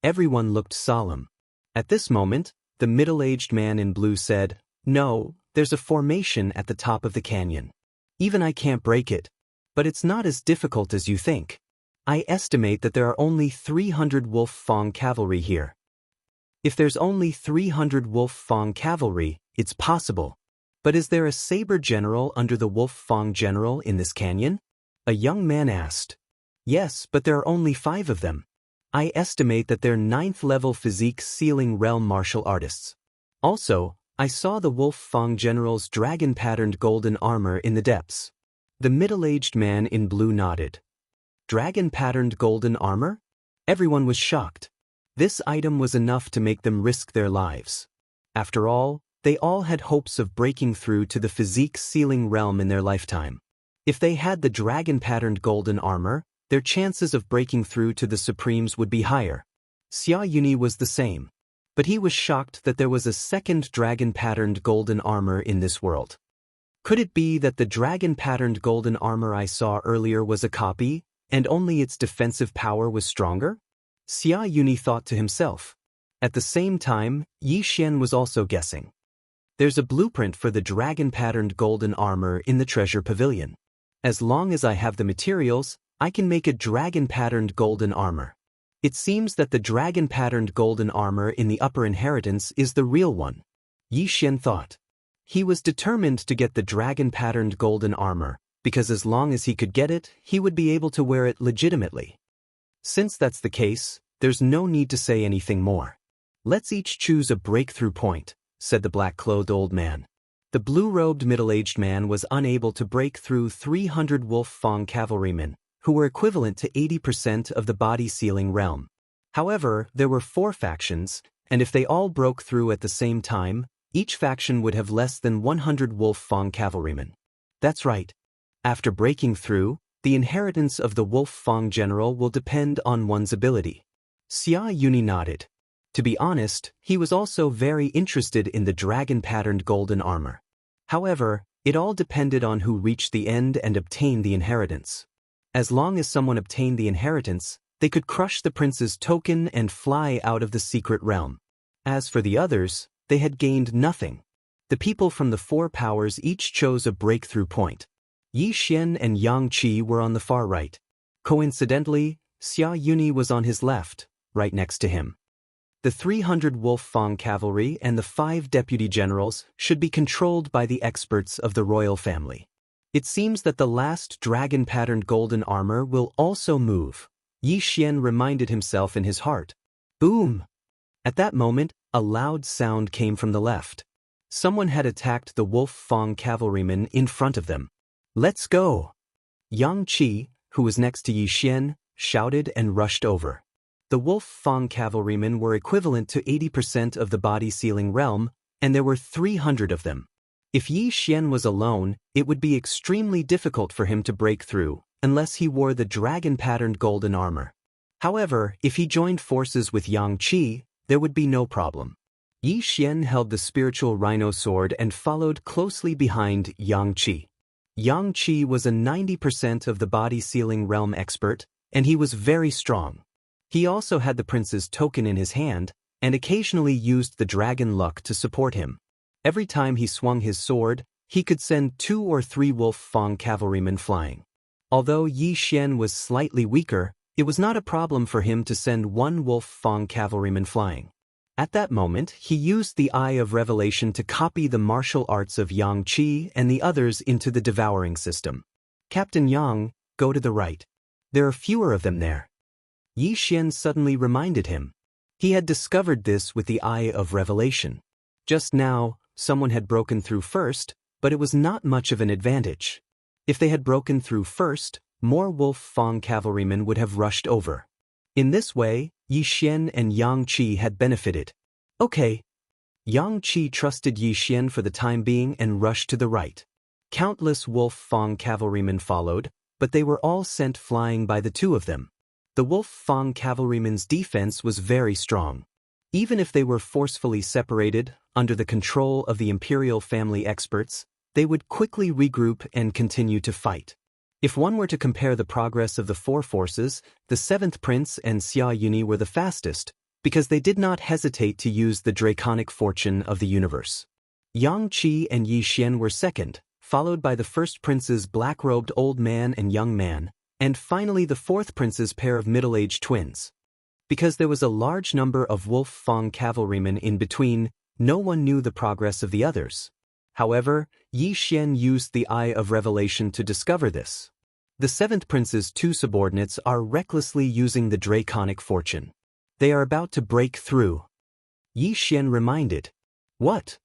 Everyone looked solemn. At this moment, the middle-aged man in blue said, "No, there's a formation at the top of the canyon. Even I can't break it. But it's not as difficult as you think. I estimate that there are only 300 Wolf Fang cavalry here." If there's only 300 Wolf Fang cavalry, it's possible. But is there a saber general under the Wolf Fang general in this canyon? A young man asked. Yes, but there are only 5 of them. I estimate that they're 9th-level physique-sealing realm martial artists. Also, I saw the Wolf Fang general's dragon-patterned golden armor in the depths. The middle-aged man in blue nodded. Dragon-patterned golden armor? Everyone was shocked. This item was enough to make them risk their lives. After all, they all had hopes of breaking through to the physique-sealing realm in their lifetime. If they had the dragon-patterned golden armor, their chances of breaking through to the Supremes would be higher. Xianxia was the same. But he was shocked that there was a second dragon-patterned golden armor in this world. Could it be that the dragon-patterned golden armor I saw earlier was a copy, and only its defensive power was stronger? Xianxia thought to himself. At the same time, Yixian was also guessing. There's a blueprint for the dragon-patterned golden armor in the treasure pavilion. As long as I have the materials, I can make a dragon-patterned golden armor. It seems that the dragon-patterned golden armor in the upper inheritance is the real one. Yixian thought. He was determined to get the dragon-patterned golden armor, because as long as he could get it, he would be able to wear it legitimately. Since that's the case, there's no need to say anything more. Let's each choose a breakthrough point, said the black-clothed old man. The blue-robed middle-aged man was unable to break through 300 Wolf Fang cavalrymen, who were equivalent to 80% of the body-sealing realm. However, there were 4 factions, and if they all broke through at the same time, each faction would have less than 100 Wolf Fang cavalrymen. That's right. After breaking through, the inheritance of the Wolf Fang general will depend on one's ability. Xianxia nodded. To be honest, he was also very interested in the dragon-patterned golden armor. However, it all depended on who reached the end and obtained the inheritance. As long as someone obtained the inheritance, they could crush the prince's token and fly out of the secret realm. As for the others, they had gained nothing. The people from the 4 powers each chose a breakthrough point. Yixian and Xianxia were on the far right. Coincidentally, Xianxia was on his left, right next to him. The 300 Wolf Fang cavalry and the 5 deputy generals should be controlled by the experts of the royal family. It seems that the last dragon-patterned golden armor will also move. Yixian reminded himself in his heart. Boom! At that moment, a loud sound came from the left. Someone had attacked the Wolf Fang cavalrymen in front of them. Let's go! Xianxia, who was next to Yixian, shouted and rushed over. The Wolf Fang cavalrymen were equivalent to 80% of the body-sealing realm, and there were 300 of them. If Yixian was alone, it would be extremely difficult for him to break through, unless he wore the dragon-patterned golden armor. However, if he joined forces with Xianxia, there would be no problem. Yixian held the spiritual rhino sword and followed closely behind Xianxia. Xianxia was a 90% of the body-sealing realm expert, and he was very strong. He also had the prince's token in his hand, and occasionally used the dragon luck to support him. Every time he swung his sword, he could send 2 or 3 Wolf Fang cavalrymen flying. Although Yixian was slightly weaker, it was not a problem for him to send 1 Wolf Fang cavalryman flying. At that moment, he used the Eye of Revelation to copy the martial arts of Xianxia and the others into the devouring system. Captain Yang, go to the right. There are fewer of them there. Yixian suddenly reminded him. He had discovered this with the Eye of Revelation. Just now, someone had broken through first, but it was not much of an advantage. If they had broken through first, more Wolf Fang cavalrymen would have rushed over. In this way, Yi Xian and Yang Qi had benefited. Okay. Yang Qi trusted Yi Xian for the time being and rushed to the right. Countless Wolf Fang cavalrymen followed, but they were all sent flying by the two of them. The Wolf Fang cavalrymen's defense was very strong. Even if they were forcefully separated, under the control of the imperial family experts, they would quickly regroup and continue to fight. If one were to compare the progress of the four forces, the seventh prince and Xia Yuni were the fastest, because they did not hesitate to use the draconic fortune of the universe. Yang Qi and Yi Xian were second, followed by the first prince's black-robed old man and young man, and finally the fourth prince's pair of middle-aged twins. Because there was a large number of Wolf Fang cavalrymen in between, no one knew the progress of the others. However, Yi Xian used the Eye of Revelation to discover this. The seventh prince's two subordinates are recklessly using the draconic fortune. They are about to break through. Yi Xian reminded. What?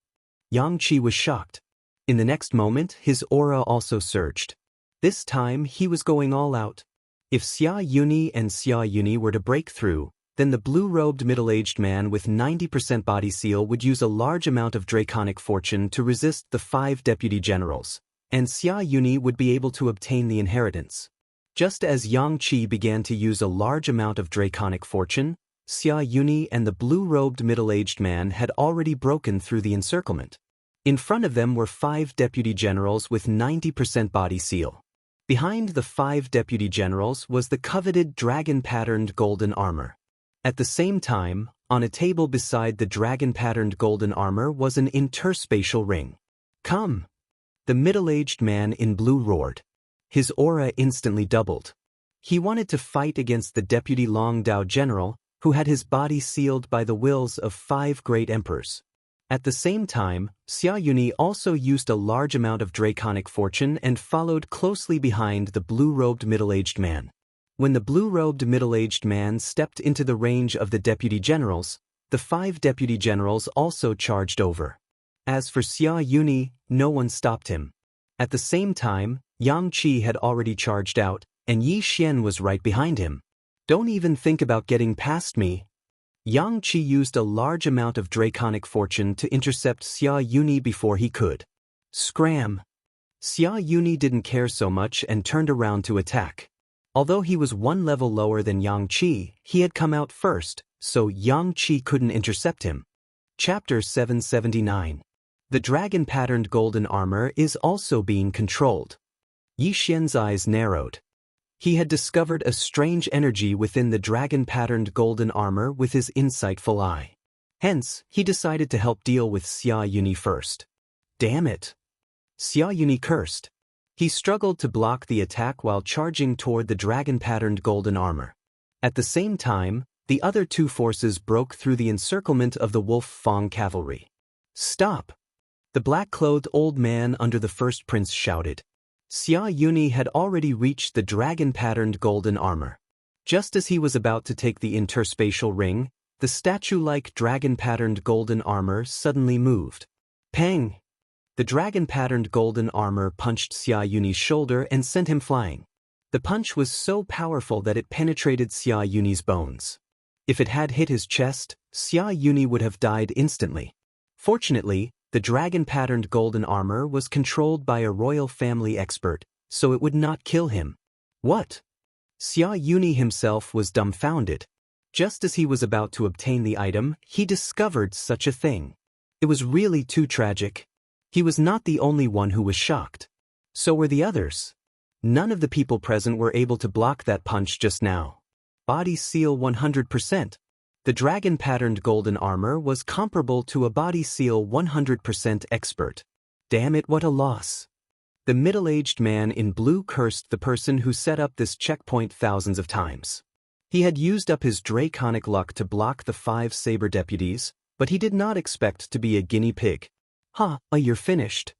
Yang Qi was shocked. In the next moment, his aura also surged. This time, he was going all out. If Xia Yuni and Xia Yuni were to break through, then the blue-robed middle-aged man with 90% body seal would use a large amount of draconic fortune to resist the 5 deputy generals, and Xia Yuni would be able to obtain the inheritance. Just as Yang Qi began to use a large amount of draconic fortune, Xia Yuni and the blue-robed middle-aged man had already broken through the encirclement. In front of them were 5 deputy generals with 90% body seal. Behind the 5 deputy generals was the coveted dragon-patterned golden armor. At the same time, on a table beside the dragon-patterned golden armor was an interspatial ring. Come! The middle-aged man in blue roared. His aura instantly doubled. He wanted to fight against the deputy Long Dao general, who had his body sealed by the wills of 5 great emperors. At the same time, Xia Yuni also used a large amount of draconic fortune and followed closely behind the blue-robed middle-aged man. When the blue-robed middle-aged man stepped into the range of the deputy generals, the 5 deputy generals also charged over. As for Xia Yuni, no one stopped him. At the same time, Yang Qi had already charged out, and Yi Xian was right behind him. Don't even think about getting past me. Yang Qi used a large amount of draconic fortune to intercept Xia Yuni before he could. Scram! Xia Yuni didn't care so much and turned around to attack. Although he was 1 level lower than Yang Qi, he had come out first, so Yang Qi couldn't intercept him. Chapter 779. The dragon-patterned golden armor is also being controlled. Yi Xian's eyes narrowed. He had discovered a strange energy within the dragon-patterned golden armor with his insightful eye. Hence, he decided to help deal with Xia Yuni first. Damn it! Xia Yuni cursed. He struggled to block the attack while charging toward the dragon-patterned golden armor. At the same time, the other 2 forces broke through the encirclement of the Wolf Fang cavalry. Stop! The black-clothed old man under the first prince shouted. Xia Yuni had already reached the dragon-patterned golden armor. Just as he was about to take the interspatial ring, the statue-like dragon-patterned golden armor suddenly moved. Pang! The dragon-patterned golden armor punched Xia Yuni's shoulder and sent him flying. The punch was so powerful that it penetrated Xia Yuni's bones. If it had hit his chest, Xia Yuni would have died instantly. Fortunately, the dragon-patterned golden armor was controlled by a royal family expert, so it would not kill him. What? Xia Yuni himself was dumbfounded. Just as he was about to obtain the item, he discovered such a thing. It was really too tragic. He was not the only one who was shocked. So were the others. None of the people present were able to block that punch just now. Body seal 100%. The dragon-patterned golden armor was comparable to a body seal 100% expert. Damn it, what a loss. The middle-aged man in blue cursed the person who set up this checkpoint thousands of times. He had used up his draconic luck to block the 5 saber deputies, but he did not expect to be a guinea pig. You're finished.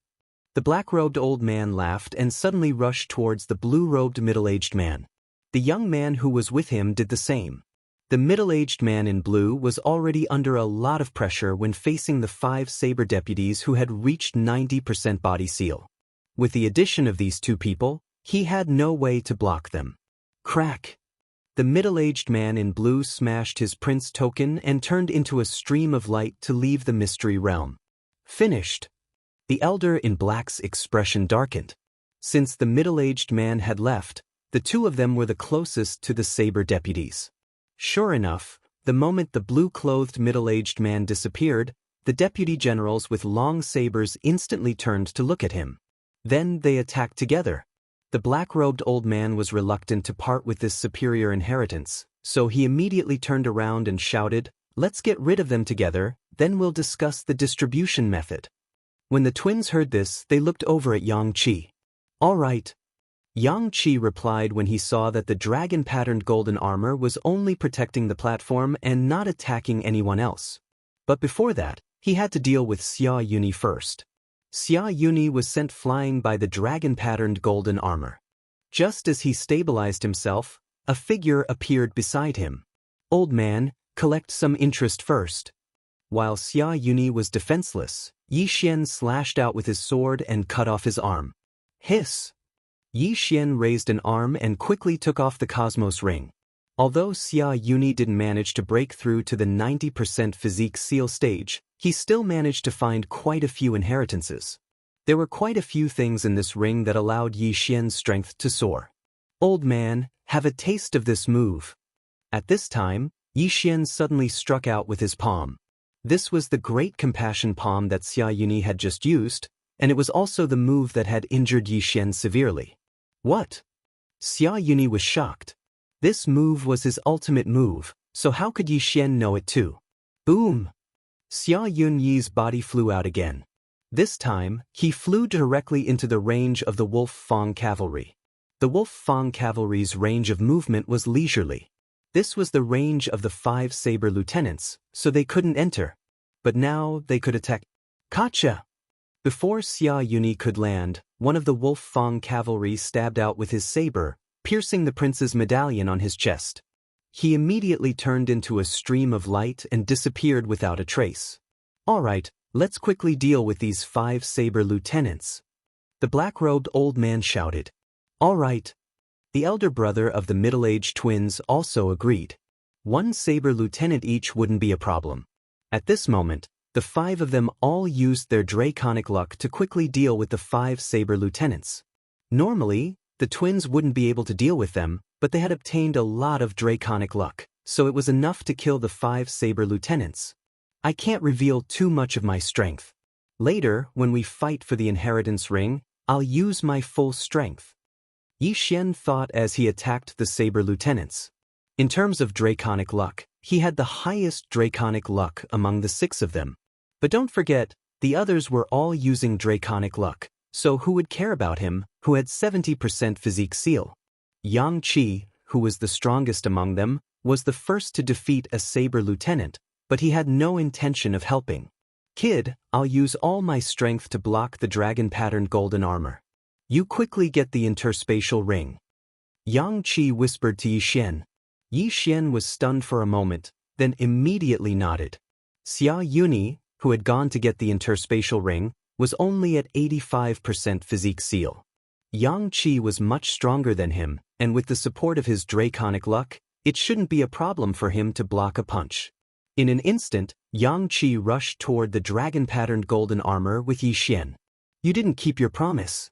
The black-robed old man laughed and suddenly rushed towards the blue-robed middle-aged man. The young man who was with him did the same. The middle-aged man in blue was already under a lot of pressure when facing the 5 saber deputies who had reached 90% body seal. With the addition of these two people, he had no way to block them. Crack! The middle-aged man in blue smashed his prince token and turned into a stream of light to leave the mystery realm. Finished. The elder in black's expression darkened. Since the middle-aged man had left, the two of them were the closest to the saber deputies. Sure enough, the moment the blue-clothed middle-aged man disappeared, the deputy generals with long sabers instantly turned to look at him. Then they attacked together. The black-robed old man was reluctant to part with this superior inheritance, so he immediately turned around and shouted, "Let's get rid of them together, then we'll discuss the distribution method." When the twins heard this, they looked over at Xianxia. "All right." Xianxia replied when he saw that the dragon-patterned golden armor was only protecting the platform and not attacking anyone else. But before that, he had to deal with Xianxia first. Xianxia was sent flying by the dragon-patterned golden armor. Just as he stabilized himself, a figure appeared beside him. "Old man, collect some interest first." While Xianxia was defenseless, Yixian slashed out with his sword and cut off his arm. Hiss! Yixian raised an arm and quickly took off the Cosmos ring. Although Xianxia didn't manage to break through to the 90% physique seal stage, he still managed to find quite a few inheritances. There were quite a few things in this ring that allowed Yixian's strength to soar. "Old man, have a taste of this move." At this time, Yixian suddenly struck out with his palm. This was the Great Compassion palm that Xianxia had just used, and it was also the move that had injured Yixian severely. What? Xianxia was shocked. This move was his ultimate move, so how could Yixian know it too? Boom! Xianxia's body flew out again. This time, he flew directly into the range of the Wolf Fang cavalry. The Wolf Fang cavalry's range of movement was leisurely. This was the range of the 5 saber lieutenants, so they couldn't enter. But now they could attack. Gotcha! Before Xianxia could land, one of the Wolf Fang cavalry stabbed out with his saber, piercing the prince's medallion on his chest. He immediately turned into a stream of light and disappeared without a trace. "All right, let's quickly deal with these 5 saber lieutenants." The black-robed old man shouted. "All right." The elder brother of the middle-aged twins also agreed. 1 saber lieutenant each wouldn't be a problem. At this moment, the 5 of them all used their draconic luck to quickly deal with the 5 saber lieutenants. Normally, the twins wouldn't be able to deal with them, but they had obtained a lot of draconic luck, so it was enough to kill the 5 saber lieutenants. I can't reveal too much of my strength. Later, when we fight for the inheritance ring, I'll use my full strength. Yixian thought as he attacked the saber lieutenants. In terms of draconic luck, he had the highest draconic luck among the 6 of them. But don't forget, the others were all using draconic luck, so who would care about him, who had 70% physique seal? Xianxia, who was the strongest among them, was the first to defeat a saber lieutenant, but he had no intention of helping. "Kid, I'll use all my strength to block the dragon-patterned golden armor. You quickly get the interspatial ring." Xianxia whispered to Yixian. Yixian was stunned for a moment, then immediately nodded. Xianxia, who had gone to get the interspatial ring, was only at 85% physique seal. Xianxia was much stronger than him, and with the support of his draconic luck, it shouldn't be a problem for him to block a punch. In an instant, Xianxia rushed toward the dragon-patterned golden armor with Yixian. "You didn't keep your promise."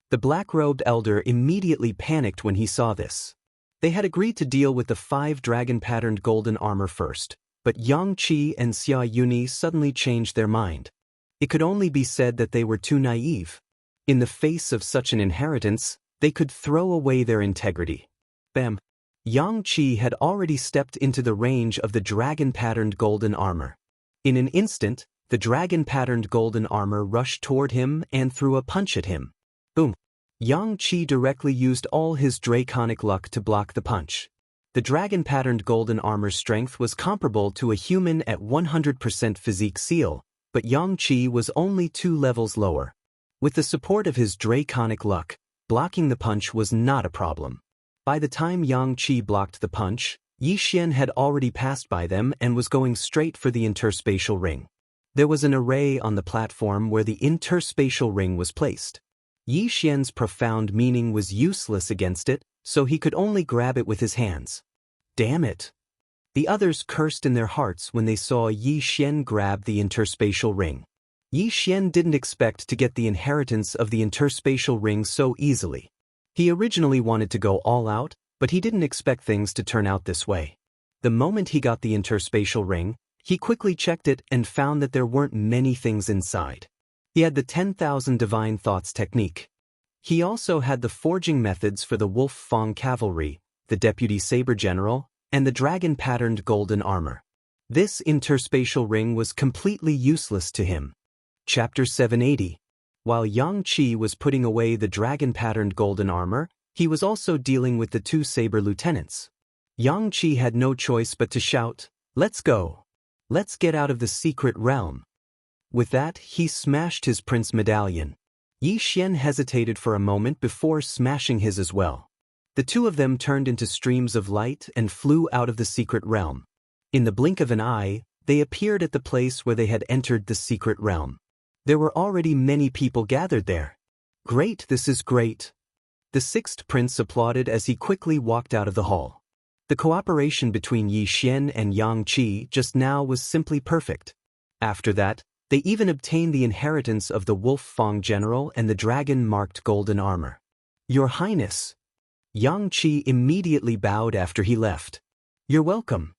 The black-robed elder immediately panicked when he saw this. They had agreed to deal with the 5 dragon-patterned golden armor first, but Xianxia and Xianxia suddenly changed their mind. It could only be said that they were too naive. In the face of such an inheritance, they could throw away their integrity. Bam! Xianxia had already stepped into the range of the dragon-patterned golden armor. In an instant, the dragon-patterned golden armor rushed toward him and threw a punch at him. Boom! Xianxia directly used all his draconic luck to block the punch. The dragon-patterned golden armor's strength was comparable to a human at 100% physique seal, but Xianxia was only 2 levels lower. With the support of his draconic luck, blocking the punch was not a problem. By the time Xianxia blocked the punch, Yixian had already passed by them and was going straight for the interspatial ring. There was an array on the platform where the interspatial ring was placed. Yi Xian's profound meaning was useless against it, so he could only grab it with his hands. Damn it! The others cursed in their hearts when they saw Yi Xian grab the interspatial ring. Yi Xian didn't expect to get the inheritance of the interspatial ring so easily. He originally wanted to go all out, but he didn't expect things to turn out this way. The moment he got the interspatial ring, he quickly checked it and found that there weren't many things inside. He had the 10,000 divine thoughts technique. He also had the forging methods for the Wolf Fang cavalry, the deputy saber general, and the dragon-patterned golden armor. This interspatial ring was completely useless to him. Chapter 780. While Xianxia was putting away the dragon-patterned golden armor, he was also dealing with the two saber lieutenants. Xianxia had no choice but to shout, "Let's go! Let's get out of the secret realm!" With that, he smashed his prince medallion. Yi Xian hesitated for a moment before smashing his as well. The two of them turned into streams of light and flew out of the secret realm. In the blink of an eye, they appeared at the place where they had entered the secret realm. There were already many people gathered there. "Great, this is great!" The sixth prince applauded as he quickly walked out of the hall. The cooperation between Yi Xian and Xianxia just now was simply perfect. After that, they even obtained the inheritance of the Wolf Fang general and the dragon-marked golden armor. "Your Highness!" Xianxia immediately bowed after he left. "You're welcome,"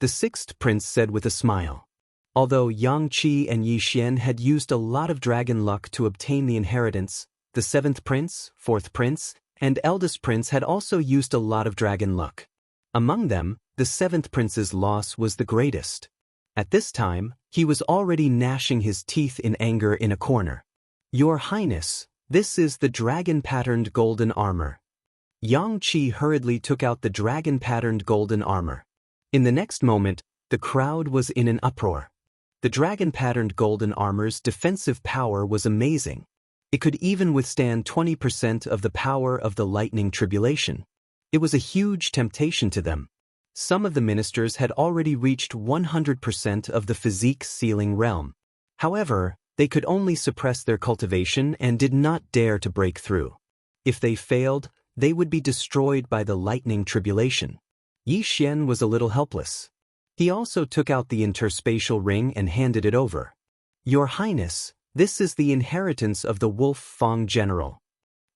the sixth prince said with a smile. Although Xianxia and Yi Xian had used a lot of dragon luck to obtain the inheritance, the seventh prince, fourth prince, and eldest prince had also used a lot of dragon luck. Among them, the seventh prince's loss was the greatest. At this time, he was already gnashing his teeth in anger in a corner. "Your Highness, this is the dragon-patterned golden armor." Xianxia hurriedly took out the dragon-patterned golden armor. In the next moment, the crowd was in an uproar. The dragon-patterned golden armor's defensive power was amazing. It could even withstand 20% of the power of the lightning tribulation. It was a huge temptation to them. Some of the ministers had already reached 100% of the physique ceiling realm. However, they could only suppress their cultivation and did not dare to break through. If they failed, they would be destroyed by the lightning tribulation. Yi Xian was a little helpless. He also took out the interspatial ring and handed it over. "Your Highness, this is the inheritance of the Wolf Fang general."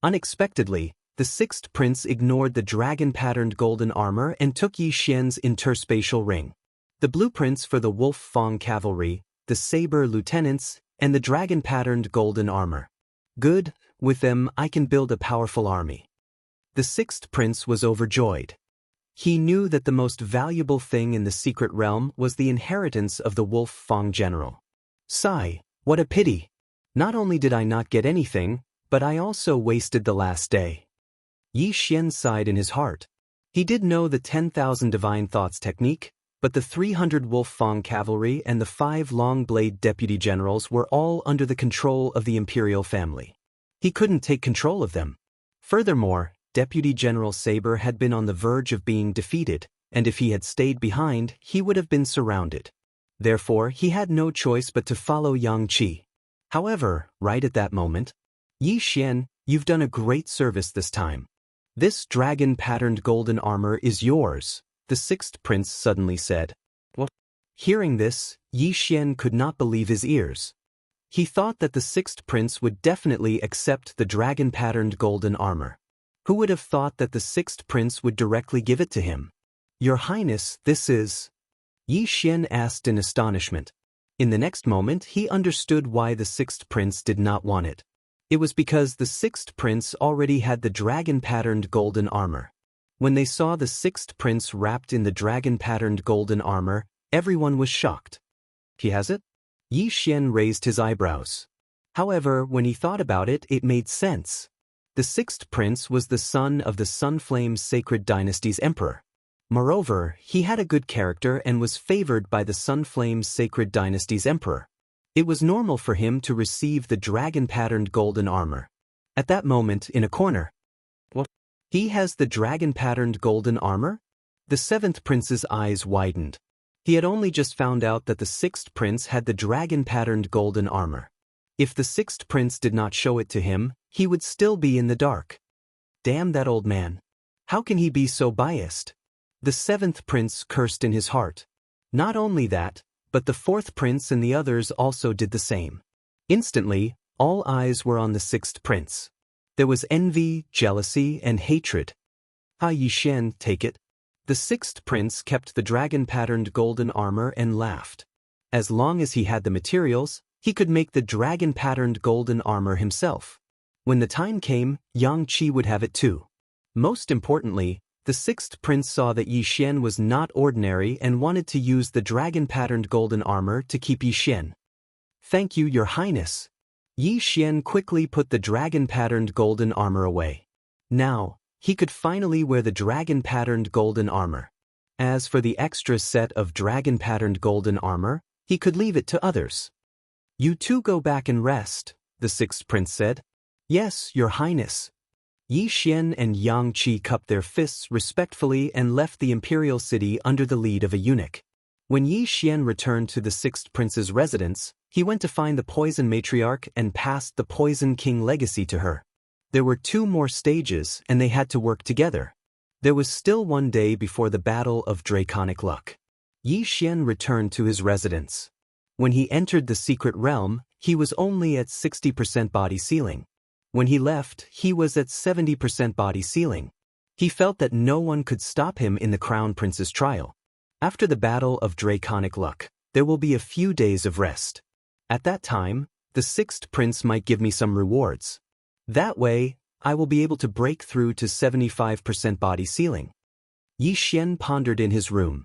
Unexpectedly, the sixth prince ignored the dragon-patterned golden armor and took Yi Xian's interspatial ring. The blueprints for the Wolf Fang cavalry, the saber lieutenants, and the dragon-patterned golden armor. "Good, with them I can build a powerful army." The sixth prince was overjoyed. He knew that the most valuable thing in the secret realm was the inheritance of the Wolf Fang general. "Sigh, what a pity. Not only did I not get anything, but I also wasted the last day." Yi Xian sighed in his heart. He did know the 10,000 divine thoughts technique, but the 300 Wolf Fang cavalry and the 5 long-blade deputy generals were all under the control of the imperial family. He couldn't take control of them. Furthermore, Deputy General Saber had been on the verge of being defeated, and if he had stayed behind, he would have been surrounded. Therefore, he had no choice but to follow Xianxia. However, right at that moment, "Yi Xian, you've done a great service this time. This dragon-patterned golden armor is yours," the sixth prince suddenly said. "What?" Hearing this, Yi Xian could not believe his ears. He thought that the sixth prince would definitely accept the dragon-patterned golden armor. Who would have thought that the sixth prince would directly give it to him? "Your Highness, this is..." Yi Xian asked in astonishment. In the next moment, he understood why the sixth prince did not want it. It was because the sixth prince already had the dragon-patterned golden armor. When they saw the sixth prince wrapped in the dragon-patterned golden armor, everyone was shocked. "He has it?" Yi Xian raised his eyebrows. However, when he thought about it, it made sense. The sixth prince was the son of the Sunflame Sacred Dynasty's emperor. Moreover, he had a good character and was favored by the Sunflame Sacred Dynasty's emperor. It was normal for him to receive the dragon-patterned golden armor. At that moment, in a corner, "What? He has the dragon-patterned golden armor?" The seventh prince's eyes widened. He had only just found out that the sixth prince had the dragon-patterned golden armor. If the sixth prince did not show it to him, he would still be in the dark. Damn that old man. How can he be so biased? The seventh prince cursed in his heart. Not only that, but the fourth prince and the others also did the same. Instantly, all eyes were on the sixth prince. There was envy, jealousy, and hatred. Yixian, take it. The sixth prince kept the dragon-patterned golden armor and laughed. As long as he had the materials, he could make the dragon-patterned golden armor himself. When the time came, Xianxia would have it too. Most importantly, the sixth prince saw that Yixian was not ordinary and wanted to use the dragon-patterned golden armor to keep Yixian. Thank you, Your Highness. Yixian quickly put the dragon-patterned golden armor away. Now, he could finally wear the dragon-patterned golden armor. As for the extra set of dragon-patterned golden armor, he could leave it to others. You two go back and rest, the sixth prince said. Yes, Your Highness. Yixian and Xianxia cupped their fists respectfully and left the imperial city under the lead of a eunuch. When Yixian returned to the sixth prince's residence, he went to find the poison matriarch and passed the poison king legacy to her. There were 2 more stages and they had to work together. There was still 1 day before the Battle of Draconic Luck. Yixian returned to his residence. When he entered the secret realm, he was only at 60% body sealing. When he left, he was at 70% body sealing. He felt that no one could stop him in the Crown Prince's trial. After the Battle of Draconic Luck, there will be a few days of rest. At that time, the sixth prince might give me some rewards. That way, I will be able to break through to 75% body sealing. Yixian pondered in his room.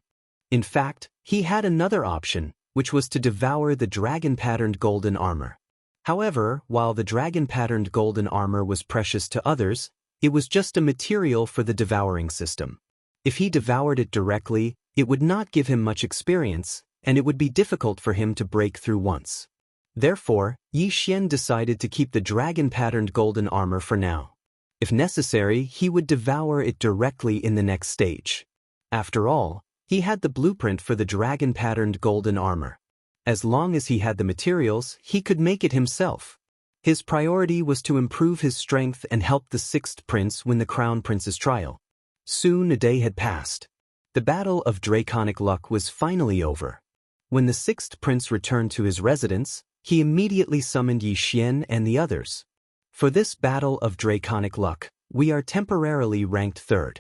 In fact, he had another option, which was to devour the dragon-patterned golden armor. However, while the dragon-patterned golden armor was precious to others, it was just a material for the devouring system. If he devoured it directly, it would not give him much experience, and it would be difficult for him to break through once. Therefore, Yixian decided to keep the dragon-patterned golden armor for now. If necessary, he would devour it directly in the next stage. After all, he had the blueprint for the dragon-patterned golden armor. As long as he had the materials, he could make it himself. His priority was to improve his strength and help the sixth prince win the Crown Prince's trial. Soon a day had passed. The Battle of Draconic Luck was finally over. When the sixth prince returned to his residence, he immediately summoned Yixian and the others. For this Battle of Draconic Luck, we are temporarily ranked 3rd.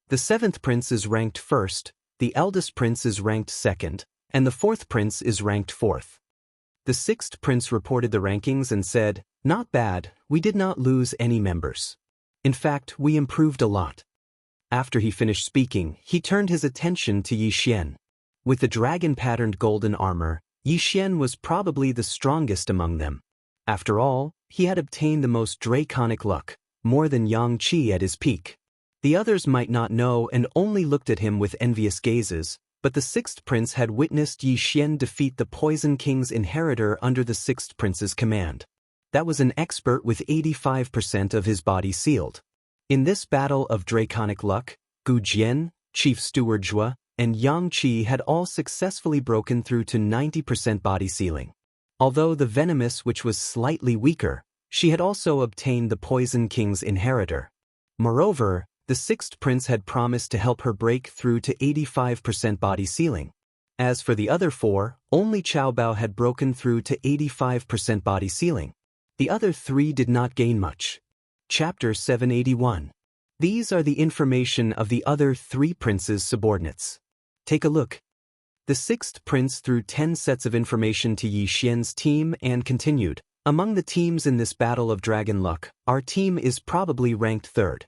The 7th prince is ranked 1st, the eldest prince is ranked 2nd, and the 4th prince is ranked 4th. The 6th prince reported the rankings and said, "Not bad, we did not lose any members. In fact, we improved a lot." After he finished speaking, he turned his attention to Yixian. With the dragon-patterned golden armor, Yixian was probably the strongest among them. After all, he had obtained the most draconic luck, more than Xianxia at his peak. The others might not know and only looked at him with envious gazes, but the sixth prince had witnessed Yixian defeat the Poison King's inheritor under the sixth prince's command. That was an expert with 85% of his body sealed. In this Battle of Draconic Luck, Gu Jian, Chief Steward Zhua, and Xianxia had all successfully broken through to 90% body sealing. Although the Venomous, which was slightly weaker, she had also obtained the Poison King's inheritor. Moreover, the sixth prince had promised to help her break through to 85% body sealing. As for the other 4, only Chao Bao had broken through to 85% body sealing. The other 3 did not gain much. Chapter 781. These are the information of the other 3 princes' subordinates. Take a look. The sixth prince threw 10 sets of information to Yixian's team and continued, "Among the teams in this Battle of Dragon Luck, our team is probably ranked 3rd.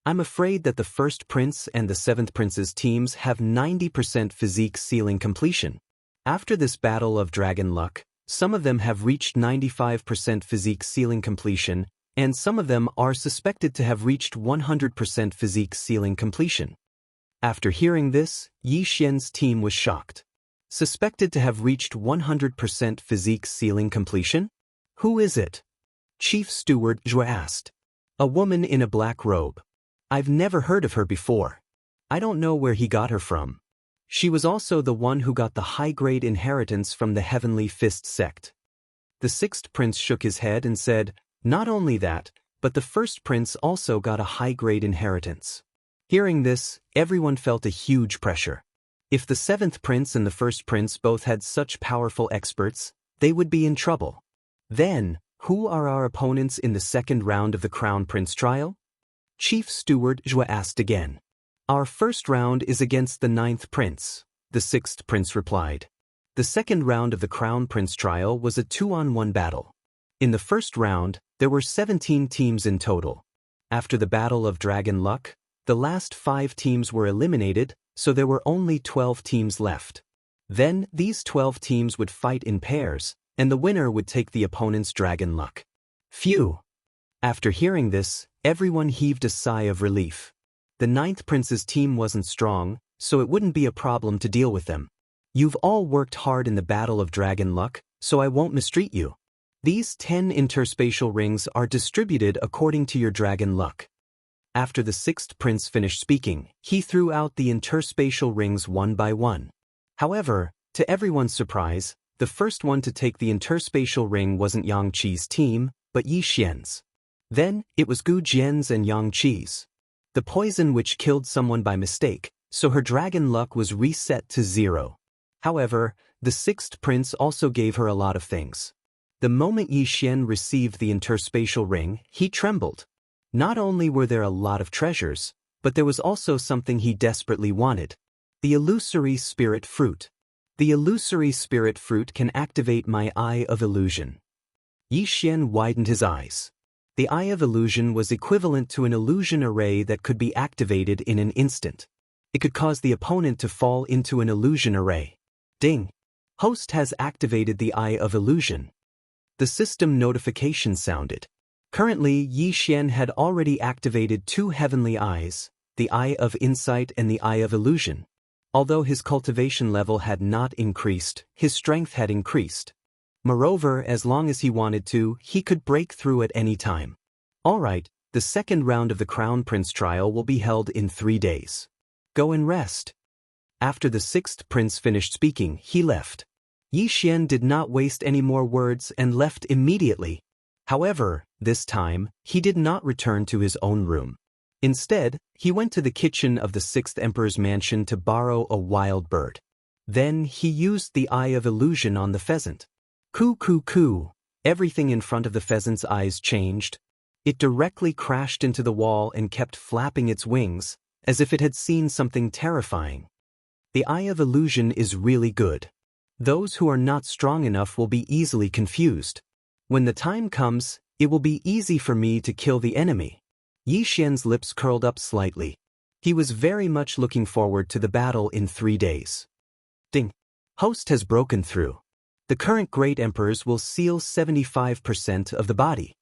I'm afraid that the first prince and the 7th prince's teams have 90% physique sealing completion. After this Battle of Dragon Luck, some of them have reached 95% physique sealing completion, and some of them are suspected to have reached 100% physique sealing completion." After hearing this, Yixian's team was shocked. Suspected to have reached 100% physique sealing completion? Who is it? Chief Steward Zhua asked. "A woman in a black robe. I've never heard of her before. I don't know where he got her from. She was also the one who got the high-grade inheritance from the Heavenly Fist sect." The sixth prince shook his head and said, "Not only that, but the first prince also got a high-grade inheritance. Hearing this, everyone felt a huge pressure. If the seventh prince and the first prince both had such powerful experts, they would be in trouble. Then, who are our opponents in the second round of the Crown Prince trial? Chief Steward Zhua asked again. Our first round is against the ninth prince, the sixth prince replied. The second round of the Crown Prince trial was a 2-on-1 battle. In the first round, there were 17 teams in total. After the Battle of Dragon Luck, the last 5 teams were eliminated, so there were only 12 teams left. Then, these 12 teams would fight in pairs, and the winner would take the opponent's Dragon Luck. Phew! After hearing this, everyone heaved a sigh of relief. The ninth prince's team wasn't strong, so it wouldn't be a problem to deal with them. You've all worked hard in the Battle of Dragon Luck, so I won't mistreat you. These 10 interspatial rings are distributed according to your Dragon Luck. After the sixth prince finished speaking, he threw out the interspatial rings one by one. However, to everyone's surprise, the first one to take the interspatial ring wasn't Yang Qi's team, but Yi Xian's. Then, it was Gu Jian's and Yang Qi's. The poison witch killed someone by mistake, so her Dragon Luck was reset to 0. However, the sixth prince also gave her a lot of things. The moment Yi Xian received the interspatial ring, he trembled. Not only were there a lot of treasures, but there was also something he desperately wanted. The illusory spirit fruit. The illusory spirit fruit can activate my Eye of Illusion. Yi Xian widened his eyes. The Eye of Illusion was equivalent to an illusion array that could be activated in an instant. It could cause the opponent to fall into an illusion array. Ding! Host has activated the Eye of Illusion. The system notification sounded. Currently, Yi Xian had already activated 2 heavenly eyes, the Eye of Insight and the Eye of Illusion. Although his cultivation level had not increased, his strength had increased. Moreover, as long as he wanted to, he could break through at any time. Alright, the second round of the Crown Prince trial will be held in 3 days. Go and rest. After the sixth prince finished speaking, he left. Yi Xian did not waste any more words and left immediately. However, this time, he did not return to his own room. Instead, he went to the kitchen of the sixth emperor's mansion to borrow a wild bird. Then, he used the Eye of Illusion on the pheasant. Coo coo coo, everything in front of the pheasant's eyes changed. It directly crashed into the wall and kept flapping its wings, as if it had seen something terrifying. The Eye of Illusion is really good. Those who are not strong enough will be easily confused. When the time comes, it will be easy for me to kill the enemy. Yi Xian's lips curled up slightly. He was very much looking forward to the battle in 3 days. Ding! Host has broken through. The current great emperors will seal 75% of the body.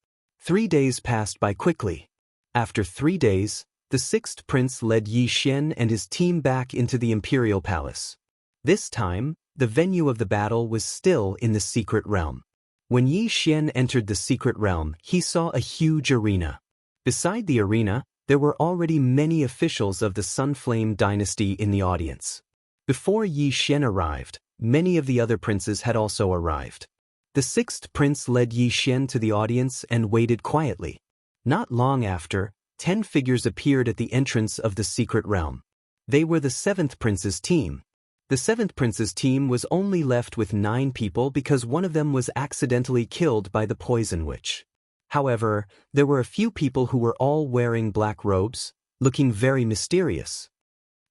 3 days passed by quickly. After 3 days, the sixth prince led Yi Xian and his team back into the imperial palace. This time, the venue of the battle was still in the secret realm. When Yi Xian entered the secret realm, he saw a huge arena. Beside the arena, there were already many officials of the Sunflame dynasty in the audience. Before Yi Xian arrived, many of the other princes had also arrived. The sixth prince led Yi Xian to the audience and waited quietly. Not long after, 10 figures appeared at the entrance of the secret realm. They were the seventh prince's team. The seventh prince's team was only left with 9 people because one of them was accidentally killed by the poison witch. However, there were a few people who were all wearing black robes, looking very mysterious.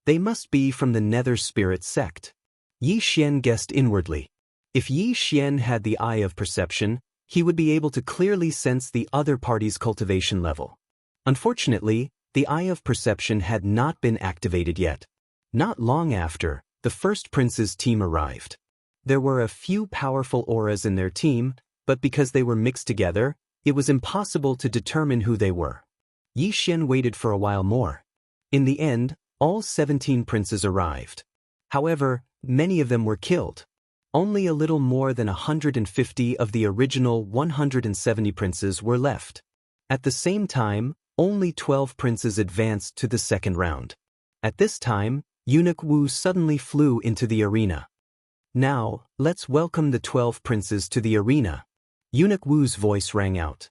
They must be from the Nether Spirit sect. Yi Xian guessed inwardly. If Yi Xian had the Eye of Perception, he would be able to clearly sense the other party's cultivation level. Unfortunately, the Eye of Perception had not been activated yet. Not long after, the first prince's team arrived. There were a few powerful auras in their team, but because they were mixed together, it was impossible to determine who they were. Yi Xian waited for a while more. In the end, all 17 princes arrived. However, many of them were killed. Only a little more than 150 of the original 170 princes were left. At the same time, only 12 princes advanced to the second round. At this time, Eunuch Wu suddenly flew into the arena. Now, let's welcome the 12 princes to the arena. Eunuch Wu's voice rang out.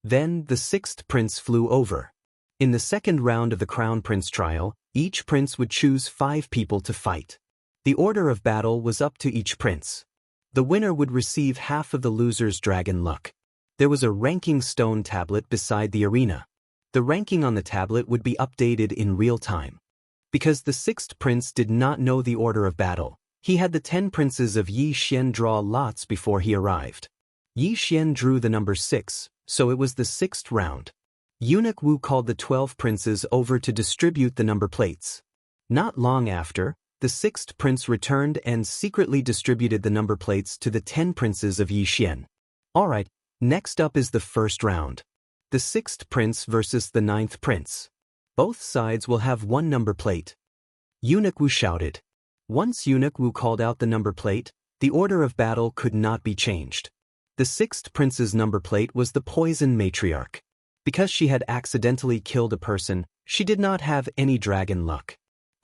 Then, the sixth prince flew over. In the second round of the Crown Prince trial, each prince would choose 5 people to fight. The order of battle was up to each prince. The winner would receive half of the loser's dragon luck. There was a ranking stone tablet beside the arena. The ranking on the tablet would be updated in real time. Because the sixth prince did not know the order of battle, he had the 10 princes of Yi Xian draw lots before he arrived. Yi Xian drew the number 6, so it was the 6th round. Eunuch Wu called the 12 princes over to distribute the number plates. Not long after, the 6th prince returned and secretly distributed the number plates to the 10 princes of Yi Xian. Alright, next up is the first round. The 6th prince versus the 9th prince. Both sides will have 1 number plate. Eunuch Wu shouted. Once Eunuch Wu called out the number plate, the order of battle could not be changed. The 6th prince's number plate was the Poison Matriarch. Because she had accidentally killed a person, she did not have any dragon luck.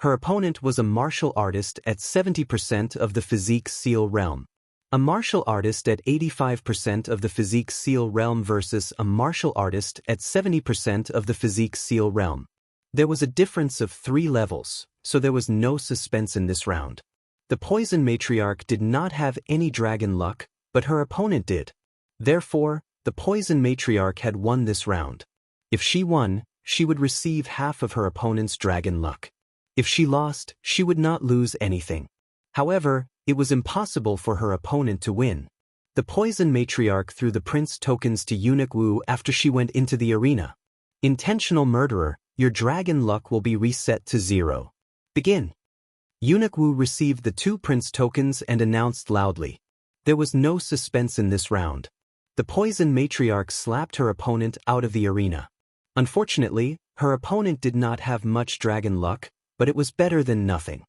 Her opponent was a martial artist at 70% of the physique seal realm. A martial artist at 85% of the physique seal realm versus a martial artist at 70% of the physique seal realm. There was a difference of 3 levels, so there was no suspense in this round. The Poison Matriarch did not have any dragon luck, but her opponent did. Therefore, the Poison Matriarch had won this round. If she won, she would receive half of her opponent's dragon luck. If she lost, she would not lose anything. However, it was impossible for her opponent to win. The Poison Matriarch threw the prince tokens to Eunuch Wu after she went into the arena. Intentional murderer, your dragon luck will be reset to 0. Begin. Eunuch Wu received the 2 prince tokens and announced loudly. There was no suspense in this round. The Poison Matriarch slapped her opponent out of the arena. Unfortunately, her opponent did not have much dragon luck, but it was better than nothing.